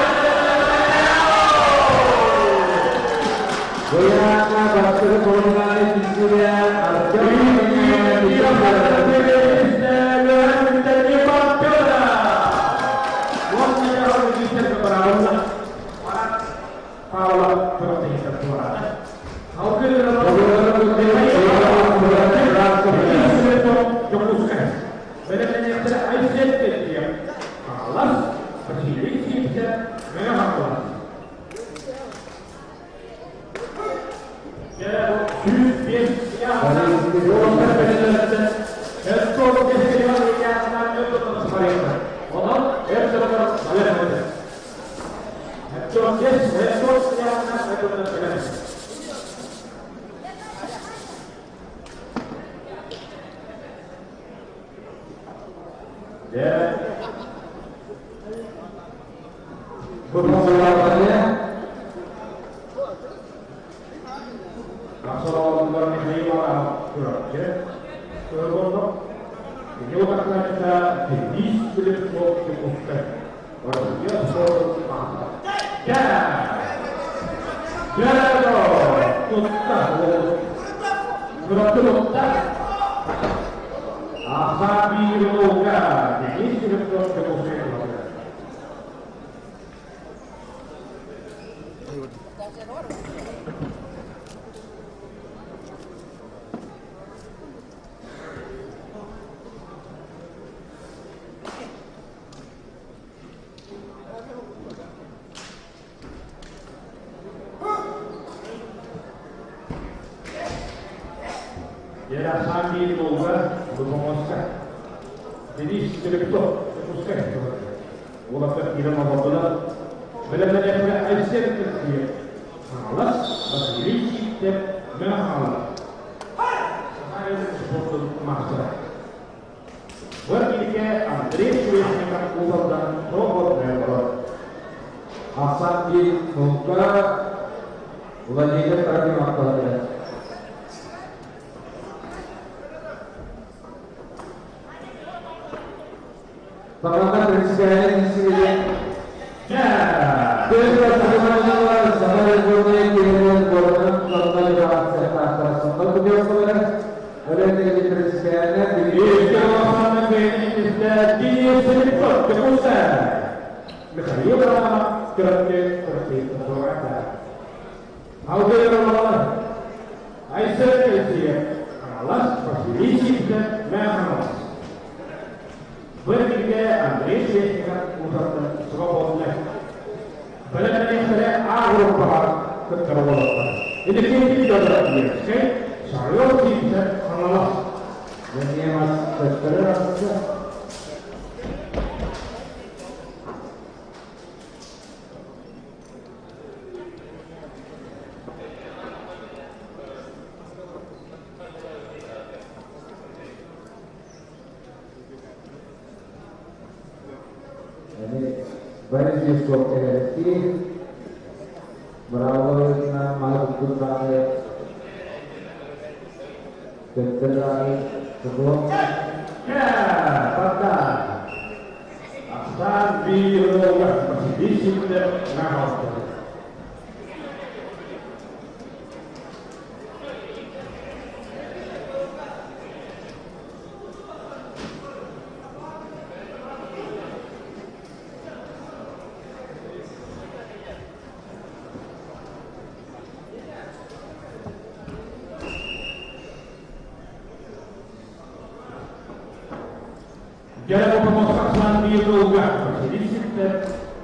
Jalan pemosakan di Roga, jadi kita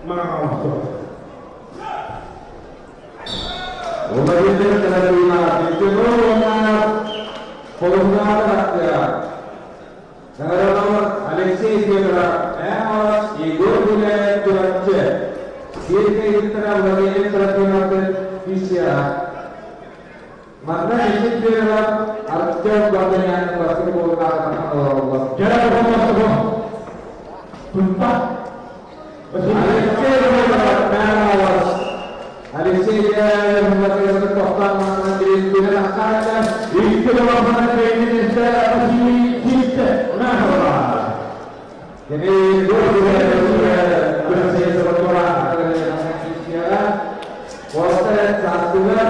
mengawal. Umayyadah terima itu benar. Penggunaan ya. Negara nomor Alexei Zebra, Amos, Igor Bule, Turance. Dia kita bagi terima bisa. Maka ini adalah artikel bagian pasti menggunakan Allah. Jalan pemosakan tuntas. Alexei Amos. Alexei yang mengatakan kekuatan mandiri dengan akarnya itu adalah mana ini saya masih cinta. Nah, jadi dua bersih sebetulnya dengan Indonesia. Kuasa satunya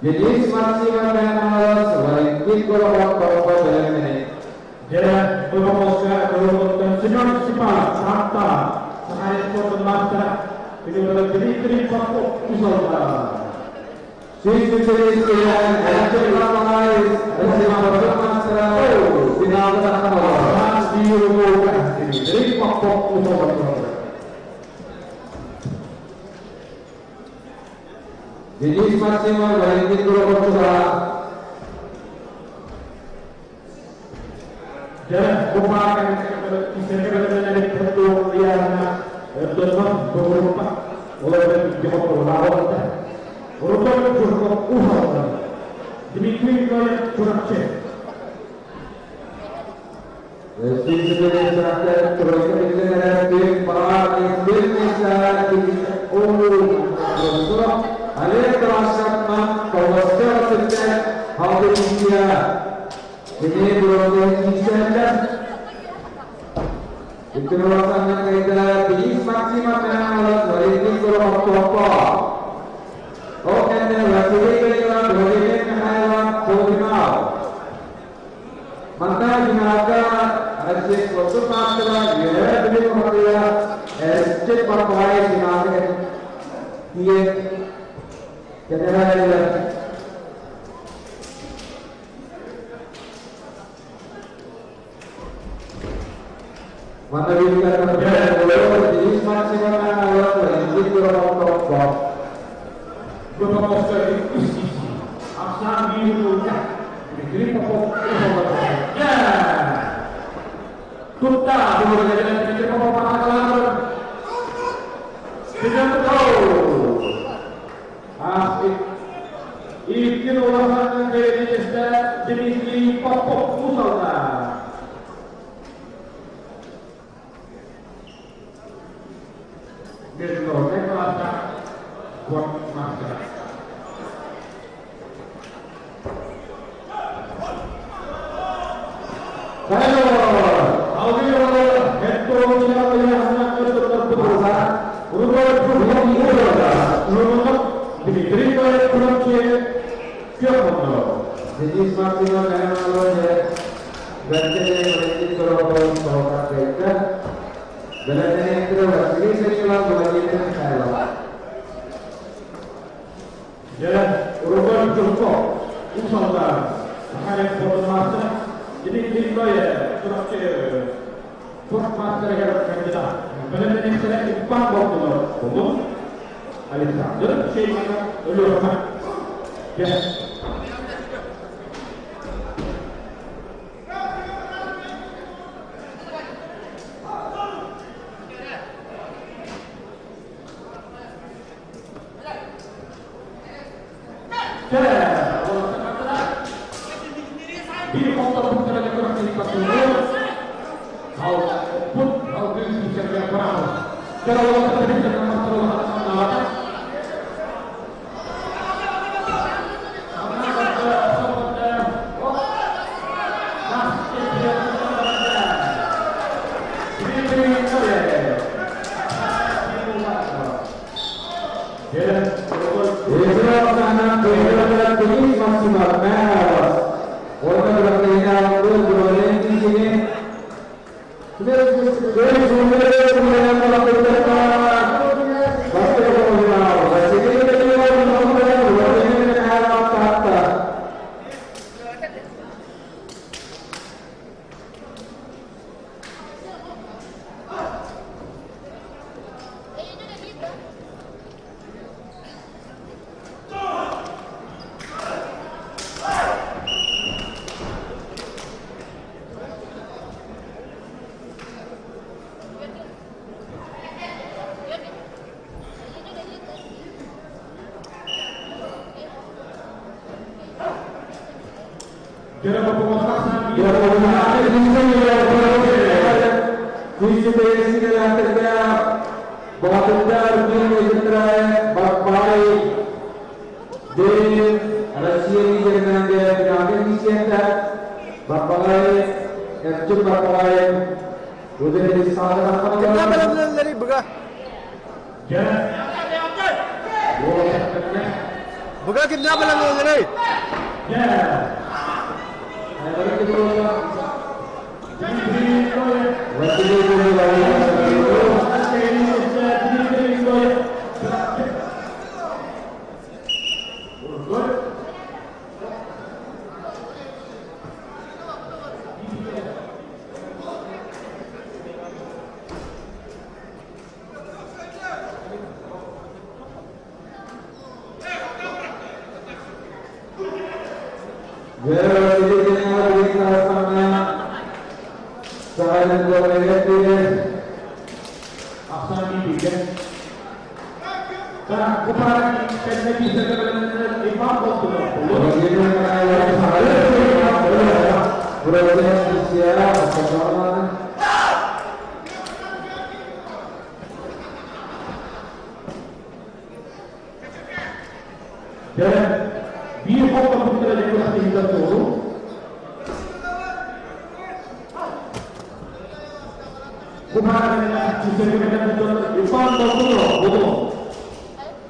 Jadi masih ada selain itu kalau Sinon Sipal, Santa, Sahaya Sport Master, ini adalah Dimitri Papok Usalta. Sisi dan Aceh Ramai, Resima Bermasalah, final pertama. Diuruhkan Dimitri Papok Usalta. Jenis maksimal dari tim Purwokerto. Dan kumparan istimewa dari ketua yang berdoa beberapa oleh Joko Lawan. Urutan Joko Usalta. Dimitri Kuracek. Sisi terakhir teruskan dengan tim para Indonesia di Purwokerto. Alih teraskan kawasan sukses hadir India. Ini berorganisasi dan itu merupakan kaitan di maksimal menang dari tim Purwokerto. Oke, dan hasil kita berorganisasi menang final. Maka dimakan Aceh Sport Master ya demi memperoleh Aceh Papua dimakan dia general mana bisa terjadi jenis maksimal awal dari Purwokerto. Berfokus dari posisi asal birunya Dimitri Papok Usalta. Ya, Tuta kemudian dengan Dimitri Papok Usalta. Tidak tahu. Ikin ulasan dari Dimitri Papok Usalta. Gitu, saya buat masker. Jenis maksimal dengan alurnya berarti memiliki kelompok bahwa mereka berarti yang terus ini seksual menjadi salah. Dan urutan Joko Usalta, Sahaya Sport Master, jadi kita ya Sport Master yang kandidat. Benar ini saya impang waktu umum Alexander Sheikh Rahman. Ya. Waktu Dan bir hafta putra demokrasi hingga turun. Kemarin diserahkan untuk Ivan Bodo,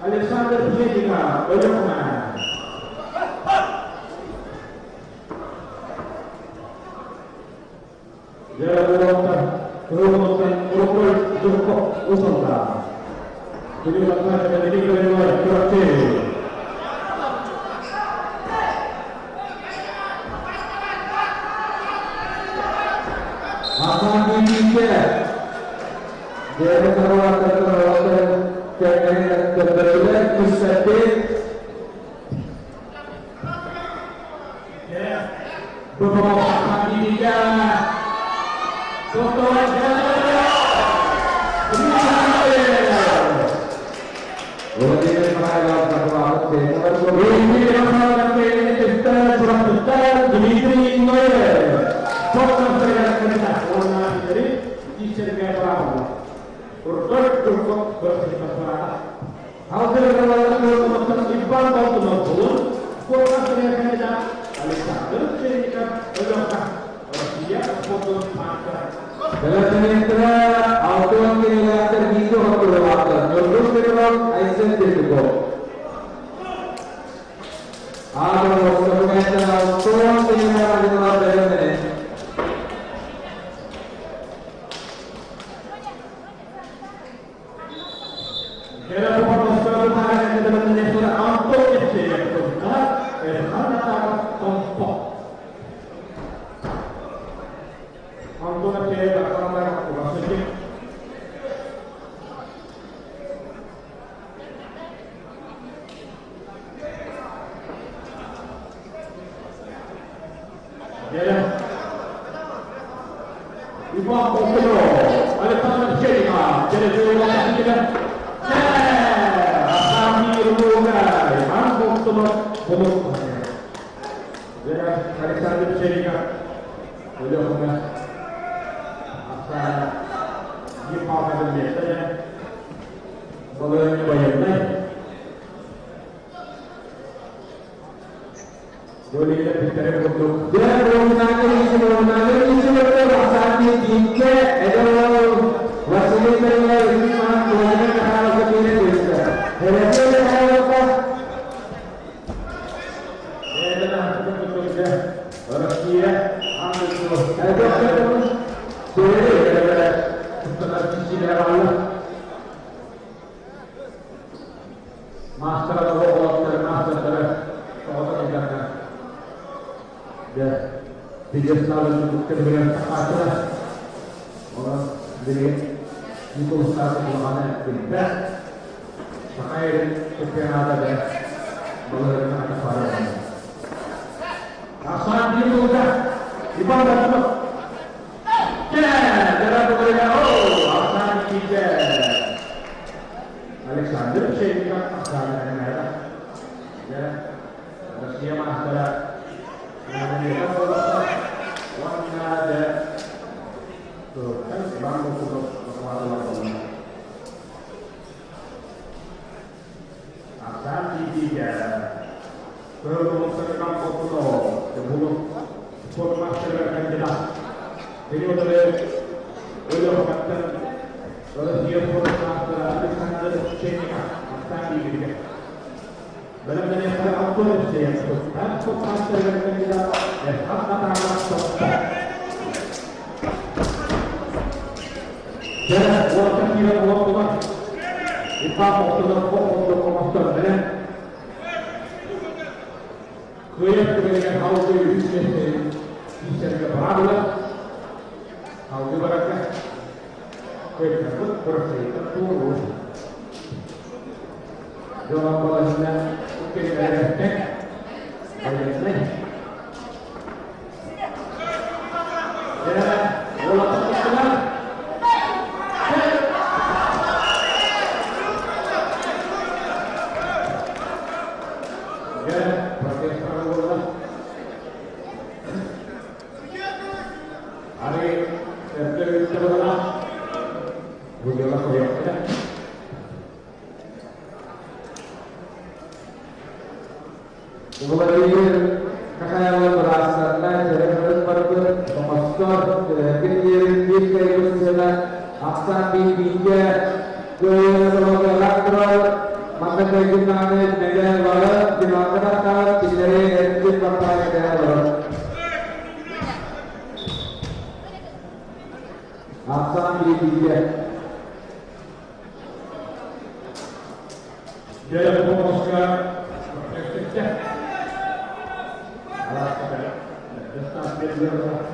Alexander Piedina, Olehman. Jalan Urukul cukup usangka. Jadi lakukan dengan ini kedua terakhir. Akan diinjak. Dia keluar dan berbeda Mustaqim. Beberapa akan diinjak. Foto dalam sementara auto yang tergitu waktu lewat terus terus Aisyah tergolong ada waktu sementara auto yang lewat dari Kira pemain sekarang yang dalam menyerang auto yang tergolong kelompok Antara kita akan melakukan sesuatu. Jadi, Ivan Bodo, Alexander Piedina, jadi dua kita. Kami luar, Ivan Bodo. Jadi Alexander Piedina, Olehman. Di pameran biasanya boleh banyak naik boleh lebih dari untuk dan mengenai bahasa jika ada wasilnya ini mana boleh kalau begini bisa ada apa ada betul ya orang dia ambil terus ada boleh sisi dalam master ya tiga tahun untuk kemudian apa orang jadi itu satu mana kita pakai kepian ada deh boleh ada pada asal dia sudah ibadah itu dalam bekerja akan kita Alexander Piedina akan merah ya Rusia masalah yang warna ada tuh kan bangku untuk warna akan tiga belum serta foto sebelum formasi akan jelas. Jadi oleh kata oleh dia formasi Alexander Piedina akan tiga. Dalam menyatakan autor saya dan formasi akan jelas dan kata-kata sopan. Dan waktu kira waktu Ipa waktu untuk komentar dan Kuya kemudian how to use teacher ke parabola how to berangkat kuya dapat bercerita turun dalam balasnya mungkin ada tek ada tek Aksan di Bijak ke sebagai lateral maka kegunaan dengan balas dilaksanakan dari tim partai daerah. Aksan di Bijak. Dia memutuskan berpikir. Alat saya, dasar dia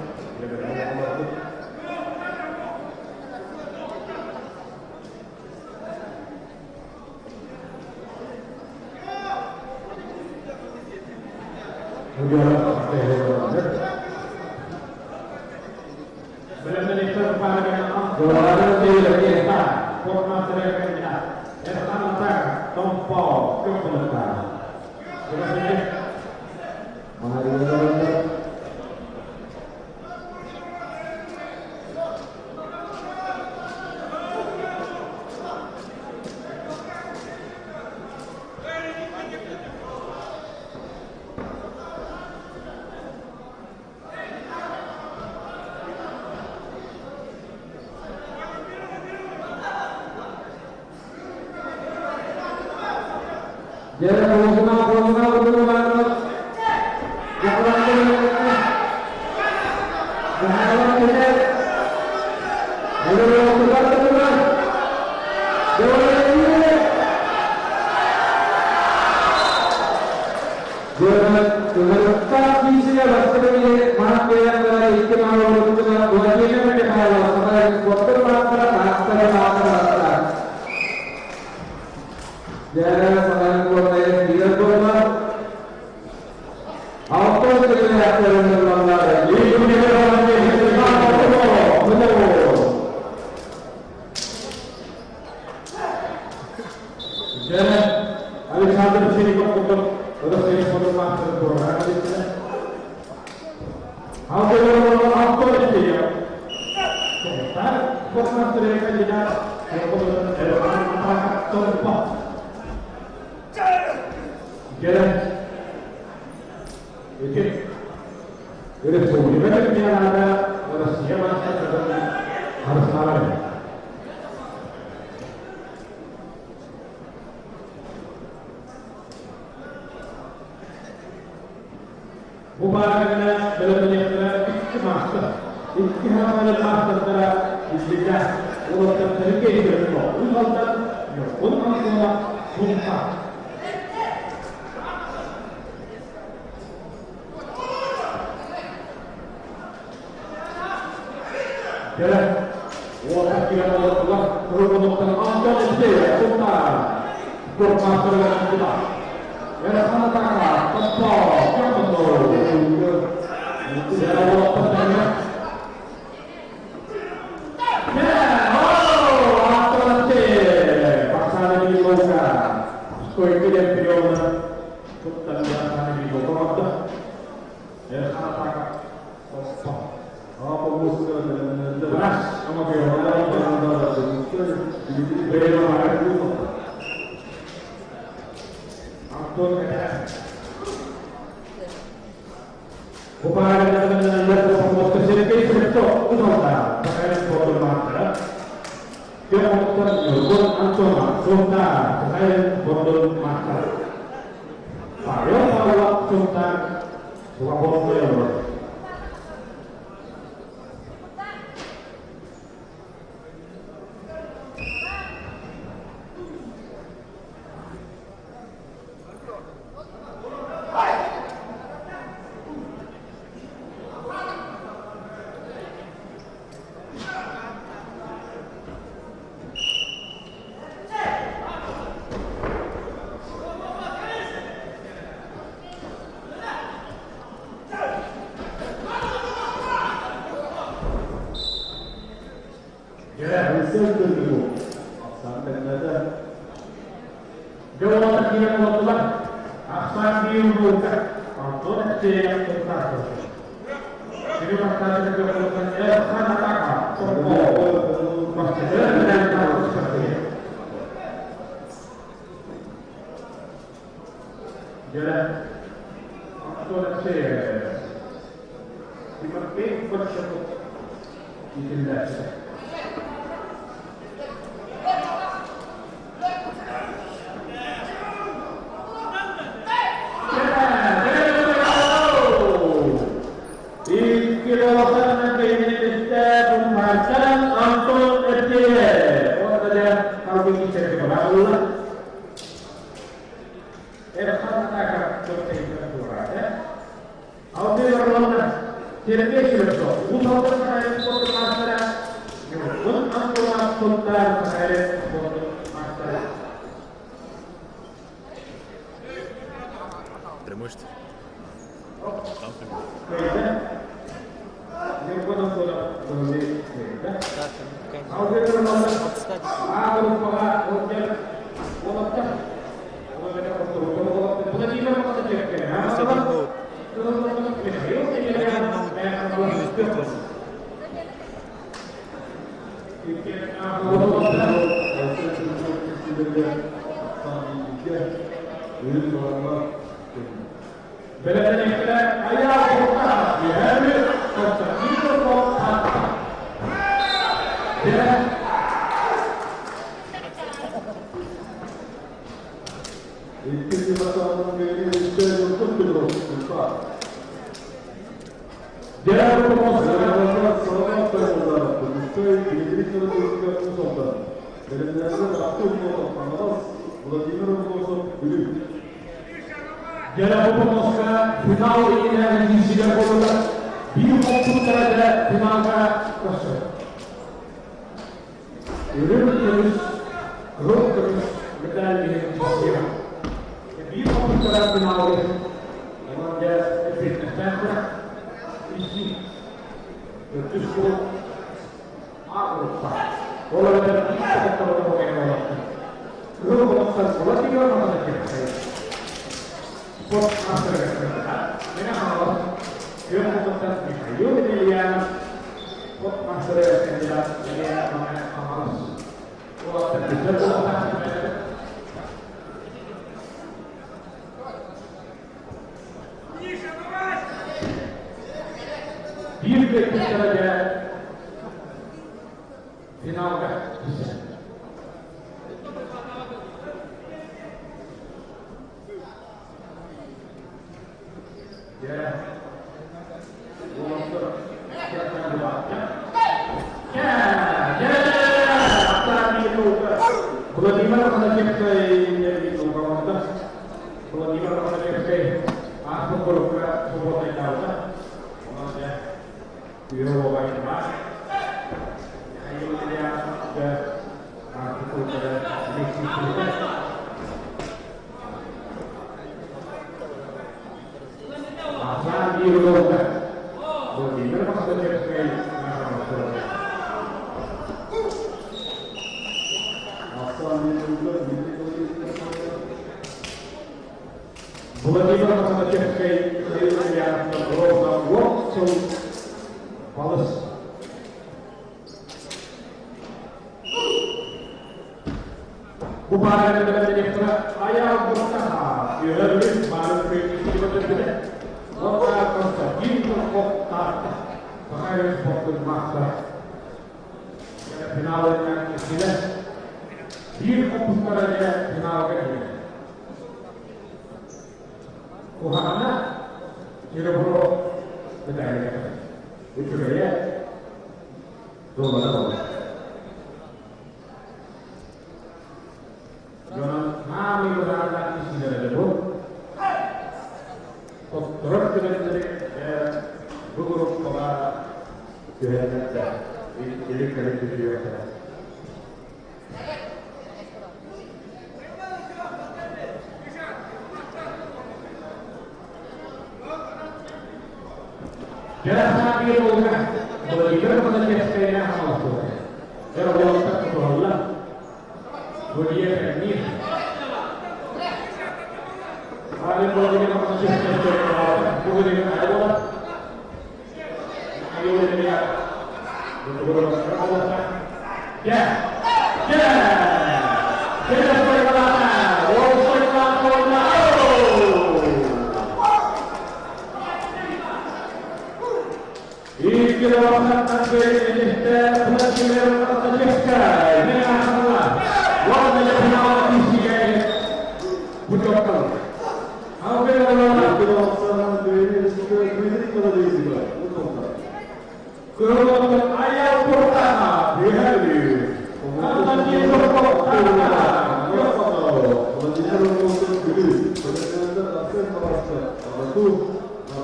Тримаєшся?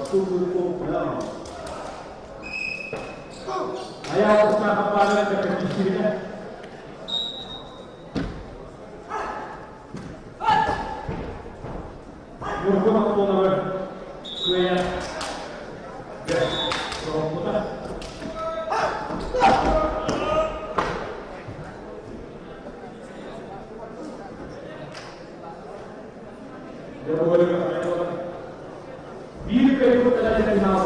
satu cukup ya. Ayo kita kembali ke posisinya. Berguna untuk kuenya. Ya, berguna. Dia boleh bir kali ikut dalam final.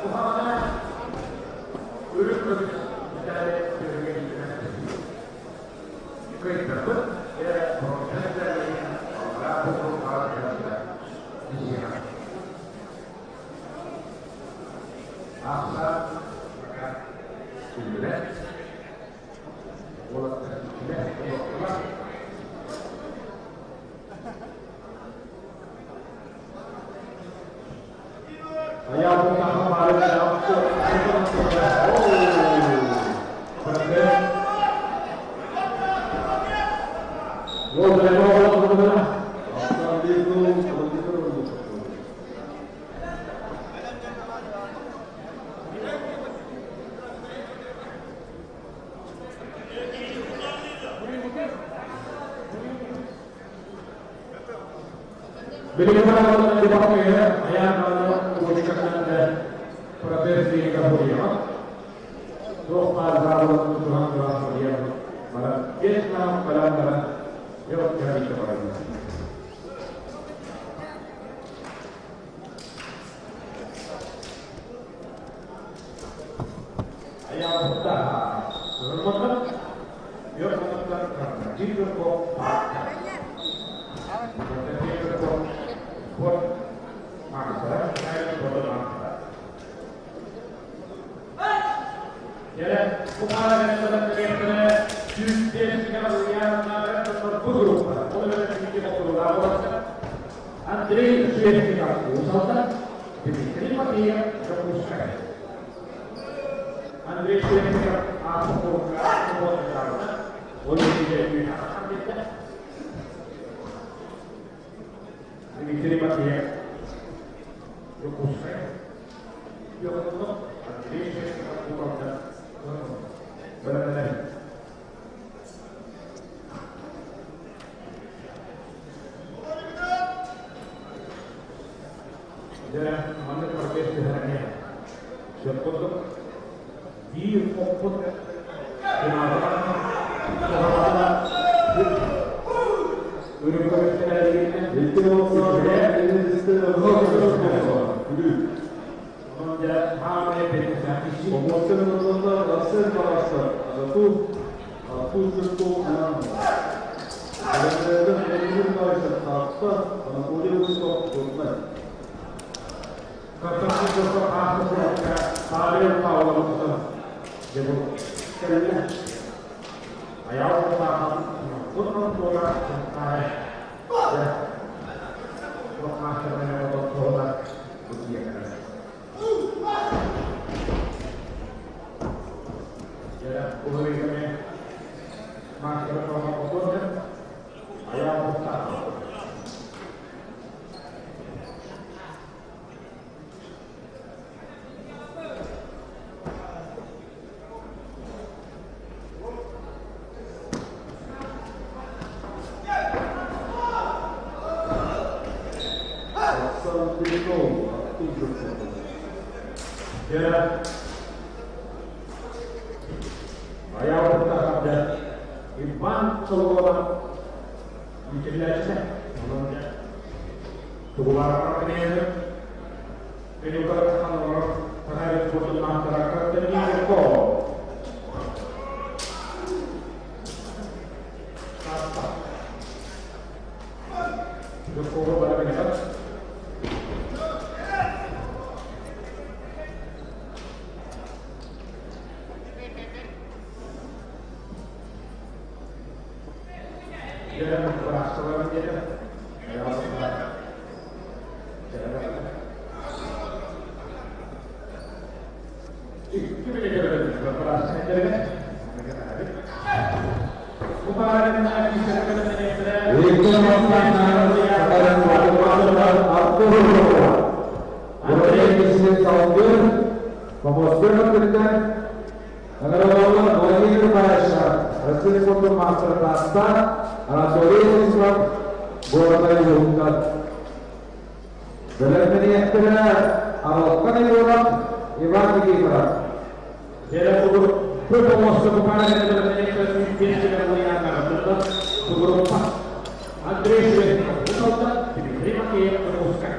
Uhamanya urut dari ikut dapat ya proses dari orang orang yang di sini. Asal sudah bola sudah Ayah buka kembali dalam bagaimana dipakai ya, ayah kalau kemudian ada protes di Kamboja, terus pada waktu Tuhan dia malah Vietnam malah jauh dari kemarin. Ayah bertahan, selamat, dia bertahan, jika kau buat mangsa, saya buat mangsa. Jadi, kemarin kita terlihat justru segala yang ada terburuk. Oleh kita berlawan, Andri sudah kita usahakan, diterima dia keputusan. Andri sudah kita asalkan buat kita, oleh dia kita kita. Diterima dia keputusan. Dia untuk Andri sudah kita usahakan. Benar-benar. Dan mana terkait dengannya, sebetulnya di fokus kenapa itu orang ini istilah menjadi hal yang berbeda. Pemotongan asal bahasa itu aku cukup enam. Ada yang bahasa apa? Boleh untuk bukan. Kata kita apa saja, ada tahu betul. Jadi kerana ayah kita untuk program saya, ya, program saya untuk program ujian. Ya, boleh kami masuk ke program ayah kita. Ya, ayah kita ada iban seluruh dijelaskan, namanya dua orang ini juga orang terhadap foto masyarakat dan info. Apa? Info bagaimana? Dia berasa lagi dia. Ya Allah. Itu dia berasa jadi kan. Kemarin lagi saya kena itu masalah Andrei Kishin Saudir, Pemoskan Kritan, Agarwala Wahir Bahasa, Rasul Foto Master Pasta, Alasori Islam, Bornai Yungkat. Dalam ini akhirnya awalkan itu orang ibarat kita. Jadi promosi kepada yang dalam ini pemimpin sudah mengingatkan tentang beberapa Andrei sudah mengusulkan diterima yang memutuskan.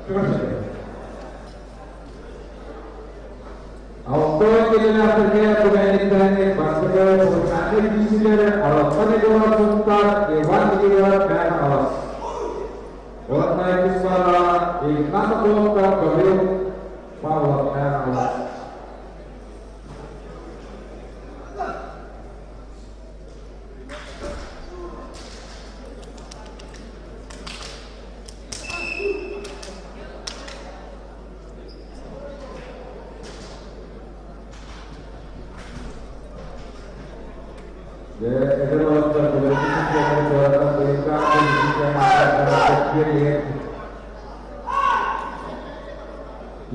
Terima kasih. Awalkan kita akhirnya kebanyakan basketball berkali di sini awalkan itu orang tuntar ibarat kita dan awas. Orang naik suara di kata dokter beliau power dan awas.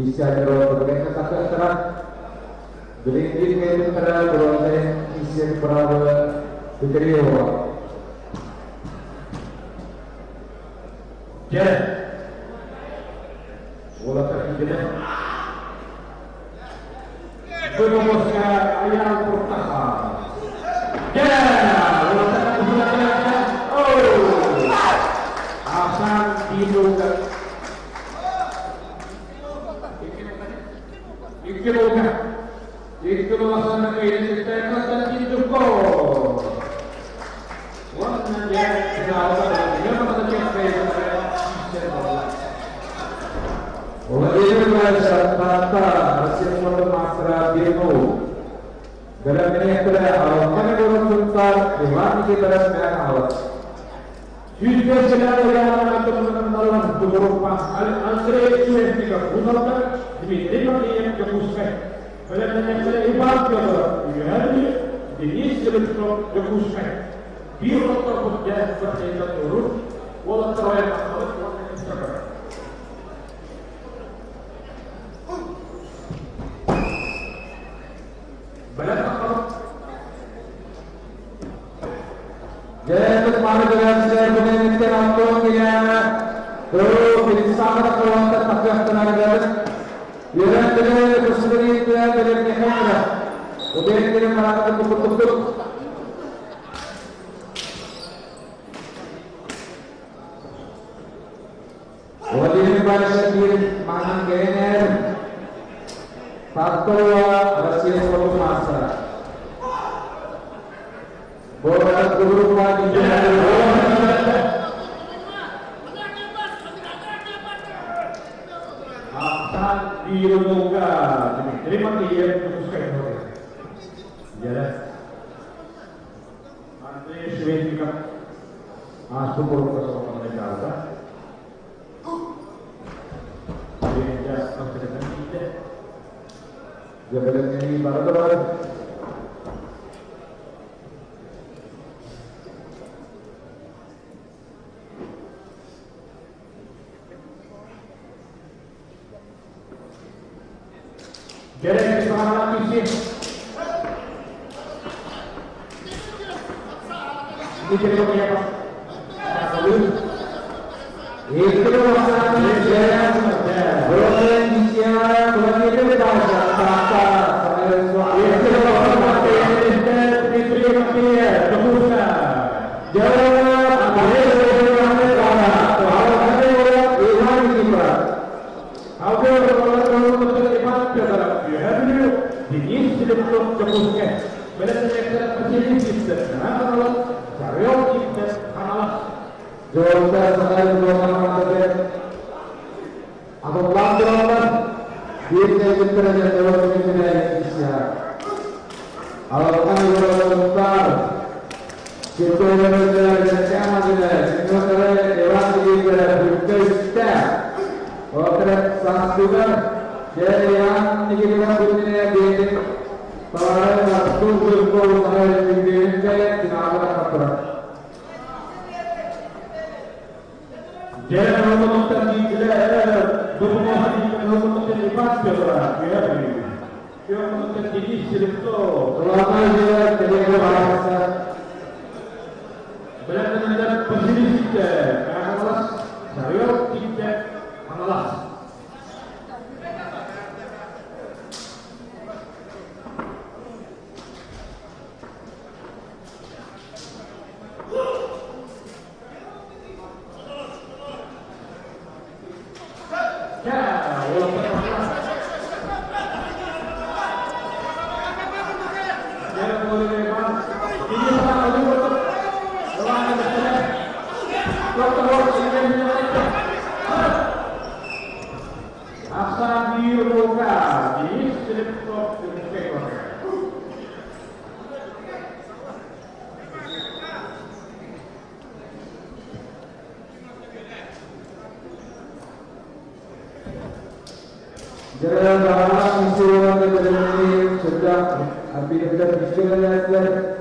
Bisa berbagai kata terang, berindik itu terang berbagai isi berapa berdiri. Jadi, bola terkini. Memutuskan ayam pertahan. Jadi, bola terkini. Oh, Hasan dibuka. Itu masalah ini kita akan hidup kok. Warna dia sudah dia pada ceknya. Oleh itu saya kata hasil master demo. Dalam ini kita awalkan orang tuntar iman kita dan awas. Juga selalu yang teman-teman beberapa Andrei sudah tidak gunakan diterima yang kepusat. Kalau yang saya ibarat ya, ini sebetulnya kepusat. Biro terpusat berjaya turun, walau terlalu mahal, walau terlalu. Banyak apa? Jadi kemarin dengan saya mengingatkan untuk yang itu sangat keluar tapi tenaga dalam. Bila dengan persebaya itu dari Nihara, kemudian kita melakukan betul-betul. Wajib bahasa diri mana kener, fatwa rahasia suatu masa. Bola berupa di dirobohka terima dia memutuskan jalan Andrei Shvedika masuk ke soal negara dia akan tidak jabatan ini baru jadi semangat fisik ini jadi apa? itu masalah yang boleh bicara boleh itu bahasa kata itu diterima dia kemudian jangan Jawabkan sekali golongan mengatakan apa pelajaran dia betul yang jawab ini tidak Indonesia. Awalkan golongan besar kita belajar dari sama tidak kita dewan di berita oke sangat juga jadi yang kita punya di para waktu berkumpul hari ini saya tidak akan Jangan menonton di beberapa di menonton di pasir lah, ya. Jangan menonton di sini tuh. Selama dia tidak bahasa Benar-benar positif kita, kelas serius kita mengalas. Jalan dalam usulan ini sudah hampir dijelaskan.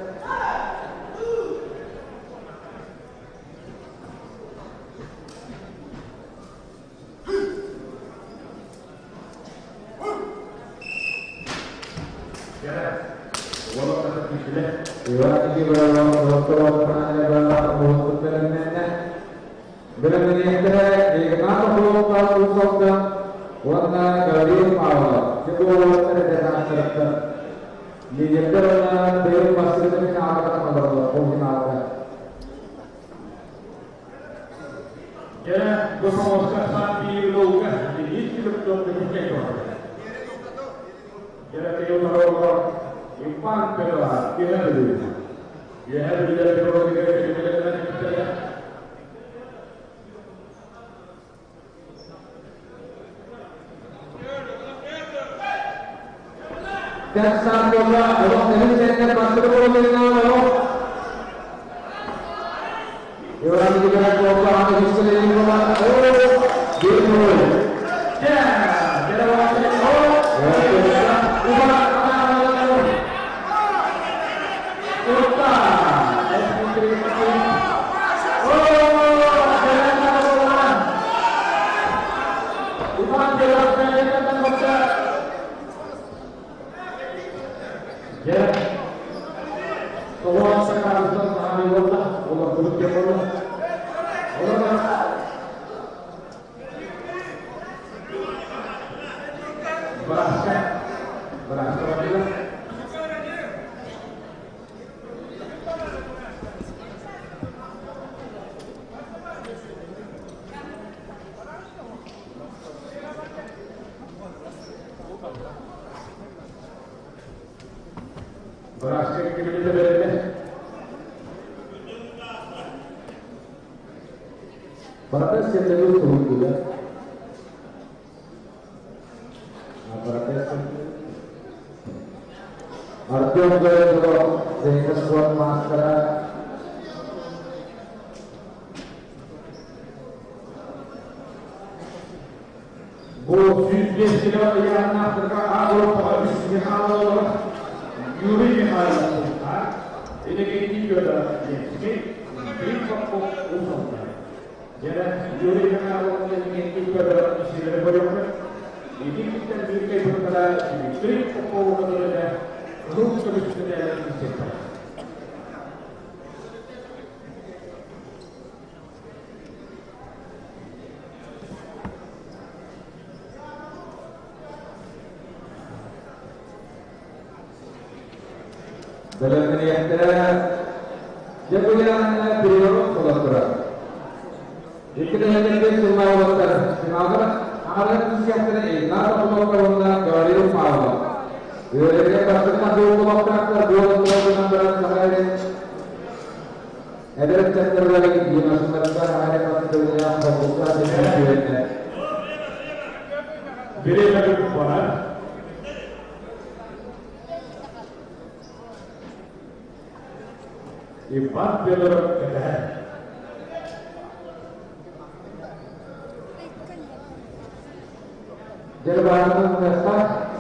Warna garis power, kedua terdekat terdekat. Di jendela dari pasir ini akan menggunakan. Ya, berproses sambil loga di hidup dengan kekor. Jadi kita tahu impan pelah, kita dulu. Ya, hari ini kita berada di kita. Dan saat bola, Allah dari center pasir bola dengan orang juga bola ada di sini bola. Oh, betul. Ya, jadi waktu ya, kalau sekarang tertahan Allah, Allah berfirman Allah, berasa Allah. Berhasil kita beres. Berapa sih dulu turun juga? Berapa sih? Artinya kalau dengan sebuah masalah Süzgeç silahı yanına Avrupa üstüne havalı yürüyün hayatında ele geçiyorlar gençlik bir kapı uzunlar. Yani yürüyün hayatında geçiyorlar işleri koyuyorlar. İdikten bir kez bunlara bir kapı uzunlar ruh üstüne yerleştirecekler. dalam niatnya jagoan beliau kolaborat. Kita hanya semua waktu semoga akan siapkan ini. Kalau kolaborat dari rumah, dia pasti dua waktu nomor sampai ada center lagi di masing-masing ada pasti yang fokus di sini. Beli lagi kuat. Ibat belor kedah. Jadi bahan mengesah.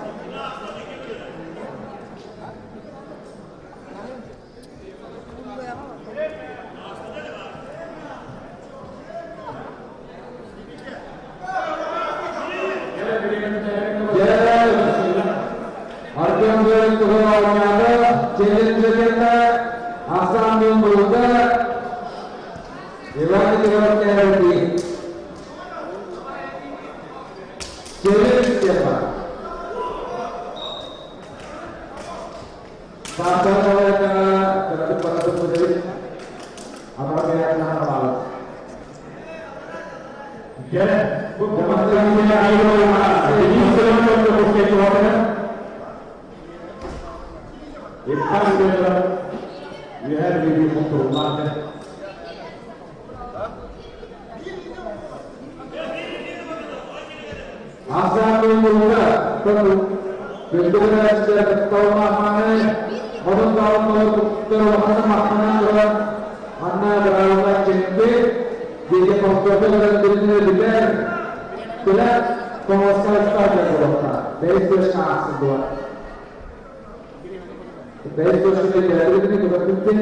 Arkeologi Tuhawanyada, Cendera, Asam Muda, Iwan Tiroknya Cendera siapa? Pasal mereka terhadap para pemudik, apa yang normal? Ya, bukan punya air mana? Ini sebelum kita buka tuan. Alhamdulillah, we have to be control market. Asal Muda, tentu berbeda sejak tahun mana, orang tahun terwakil makanan orang mana berawal cendek, jadi pengkotor dan dunia diber, tidak pengusaha saja berapa, dari sesuatu semua. Dari sesuatu yang ini juga penting.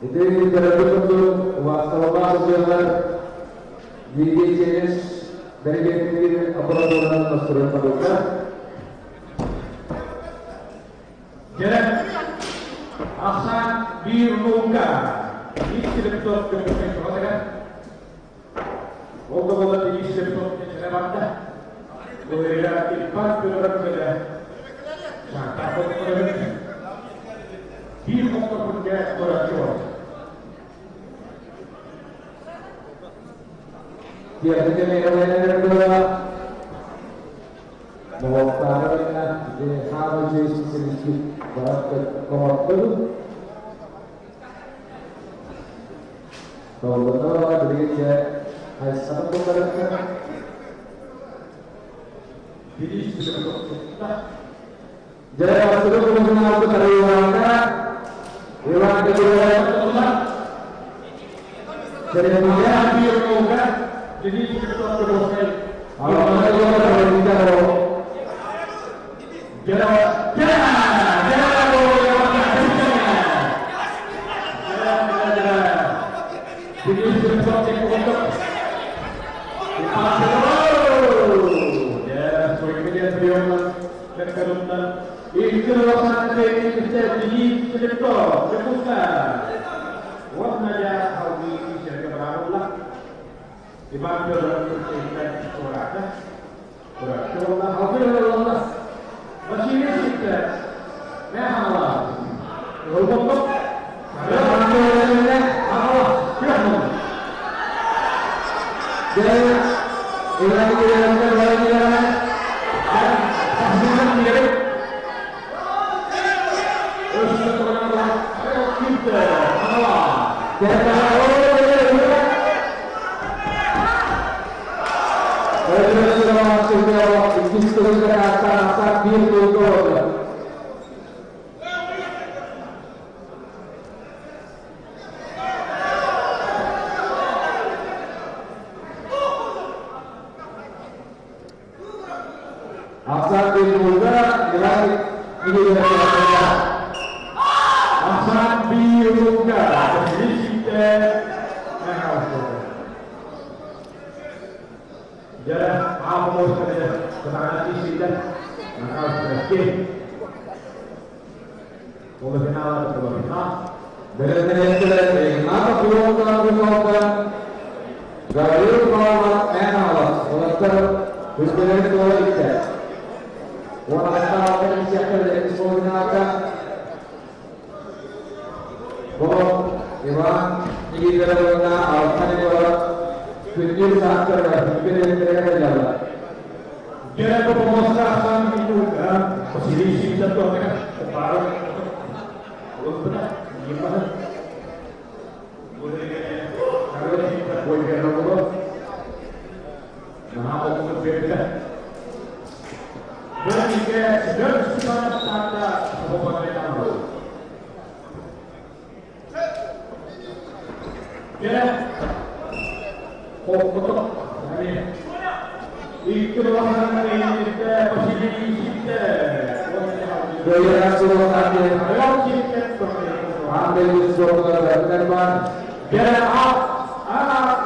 Itu terbentuk wastawa sejalan di jenis dari jenis aparatur masyarakat pada. Jadi, asan biruka ini sebetulnya kepentingan kita. Orang-orang ini sebetulnya tidak ada. Mereka ibarat berbeda. Sangat berbeda. Biruka punya orang. Dia menjadi kedua mewakilkan di hal Yesus Kristus pada waktu bahwa gereja harus satu pemberontakan. Jadi sebetulnya Jadi sudah mengenal keterlibatan Iwan kedua saya biruka. Jadi kita berdoa. kalau mereka berbicara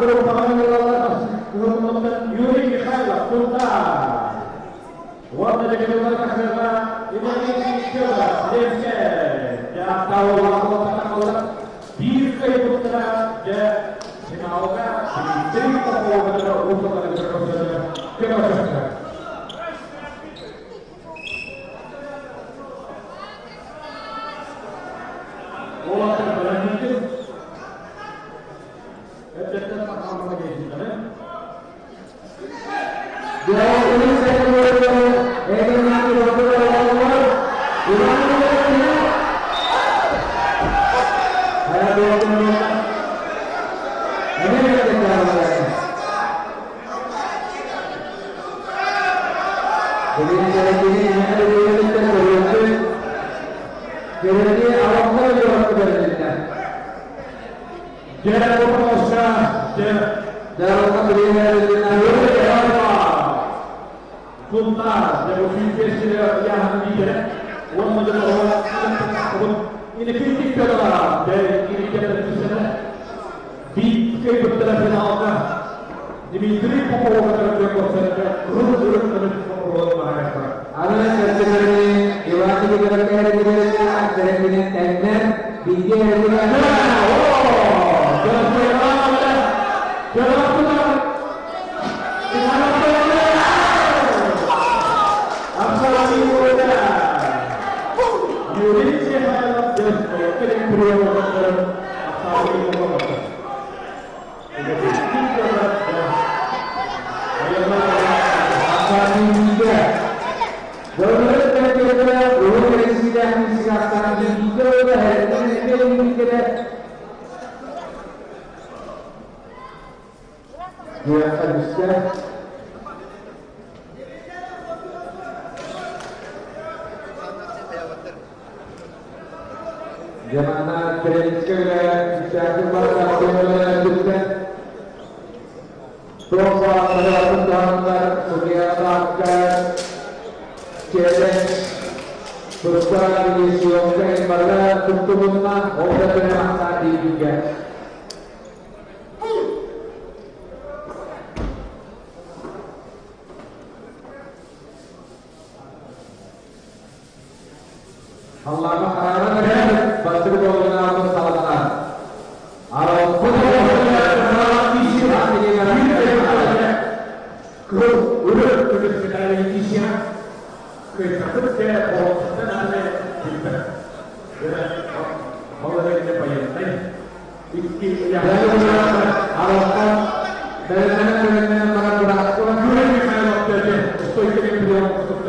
merupakan menonton Yuri Mikhailov Tuntas. Warna jaket nomor karena Indonesia Denke dan tahu waktu kata bisa putra dan semoga diberi kekuatan untuk berproses kebahagiaan. Bola terbangun. Ada apa lagi di sana? Jauh ini saya ingin nanti waktu awal ada 20 menit. Ini kita jalan. Jadi saya ini ada 2 menit terus. Jadi awalnya juga keberanian. Jangan lupa Dalam pemberian Tuntas yang berfungsi yang tidak ini kritik adalah dari ini kita disana di kebetulan Dimitri Popov terkonsentrasi urut-urut dengan Maharashtra. Ada sebenarnya Iwan juga dari tender DJ Jamana Kerenskaya bisa kembali melanjutkan Profa Perlakuan Suriabakan Challenge Bersama di Siongkai pada Tuntumuna Obat Memang tadi juga Allah Maha Bantu dengan salatan. Alam pun udah kita Indonesia kita kerja nanti kita mau lagi apa yang lain iki yang Alam dari mana berlakuan ini saya waktu itu sesuai dengan beliau untuk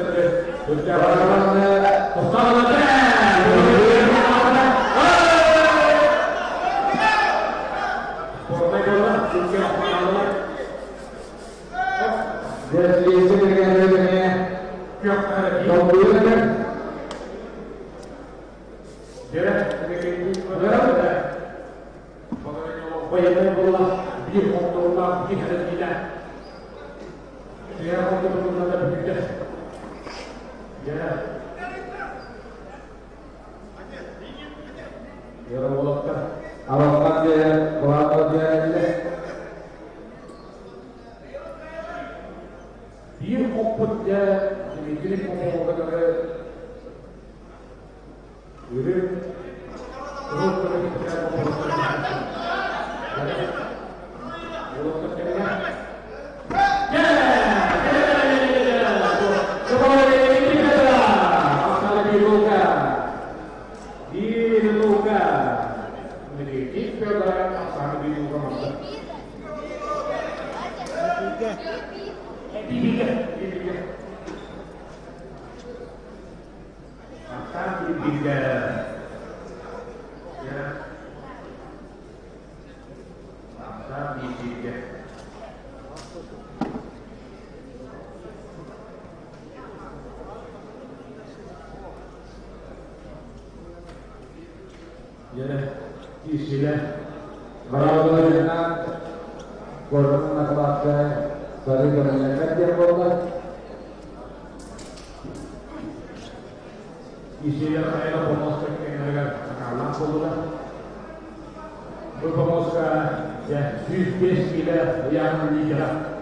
berpemuskan Ya, Südwest ile yang digerak.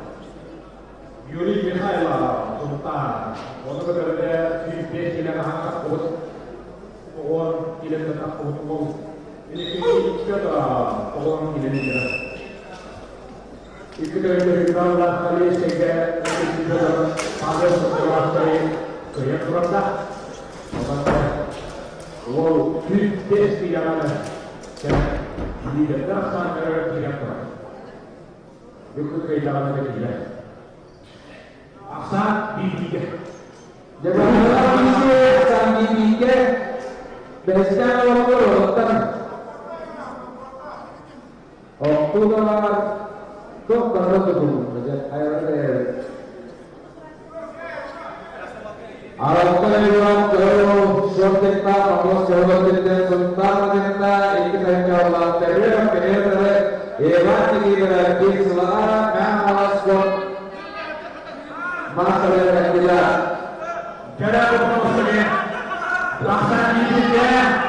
Yuri Mikhaila Sultan. Onu berada Südwest ile hangat kot. Orang ile tetap kot mau. Ini kita orang ile digerak. Itu dari kita kali sehingga kita ada sesuatu yang kurang dah. Wow, Südwest ile mana? Di dalam sana tidak pernah. Ikut ke dalam negeri. Aksan bibiga. Jangan lupa aksan bibiga. Biasanya orang waktu dalam tuh kalau tu Alam kalian kalau syuting tak bagus jauh kita sultan kita ikhlas jauh terus kemudian evan kita di selama alas kok masalah kita Jadi apa maksudnya? Laksan ini dia.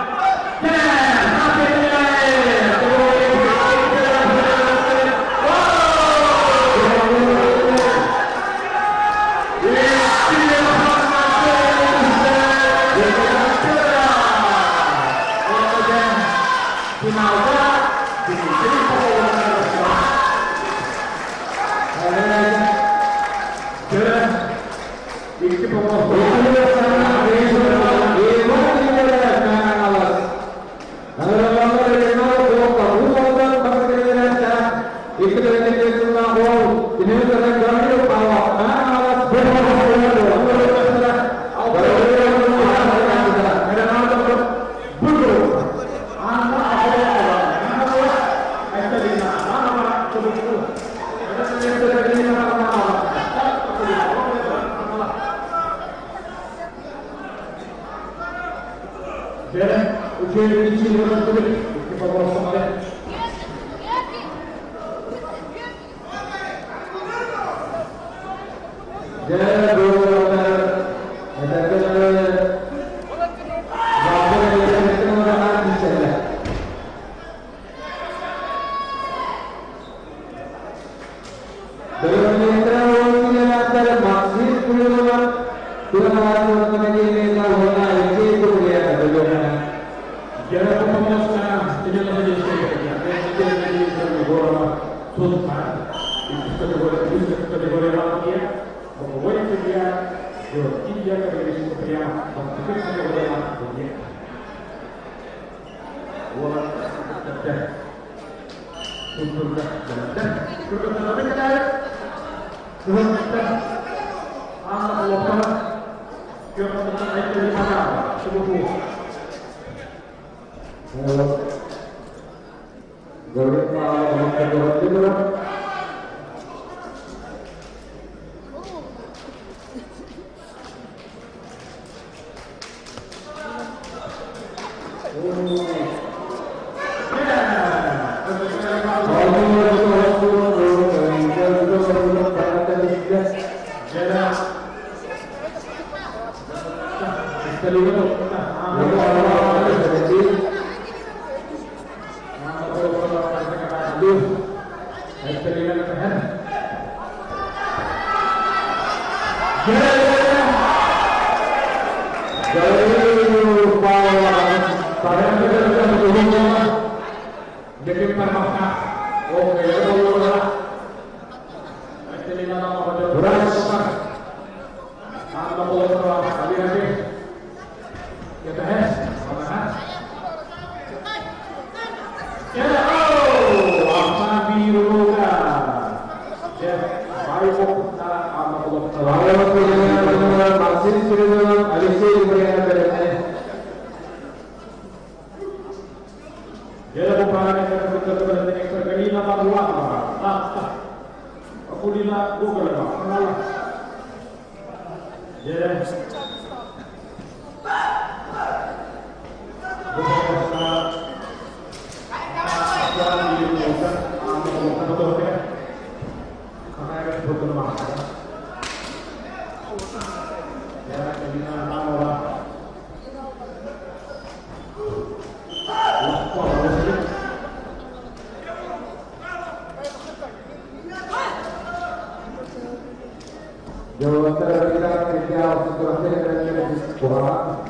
Jawa Tengah kita situasi dengan sekolah.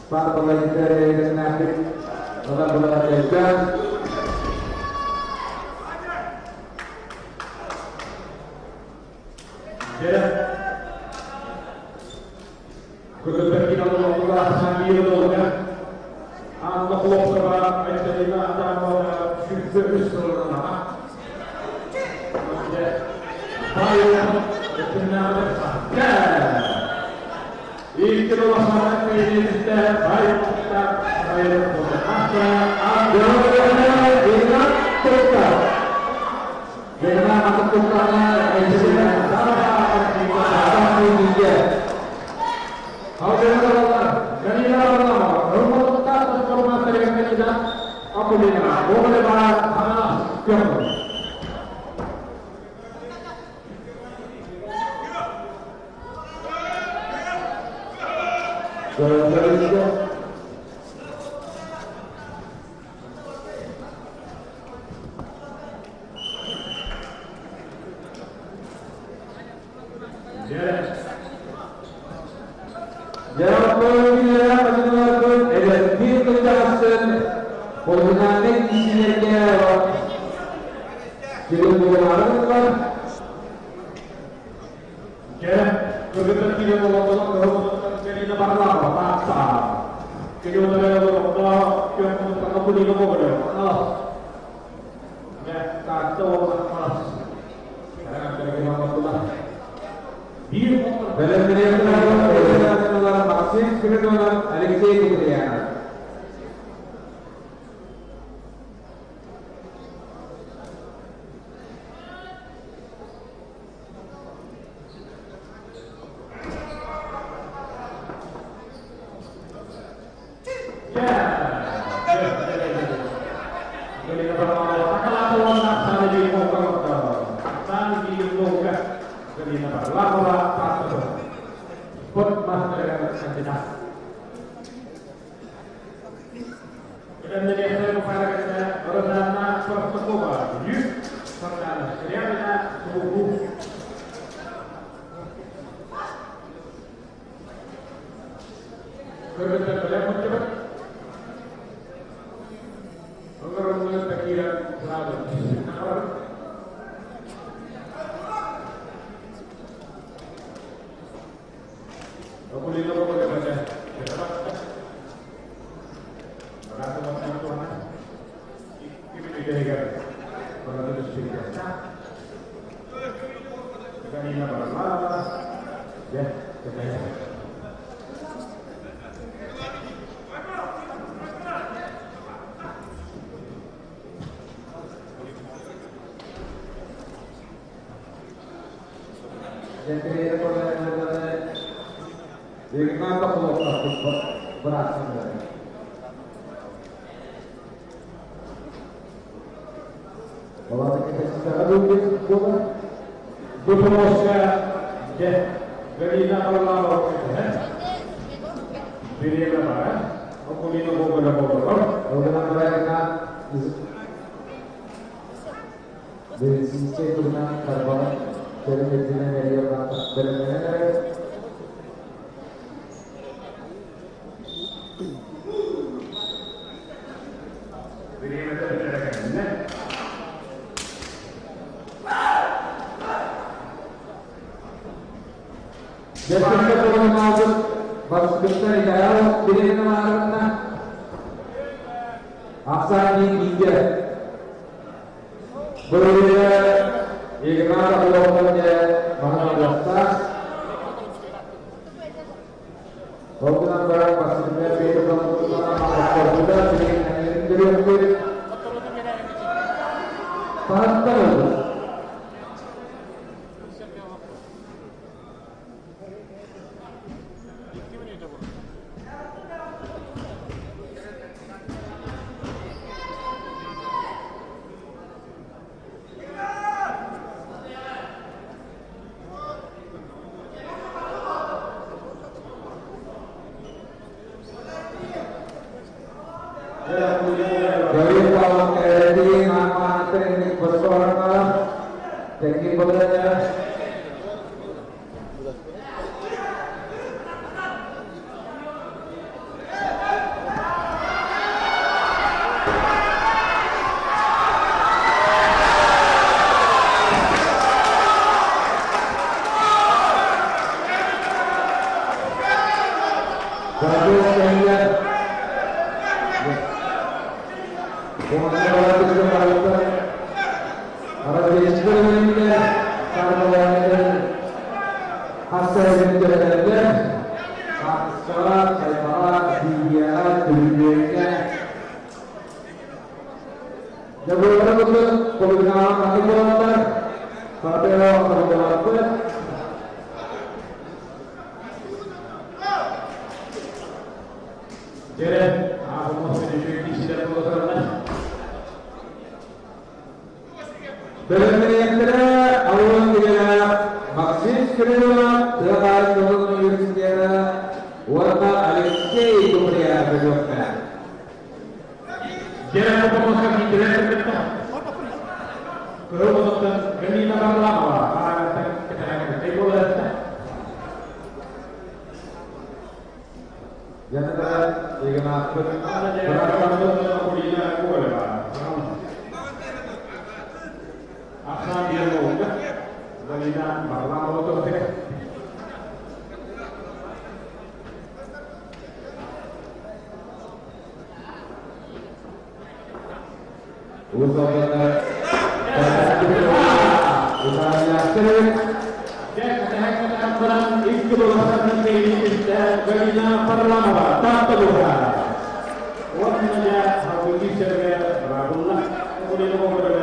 Pak pemain dari Nasib bola jaga. Ya. Kedua kita bola sambil bola. Allah berkat kita atau service bola. Ayo, benar benar. Ini masalah ini kita baik kita baik ada dengan tukar. Dengan tukarnya dengan sama dia. Alhamdulillah. Dari Allah, rumah kita rumah terima kita. Aku dengar. Boleh bahas apa? Dari tahun ini nama teknik bersuara Teknik bola. Bagus Daniel. Bola itu sudah Para eksperimenler karyawanlar hasil kerjanya sekolah saya dia dunia jadi orang itu penggunaan aktivitas pada orang jadi aku masih di sini tidak Benar-benar awal kita vaksin kedua terkait dengan universitas warna Alexei Korea berdoa. Jangan memaksa kita kita. Kalau kita gani nama lama, kita boleh. Jangan jangan berapa kuliah boleh. Asal dia mau enggak, Galina malam motor deh. Usahanya sering. Dia katakan barang itu bahasa ini Galina perlama tak terlupa. Warnanya harus dijaga ragulah. Kemudian mengobrol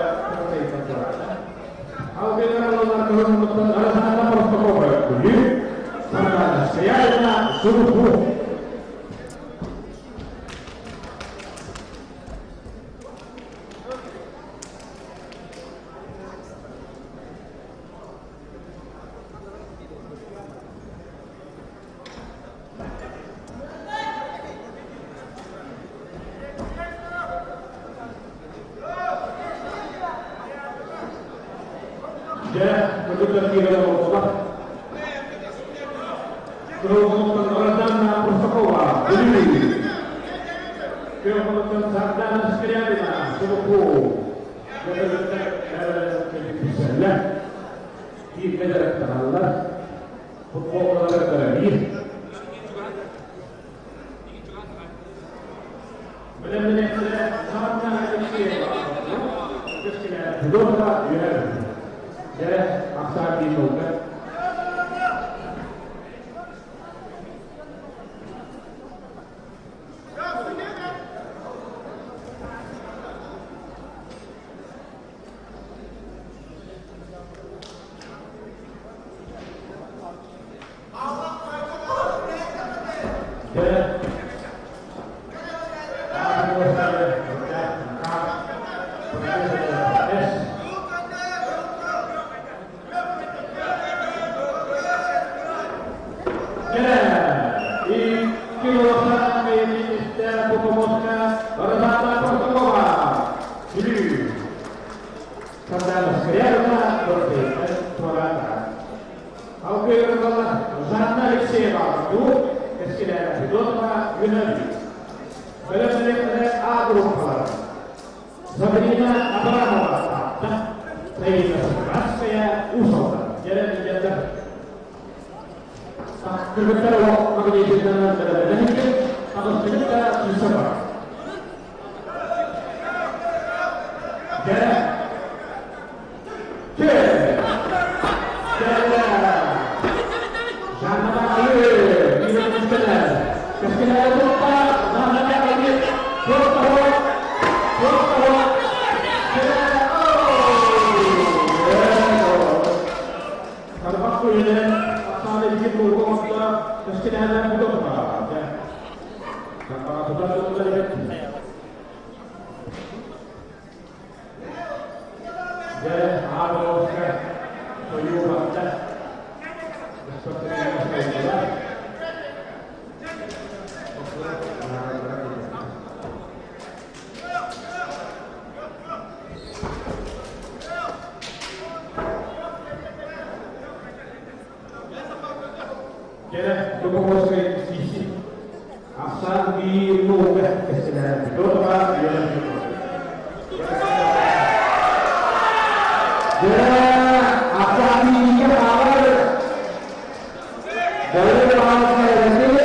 Aku kira kalau nonton ada sana protokol begini, karena saya nak suruh. Ya, betul kira Allah. Terus penerapan protokol ini. Kalau menonton sarjana sekalian, suruh. Betul-betul kita terlalu protokol terlebih. Benar-benar sarjana sekalian. Dosa ya. Ya, aksa di muka. Kira coba mau saya sisi. Aksan di nubah kesadaran doa yang aksan di awal dari awal saya ini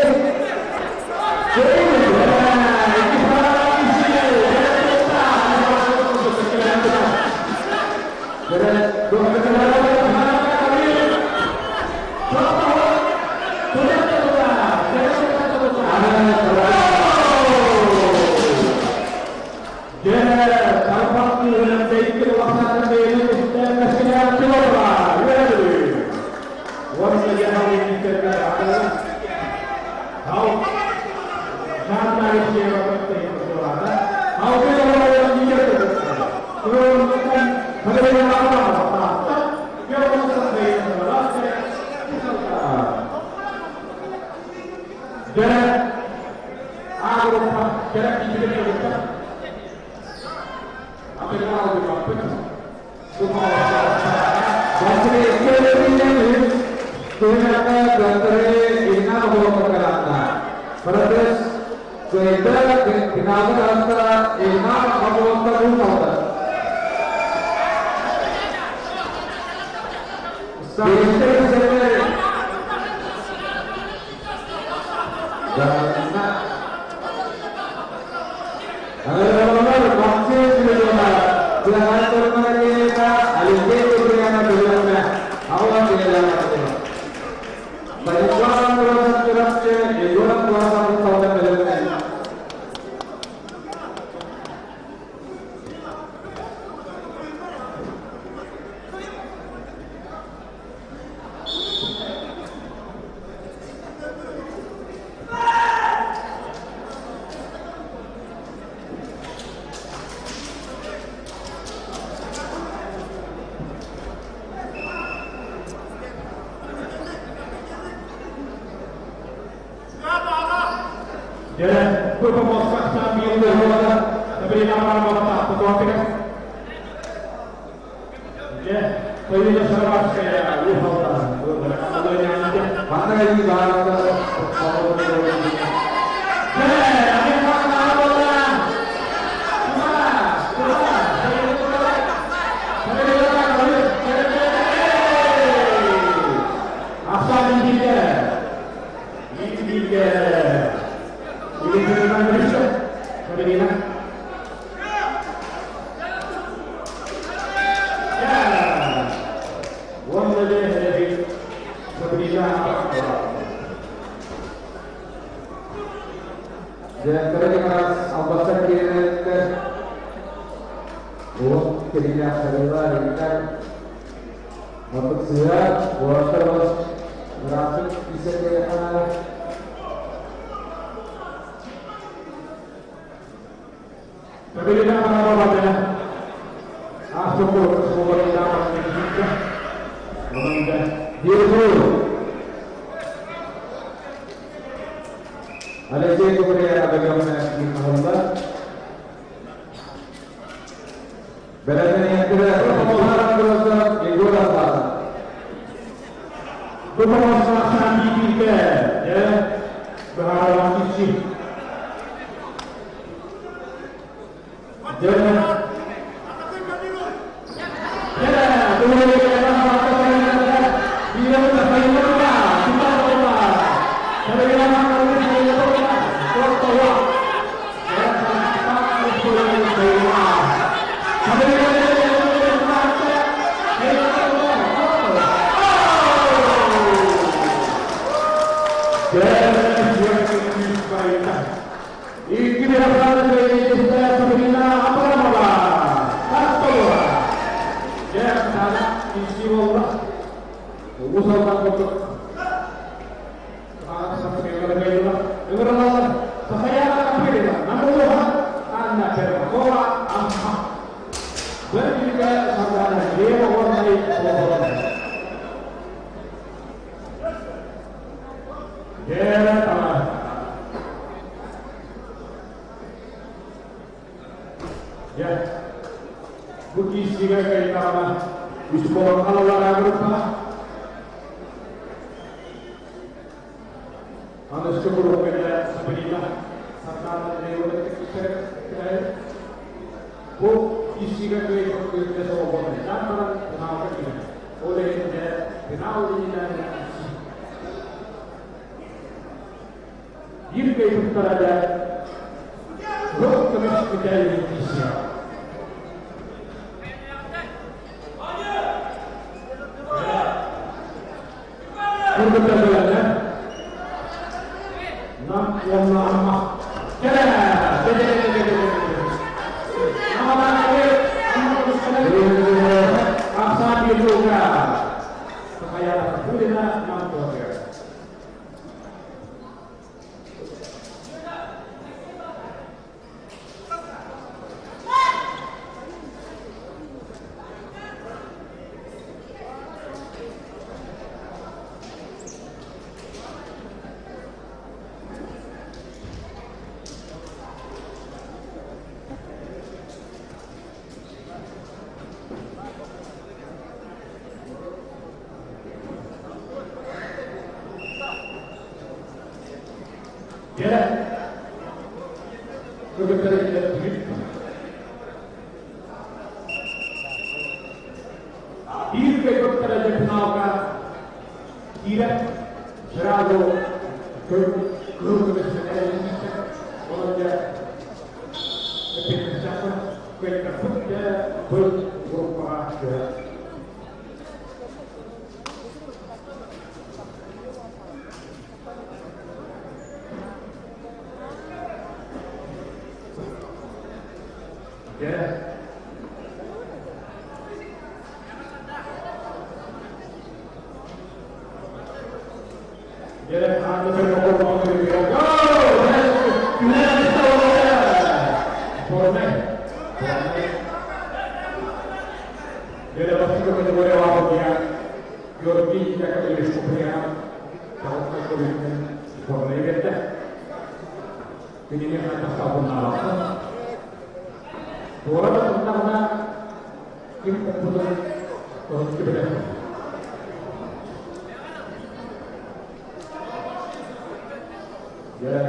terus keburu pada sebenarnya serta lewat kita bu isi kan kita semua boleh tanpa kenal kita oleh kita kenal ini dan isi ini kayak terada lo kami kita ini isi Berbetul-betul Nam yang lama. Nama Aksan dibuka. Supaya bolehlah nampak. Ya, berbeda dengan ini keikut terjadi penawar tidak selalu keluar orang dia lebih besar keikut dia berubah ya. Ya, ada beberapa orang yang go. Kita tahu Dia pasti kepada orang dia Yorki kita akan supaya tahu kemudian boleh kita ini atas tahun lalu orang tentang kita punya kebenaran ya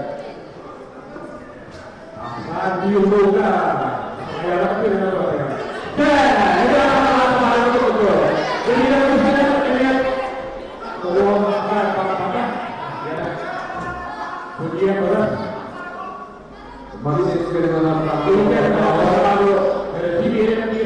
akan diumumkan saya lagi dengan mereka itu apa betul jadi kita bisa melihat bahwa apa ya pujian berat masih dengan lalu dari ini kita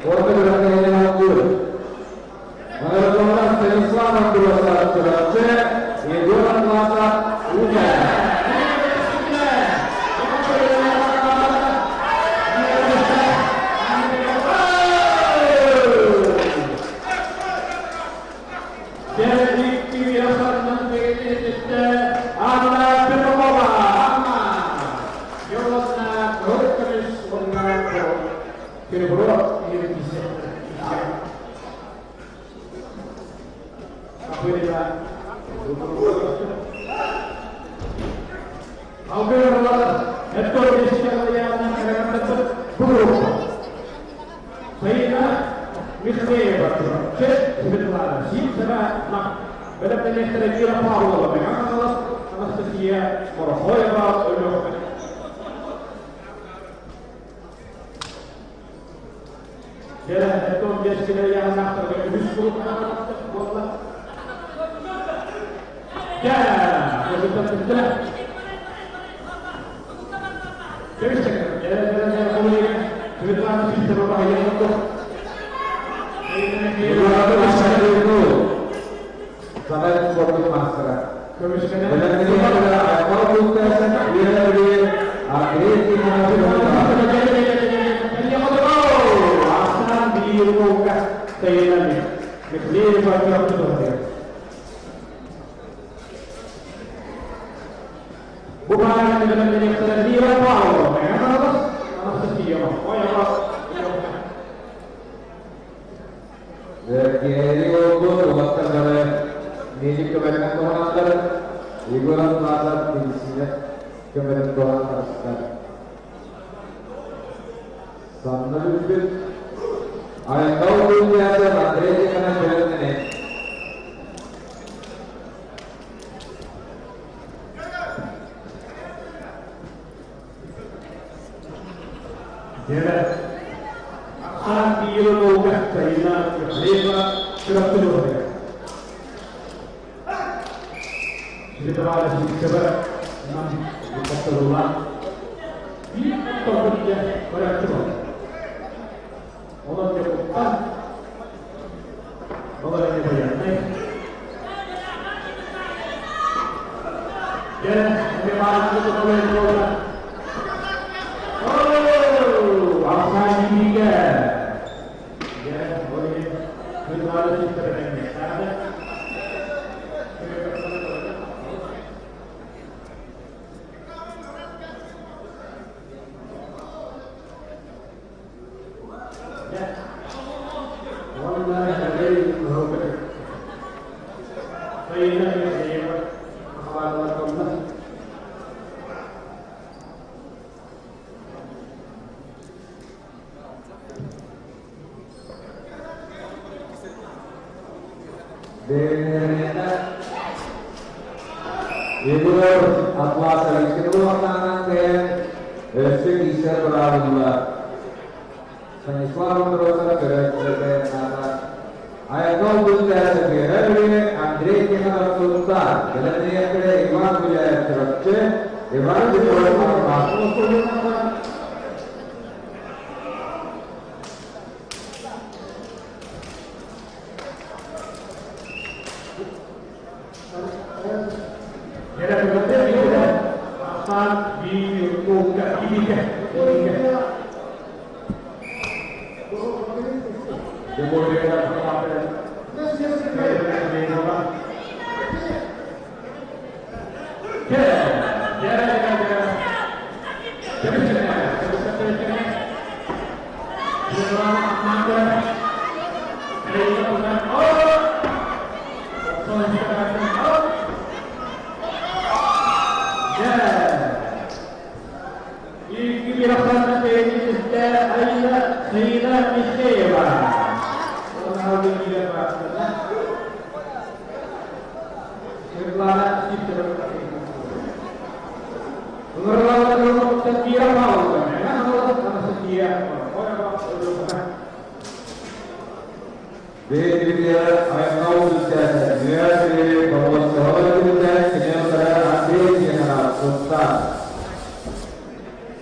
Untuk gerakan yang unggul. Nomor 12 Stanislav Androsa Surabaya, Idolan Mata Uda.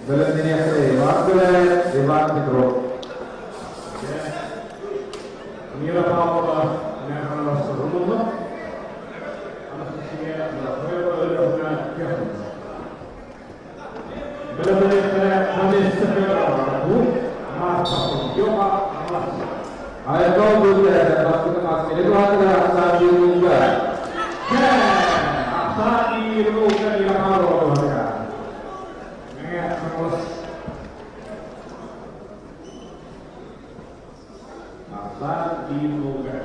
Belum ini yang saya, waktu Iwan Pedro. Mira Paola nella nostra Roma, alla fine della prima benar-benar Vanessa Fiorato, Marta Yoga, Ayo kau buat waktu kemas ini tuh ada satu juga. Asal diruka di Ramalo ya. Mengat terus. Asal diruka.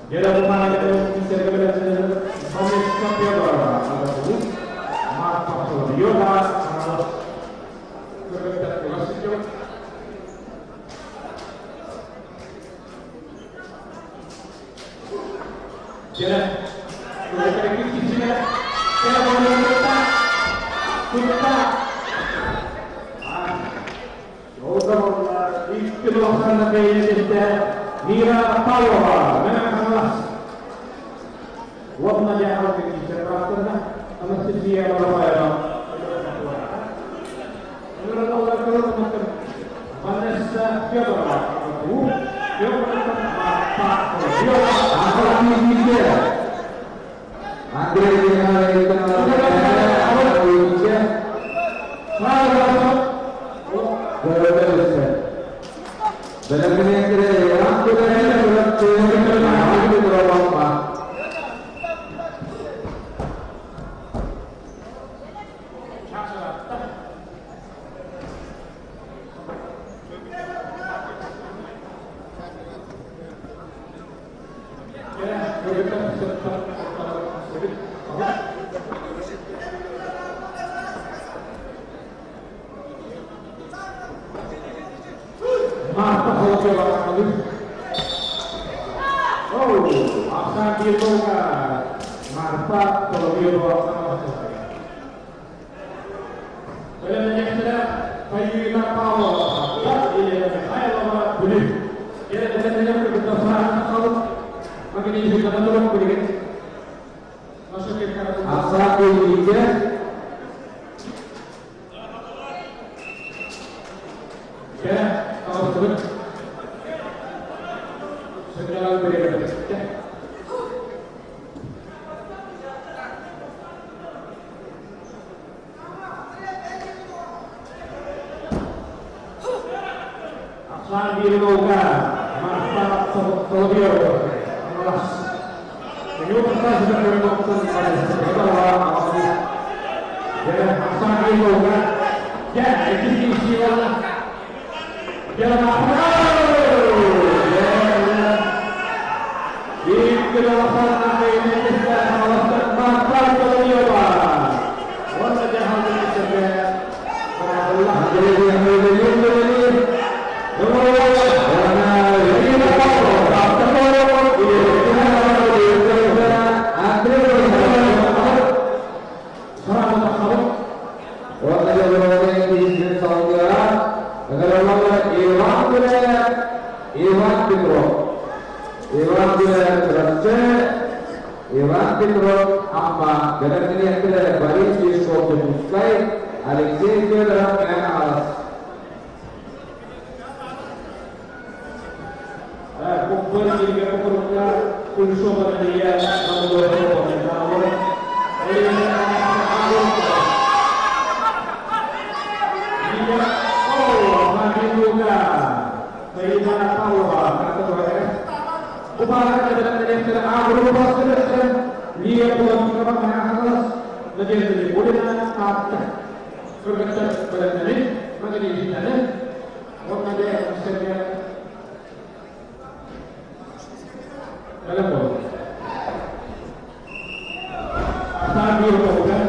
Dia dapat mana kita bisa kebetulan Vanessa Fiorato ada tuh. Marta Yoga kebetulan kelas itu. Jadi, kita pergi ke sini. Kita boleh kita. Udah itu langsung dari kita. Mira Paola, memang warna jahal ini cerahnya, anestesi yang berbahaya. Menurut Allah kalau teman-teman, Vanessa Fiorato, dia berkata dia Asal ini dia. Andre dengan kenal dia. Benar-benar kira yang sudah ada di dalam apa? Marta Yoga. Oh, akan dibuka. Marta Yoga. Benar-benar sudah Mira Paola. Ini saya lama boleh. Dia benar-benar berdoa kalau makin ini juga tolong berikan. Masukin ke Asal ini dia. Ya, kalau betul. Segala berikan. Ya. Asal diroga, Marta Yoga. Ini pertama sudah berlangsung pada sekolah. Ya, asal diroga. Ya, ini siapa? Jalan apa? Di kedalaman ini kita melakukan makan Yoga. Warna jahal ini saja. Allah jadi yang ini. Ivan Petrov apa? Dengan ini yang tidak baris di skor Muskai, Alexei Fedorov yang alas. Kumpul di Garuda, Pulso Maria, Nomor 2 tahun. juga Mira Paola kata saya Upacara dan agro pasir dia buat kita mengalas jadi boleh nak kerja pada ini maka di sana orang ada misalnya dalam bawah sambil bukan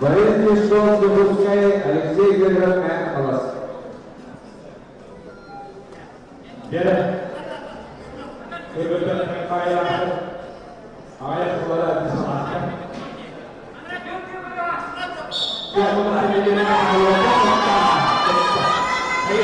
Борис Лешов выпускает Алексей Герман Алас. Dia berbeda dengan ayat kepada disalahkan. Dia mengenai dengan Allah. Ayat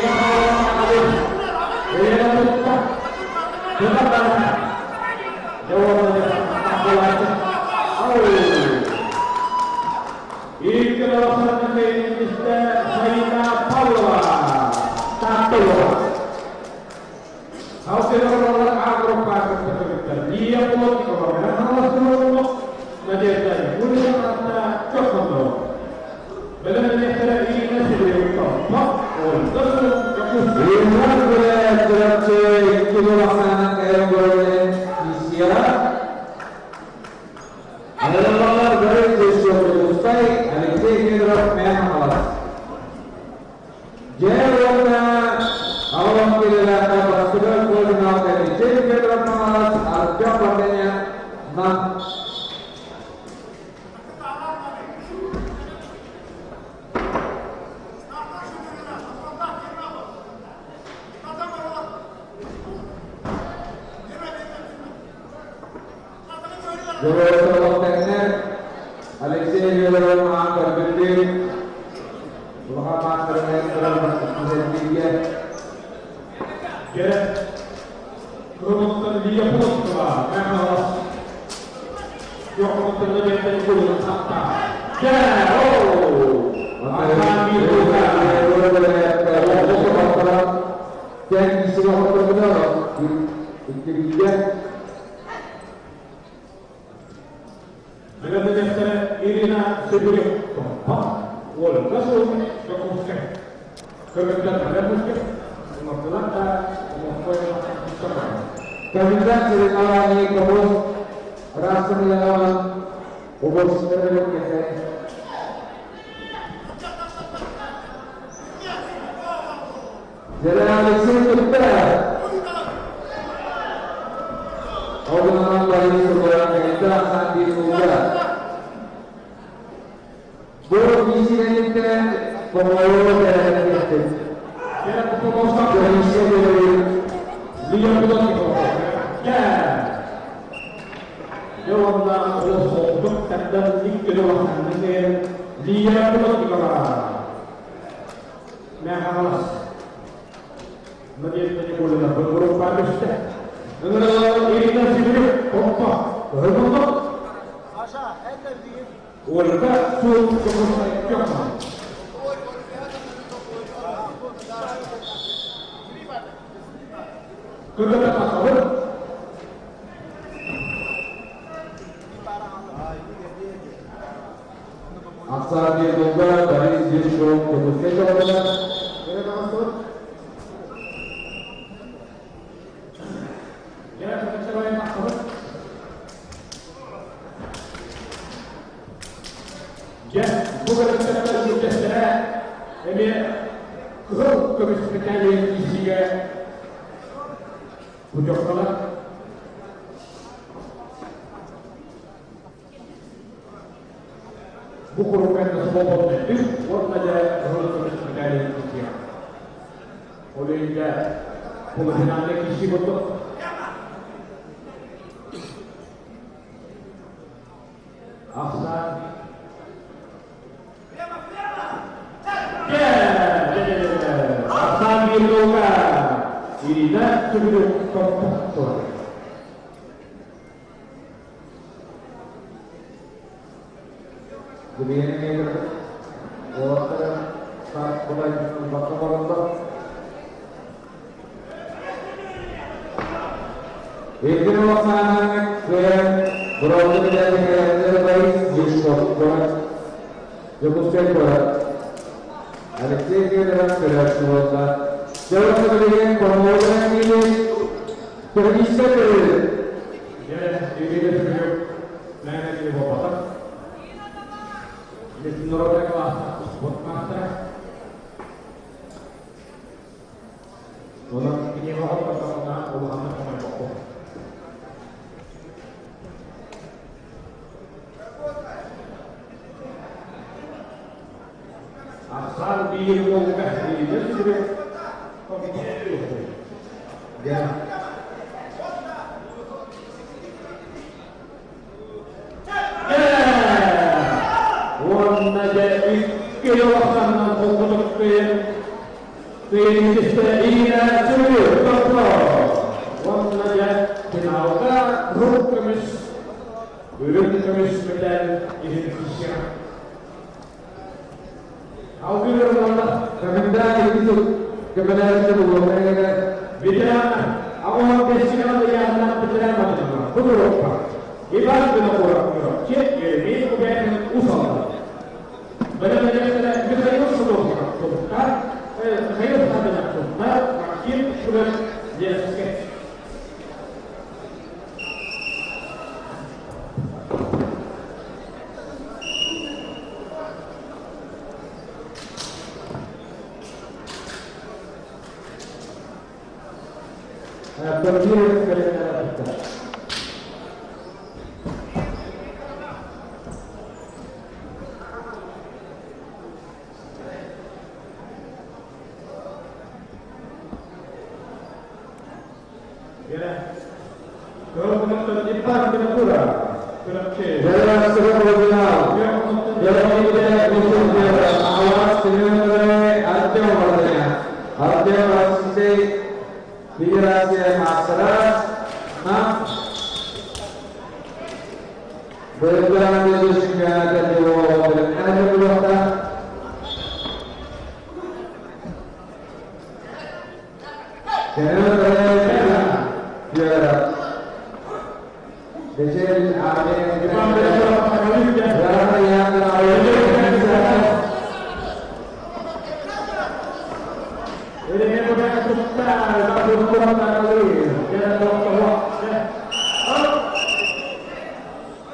Finisteriina Sylvia Toppo. Wonnaja Tinauka Rukkamis. Rukkamis medan Indonesia. Augur wala kementerian itu kebenaran itu mereka bicara awal destinasi yang nak bicara macam betul apa? Ibarat dengan orang cek ini kemudian usaha. Benar-benar kita itu sebelum kan saya ada nak makin sudah dia sikit. Berdiri ke negara kita. Ya, kalau penonton Jepang tidak kurang, kurang C. Dalam sebuah final, dalam ini musuh dia awas dengan Arjun katanya. Arjun masih Federasi Masyarakat, berjalan di sehingga ada dua dan ada dua tak. Jangan terlalu biar Desain ada yang Jepang berapa kali berapa yang terlalu ini yang berapa besar tapi kurang kali jangan terlalu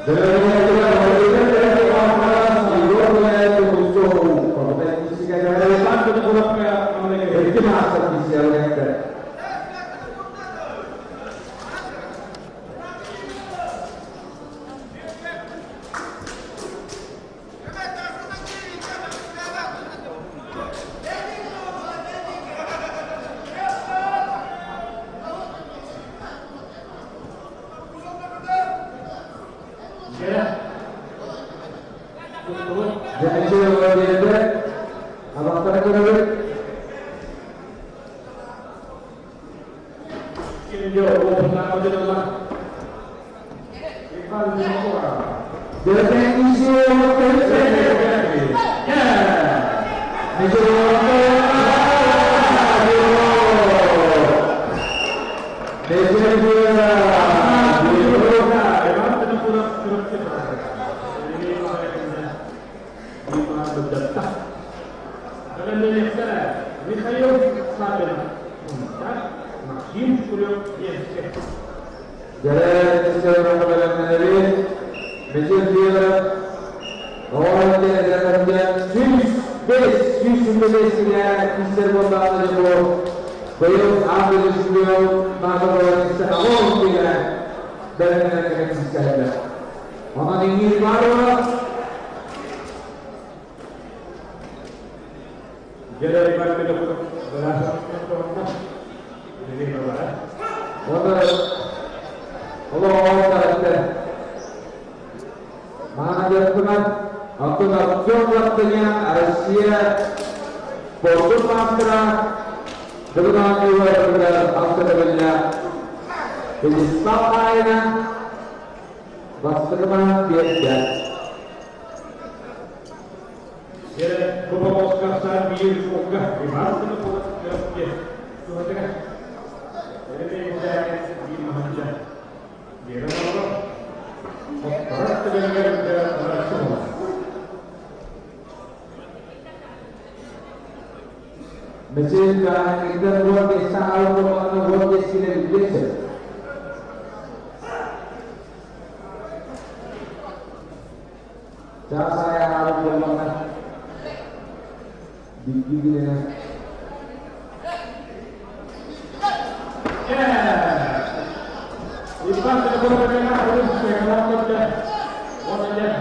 dengan kita memberikan dari orang-orang di luar wilayah untuk kompetisi negara depan kita kurang kayak itu masuk di siapa mesin dan kita buat desa atau buat desa ini desa. Cara saya harus berlangkah begini. Ipan kita berpengen harus melakukan dan wajah.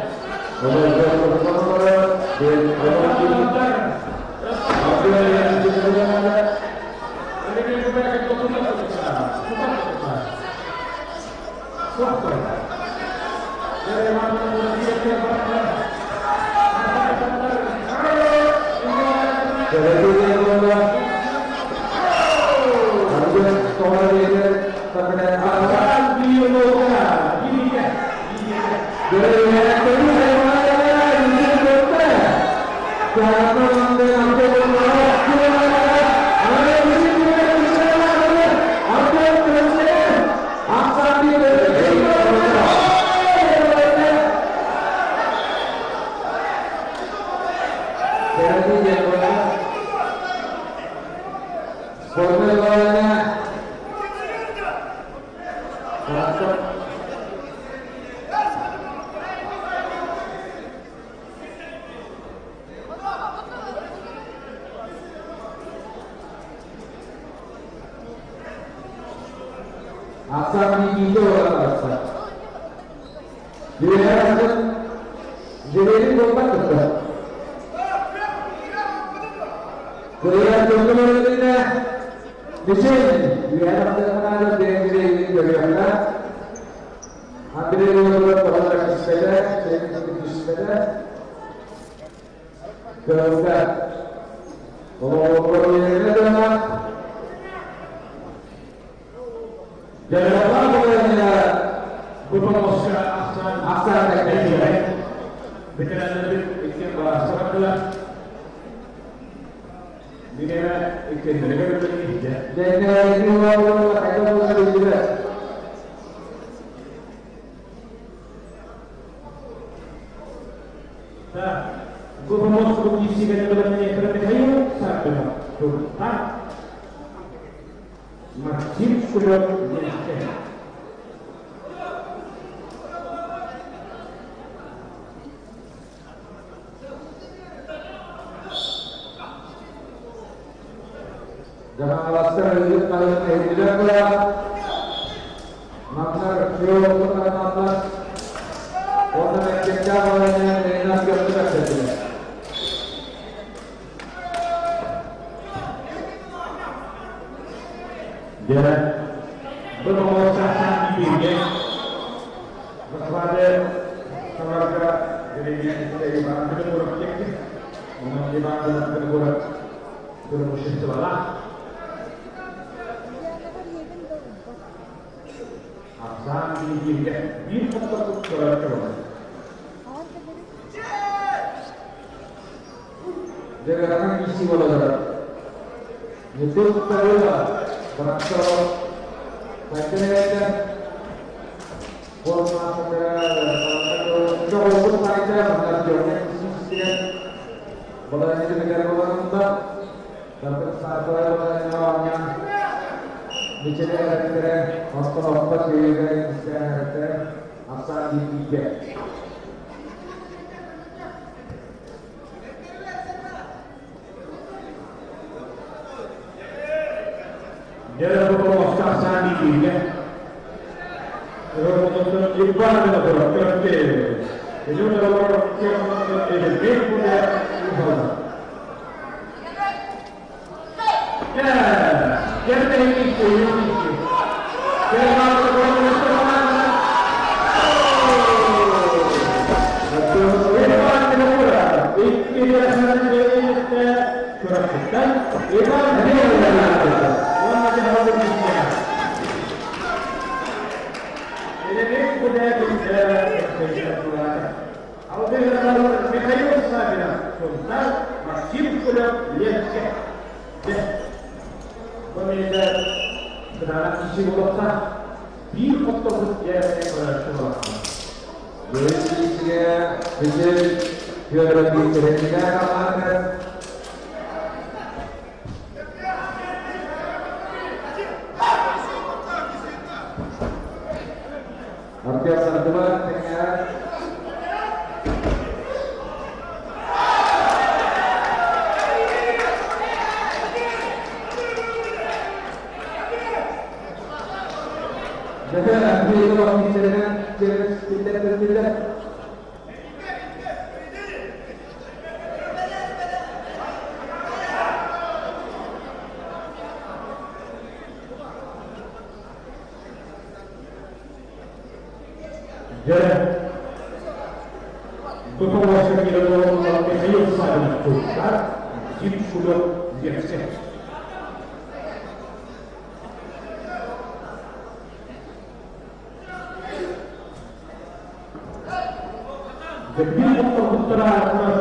Jadi putra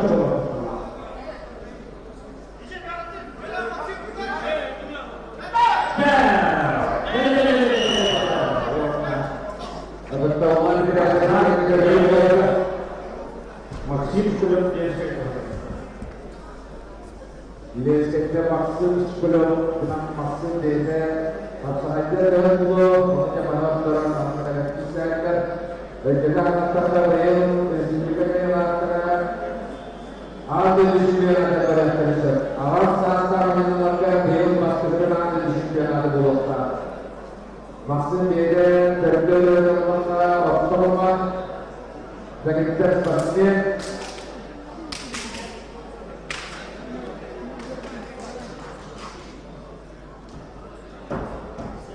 coba. Pertemuan tidak ada Maksim sudah diinspektor. Diinspektor maksud sebelum dengan maksud desa apa saja dalam dua macam orang antara kita dan kita antara yang juga yang antara ada di sini ada pada awal saat mengeluarkan yang maksud dengan di sini ada dua maksud desa terjadi masa otomat dan kita pasti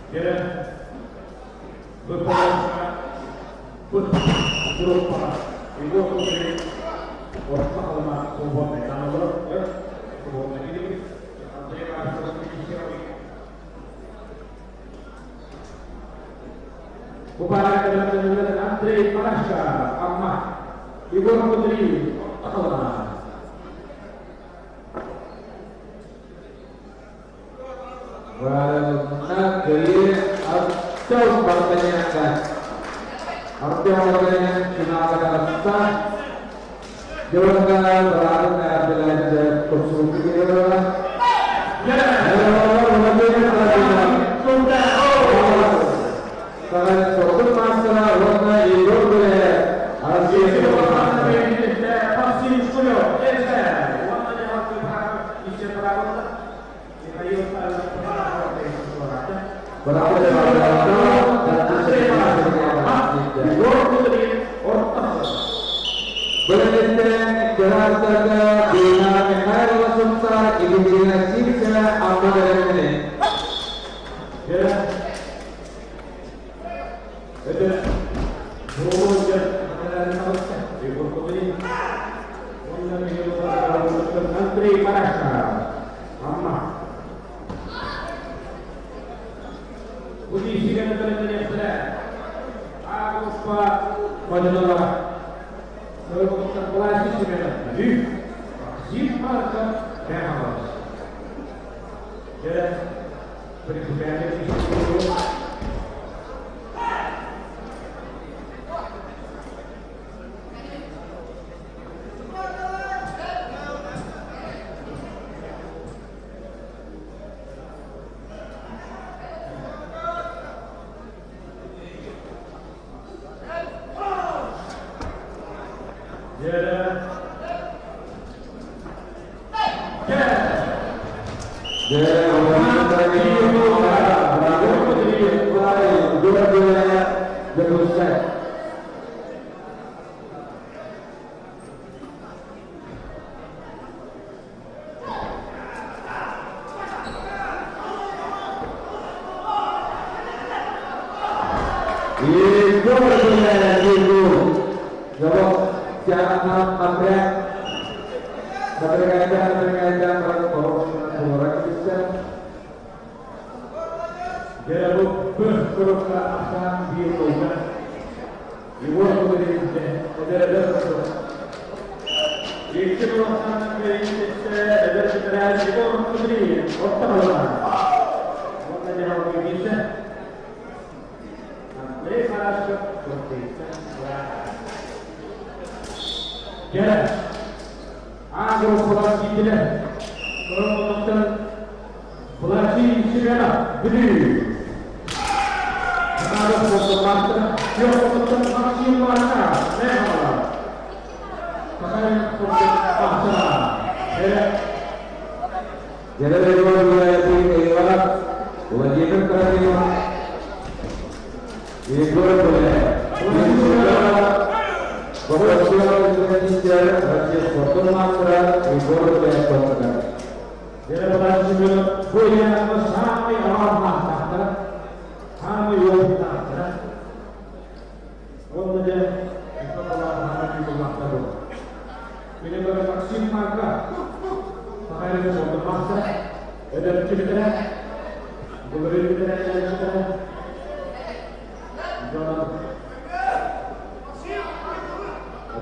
ya beberapa berupa ibu putri waktu alamat kubur medan kubur ini antara harus diisikan Bupati Kedatangan Antri Paraska Ahmad Ibu Putri alamat Benar dari atau pertanyaan arti awalnya kenapa kata jawaban berarti adalah konstruksi kita karena suatu masalah warna itu boleh hasil vaksin sudah warna yang isi berapa berapa Berita kerasa bina mehar wasumsa iluminasi bisa apa dari ya ada bujang ada apa ibu putri wannan hidup Antri Paraska Ahmad Uji sidang terjadi pada Agus Pak Majalah Kalau terpelasi sidang tadi Zimarkan Rehawas dan berikutnya di situ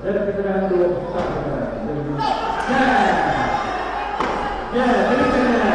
Dan kita dah dua ya, jadi kena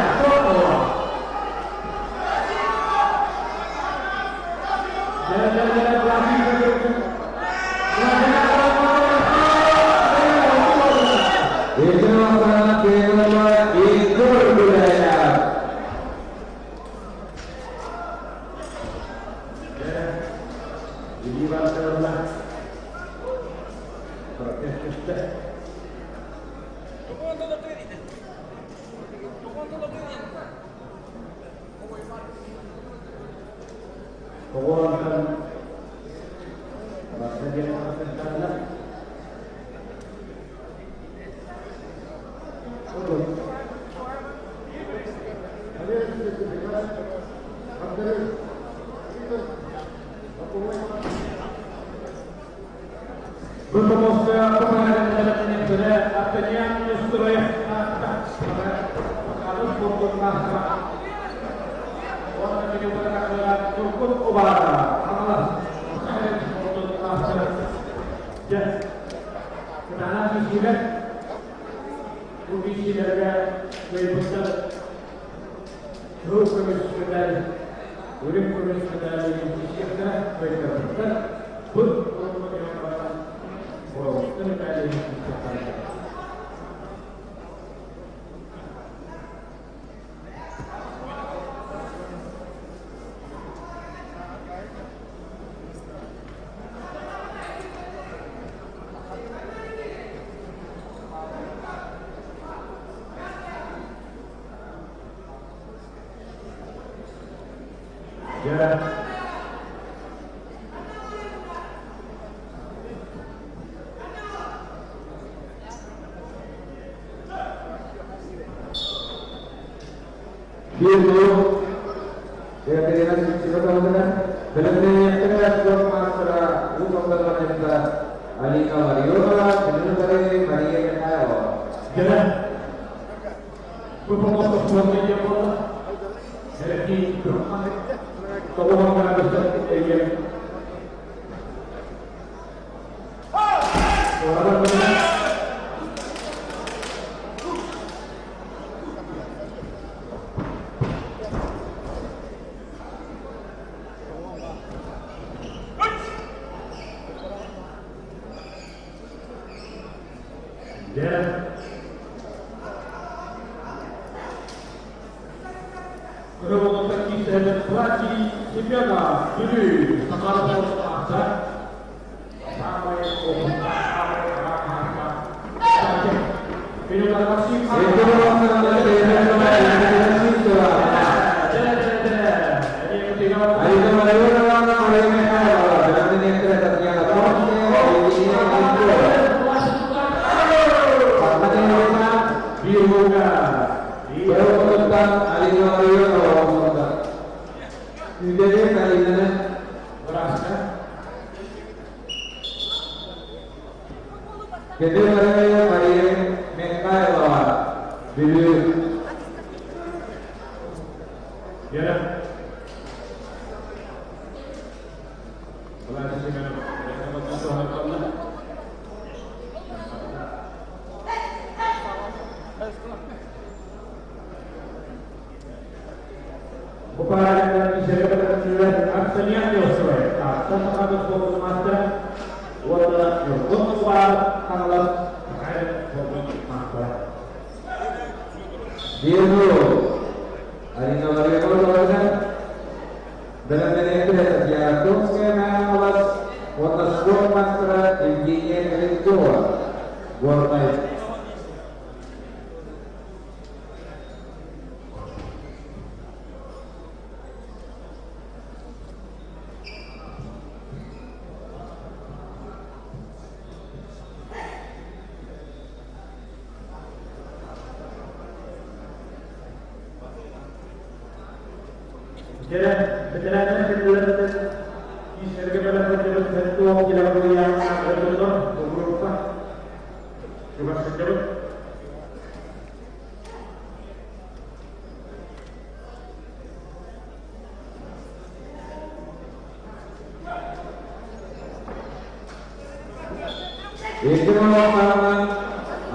Itu pasangan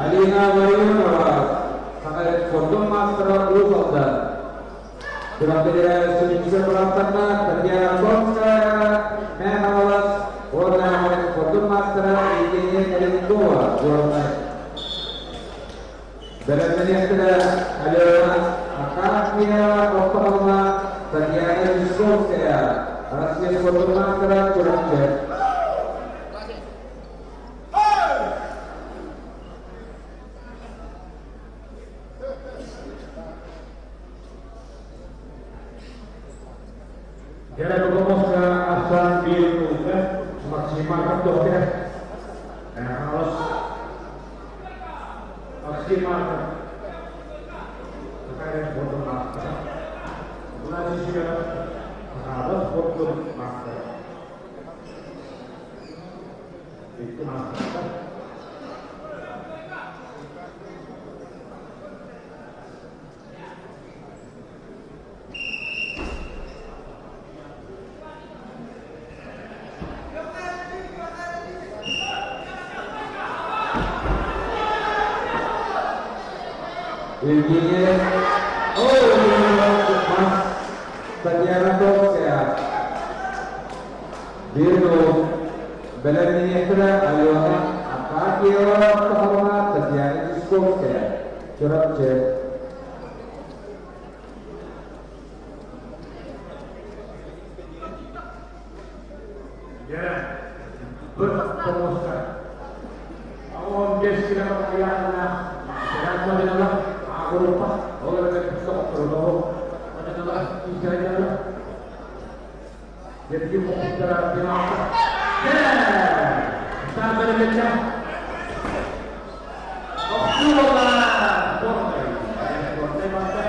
Alina Marianova sangat Sportum Master Lusolda. Sudah tidak bisa melaksanakan kerjaan bangsa Menawas warna Sportum Master ini dari dua warna. Dalam menit sudah ada akarnya Oklahoma kerjaan di Sofia. Arasnya Sportum Master kurang baik. Jalan ke asal biru maksimal untuk ya, harus maksimal. Sekarang foto master, mulai sih harus foto master. Itu master. Ini mas Tatiana Toksya Biru Belan Ministra Aliona Akakio Tahoma Tatiana Toksya Surat C. Ya, berpemusnah. Awam dia sudah berkayana. Jangan salah. Aku lupa. Orang yang besok berdoa. Ada salah. Istilahnya lah. Jadi mau bicara bilang. Ya, sampai dengan. Oksulah. Boleh. Boleh masa.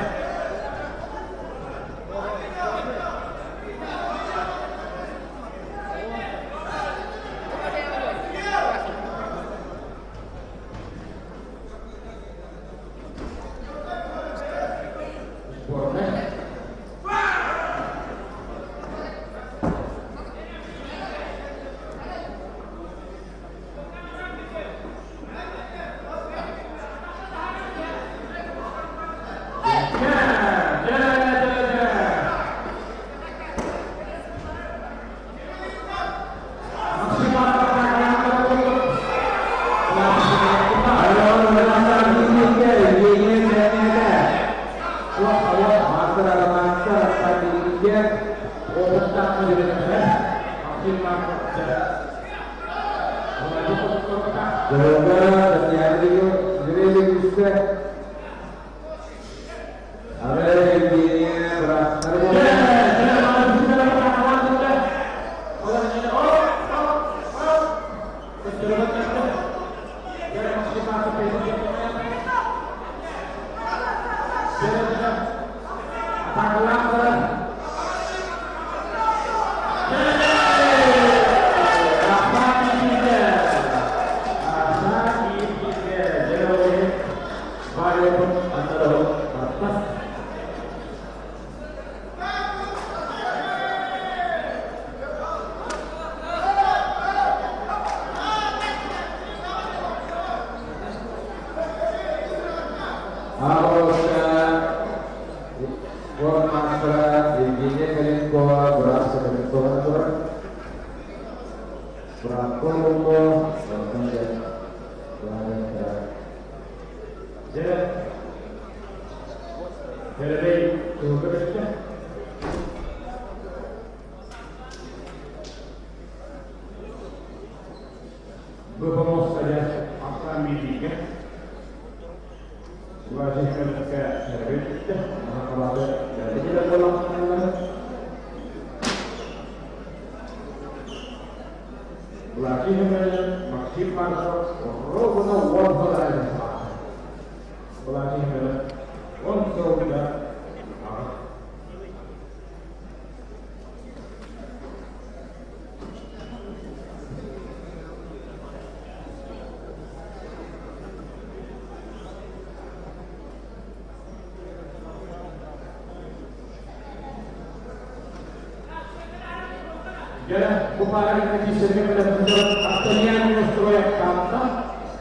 Ya, kupara ini disebut dan menjawab artinya proyek kanta,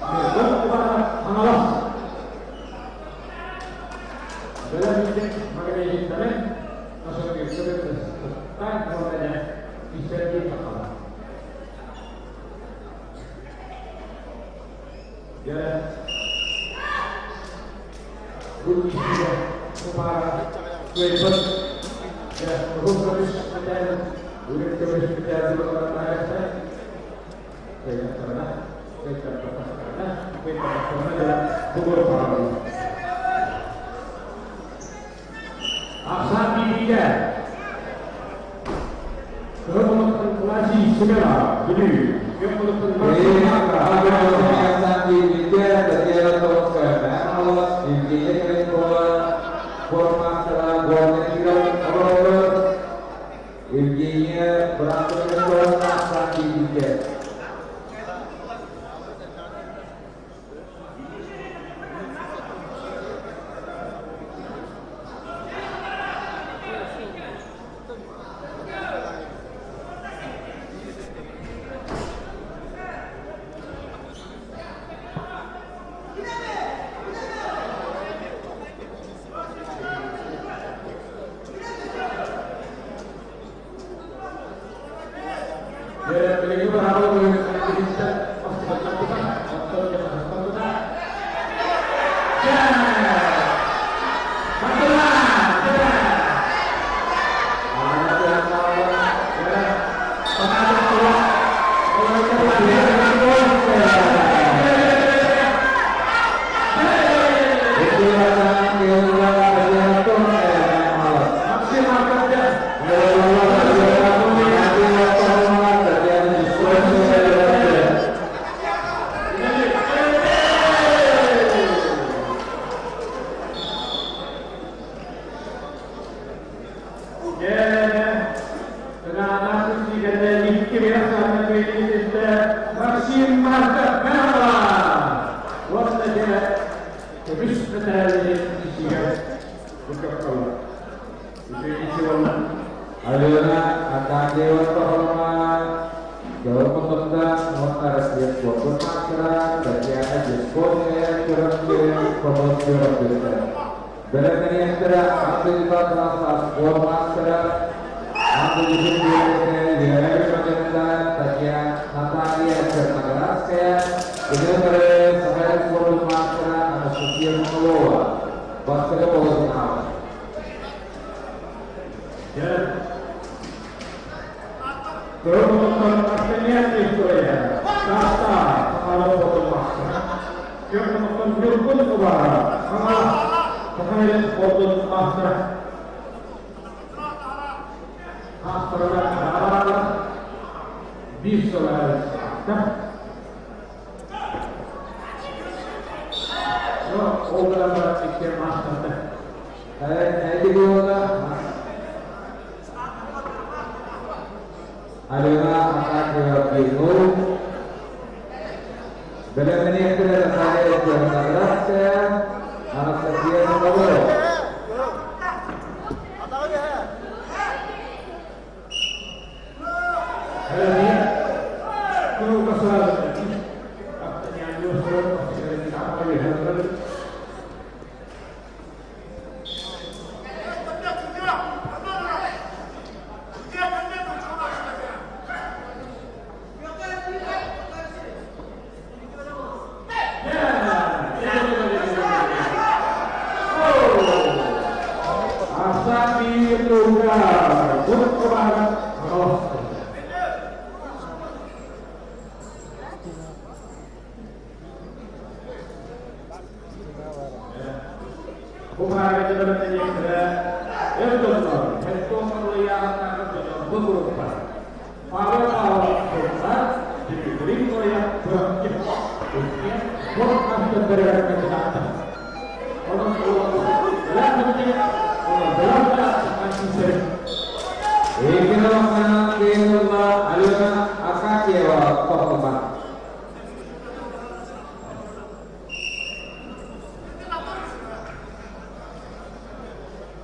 dan kupara mengawas. Dalam ini mengenai internet, masuk ke internet, tak namanya bisa dipakai. Ya, bunyi dia kupara kuiper, ya, berhubung dengan udah terus kita juga orang saya pernah beberapa asal tiga kalkulasi segala jadi yang Ilginya beratur dengan asal tiga.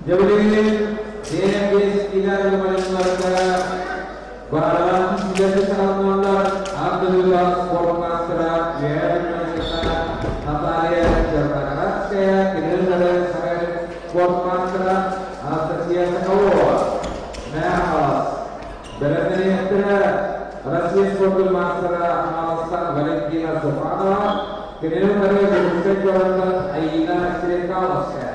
Jadi, dia tidak lupa warga Alhamdulillah Sport Master Natalia Jakarta Kinerja Sport Master Anastasia Sakawa Nahas Beratnya Rasia Sport Master Amalsan Valentina Sofana Kinerja Jakarta Aina Srikawas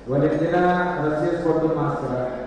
Valentina Rasia Sport Master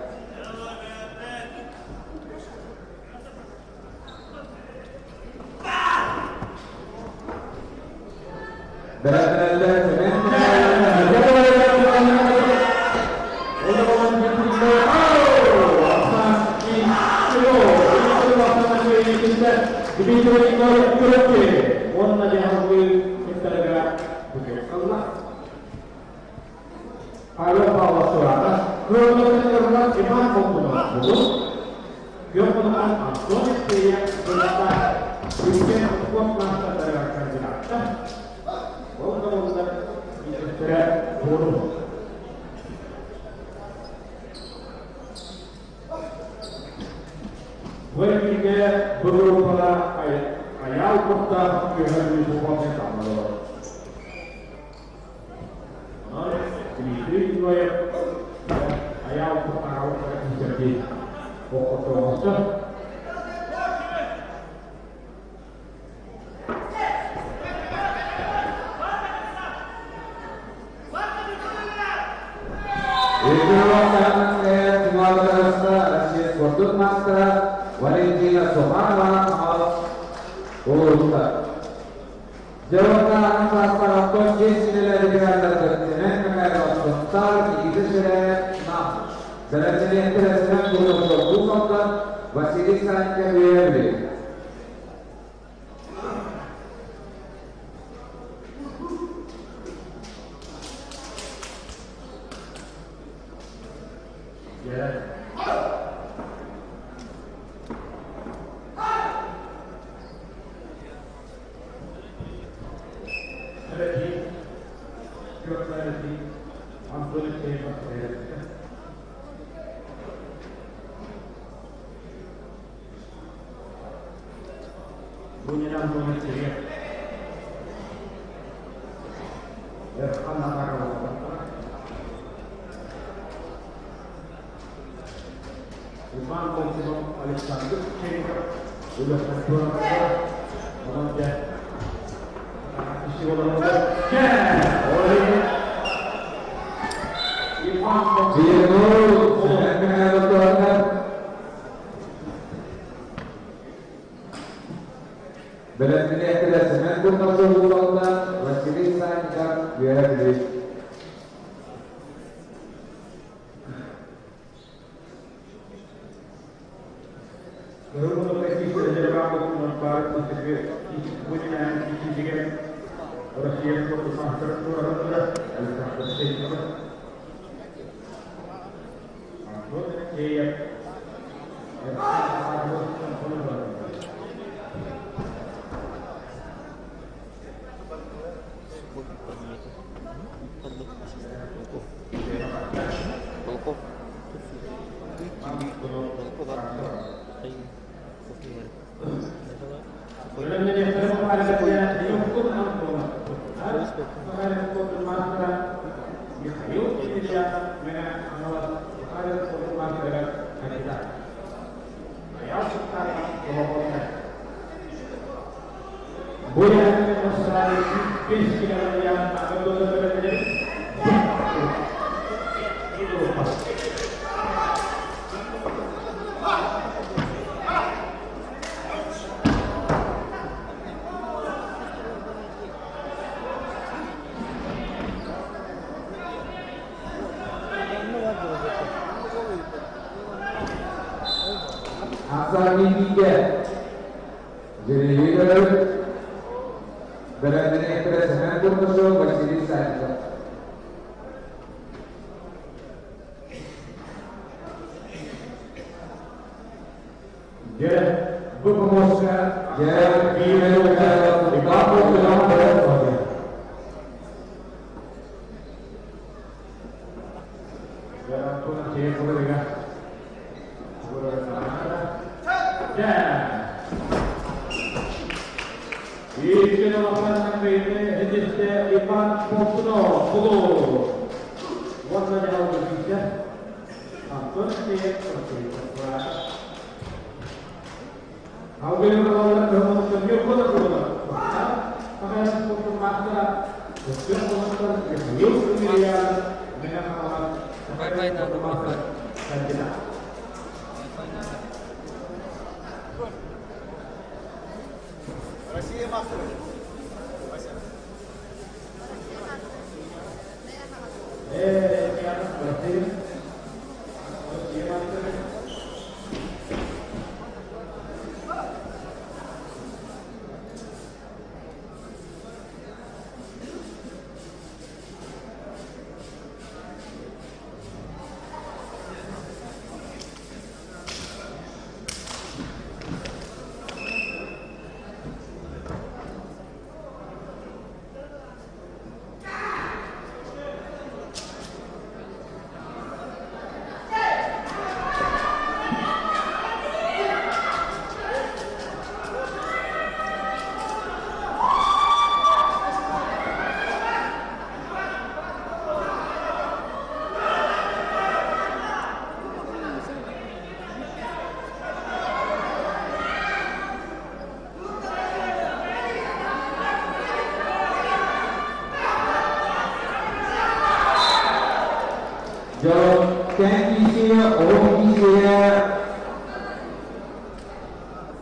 Ayau Poco Valentina Somana Giornata passata con 10 nella ripresa totale di decidere ma dall'eccellente restaurante con il Bufon Vassili Sancavieri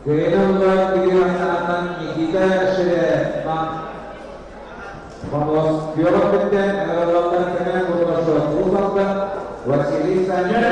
Gainonlar dilaksanakan Nikita Shreya Vamos Biologisten Lawan dengan Gubernur Sulawesi Wasili Sanya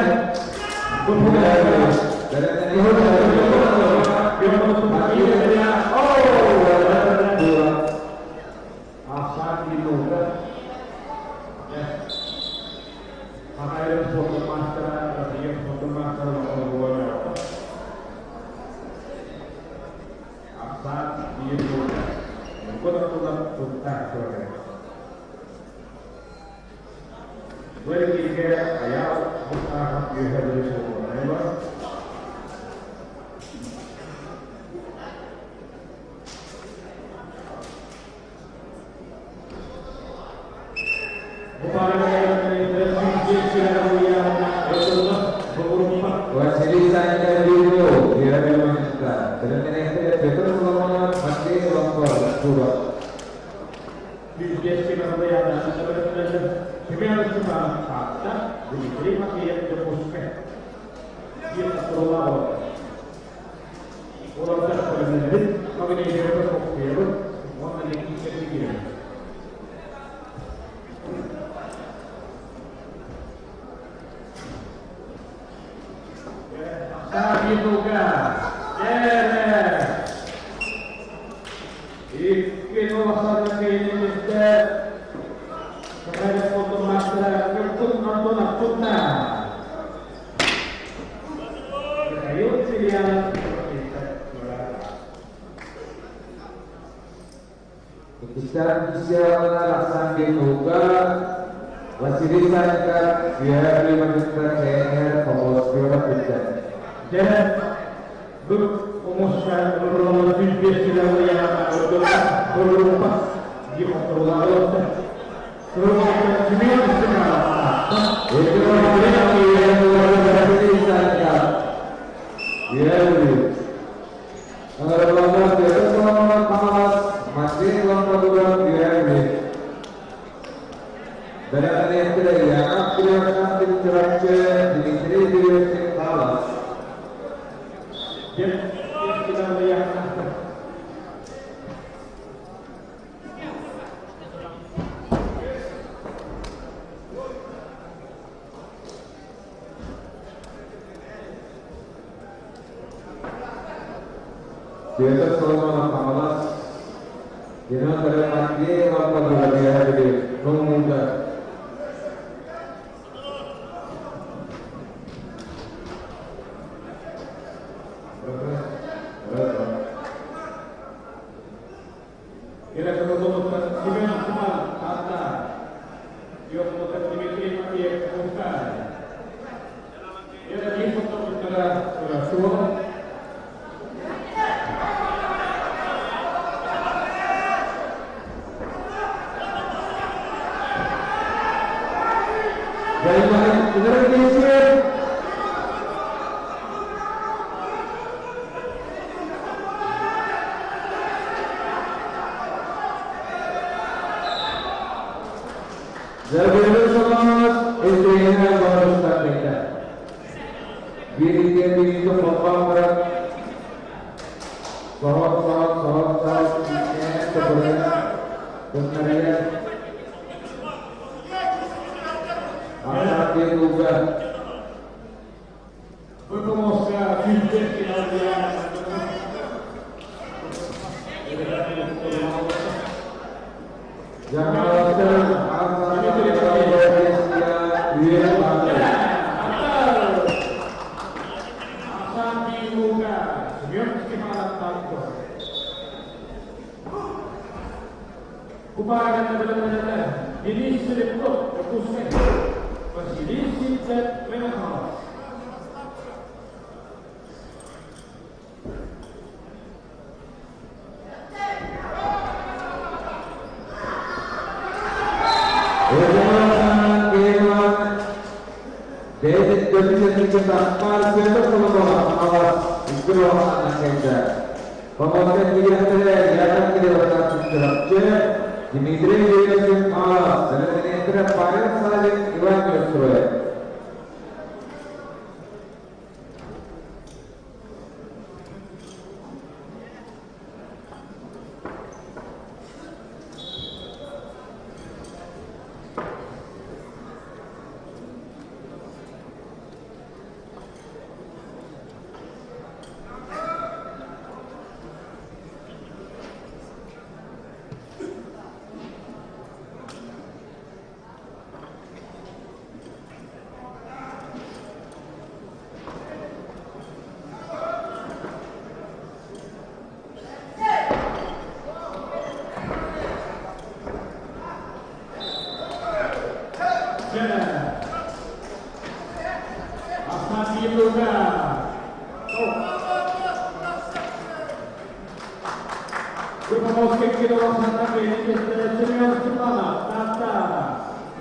Grupo Mosque que lo vamos a ataque en este señor Sumama, Tata,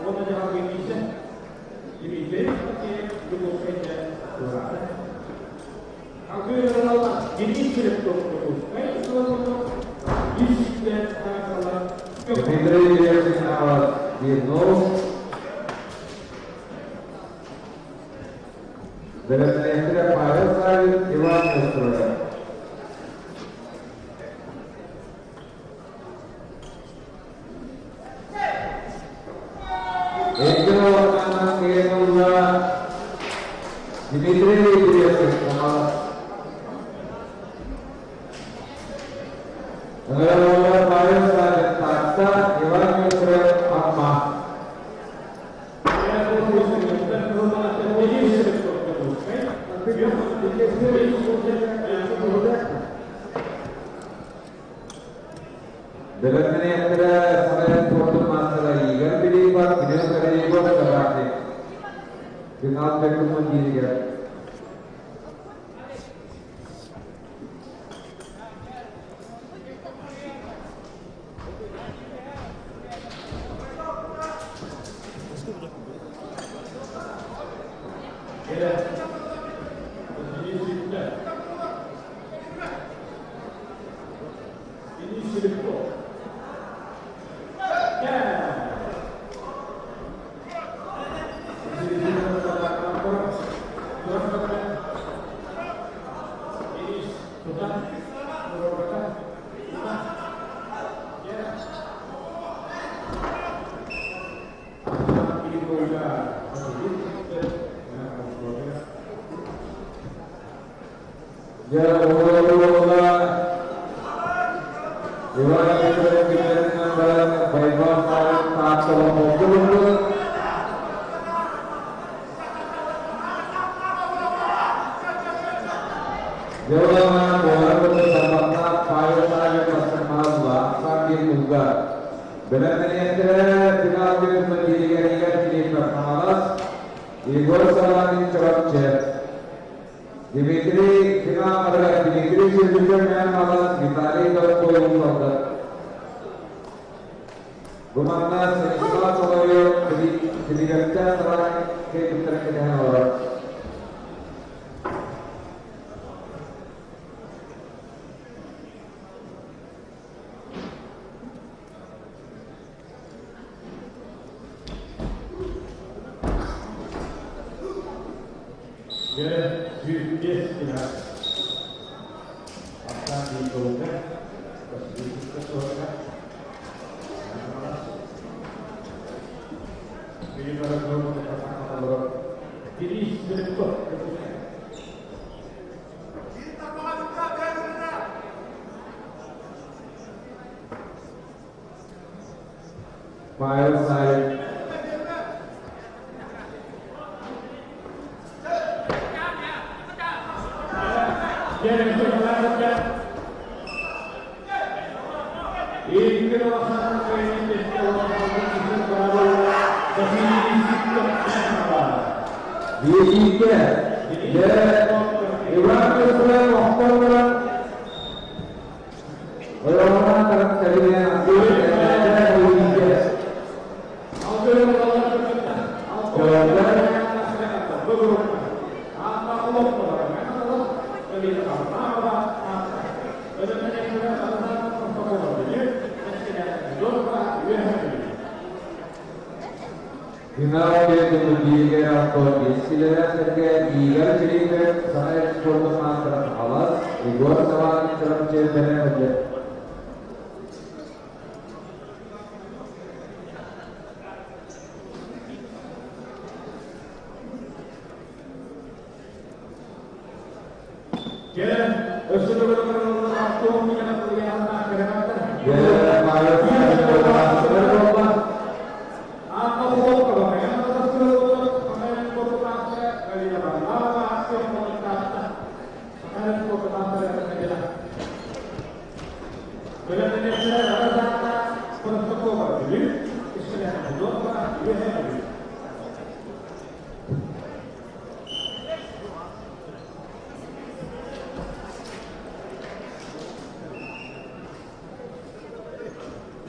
buona giocata che dice, Dimitri, perché Grupo Mosque è durata. Anche la Dimitri è tutto, e sono Dimitri di nuovo. Deve essere a fare il Ivan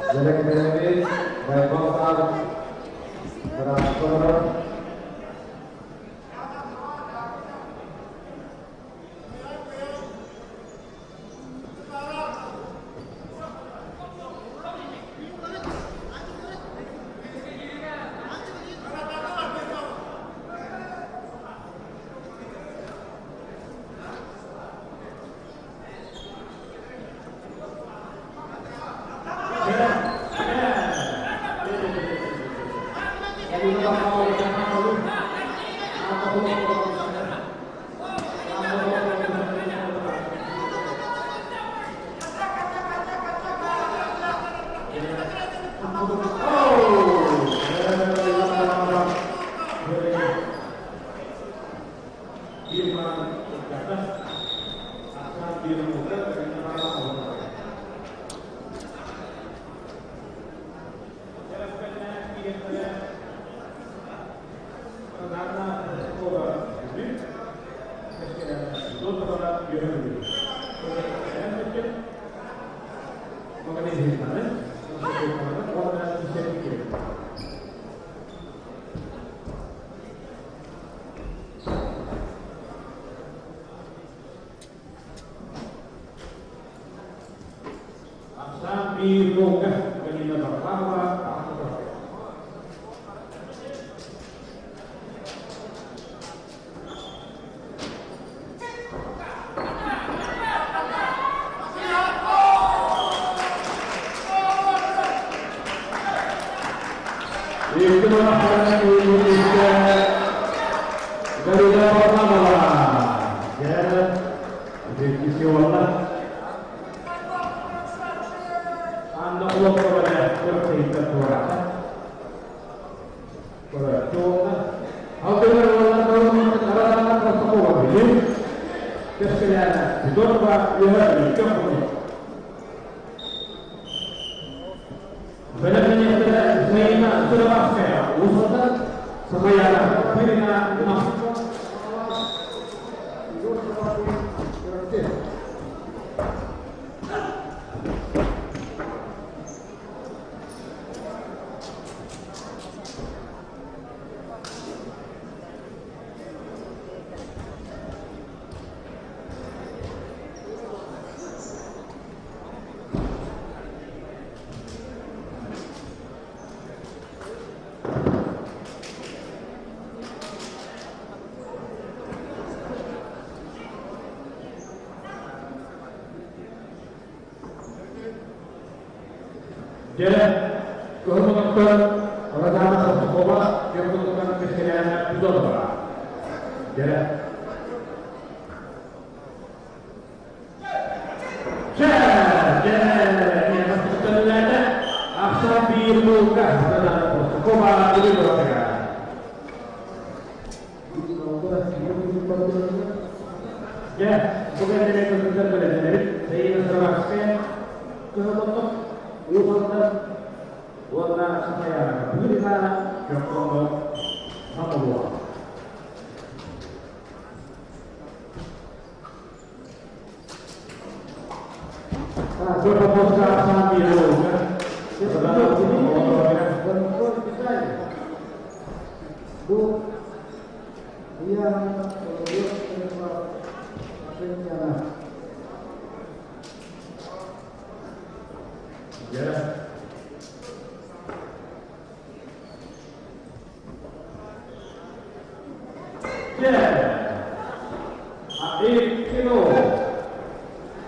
Jelek David, baik total transfer Jadi, kehormatan Raja Sekolah yang menentukan kesenian itu apa? Jadi, ini masih terlihat asal biru kah dalam sekolah ini berapa? Ya, bukan dari kementerian belajar saya serahkan kehormatan Urusan warna saya beri mana yang nomor sama dua. Berapa poster sambil kan? Sebenarnya ini bentuk kita. Bu, dia kemudian rencana. Ya.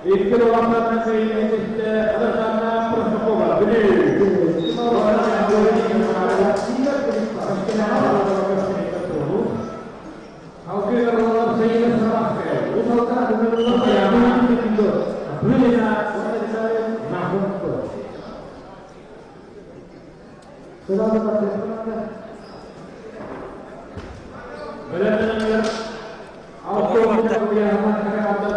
Ikut laporan saya ini ada sana protokol begini. Orang yang boleh dikenal tidak dikenal terus. Oke kalau saya ini salah saya, usahakan dengan saya mungkin itu. Boleh nak saya mahum tu. Selamat datang. Benar-benar auto kita punya masyarakat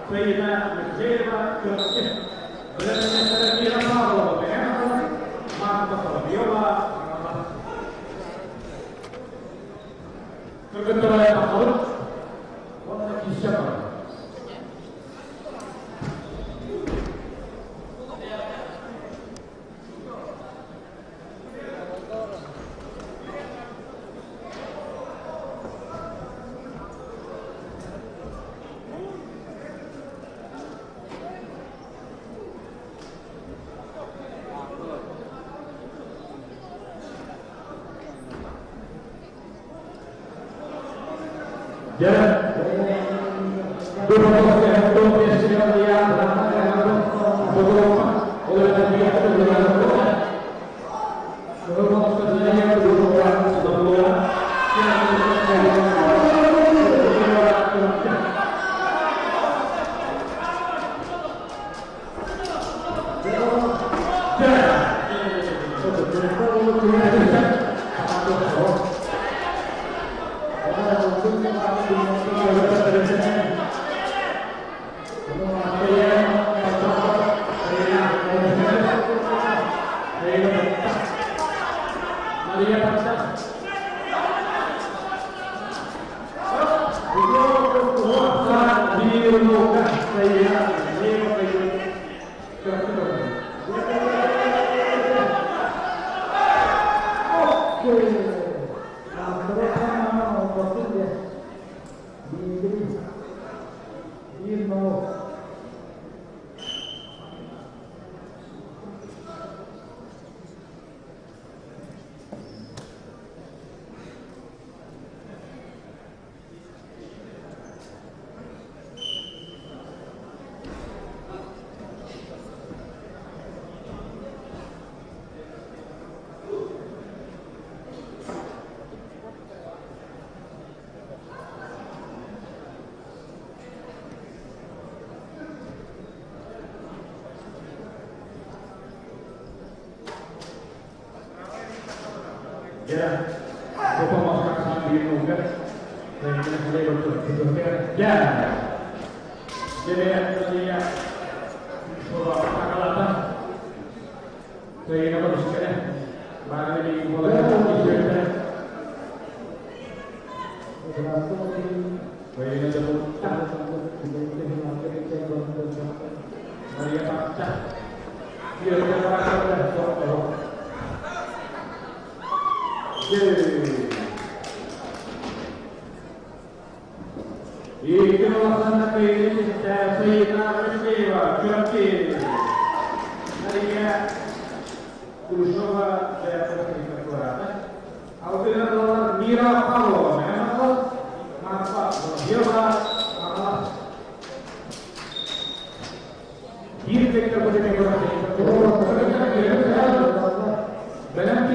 Saya tahun warna siapa? Dan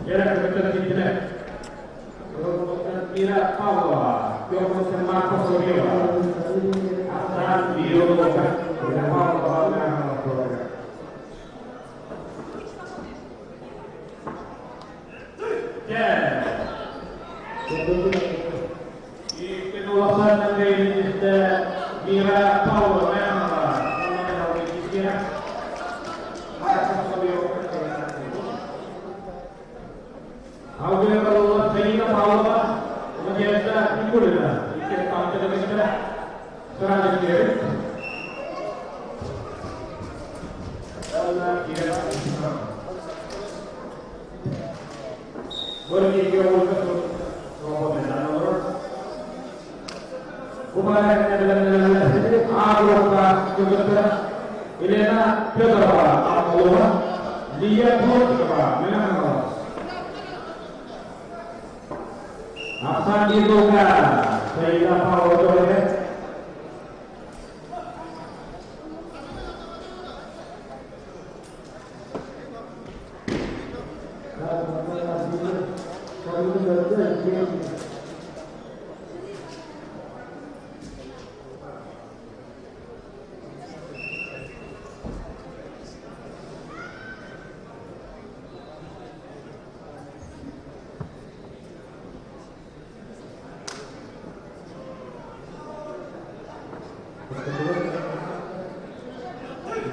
Jarak kebetulan di tengah. Kemudian Mira Paula, kemudian Marcos Oliva. Asan Bio Mokan, Paula Paula. Ya. Penulasan dari Mira Paula Merah. Alvin kalau saya Paula menjadi ikut dah. Ikut kampanye kita serang dia. Allah kira Berarti dia untuk promosi Kumarin adalah Agroka juga Elena Pedro Amor dia pun juga menang. Asan dibuka saya Paul Torres.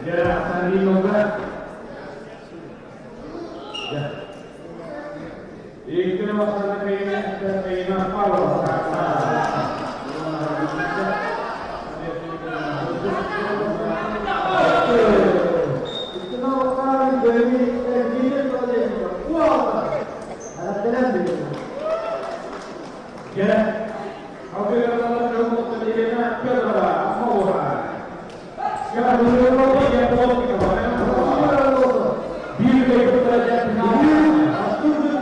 Jarak Sandi Moga. Ya. Itu masalah keinginan Paul. Itu masalah dari bisnis project. Wah. Ada tenan di. Ya. Oke, kalau kamu terjadinya kedua mau. Kalau dulu dia bawa kita mana? Bil kayak kerja ini,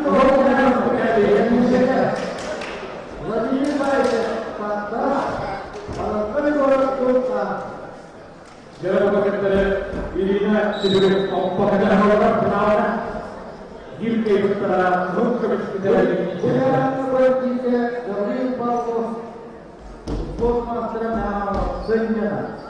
kalau kita bekerja yang bisa, lebih baik patah. Kalau orang tua, jangan bekerja ini nak sebelum pekerjaan orang penawaran. Bil kayak kerja, untuk bekerja ini. Jangan bekerja dari bawah, buat masalah senjata.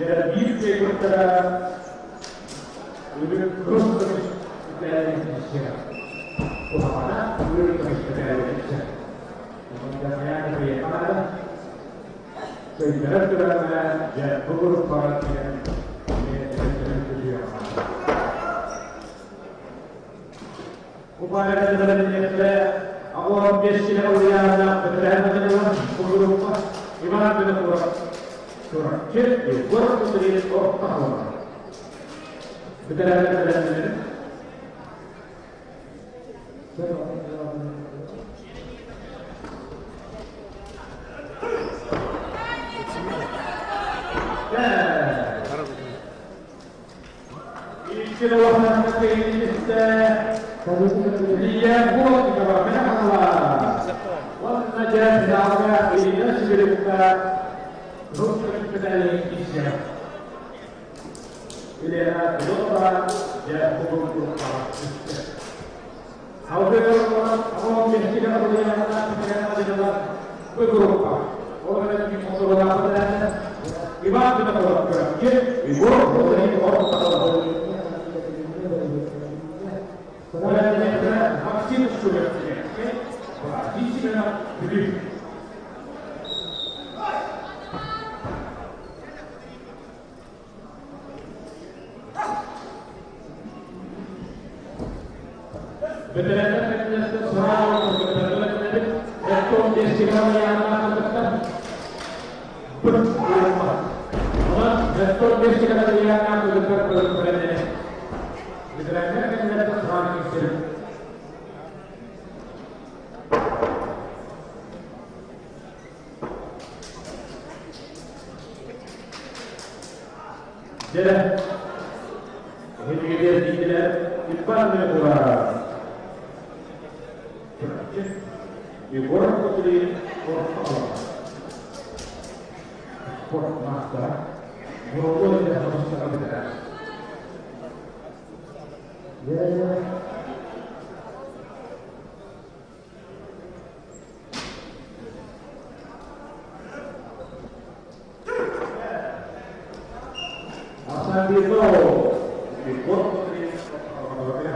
Jadi kita lebih terus dari Indonesia. Mana lebih terus dari Indonesia. Kemudian yang kedua mana? Sehingga kerana jadi beberapa yang upaya dari Indonesia. Awal biasa awalnya berada dalam beberapa ibarat beberapa surah kecil, beberapa sedikit tahun. Berada. Ini kalau nak ini dia buat kita Allah. Walaupun jadi dalam ini sudah buka rukun kedai Islam. Ini adalah doa yang hukum Awal mesti kita boleh mengatakan kita adalah beberapa orang yang mengusulkan apa ibarat kita bergerak, ibu dari orang sulle bravissima Filippo. Veteran serang Rektor Destinasi yang akan tetap berubah. Rektor Destinasi yang akan tetap berubah. Veteran serang Islam. Jadi, ini dia tidak dipanggil orang. Di orang putri orang sport master, berapa dia harus berbeda. Ya. Asal itu di sport putri orang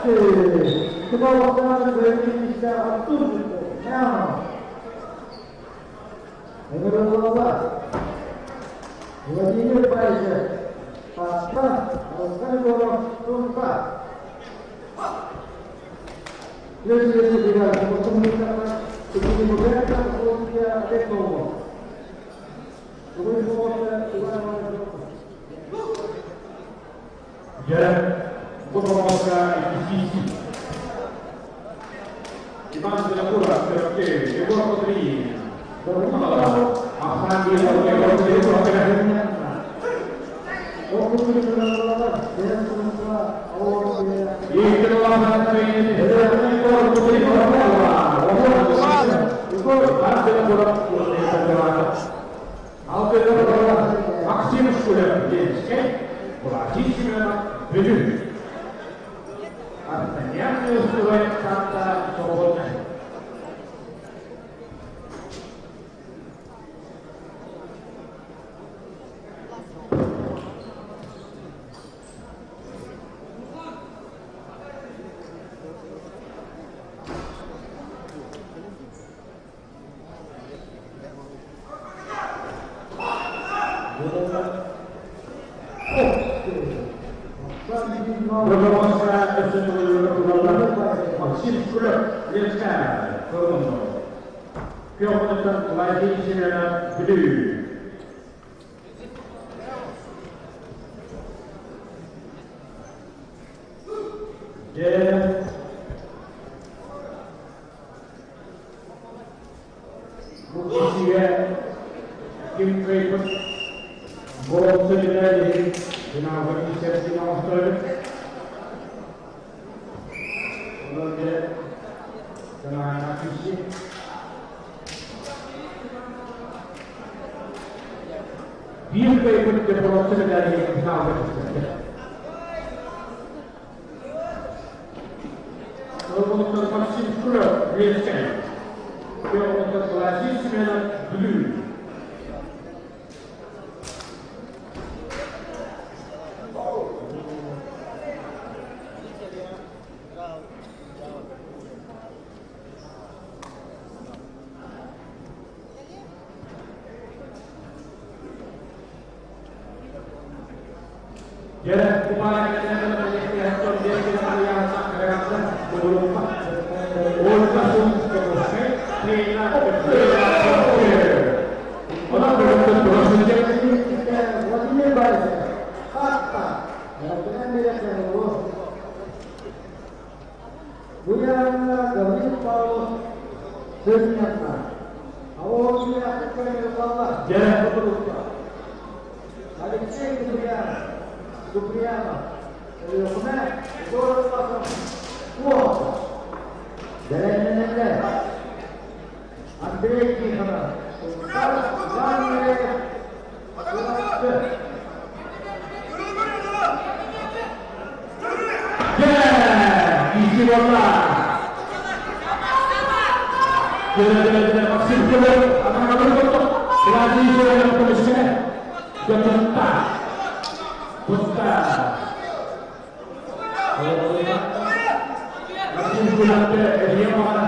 Kita lakukan training secara atur gitu. Nah, yang kedua, ini apa aja? Pasta, bukan borong tumpah. Jadi tidak komunikasi seperti mereka dia ada ngomong. Ya, bermasa efisiensi. Iman tidak kurang, oke, sebuah putri. Akan dia putri itu Yeah! di bola. Jangan vaksin keluar. Akan betul. Lagi sudah teruskan. Bentar. Vaksin keluar dia mana?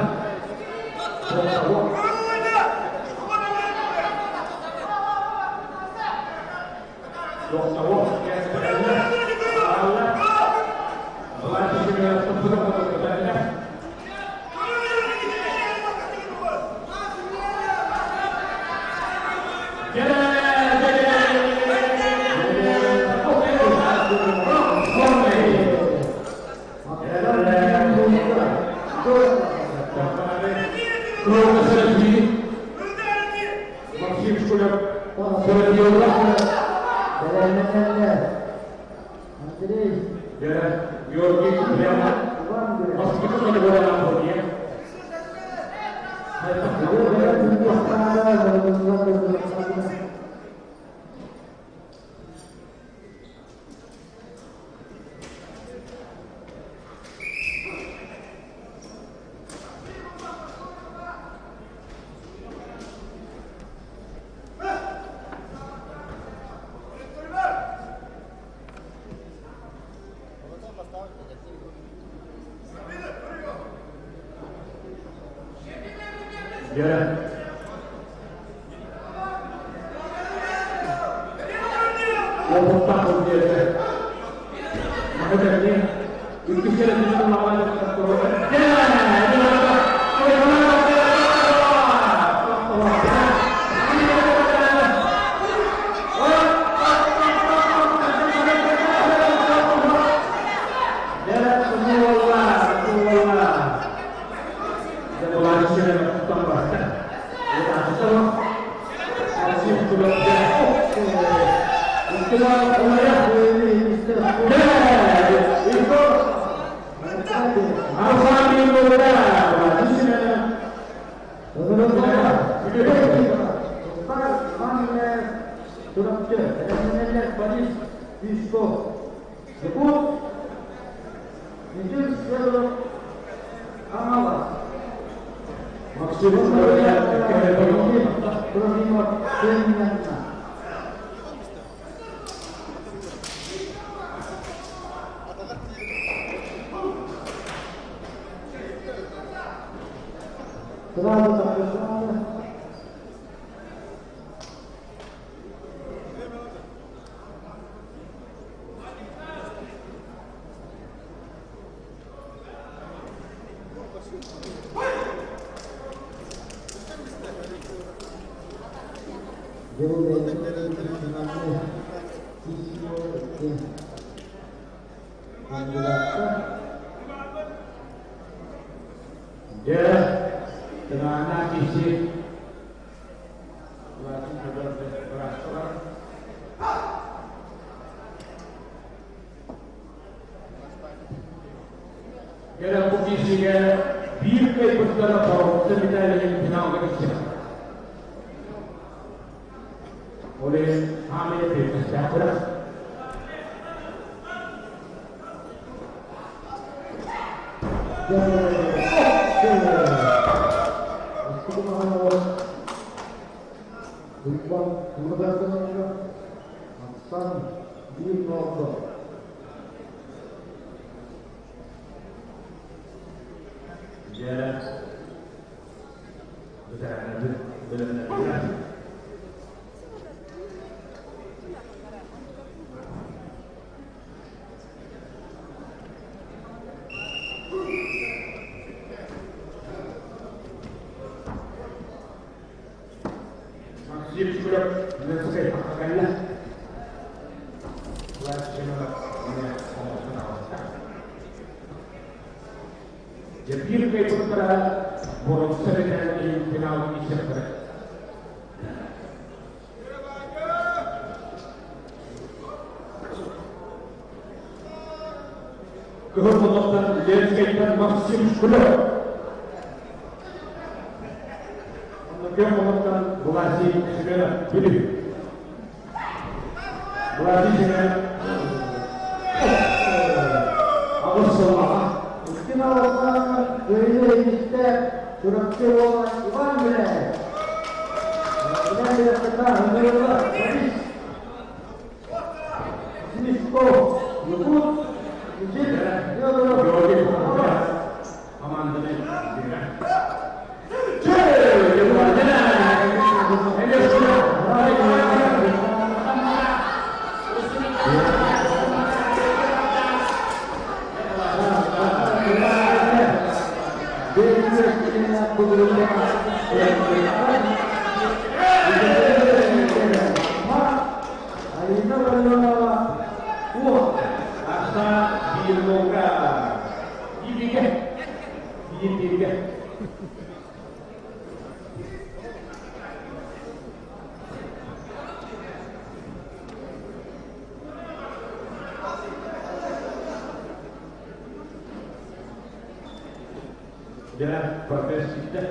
Kehormatan Jensen Maxim Kulo kehormatan Bukasi Segera Budi Bukasi Segera Allah SWT Surakyo Iwan Bile. Kemudian tidak tekan, menurut Hadis. Sisko, Yukut, Yujit, Yodoro, Aman Dene. Jalan protes kita.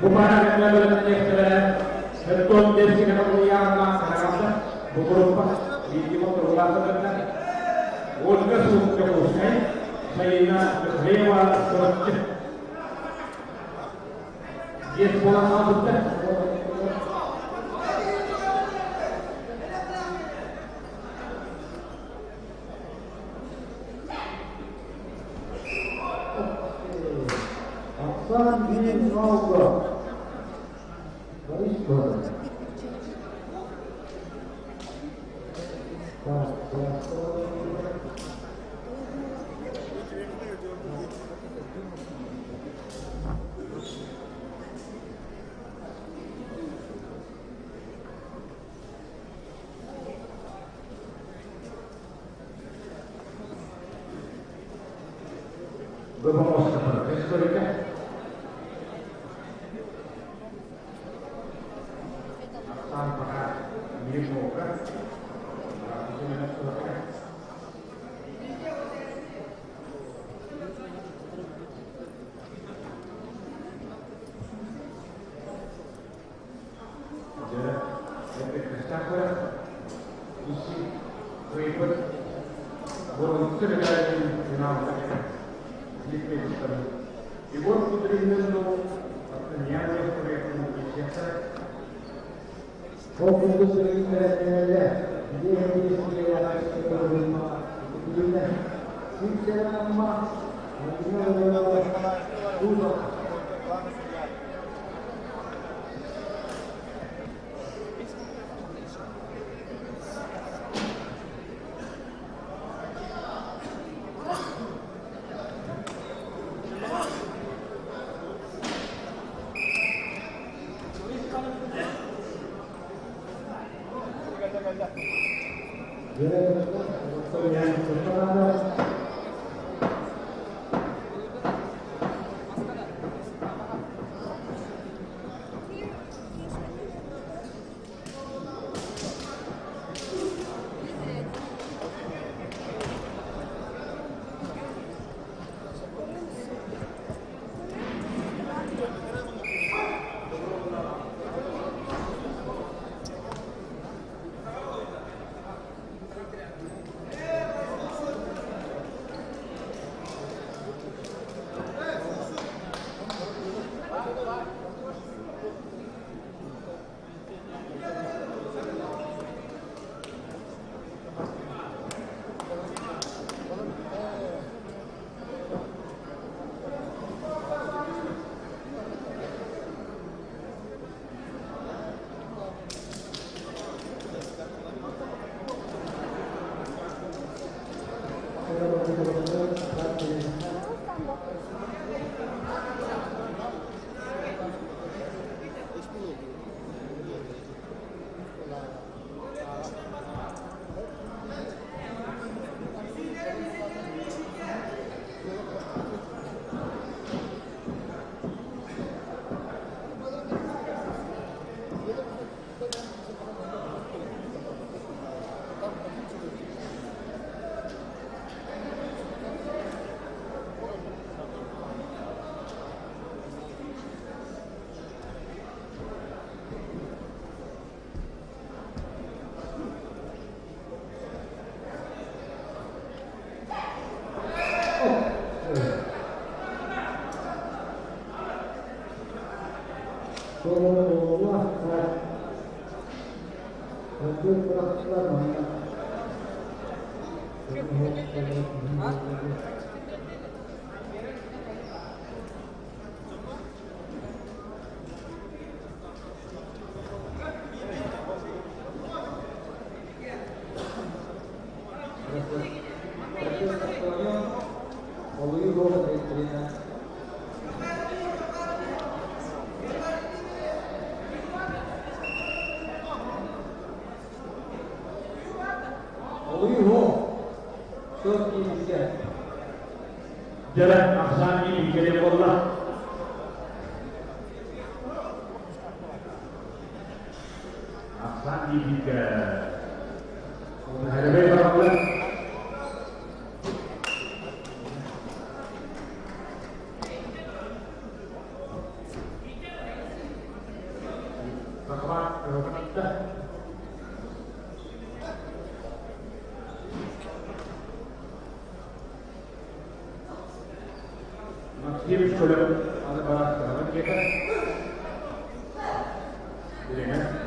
Bukan dengan yang betul dari sini yang karena beberapa di timur terulang terdekat. Warga suku Kusai, saya berhewa terus. Dia pulang masuk dah. Vamos a la histórica. Tanpa dibuka, Jalan Aksani di bola. Aksani juga. Ada berapa bola? Masih sudah ada balas kita. Dengan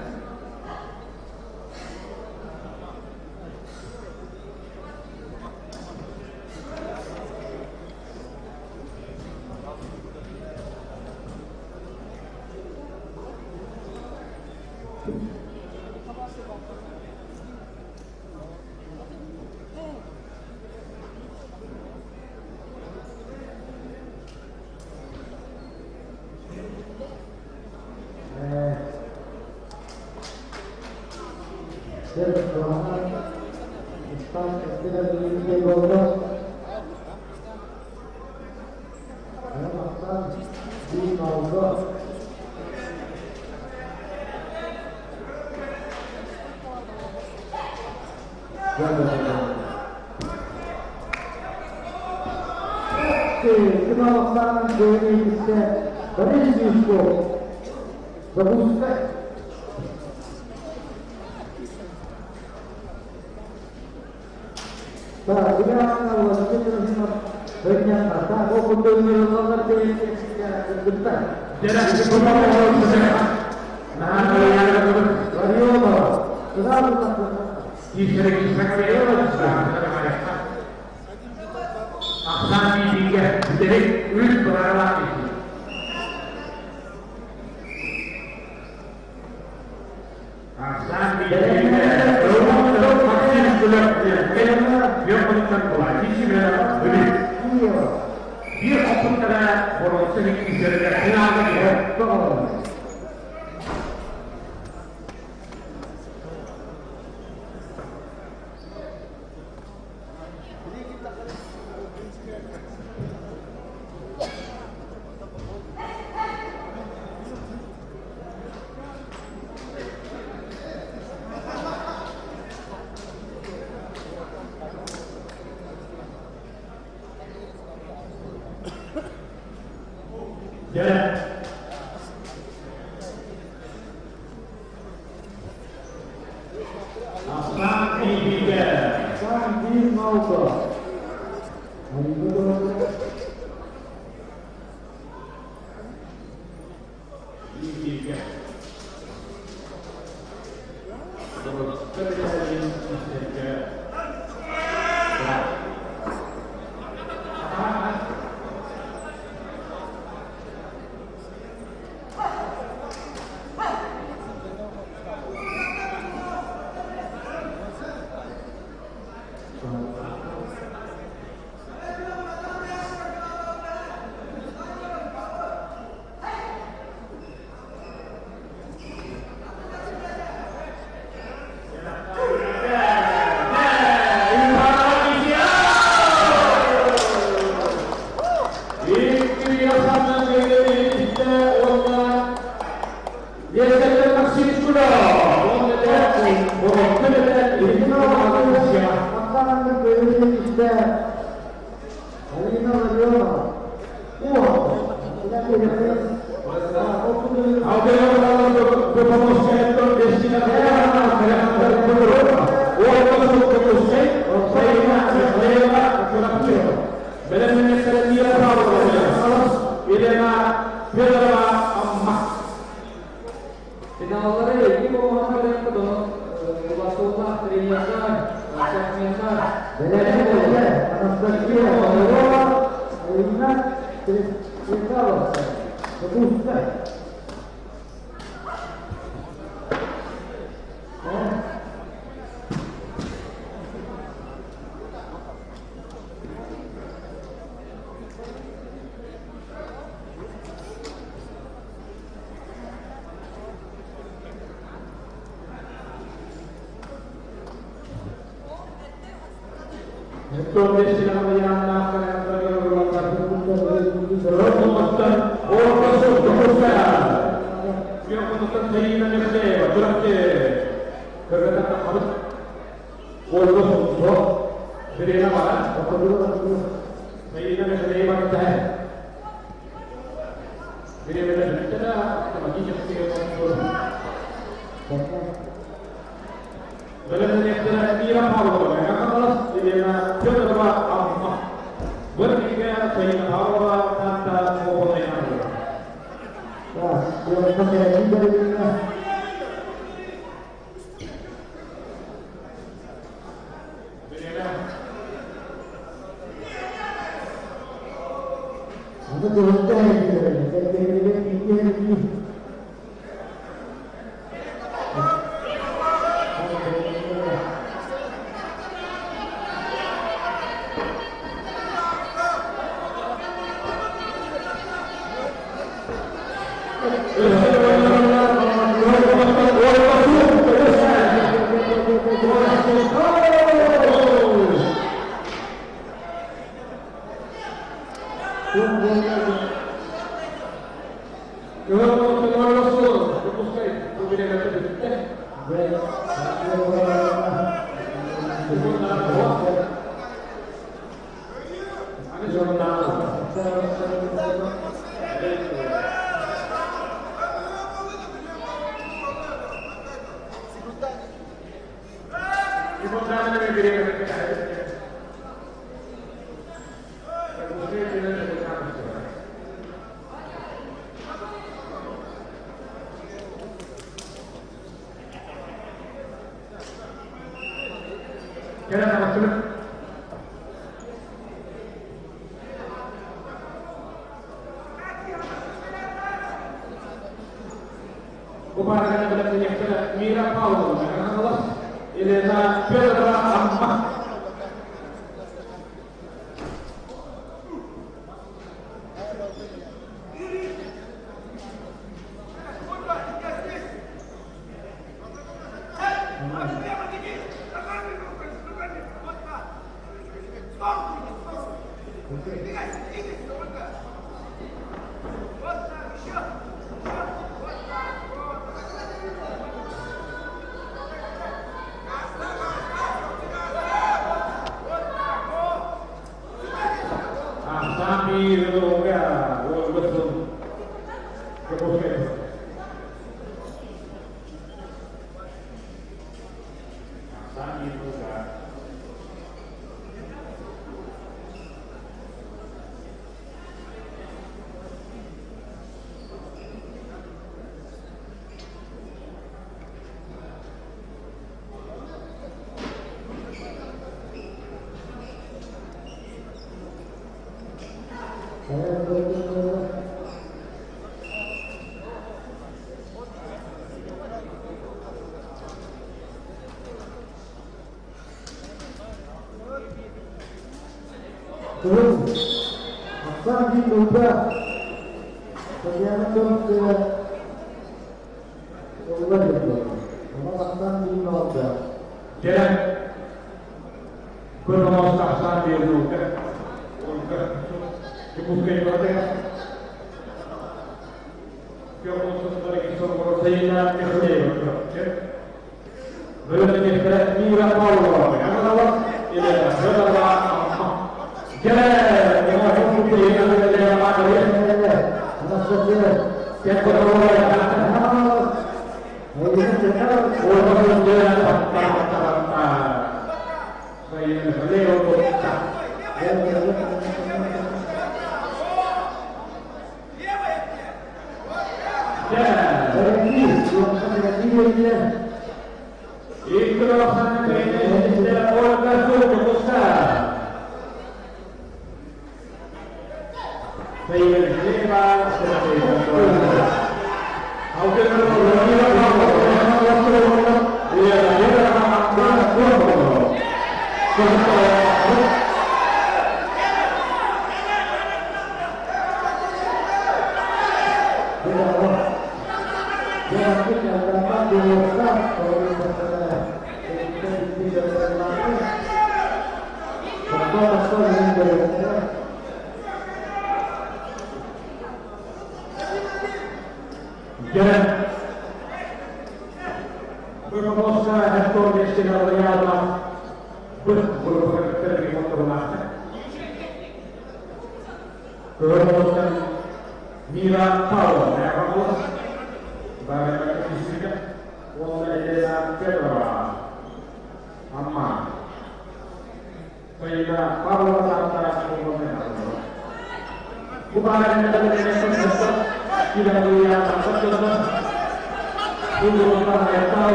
Itu adalah sangat keinginan oleh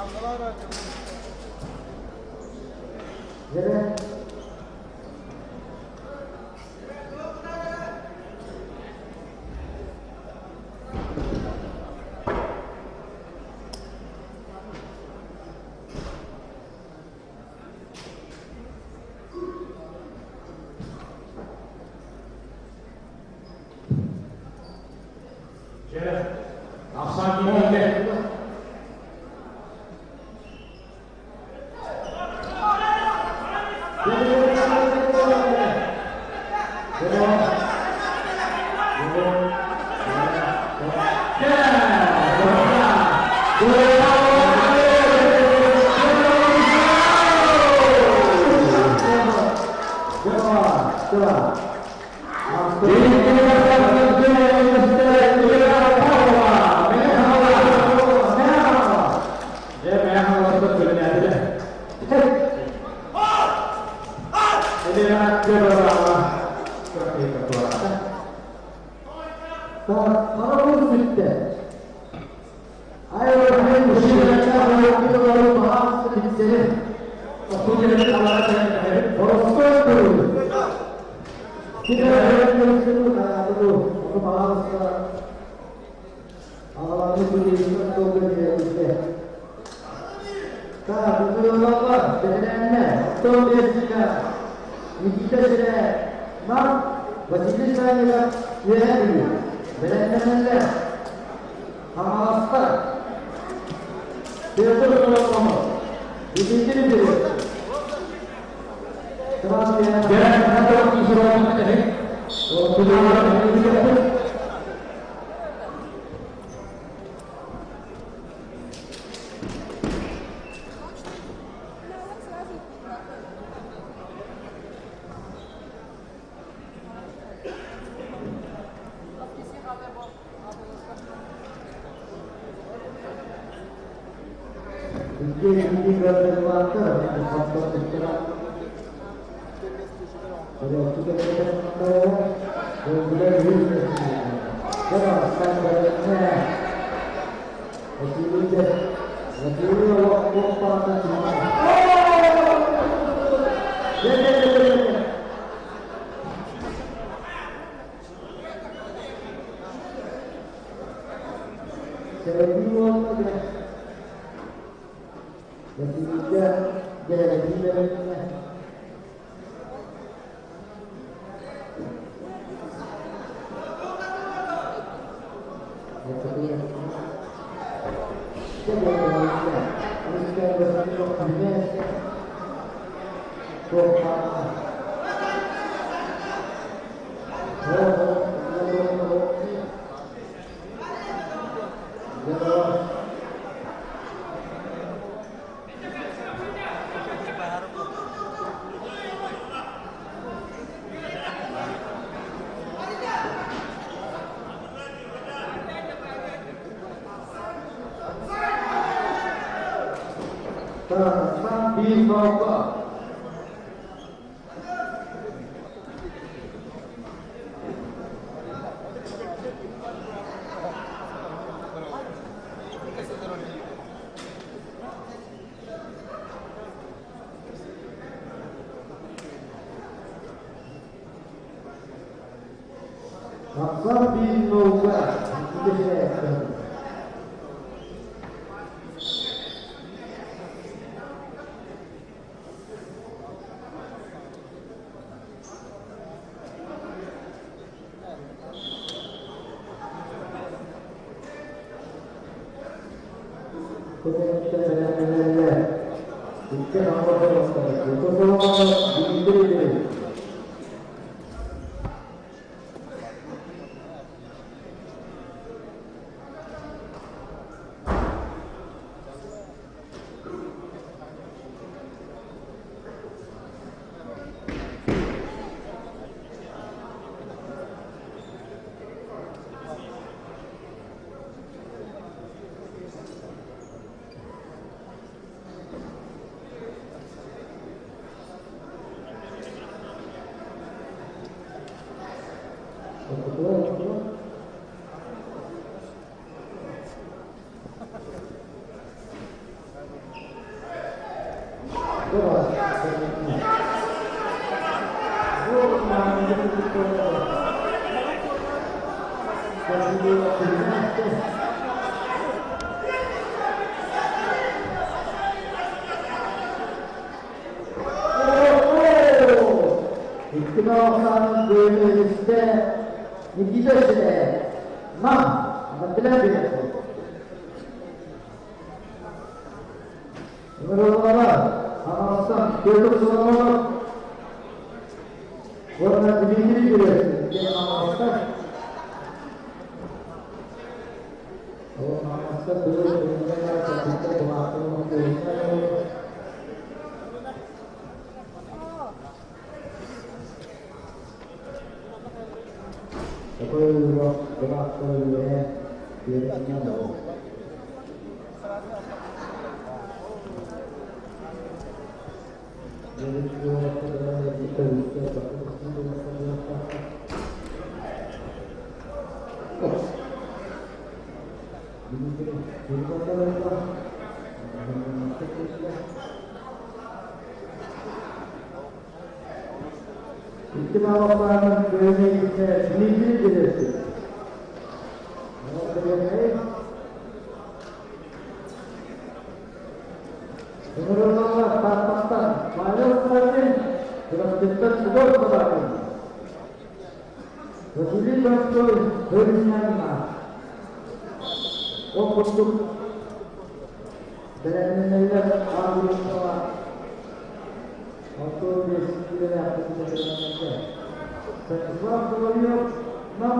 Aksan Bilge. İktidarsan bölümümüzde İngilizce'de nam anlatılan Numaralar anlatsam gördüm sorumlu orada bilgili görüyorsun diye anlatsam o anlatsam böyle ürünler satışta kulaklarını görüyorsun Quello grazie İhtimallarının bölümüne bilgi gelirsin. Numaralar tartmaktan ayrılmasın, bıraktıktan sigorta bırakın. Vesili kontrol bölümlerine o kutluk beğenmeler ağırlıkla Auto basically after the so what do you now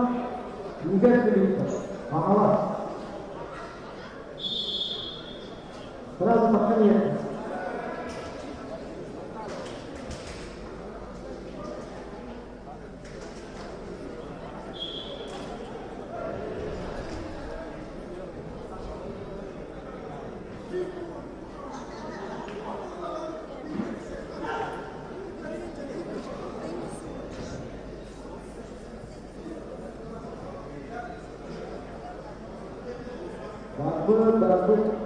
you get to be Mahalla Biraz bakın ya Bagus.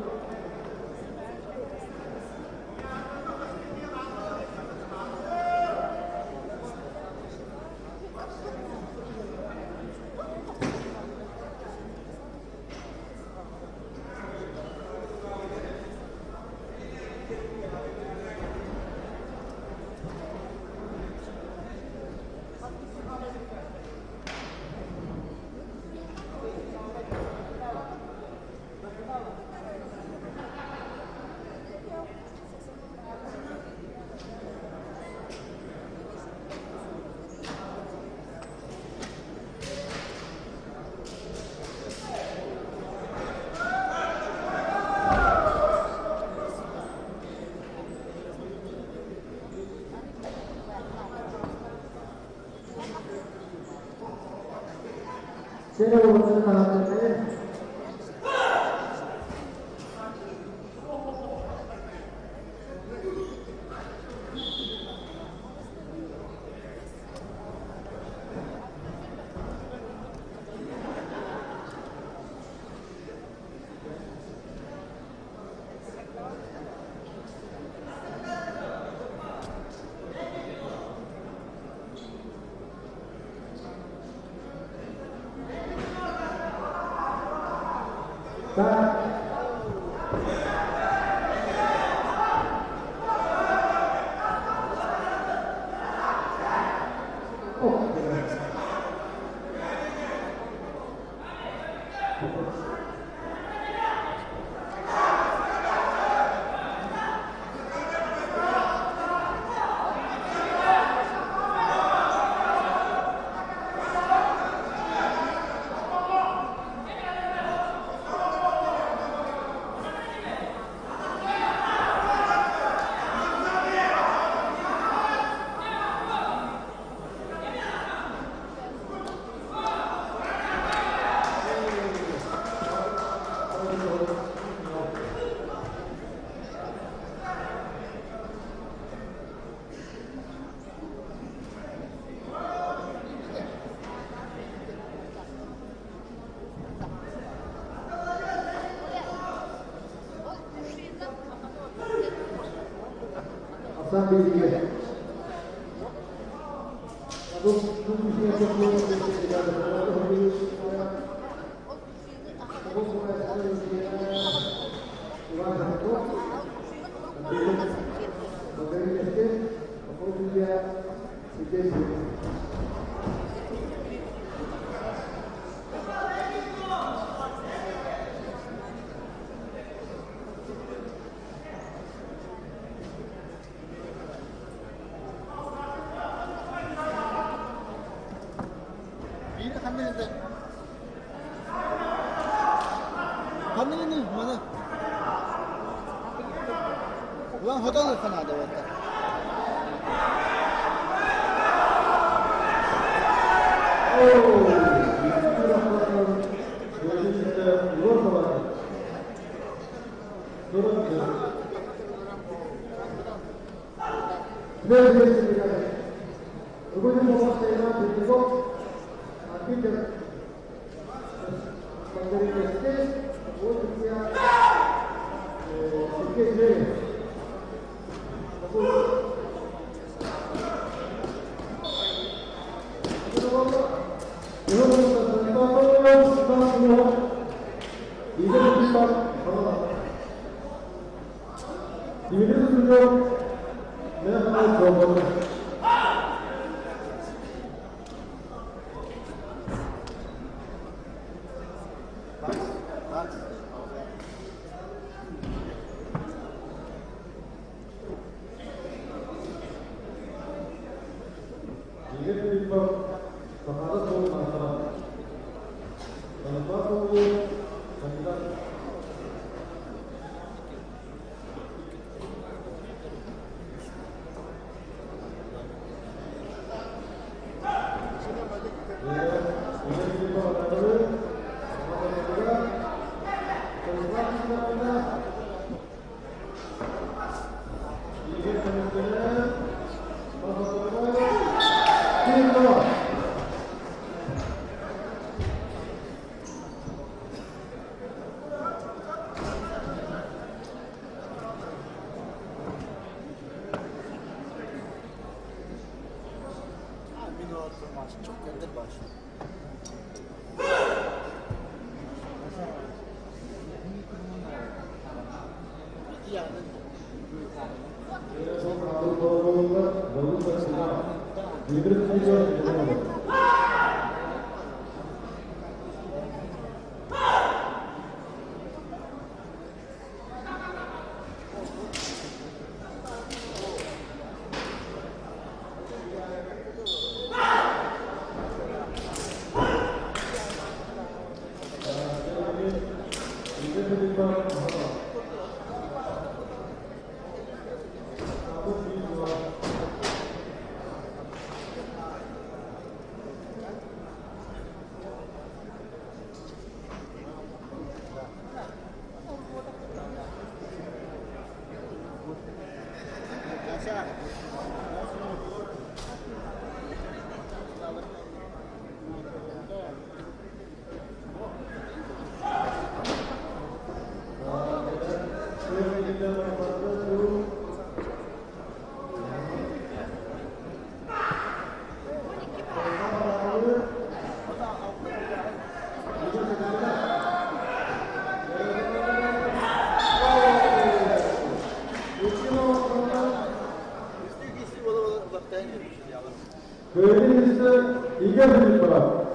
Saya urusan salah saya. Sambil dia. Aku mungkin dia belum tidak ada aku mulai dari dia uang aku dari itu aku dia itu Hamilini mana? Ulan hotel kana ada wata. Çok gönder başlıyor. Köyümüzde ilgi büyük bırak.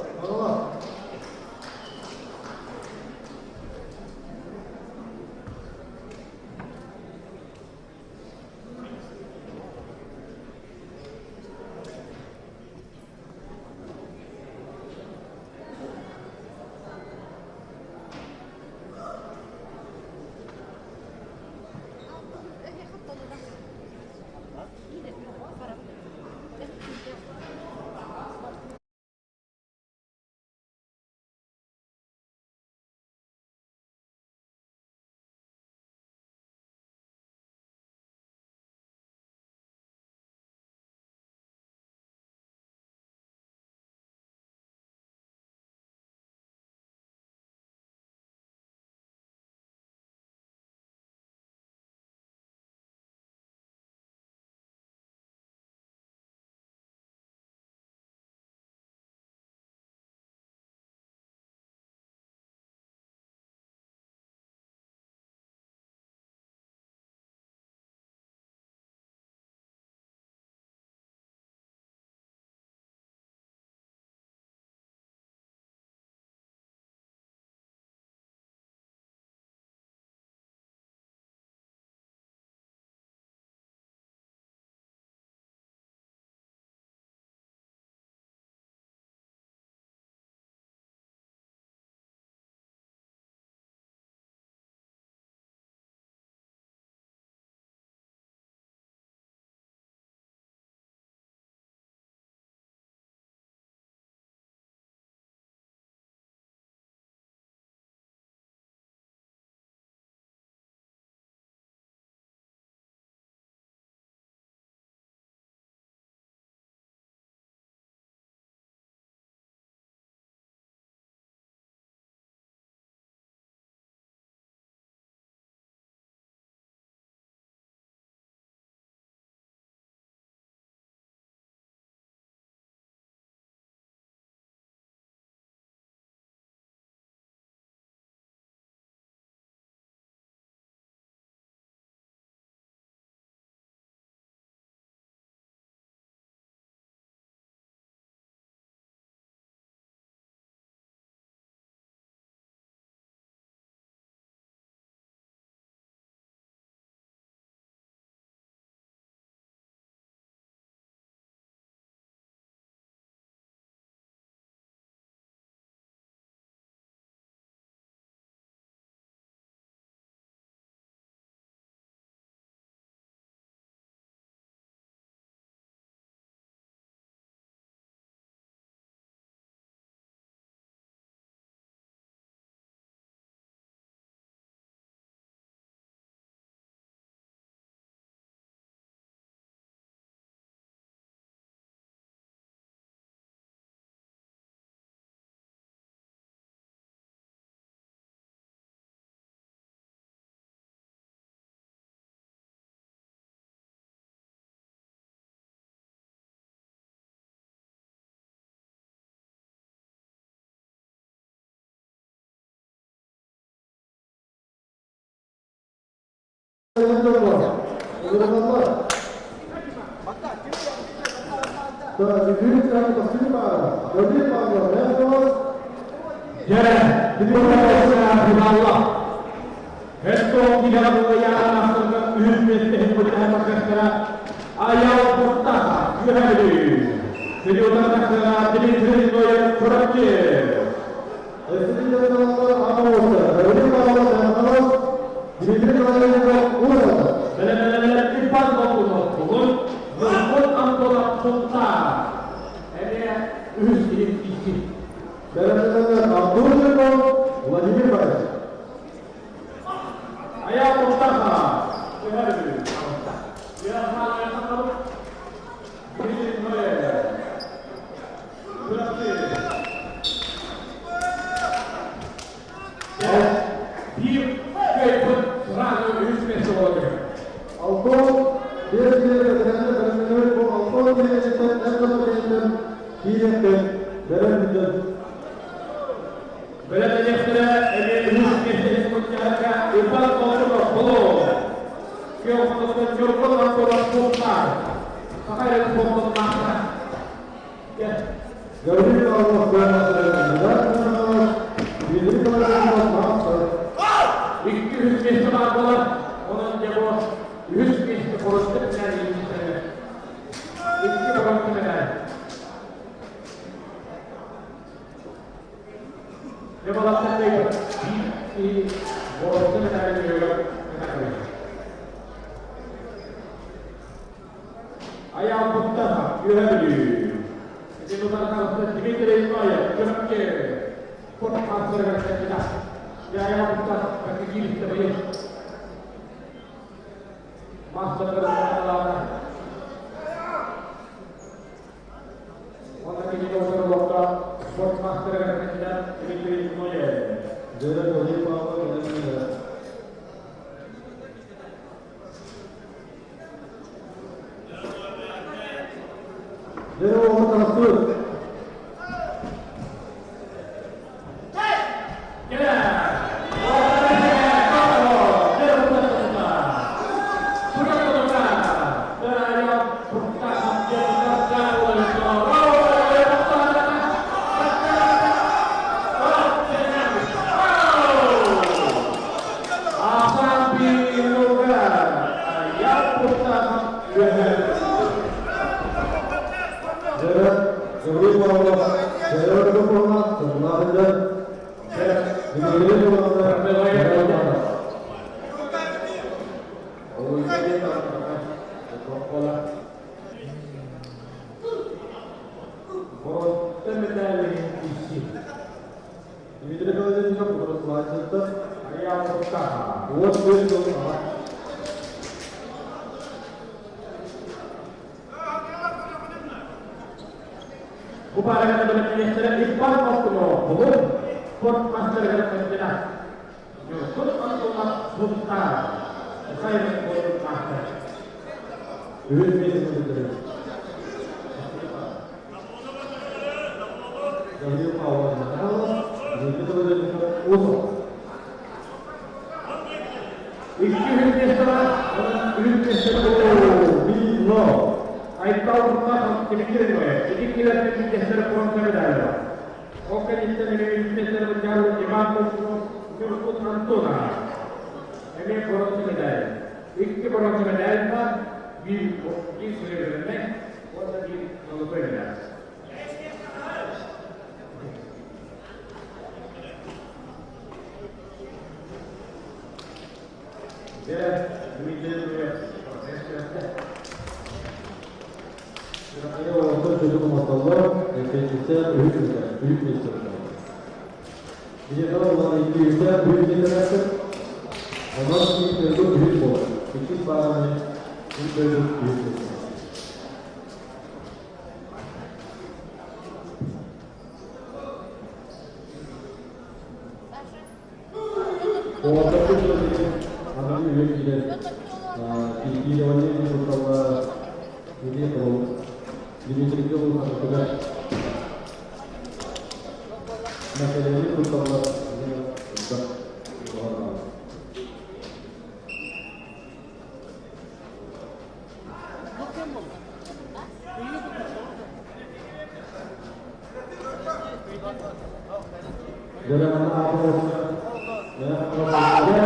Ayah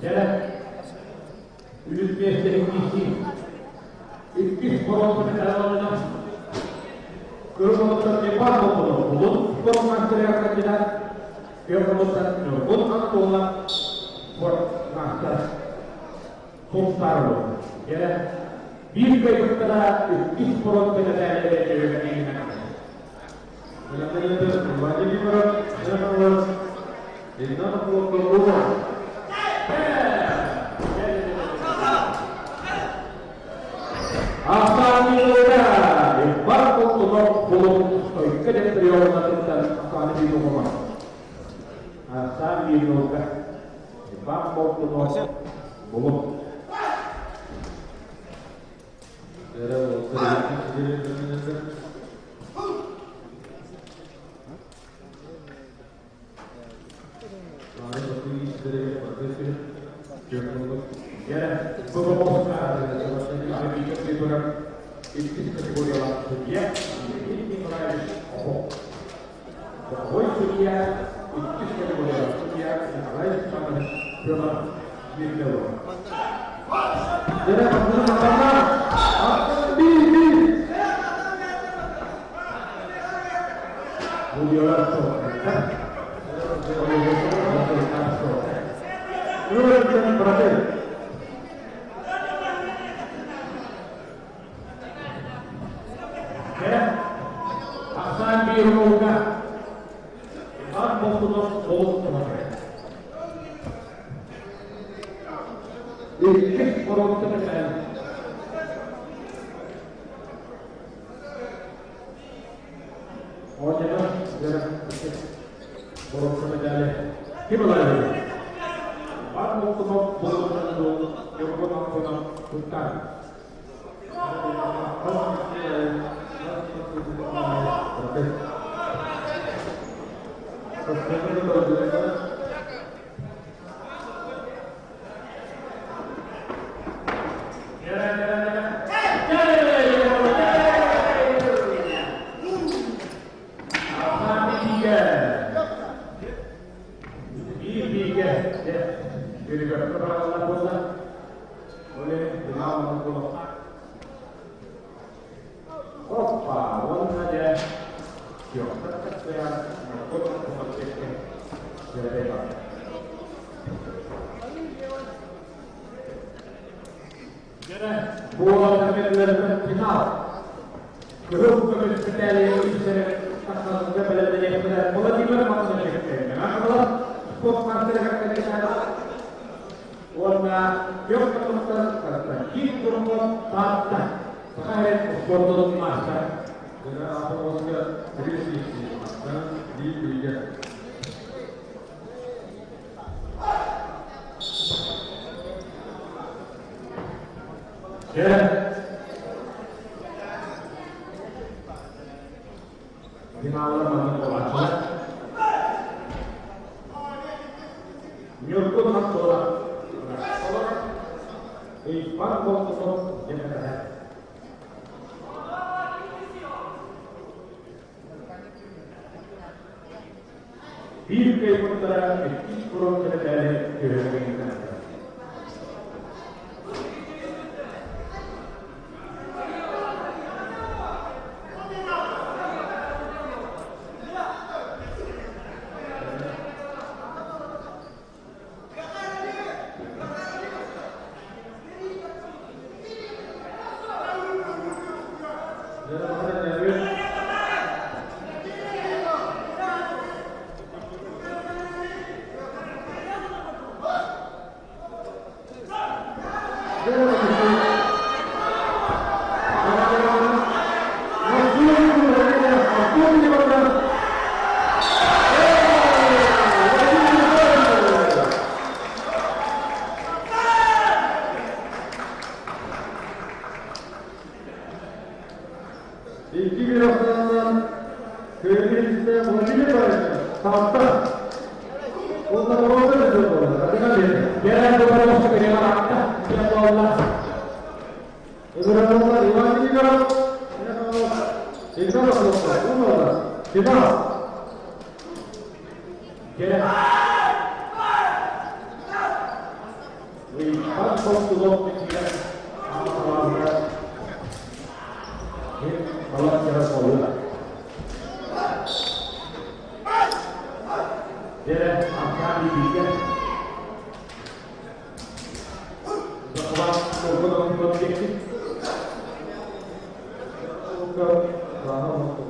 Jalan Ülkesi İlk koronası kararlarına Kırmızıdan yapar olduğunu bulun, spor maçları yapacaklar. Kırmızıdan yorgun aktoğuna spor maçlar kurtarılır. Yani bir kayıtlara ilk spor belediyelere çevirmeyi Asal Mila, Ibar untuk belum kerja beliau melakukan asal di rumah. Asal Mila, Ibar untuk belum. Ya, beberapa kategori langsung dia ini mulai dia kategori langsung dia mulai sama dalam diri dia. Jadi pertama di Aksan biruga, aku putus kemarin. Ikut orang terkenal. Oh jangan, orang terkenal. Gimana ini? Aku putus bukan. Bola kami dalam final. Grup kami seperti yang bisa takkan juga pada menjadi bola di luar masa kita. Kalau sport masyarakat kita warna yang tertentu kata kita rumput patah. Sekarang sport untuk masyarakat. Jadi apa maksudnya berisi dan di liga. Ya, di malam malam bola, nyurut nak bola, Ipan bola jangan. Hidup kehidupan itu kurang dari kehidupan. Biar Tolong kecil. Kalau cara bola. Dia akan dibikin. Setelah program objektif. Kalau tidak,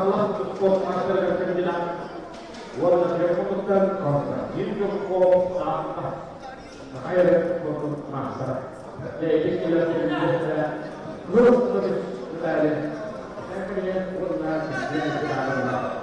apa Sportmaster Argentina wala memutuskan kontra itu kok apa akhirnya Sportmaster yaitu istilah grup terus kita lihat saya punya pernah